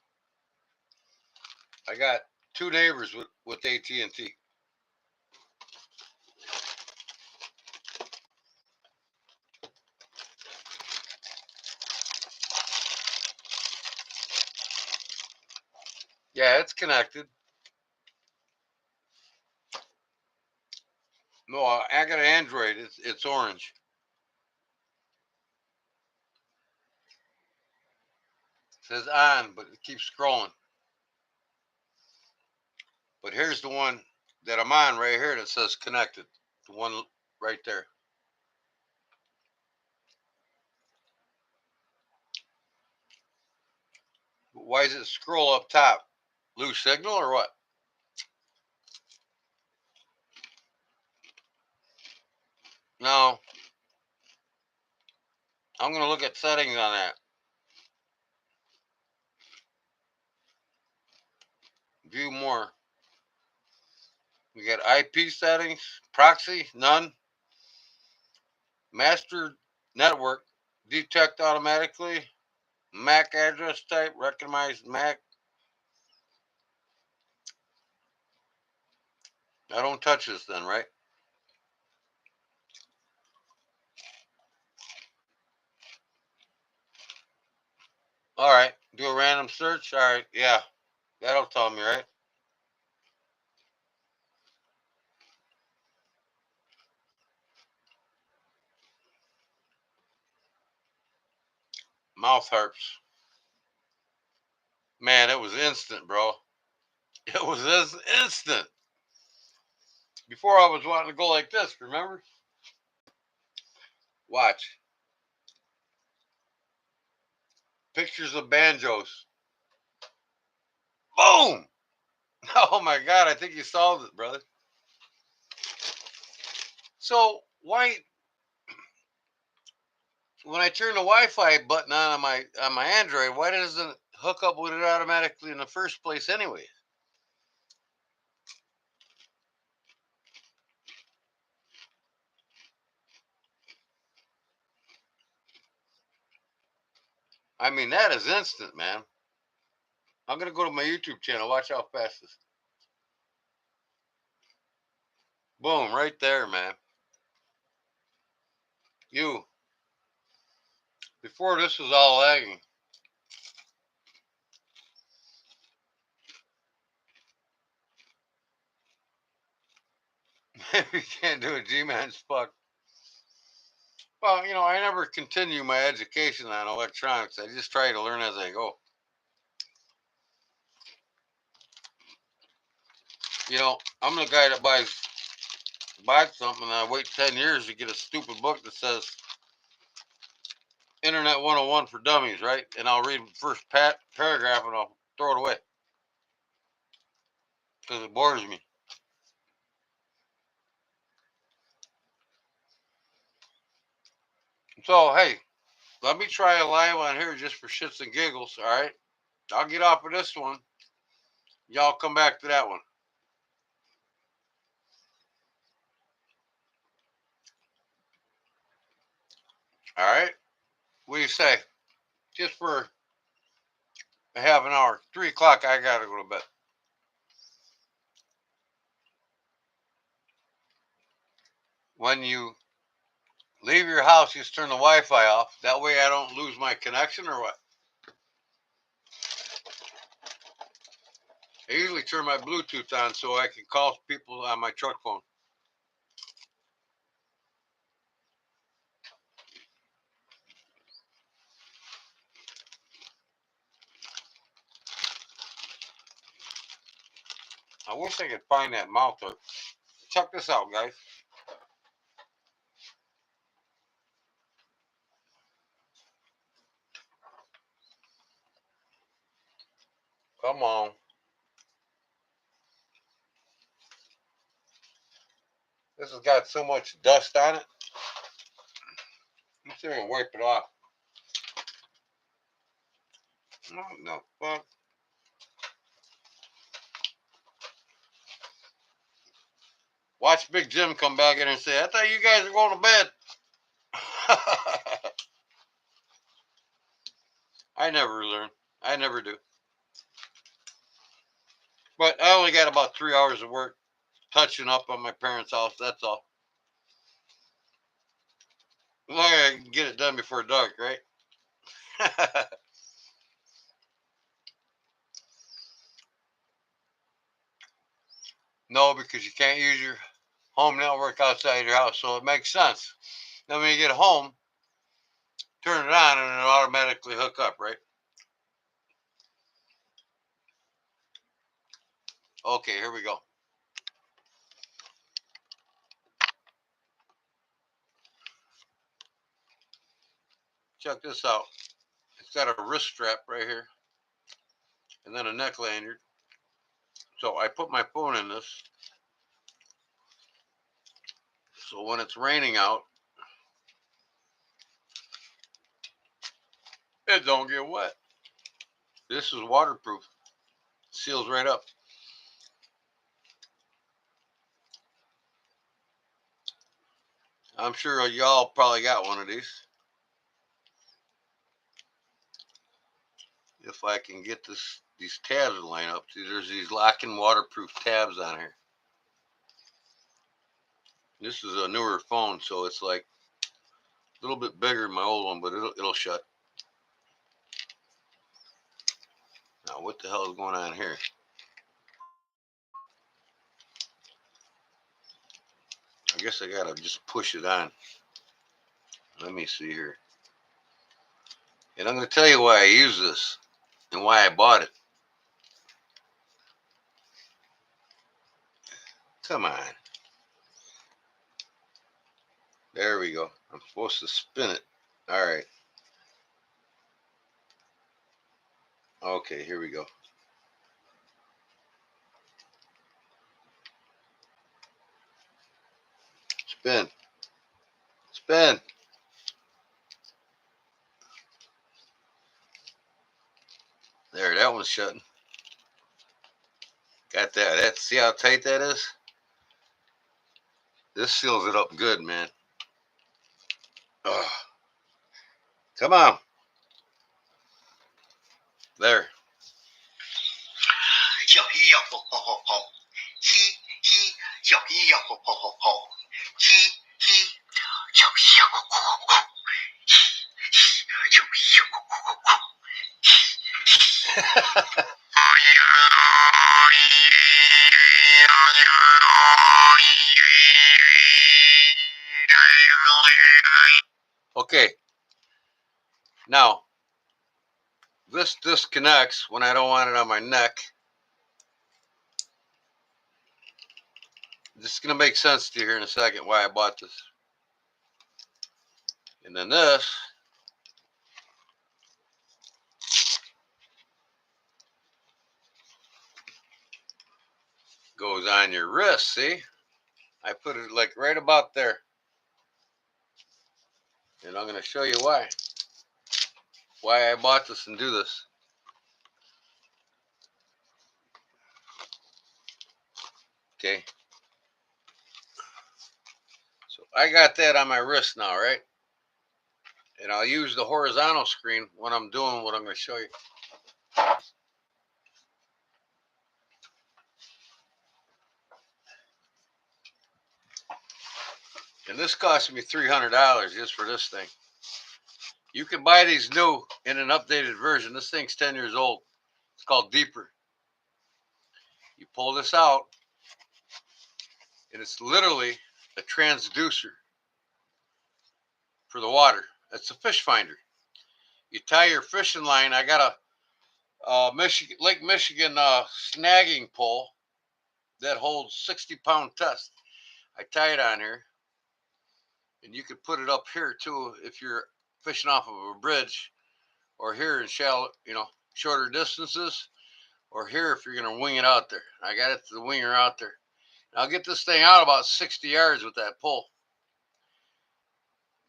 I got 2 neighbors with AT&T. Yeah, it's connected. No, I got an Android. It's orange. It says on, but it keeps scrolling. But here's the one that I'm on right here that says connected. The one right there. But why does it scroll up top? Lose signal or what? No. I'm going to look at settings on that. View more. We got IP settings, proxy, none. Master network, detect automatically. MAC address type, recognize MAC. I don't touch this then, right? All right. Do a random search. All right. Yeah. That'll tell me, right? Mouth harps. Man, it was instant, bro. It was this instant. Before I was wanting to go like this, remember? Watch. Pictures of banjos. Boom! Oh my God, I think you solved it, brother. So why, when I turn the Wi-Fi button on my Android, why doesn't it hook up with it automatically in the first place anyway? I mean, that is instant, man. I'm gonna go to my YouTube channel. Watch how fast this. Boom, right there, man. You. Before this was all lagging. You can't do a G-man's fuck. Well, I never continue my education on electronics. I just try to learn as I go. I'm the guy that buys something and I wait 10 years to get a stupid book that says Internet 101 for Dummies, right? And I'll read the first paragraph and I'll throw it away because it bores me. So, hey, let me try a live on here just for shits and giggles, all right? I'll get off of this one. Y'all come back to that one. All right? What do you say? Just for a half an hour. 3 o'clock, I got to go to bed. When you leave your house, just turn the Wi-Fi off. That way I don't lose my connection or what? I usually turn my Bluetooth on so I can call people on my truck phone. I wish I could find that mouth hook. Check this out, guys. Come on. This has got so much dust on it. Let's see if I can wipe it off. No, fuck. Watch Big Jim come back in and say, I thought you guys were going to bed. I never learn. I never do. But I only got about 3 hours of work touching up on my parents' house. That's all. Well, I can get it done before dark, right? No, because you can't use your home network outside your house. So it makes sense. Then when you get home, turn it on and it'll automatically hook up, right? Okay, here we go. Check this out. It's got a wrist strap right here and then a neck lanyard. So I put my phone in this. So when it's raining out, it don't get wet. This is waterproof. Seals right up. I'm sure y'all probably got one of these. If I can get these tabs to line up. See, there's these lock-in waterproof tabs on here. This is a newer phone, so it's like a little bit bigger than my old one, but it'll shut. Now, what the hell is going on here? I guess I gotta just push it on. Let me see here. And I'm gonna tell you why I use this and why I bought it. Come on. There we go. I'm supposed to spin it. All right. Okay, here we go. Spin. Spin. There, that one's shutting. Got that. See how tight that is? This seals it up good, man. Ugh. Come on. There. Okay. Now, this disconnects when I don't want it on my neck. This is going to make sense to you here in a second why I bought this. And then this goes on your wrist, see? I put it like right about there. And I'm going to show you why. Why I bought this and do this. Okay. So I got that on my wrist now, right? And I'll use the horizontal screen when I'm doing what I'm going to show you. And this cost me $300 just for this thing. You can buy these new in an updated version. This thing's 10 years old. It's called Deeper. You pull this out, and it's literally a transducer for the water. It's a fish finder. You tie your fishing line. I got a Lake Michigan snagging pole. that holds 60-pound test. I tie it on here, and you could put it up here too if you're fishing off of a bridge, or here in shallow, shorter distances, or here if you're gonna wing it out there. I got it to the winger out there. And I'll get this thing out about 60 yards with that pull.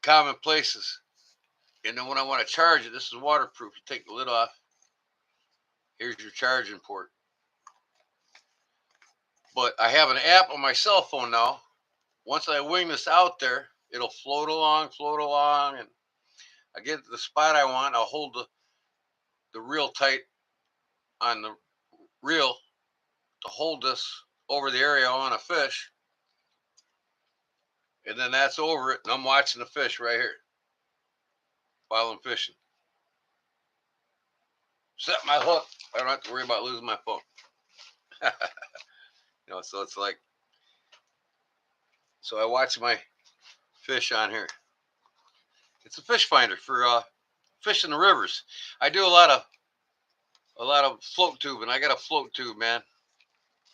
Common places. And then when I want to charge it, this is waterproof. You take the lid off. Here's your charging port. But I have an app on my cell phone now. Once I wing this out there, it'll float along, and I get to the spot I want. I'll hold the reel tight on the reel to hold this over the area I want to fish. And then that's over it, and I'm watching the fish right here while I'm fishing. Set my hook. I don't have to worry about losing my phone. So it's like, so I watch my fish on here. It's a fish finder for fish in the rivers. I do a lot of float tubing. I got a float tube, man.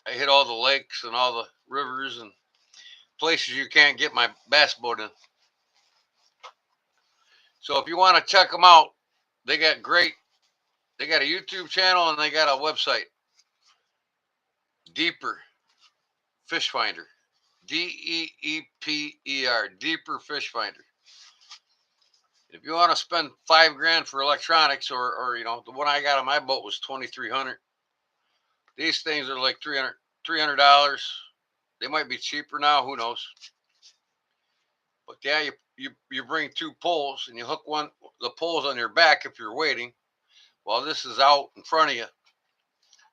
I hit all the lakes and all the rivers and places you can't get my bass boat in. So if you want to check them out, they got a YouTube channel and they got a website. Deeper Fish Finder. DEEPER. Deeper Fish Finder. If you want to spend $5,000 for electronics, or the one I got on my boat was $2,300. These things are like $300. They might be cheaper now. Who knows? But yeah, you bring two poles and you hook the poles on your back if you're waiting, while this is out in front of you,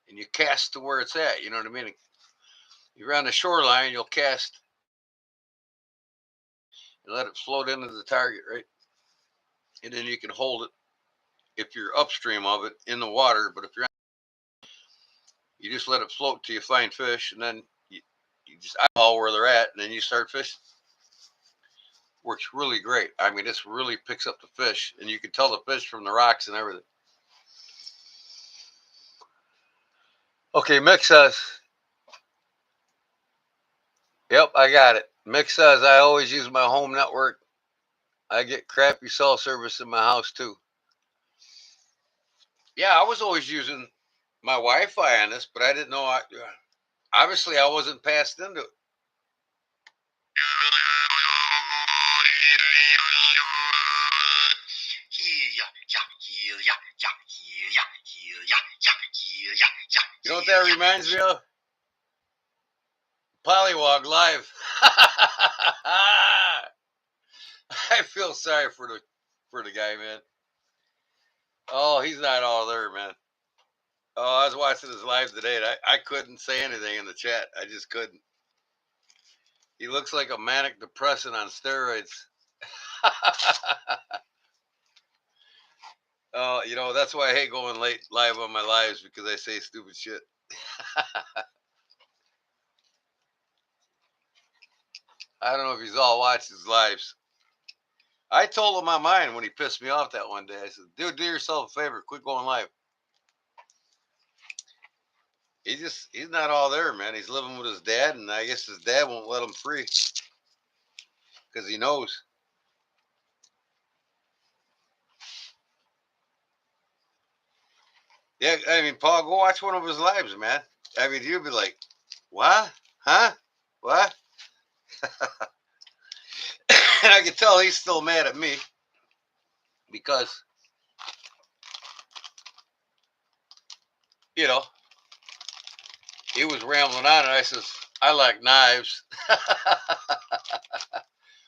and you cast to where it's at. You know what I mean? You're on the shoreline, you'll cast and let it float into the target, right? And then you can hold it if you're upstream of it in the water. But if you just let it float till you find fish, and then you just eyeball where they're at, and then you start fishing. Works really great. I mean, this really picks up the fish, and you can tell the fish from the rocks and everything. Okay, Mick says, yep, I got it. Mick says, I always use my home network. I get crappy cell service in my house too. Yeah, I was always using my Wi-Fi on this, but I didn't know. Obviously, I wasn't passed into it. You know what that reminds me of? Polywog Live. I feel sorry for the guy, man. Oh, he's not all there, man. Oh, I was watching his live today, and I couldn't say anything in the chat. I just couldn't. He looks like a manic depressant on steroids. That's why I hate going live on my lives, because I say stupid shit. I don't know if he's all watched his lives. I told him my mind when he pissed me off that one day. I said, dude, do yourself a favor. Quit going live. He's not all there, man. He's living with his dad, and I guess his dad won't let him free because he knows. Yeah, I mean, Paul, go watch one of his lives, man. I mean, you'll be like, what? Huh? What? And I can tell he's still mad at me because, he was rambling on, and I says, I like knives.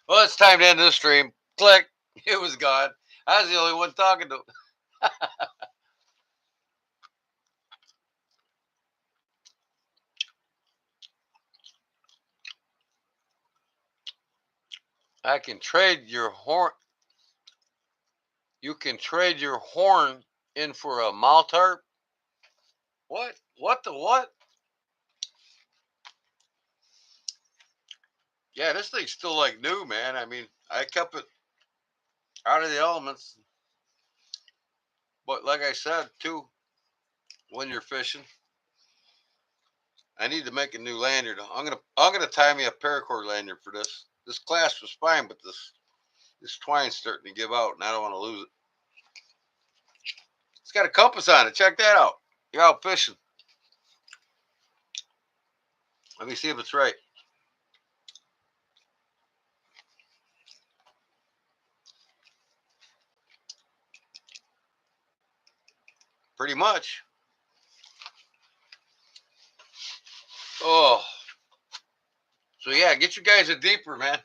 Well, it's time to end this stream. Click. It was gone. I was the only one talking to him. I can trade your horn. You can trade your horn in for a Maltarp. What? What the what? Yeah, this thing's still like new, man. I mean, I kept it out of the elements. But like I said, too, when you're fishing, I need to make a new lanyard. I'm gonna tie me a paracord lanyard for this. This clasp was fine, but this twine's starting to give out, and I don't want to lose it. It's got a compass on it. Check that out. You're out fishing. Let me see if it's right. Pretty much. Oh. So yeah, get you guys a deeper, man.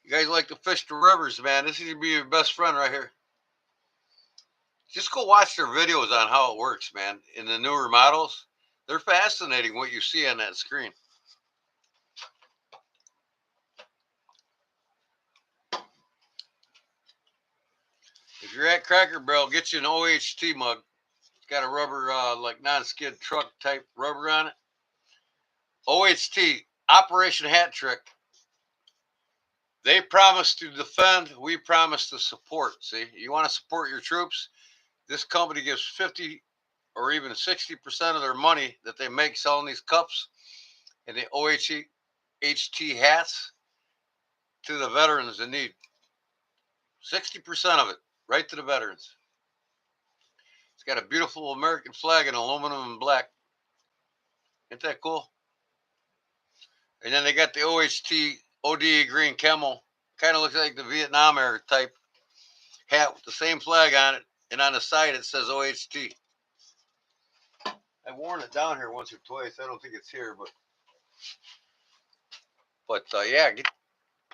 You guys like to fish the rivers, man. This is gonna be your best friend right here. Just go watch their videos on how it works, man. In the newer models, they're fascinating what you see on that screen. If you're at Cracker Barrel, get you an OHT mug. It's got a rubber, like non-skid truck type rubber on it. OHT, Operation Hat Trick. They promise to defend, we promise to support. See, you want to support your troops? This company gives 50 or even 60% of their money that they make selling these cups and the OHT hats to the veterans in need. 60% of it right to the veterans. It's got a beautiful American flag in aluminum and black. Ain't that cool? And then they got the OHT ODE green camel. Kind of looks like the Vietnam era type hat with the same flag on it. And on the side it says OHT. I've worn it down here once or twice. I don't think it's here, but yeah,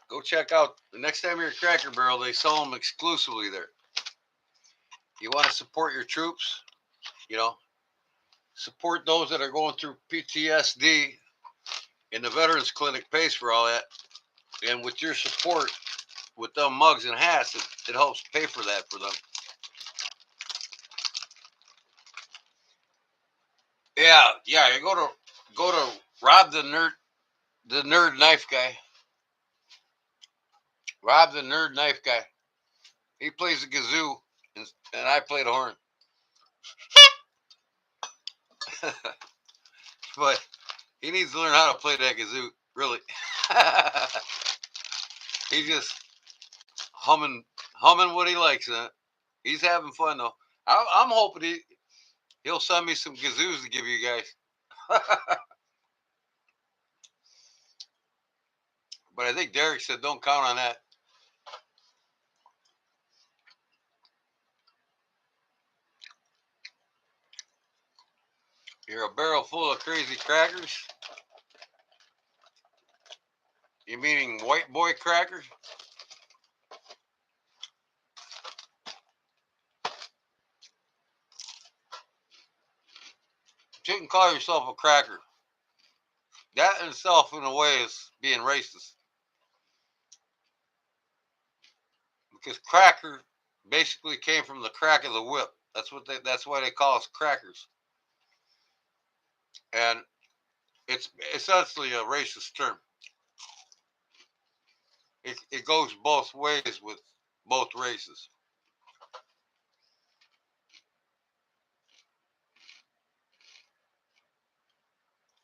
go check out. The next time you're at Cracker Barrel, they sell them exclusively there. You want to support your troops, you know, support those that are going through PTSD, and the Veterans Clinic pays for all that. And with your support, with them mugs and hats, it helps pay for that for them. Yeah. You go to Rob the nerd knife guy. Rob the nerd knife guy. He plays the kazoo, and I play the horn. But he needs to learn how to play that kazoo, really. He's just humming what he likes. He's having fun though. I'm hoping he'll send me some kazoos to give you guys. But I think Derek said don't count on that. You're a barrel full of crazy crackers. You meaning white boy crackers? You can call yourself a cracker. That in itself, in a way, is being racist. Because cracker basically came from the crack of the whip. That's why they call us crackers. And it's essentially a racist term. It goes both ways with both races.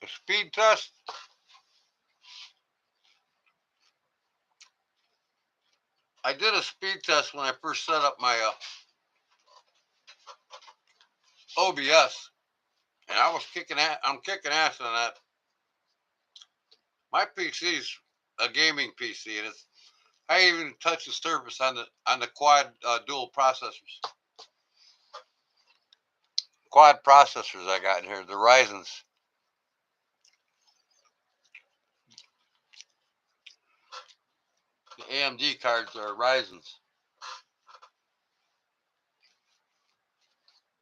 A speed test. I did a speed test when I first set up my OBS, and I'm kicking ass on that. My PC is a gaming PC, and I even touched the surface on the quad dual processors. Quad processors I got in here, the Ryzen's. The AMD cards are Ryzen's.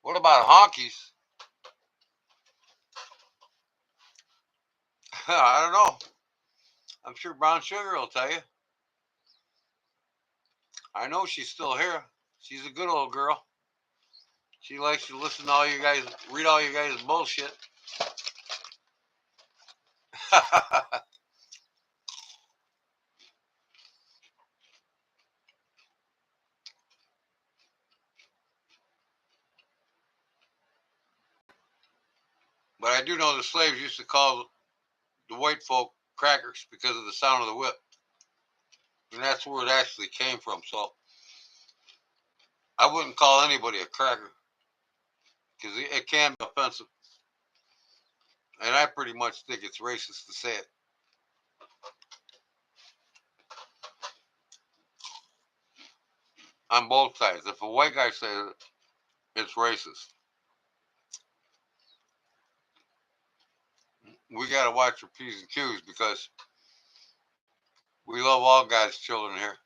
What about honkies? I don't know. I'm sure Brown Sugar will tell you. I know she's still here. She's a good old girl. She likes to listen to all you guys, read all you guys' bullshit. I do know the slaves used to call the white folk crackers because of the sound of the whip. And that's where it actually came from. So I wouldn't call anybody a cracker because it can be offensive. And I pretty much think it's racist to say it. On both sides. If a white guy says it, it's racist. We got to watch our P's and Q's because we love all God's children here.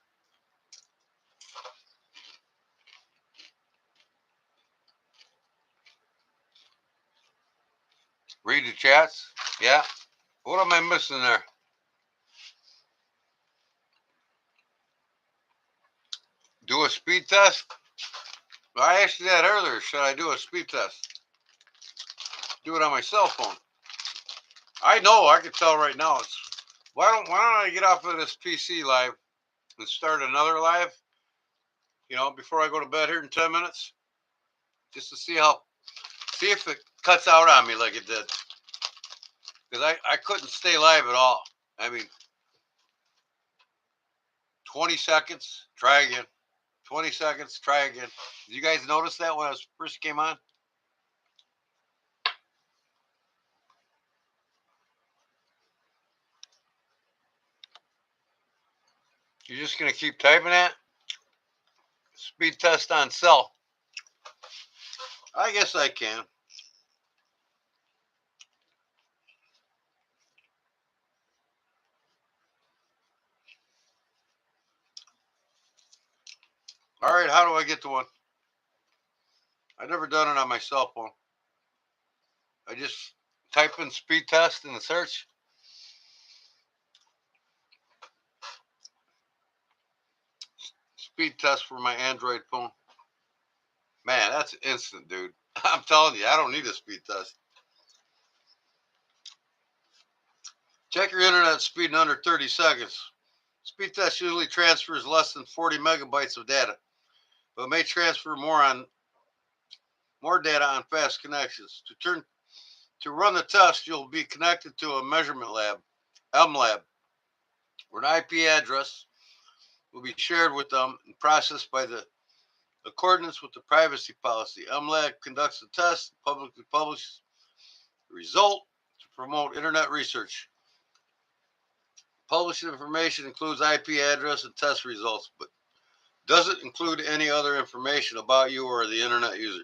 Read the chats. Yeah. What am I missing there? Do a speed test? I asked you that earlier. Should I do a speed test? Do it on my cell phone. I know. I can tell right now. Why don't I get off of this PC live and start another live? You know, before I go to bed here in 10 minutes, just to see if it cuts out on me like it did. Because I couldn't stay live at all. I mean, 20 seconds, try again. 20 seconds, try again. Did you guys notice that when I first came on? You're just going to keep typing that? Speed test on cell. I guess I can. All right, how do I get to one? I've never done it on my cell phone. I just type in speed test in the search. Speed test for my Android phone. Man, that's instant, dude. I'm telling you, I don't need a speed test. Check your internet speed in under 30 seconds. Speed test usually transfers less than 40 megabytes of data, but may transfer more data on fast connections. To run the test, you'll be connected to a measurement lab, MLab, where an IP address will be shared with them and processed by the accordance with the privacy policy. MLab conducts the test and publicly publishes the result to promote internet research. Published information includes IP address and test results, but doesn't include any other information about you or the internet user.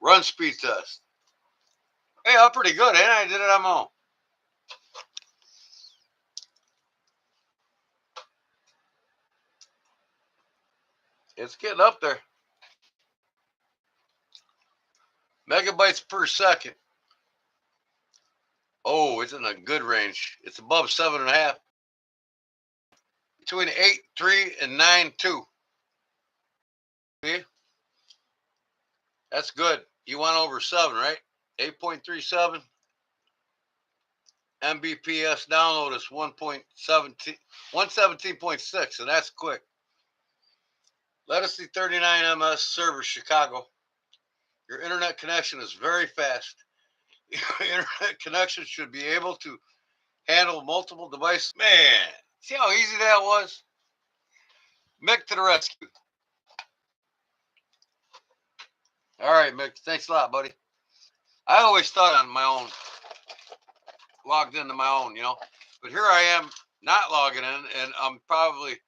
Run speed test. Hey, I'm pretty good, ain't I? I did it on my own. It's getting up there. Megabytes per second. Oh, it's in a good range. It's above 7.5. Between 8.3 and 9.2. See? That's good. You want over 7, right? 8.37. Mbps download is 117.6, and that's quick. Let us see 39 ms server, Chicago. Your internet connection is very fast. Your internet connection should be able to handle multiple devices. Man, see how easy that was? Mick to the rescue. All right, Mick. Thanks a lot, buddy. I always thought on my own, logged into my own, you know. But here I am not logging in, and I'm probably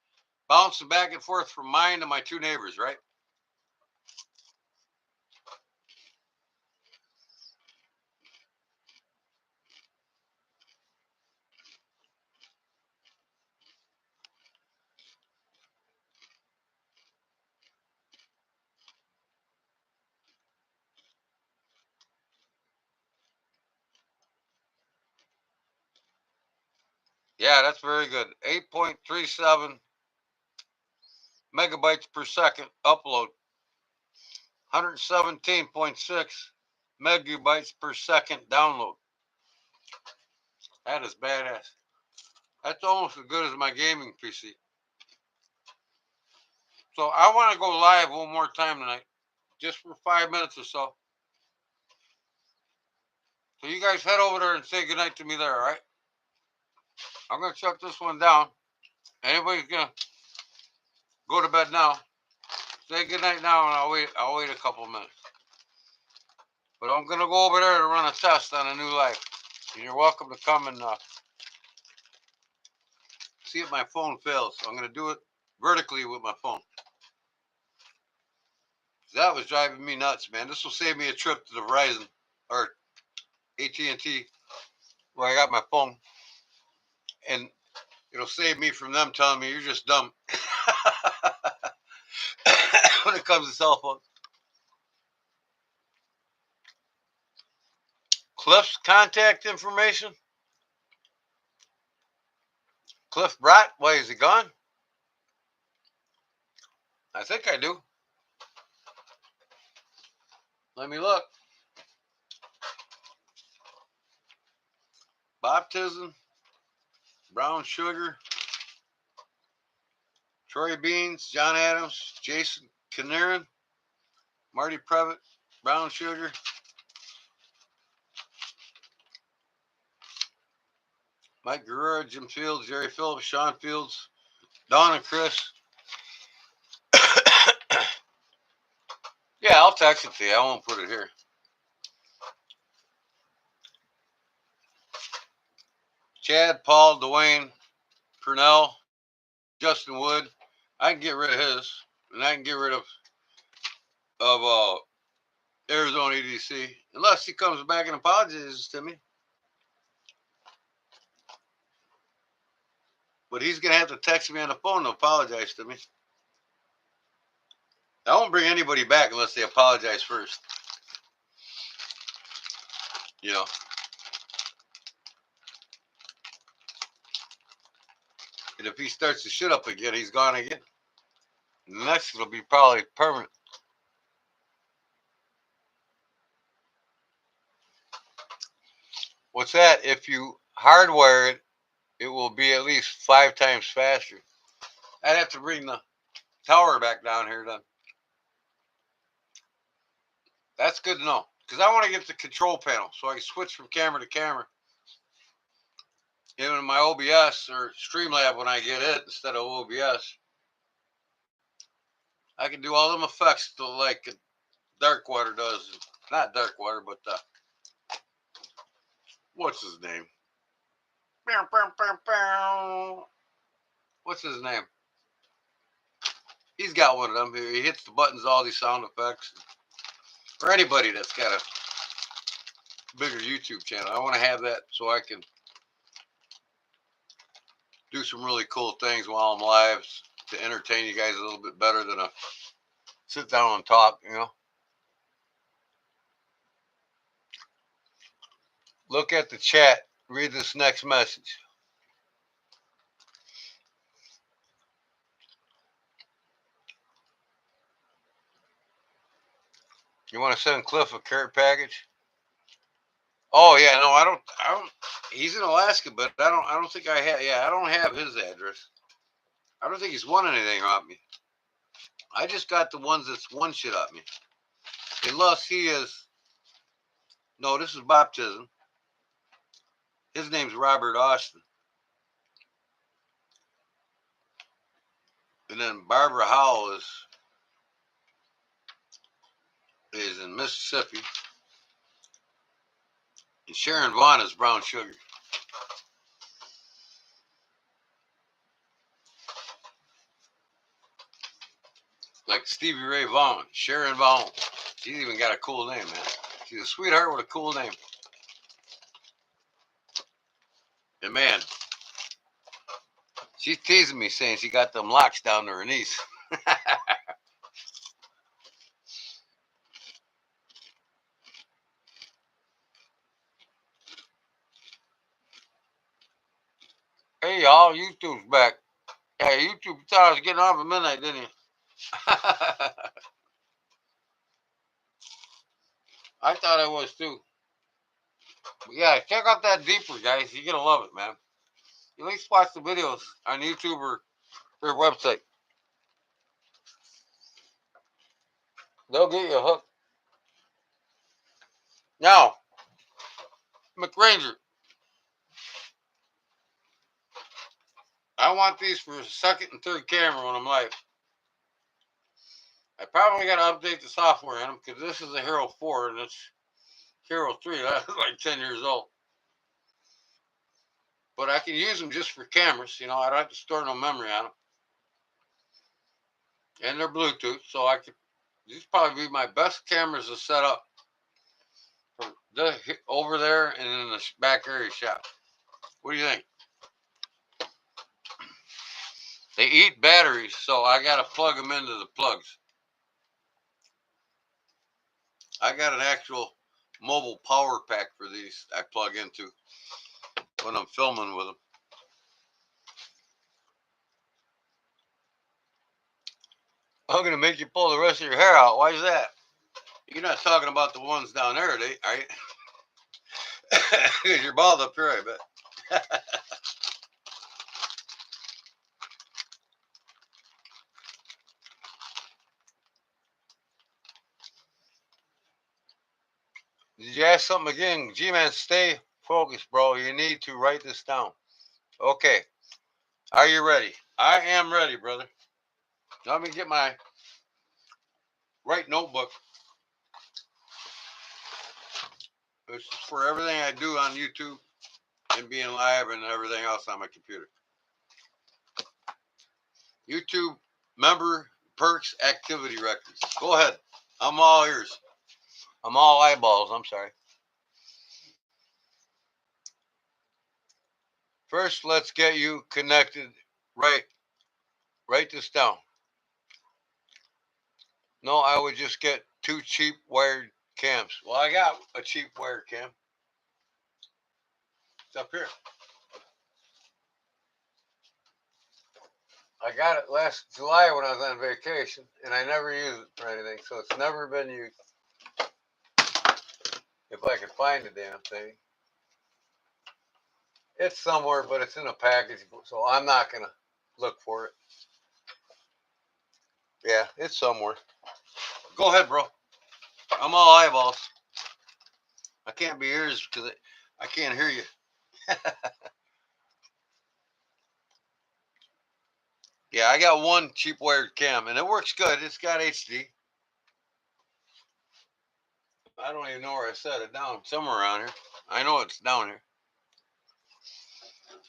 bouncing back and forth from mine to my two neighbors, right? Yeah, that's very good. 8.37 megabytes per second upload. 117.6 megabytes per second download. That is badass. That's almost as good as my gaming PC. So I want to go live one more time tonight, just for 5 minutes or so. So you guys head over there and say goodnight to me there, all right? I'm going to shut this one down. Anybody's going to go to bed now. Say goodnight now, and I'll wait a couple of minutes. But I'm going to go over there to run a test on a new life. And you're welcome to come and see if my phone fails. So I'm going to do it vertically with my phone. That was driving me nuts, man. This will save me a trip to the Verizon or AT&T where I got my phone. And it'll save me from them telling me you're just dumb when it comes to cell phones. Cliff's contact information. Cliff Brat, why is he gone? I think I do. Let me look. Baptism, brown sugar, Troy Beans, John Adams, Jason Kinneran, Marty Previtt, brown sugar, Mike Guerrero, Jim Fields, Jerry Phillips, Sean Fields, Don and Chris. Yeah, I'll text it to you. I won't put it here. Chad, Paul, Dwayne, Purnell, Justin Wood. I can get rid of his, and I can get rid of Arizona EDC, unless he comes back and apologizes to me. But he's gonna have to text me on the phone to apologize to me. I won't bring anybody back unless they apologize first. You know. And if he starts to shit up again, he's gone again. The next will be probably permanent. What's that? If you hardwire it, it will be at least 5 times faster. I'd have to bring the tower back down here then. That's good to know. Because I want to get the control panel so I can switch from camera to camera. Even in my OBS or Streamlab when I get it instead of OBS. I can do all them effects like Darkwater does. Not Darkwater, but what's his name? What's his name? He's got one of them. He hits the buttons, all these sound effects. For anybody that's got a bigger YouTube channel, I want to have that so I can do some really cool things while I'm live to entertain you guys a little bit better than a sit down and talk, you know. Look at the chat. Read this next message. You want to send Cliff a carrot package? Oh yeah, no, I don't. He's in Alaska, but I don't think I have. Yeah, I don't have his address. I don't think he's won anything off me. I just got the ones that's won shit off me. Unless he is. No, this is baptism. His name's Robert Austin. And then Barbara Howell is in Mississippi. And Sharon Vaughn is brown sugar. Like Stevie Ray Vaughan, Sharon Vaughn. She's even got a cool name, man. She's a sweetheart with a cool name. And man, she's teasing me saying she got them locks down to her knees. Hey y'all, YouTube's back. Hey, YouTube thought I was getting off at midnight, didn't you? I thought I was too. But yeah, check out that Deeper, guys. You're gonna love it, man. At least watch the videos on YouTube or their website. They'll get you hooked. Now, McRanger. I want these for second and third camera when I'm live. I probably got to update the software on them because this is a Hero 4 and it's Hero 3. That's like 10 years old. But I can use them just for cameras. You know, I don't have to store no memory on them. And they're Bluetooth, so I could. These probably be my best cameras to set up for the over there and in the back area shop. What do you think? They eat batteries, so I got to plug them into the plugs. I got an actual mobile power pack for these I plug into when I'm filming with them. I'm going to make you pull the rest of your hair out. Why is that? You're not talking about the ones down there, are you? Because you're bald up here, I bet. Did you ask something again? G-Man, stay focused, bro. You need to write this down. Okay. Are you ready? I am ready, brother. Let me get my right notebook. This is for everything I do on YouTube and being live and everything else on my computer. YouTube member perks activity records. Go ahead. I'm all ears. I'm all eyeballs. I'm sorry. First, let's get you connected. Right. Write this down. No, I would just get 2 cheap wired cams. Well, I got a cheap wired cam. It's up here. I got it last July when I was on vacation, and I never used it for anything, so it's never been used. If I could find the damn thing. It's somewhere, but it's in a package, so I'm not going to look for it. Yeah, it's somewhere. Go ahead, bro. I'm all eyeballs. I can't be ears because I can't hear you. Yeah, I got one cheap wired cam, and it works good. It's got HD. I don't even know where I set it down. Somewhere around here. I know it's down here.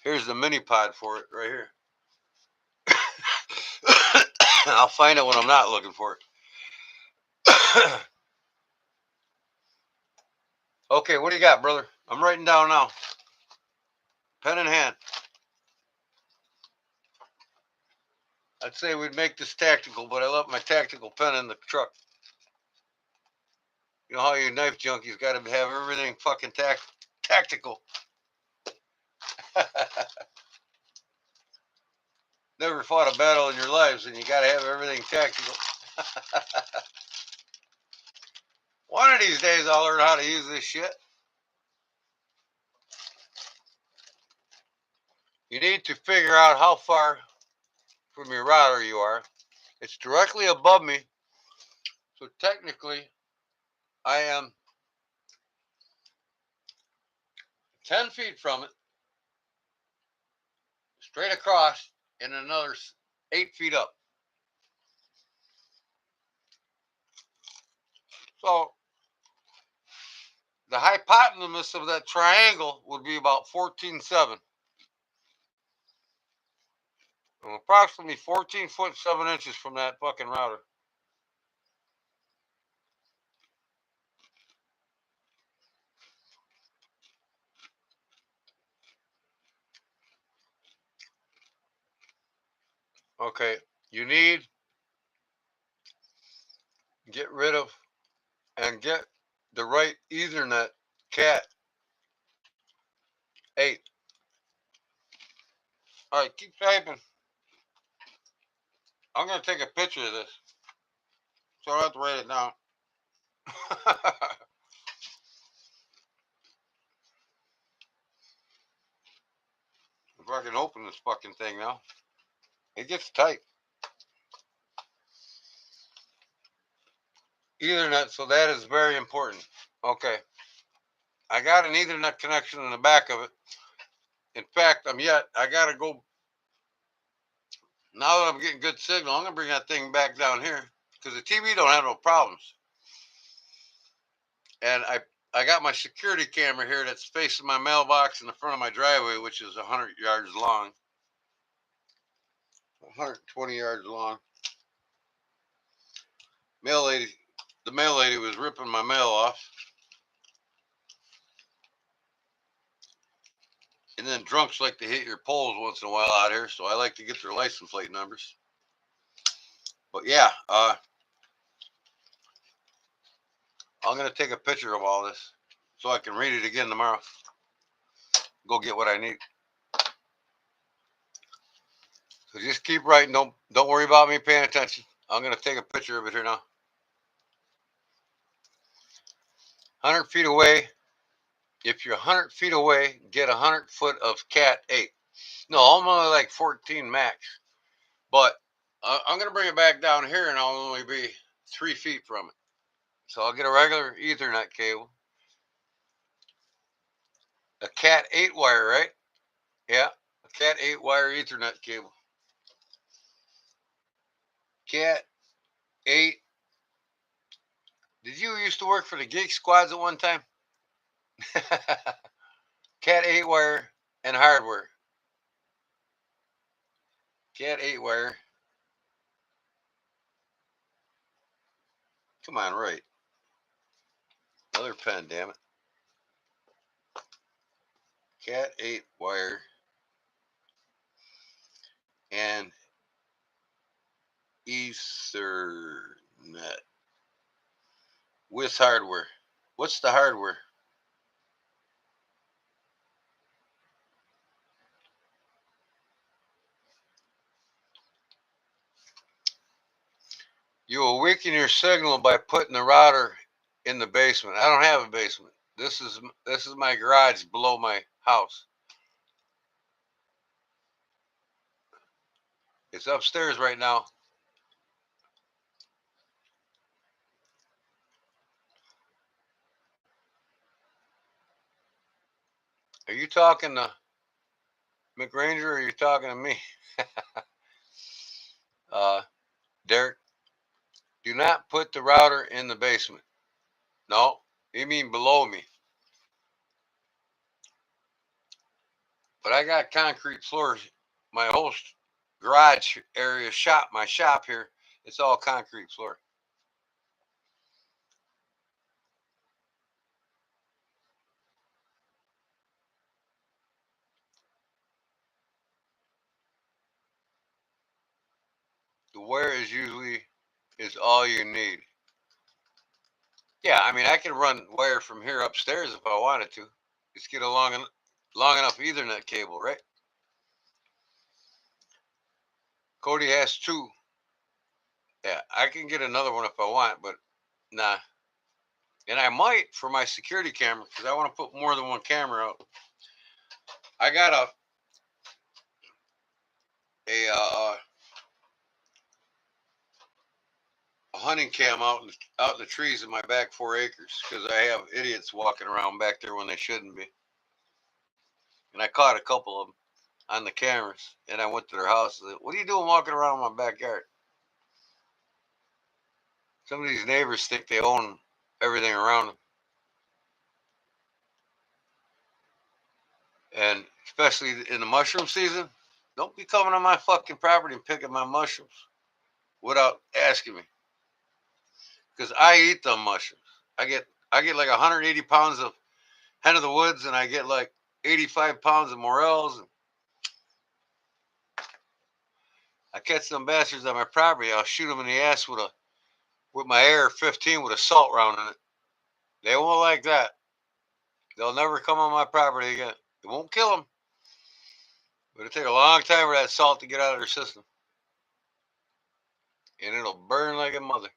Here's the mini pod for it right here. I'll find it when I'm not looking for it. Okay, what do you got, brother? I'm writing down now. Pen in hand. I'd say we'd make this tactical, but I left my tactical pen in the truck. You know how you knife junkies got to have everything fucking tactical. Never fought a battle in your lives, and you got to have everything tactical. One of these days, I'll learn how to use this shit. You need to figure out how far from your router you are. It's directly above me, so technically, I am 10 feet from it, straight across, and another 8 feet up. So the hypotenuse of that triangle would be about 14.7. I'm approximately 14 foot 7 inches from that fucking router. Okay, you need get rid of and get the right Ethernet cat 8. All right, keep typing. I'm gonna take a picture of this, so I don't have to write it down. If I can open this fucking thing now, it gets tight. Ethernet, so that is very important. Okay. I got an Ethernet connection in the back of it. In fact, I gotta go. Now that I'm getting good signal, I'm gonna bring that thing back down here because the TV don't have no problems. And I got my security camera here that's facing my mailbox in the front of my driveway, which is 100 yards long, 120 yards long. The mail lady was ripping my mail off. And then drunks like to hit your poles once in a while out here, so I like to get their license plate numbers. But yeah, I'm gonna take a picture of all this so I can read it again tomorrow. Go get what I need. So just keep writing. Don't worry about me paying attention. I'm gonna take a picture of it here now. 100 feet away. If you're 100 feet away, get 100 foot of Cat 8. No, I'm only like 14 max. But I'm going to bring it back down here and I'll only be 3 feet from it. So I'll get a regular Ethernet cable. A Cat 8 wire, right? Yeah, a Cat 8 wire Ethernet cable. Cat 8. Did you used to work for the Geek Squads at one time? Cat 8 wire and hardware. Cat 8 wire. Come on, right. Another pen, damn it. Cat 8 wire and Ethernet with hardware. What's the hardware? You awaken your signal by putting the router in the basement. I don't have a basement. This is my garage below my house. It's upstairs right now. Are you talking to McRanger or are you talking to me? Derek, do not put the router in the basement. No, you mean below me. But I got concrete floors. My whole garage area my shop here, it's all concrete floor. The wire is all you need. Yeah, I mean I can run wire from here upstairs if I wanted to. Just get a long enough Ethernet cable, right? Cody has 2. Yeah, I can get another one if I want, but nah. And I might for my security camera because I want to put more than one camera out. I got a hunting cam out in the trees in my back 4 acres because I have idiots walking around back there when they shouldn't be. And I caught a couple of them on the cameras, and I went to their house. And said, what are you doing walking around in my backyard? Some of these neighbors think they own everything around them. And especially in the mushroom season, don't be coming on my fucking property and picking my mushrooms without asking me. Because I eat them mushrooms. I get like 180 pounds of hen of the woods, and I get like 85 pounds of morels. And I catch some bastards on my property. I'll shoot them in the ass with my AR-15 with a salt round in it. They won't like that. They'll never come on my property again. It won't kill them, but it'll take a long time for that salt to get out of their system, and it'll burn like a mother.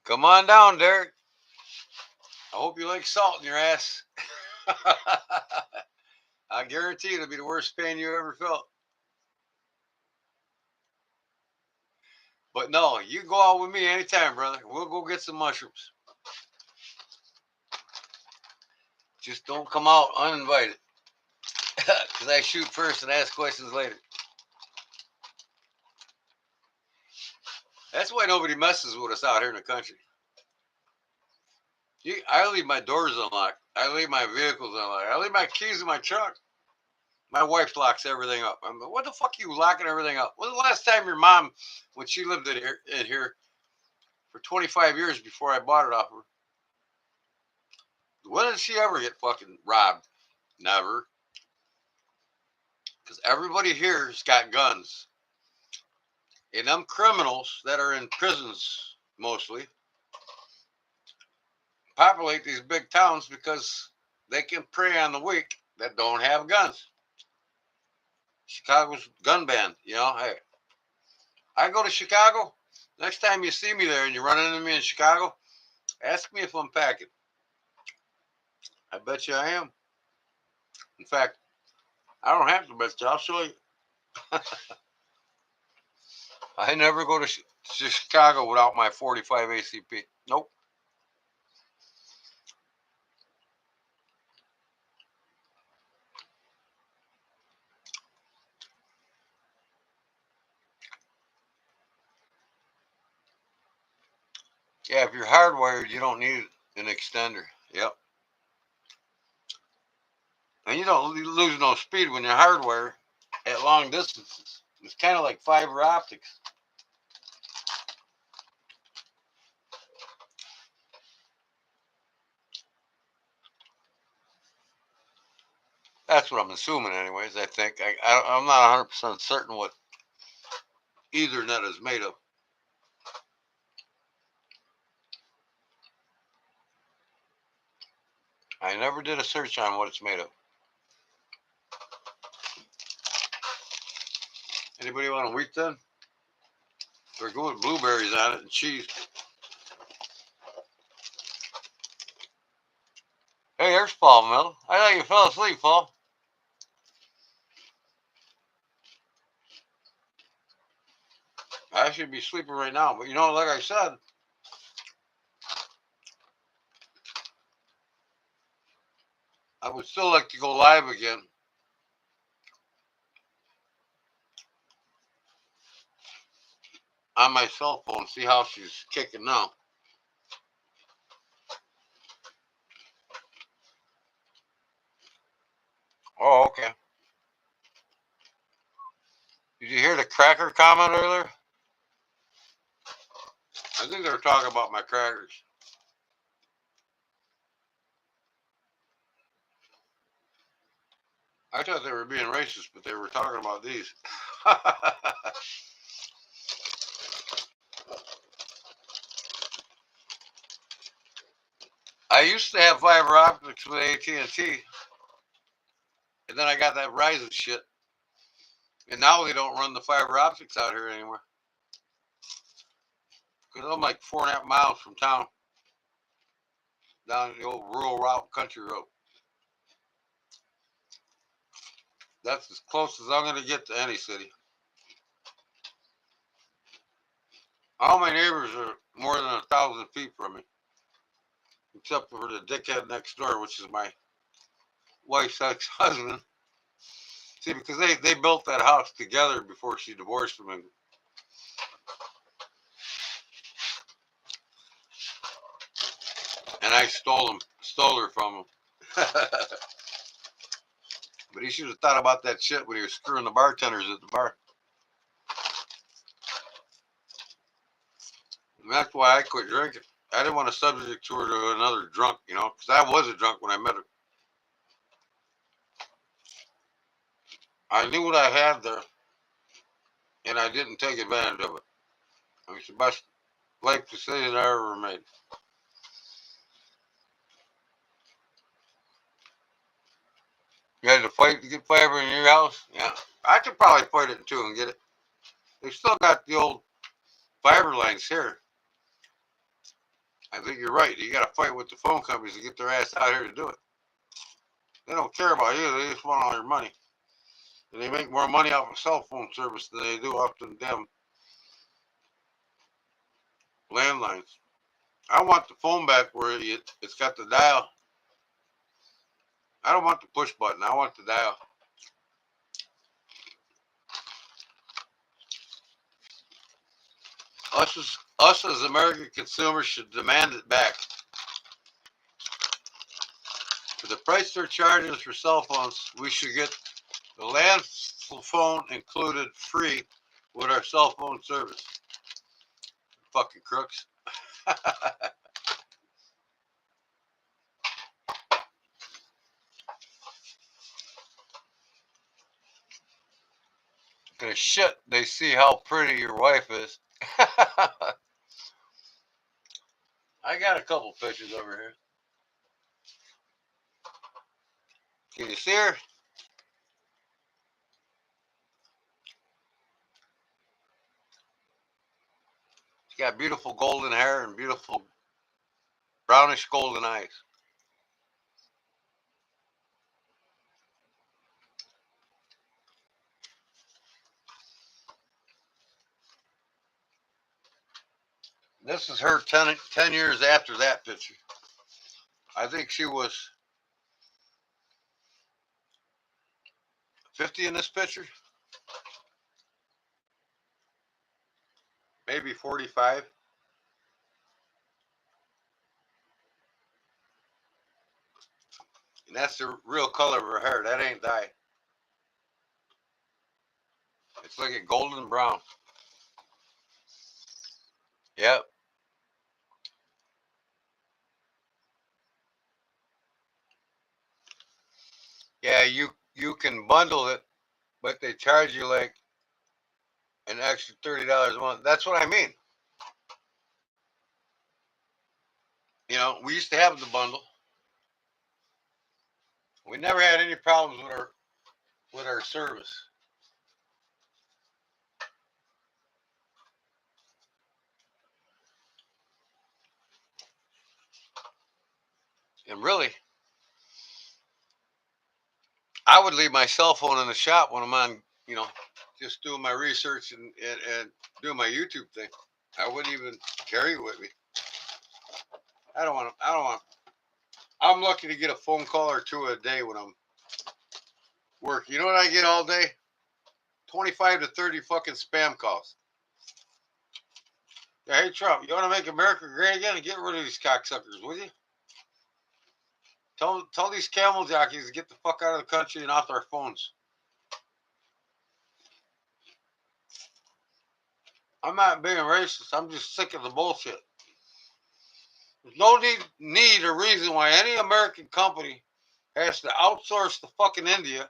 Come on down, Derek. I hope you like salt in your ass. I guarantee it'll be the worst pain you ever felt. But no, you go out with me anytime, brother. We'll go get some mushrooms. Just don't come out uninvited. Because I shoot first and ask questions later. That's why nobody messes with us out here in the country. I leave my doors unlocked. I leave my vehicles unlocked. I leave my keys in my truck. My wife locks everything up. I'm like, what the fuck are you locking everything up? When was the last time your mom, when she lived in here for 25 years before I bought it off her, when did she ever get fucking robbed? Never. Because everybody here's got guns. And them criminals that are in prisons mostly populate these big towns because they can prey on the weak that don't have guns. Chicago's gun ban, you know. Hey, I go to Chicago. Next time you see me there and you run into me in Chicago, ask me if I'm packing. I bet you I am. In fact, I don't have to bet you. I'll show you. I never go to Chicago without my 45 ACP. Nope. Yeah, if you're hardwired, you don't need an extender. Yep. And you don't lose no speed when you're hardwired at long distances. It's kind of like fiber optics. That's what I'm assuming, anyways. I think I'm not 100% certain what Ethernet is made of. I never did a search on what it's made of. Anybody want a wheat then? They're good with blueberries on it and cheese. Hey, there's Paul Mel. I thought you fell asleep, Paul. I should be sleeping right now, but you know, like I said, I would still like to go live again. On my cell phone, see how she's kicking now. Oh, okay. Did you hear the cracker comment earlier? I think they were talking about my crackers. I thought they were being racist, but they were talking about these. I used to have fiber optics with AT&T, and then I got that Verizon shit, and now they don't run the fiber optics out here anymore because I'm like 4.5 miles from town, down the old rural route, country road. That's as close as I'm going to get to any city. All my neighbors are more than 1,000 feet from me, except for the dickhead next door, which is my wife's ex-husband. See, because they built that house together before she divorced from him. And I stole her from him. But he should have thought about that shit when he was screwing the bartenders at the bar. And that's why I quit drinking. I didn't want to subject her to another drunk, you know, because I was a drunk when I met her. I knew what I had there, and I didn't take advantage of it. I mean, it's the best life decision I ever made. You had to fight to get fiber in your house? Yeah. I could probably fight it too and get it. They still got the old fiber lines here. I think you're right. You got to fight with the phone companies to get their ass out here to do it. They don't care about you. They just want all your money. And they make more money off of cell phone service than they do off them damn landlines. I want the phone back where it's got the dial. I don't want the push button. I want the dial. Us as American consumers should demand it back. For the price they're charging us for cell phones, we should get the land phone included free with our cell phone service. Fucking crooks. Cause shit, they see how pretty your wife is. I got a couple pictures over here. Can you see her? She's got beautiful golden hair and beautiful brownish golden eyes. This is her 10 years after that picture. I think she was 50 in this picture. Maybe 45. And that's the real color of her hair. That ain't dyed. It's like a golden brown. Yep. Yeah, you can bundle it, but they charge you like an extra $30 a month. That's what I mean. You know, we used to have the bundle. We never had any problems with our service. And really, I would leave my cell phone in the shop when I'm on, just doing my research and doing my YouTube thing. I wouldn't even carry it with me. I don't want to. I'm lucky to get a phone call or two a day when I'm working. You know what I get all day? 25 to 30 fucking spam calls. Yeah, hey Trump, you want to make America great again and get rid of these cocksuckers, will you? Tell these camel jockeys to get the fuck out of the country and off their phones. I'm not being racist. I'm just sick of the bullshit. There's no need or reason why any American company has to outsource to fucking India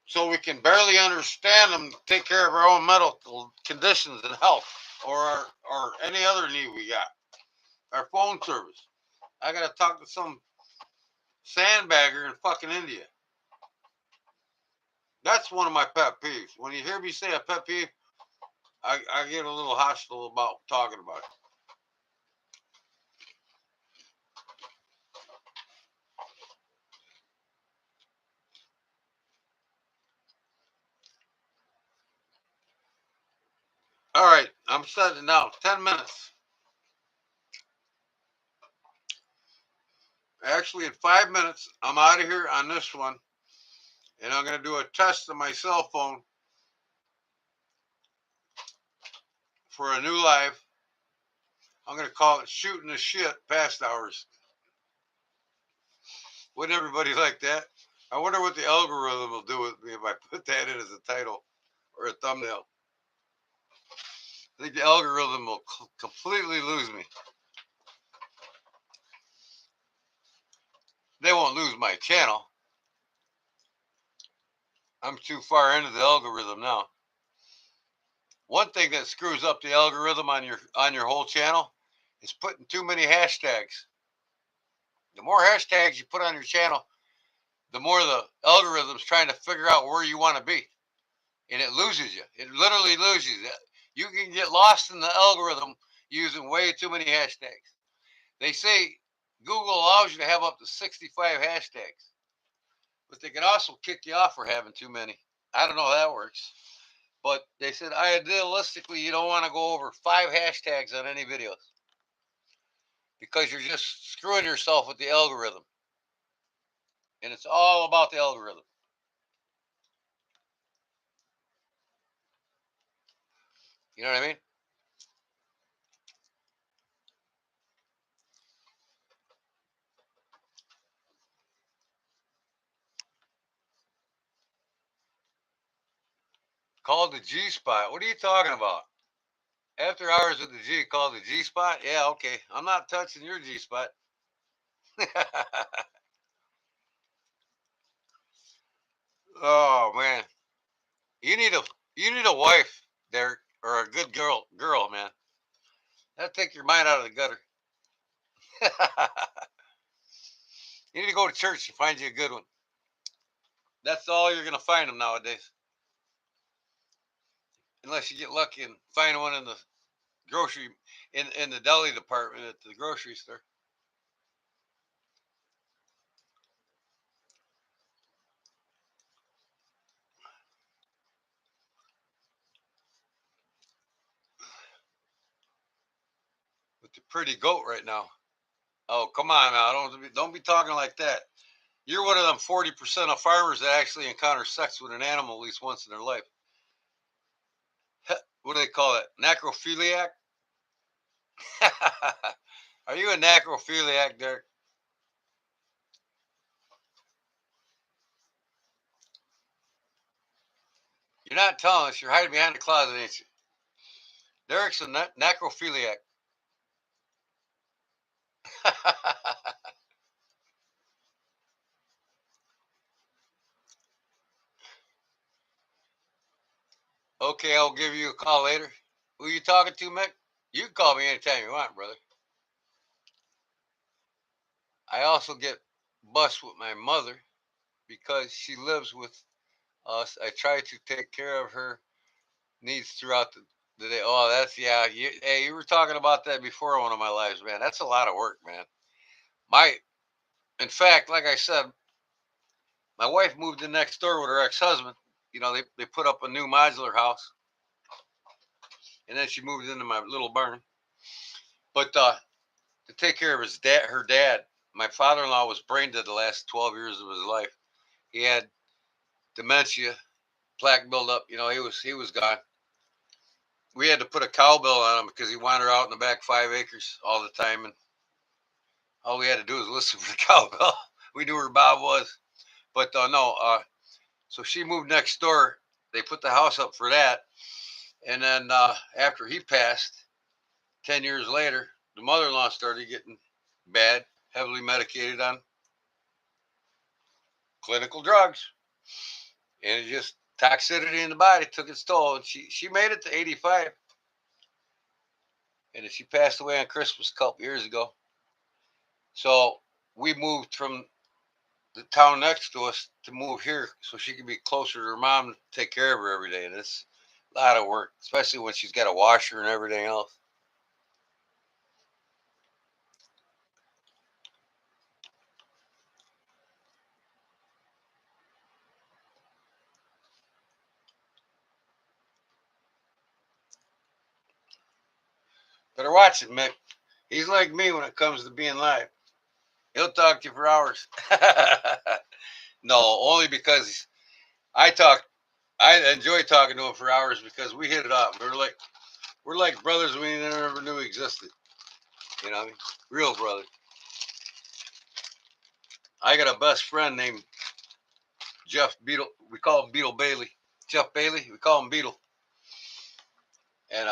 so we can barely understand them to take care of our own medical conditions and health or any other need we got. Our phone service. I got to talk to some sandbagger in fucking India. That's one of my pet peeves. When you hear me say a pet peeve, I get a little hostile about talking about it. All right, I'm setting now. 10 minutes. Actually, in 5 minutes, I'm out of here on this one. And I'm going to do a test of my cell phone for a new live. I'm going to call it Shooting the Shit Past Hours. Wouldn't everybody like that? I wonder what the algorithm will do with me if I put that in as a title or a thumbnail. I think the algorithm will completely lose me. They won't lose my channel. I'm too far into the algorithm now. One thing that screws up the algorithm on your whole channel is putting too many hashtags. The more hashtags you put on your channel, the more the algorithm's trying to figure out where you want to be. And it loses you. It literally loses you. You can get lost in the algorithm using way too many hashtags. They say Google allows you to have up to 65 hashtags, but they can also kick you off for having too many. I don't know how that works, but they said idealistically you don't want to go over 5 hashtags on any videos because you're just screwing yourself with the algorithm, and it's all about the algorithm. You know what I mean? Called the G spot. What are you talking about? After hours with the G, called the G spot? Yeah, okay. I'm not touching your G spot. Oh man, you need a you need a wife, Derek, or a good girl, man. That'll take your mind out of the gutter. You need to go to church and find you a good one. That's all you're gonna find them nowadays, unless you get lucky and find one in the grocery in the deli department at the grocery store. With the pretty goat right now. Oh, come on now! Don't be talking like that. You're one of them 40% of farmers that actually encounter sex with an animal at least once in their life. What do they call it? Necrophiliac? Are you a necrophiliac, Derek? You're not telling us. You're hiding behind the closet, ain't you? Derek's a necrophiliac. Okay, I'll give you a call later. Who you talking to, Mick? You can call me anytime you want, brother. I also get bust with my mother because she lives with us. I try to take care of her needs throughout the day. Oh, that's yeah. Hey, you were talking about that before in one of my lives, man. That's a lot of work, man. In fact, like I said, my wife moved in next door with her ex-husband. You know, they put up a new modular house, and then she moved into my little barn. But to take care of her dad, my father-in-law was brain dead the last 12 years of his life. He had dementia, plaque buildup. You know, he was gone. We had to put a cowbell on him because he wandered out in the back 5 acres all the time, and all we had to do was listen for the cowbell. We knew where Bob was, but no. So she moved next door. They put the house up for that, and then after he passed, 10 years later, the mother-in-law started getting bad, heavily medicated on clinical drugs, and it just toxicity in the body took its toll. And she made it to 85, and she passed away on Christmas a couple years ago. So we moved from the town next to us to move here so she could be closer to her mom and take care of her every day. And it's a lot of work, especially when she's got a washer and everything else. Better watch it, Mick. He's like me when it comes to being live. He'll talk to you for hours. No, only because I talk. I enjoy talking to him for hours because we hit it off. We're like brothers we never knew existed. You know, what I mean? Real brothers. I got a best friend named Jeff Beetle. We call him Beetle Bailey. Jeff Bailey. We call him Beetle. And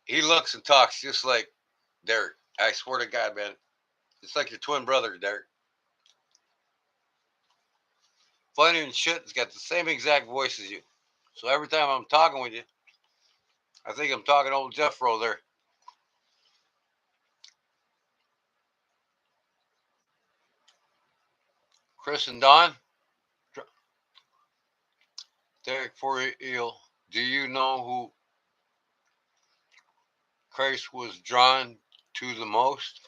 he looks and talks just like Derek. I swear to God, man. It's like your twin brother, Derek. Funny and shit. It's got the same exact voice as you. So every time I'm talking with you, I think I'm talking to old Jeff Rowe there. Chris and Don, Derek for Eel. Do you know who Christ was drawn to the most?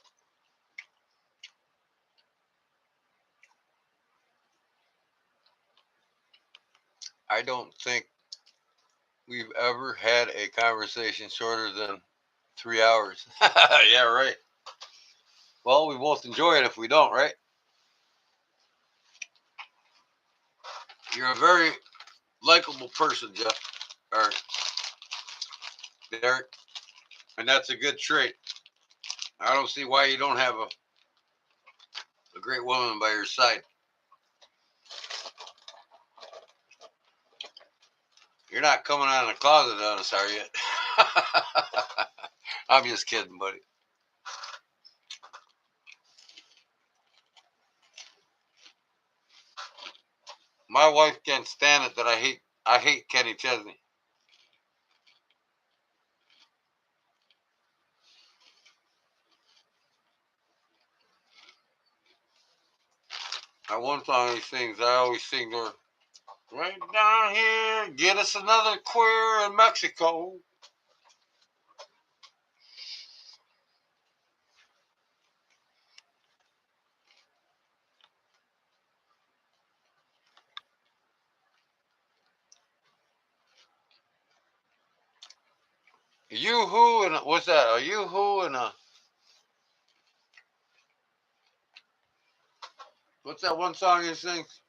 I don't think we've ever had a conversation shorter than 3 hours. Yeah, right. Well, we both enjoy it if we don't, right? You're a very likable person, Jeff, or Derek, and that's a good trait. I don't see why you don't have a great woman by your side. You're not coming out of the closet on us, are you? I'm just kidding, buddy. My wife can't stand it that I hate Kenny Chesney. One song he sings, I always sing to her. Right down here, get us another queer in Mexico. You who and what's that? A you who and a what's that one song he sings?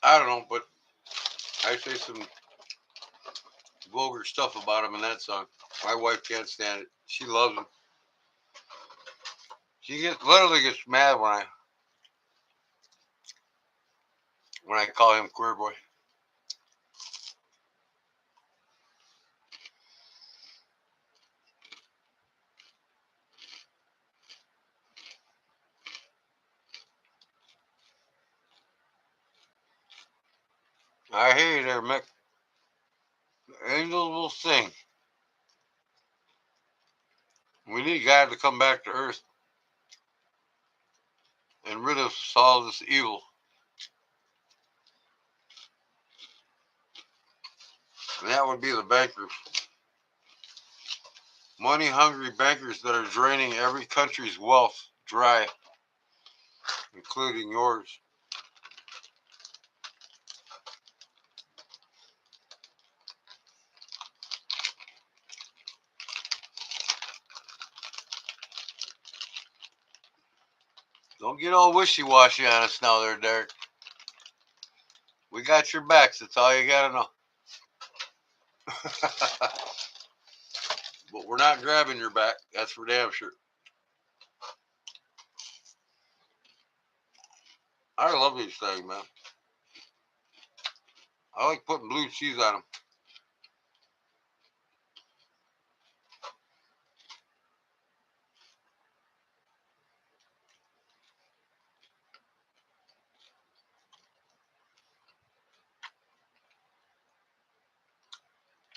I don't know, but I say some vulgar stuff about him in that song. My wife can't stand it. She loves him. She literally gets mad when I call him queer boy. I hear you there, Mick. Angels will sing. We need God to come back to earth and rid us of all this evil. And that would be the bankers. Money hungry bankers that are draining every country's wealth dry, including yours. Don't get all wishy washy on us now, there, Derek. We got your backs. That's all you got to know. But we're not grabbing your back. That's for damn sure. I love these things, man. I like putting blue cheese on them.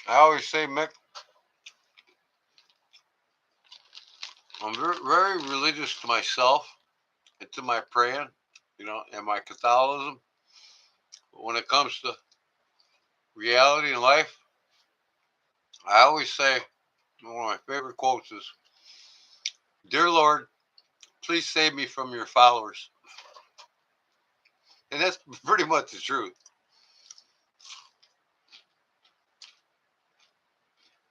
I always say, Mick, I'm very, very religious to myself and to my praying, and my Catholicism. But when it comes to reality in life, I always say, one of my favorite quotes is, Dear Lord, please save me from your followers. And that's pretty much the truth.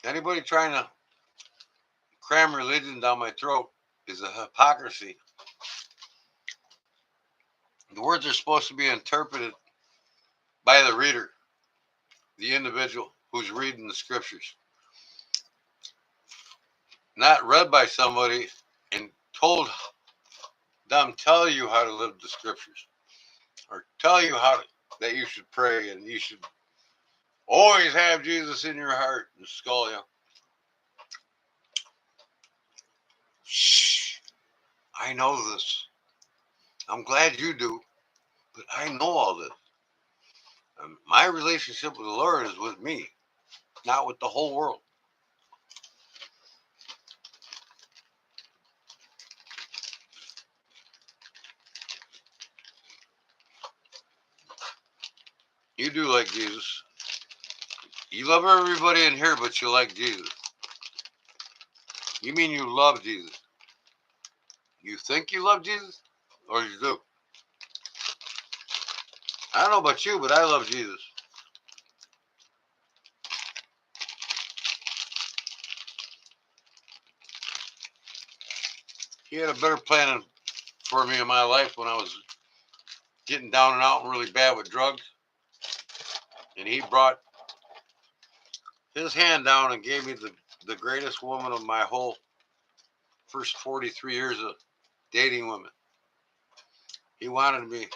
Anybody trying to cram religion down my throat is a hypocrisy. The words are supposed to be interpreted by the reader, the individual who's reading the scriptures, not read by somebody and told them tell you how to live the scriptures or tell you that you should pray and you should always have Jesus in your heart and skull you. Shh, I know this. I'm glad you do, but I know all this. My relationship with the Lord is with me, not with the whole world. You do like Jesus. You love everybody in here, but you like Jesus. You mean you love Jesus? You think you love Jesus? Or you do. I don't know about you, but I love Jesus. He had a better plan for me in my life when I was getting down and out and really bad with drugs. And he brought his hand down and gave me the greatest woman of my whole first 43 years of dating women. He wanted me.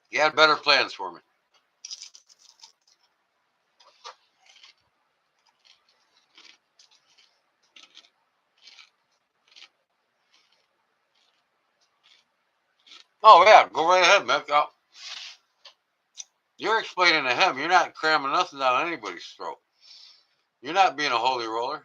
He had better plans for me. Oh, yeah, go right ahead, man. You're explaining to him. You're not cramming nothing down anybody's throat. You're not being a holy roller.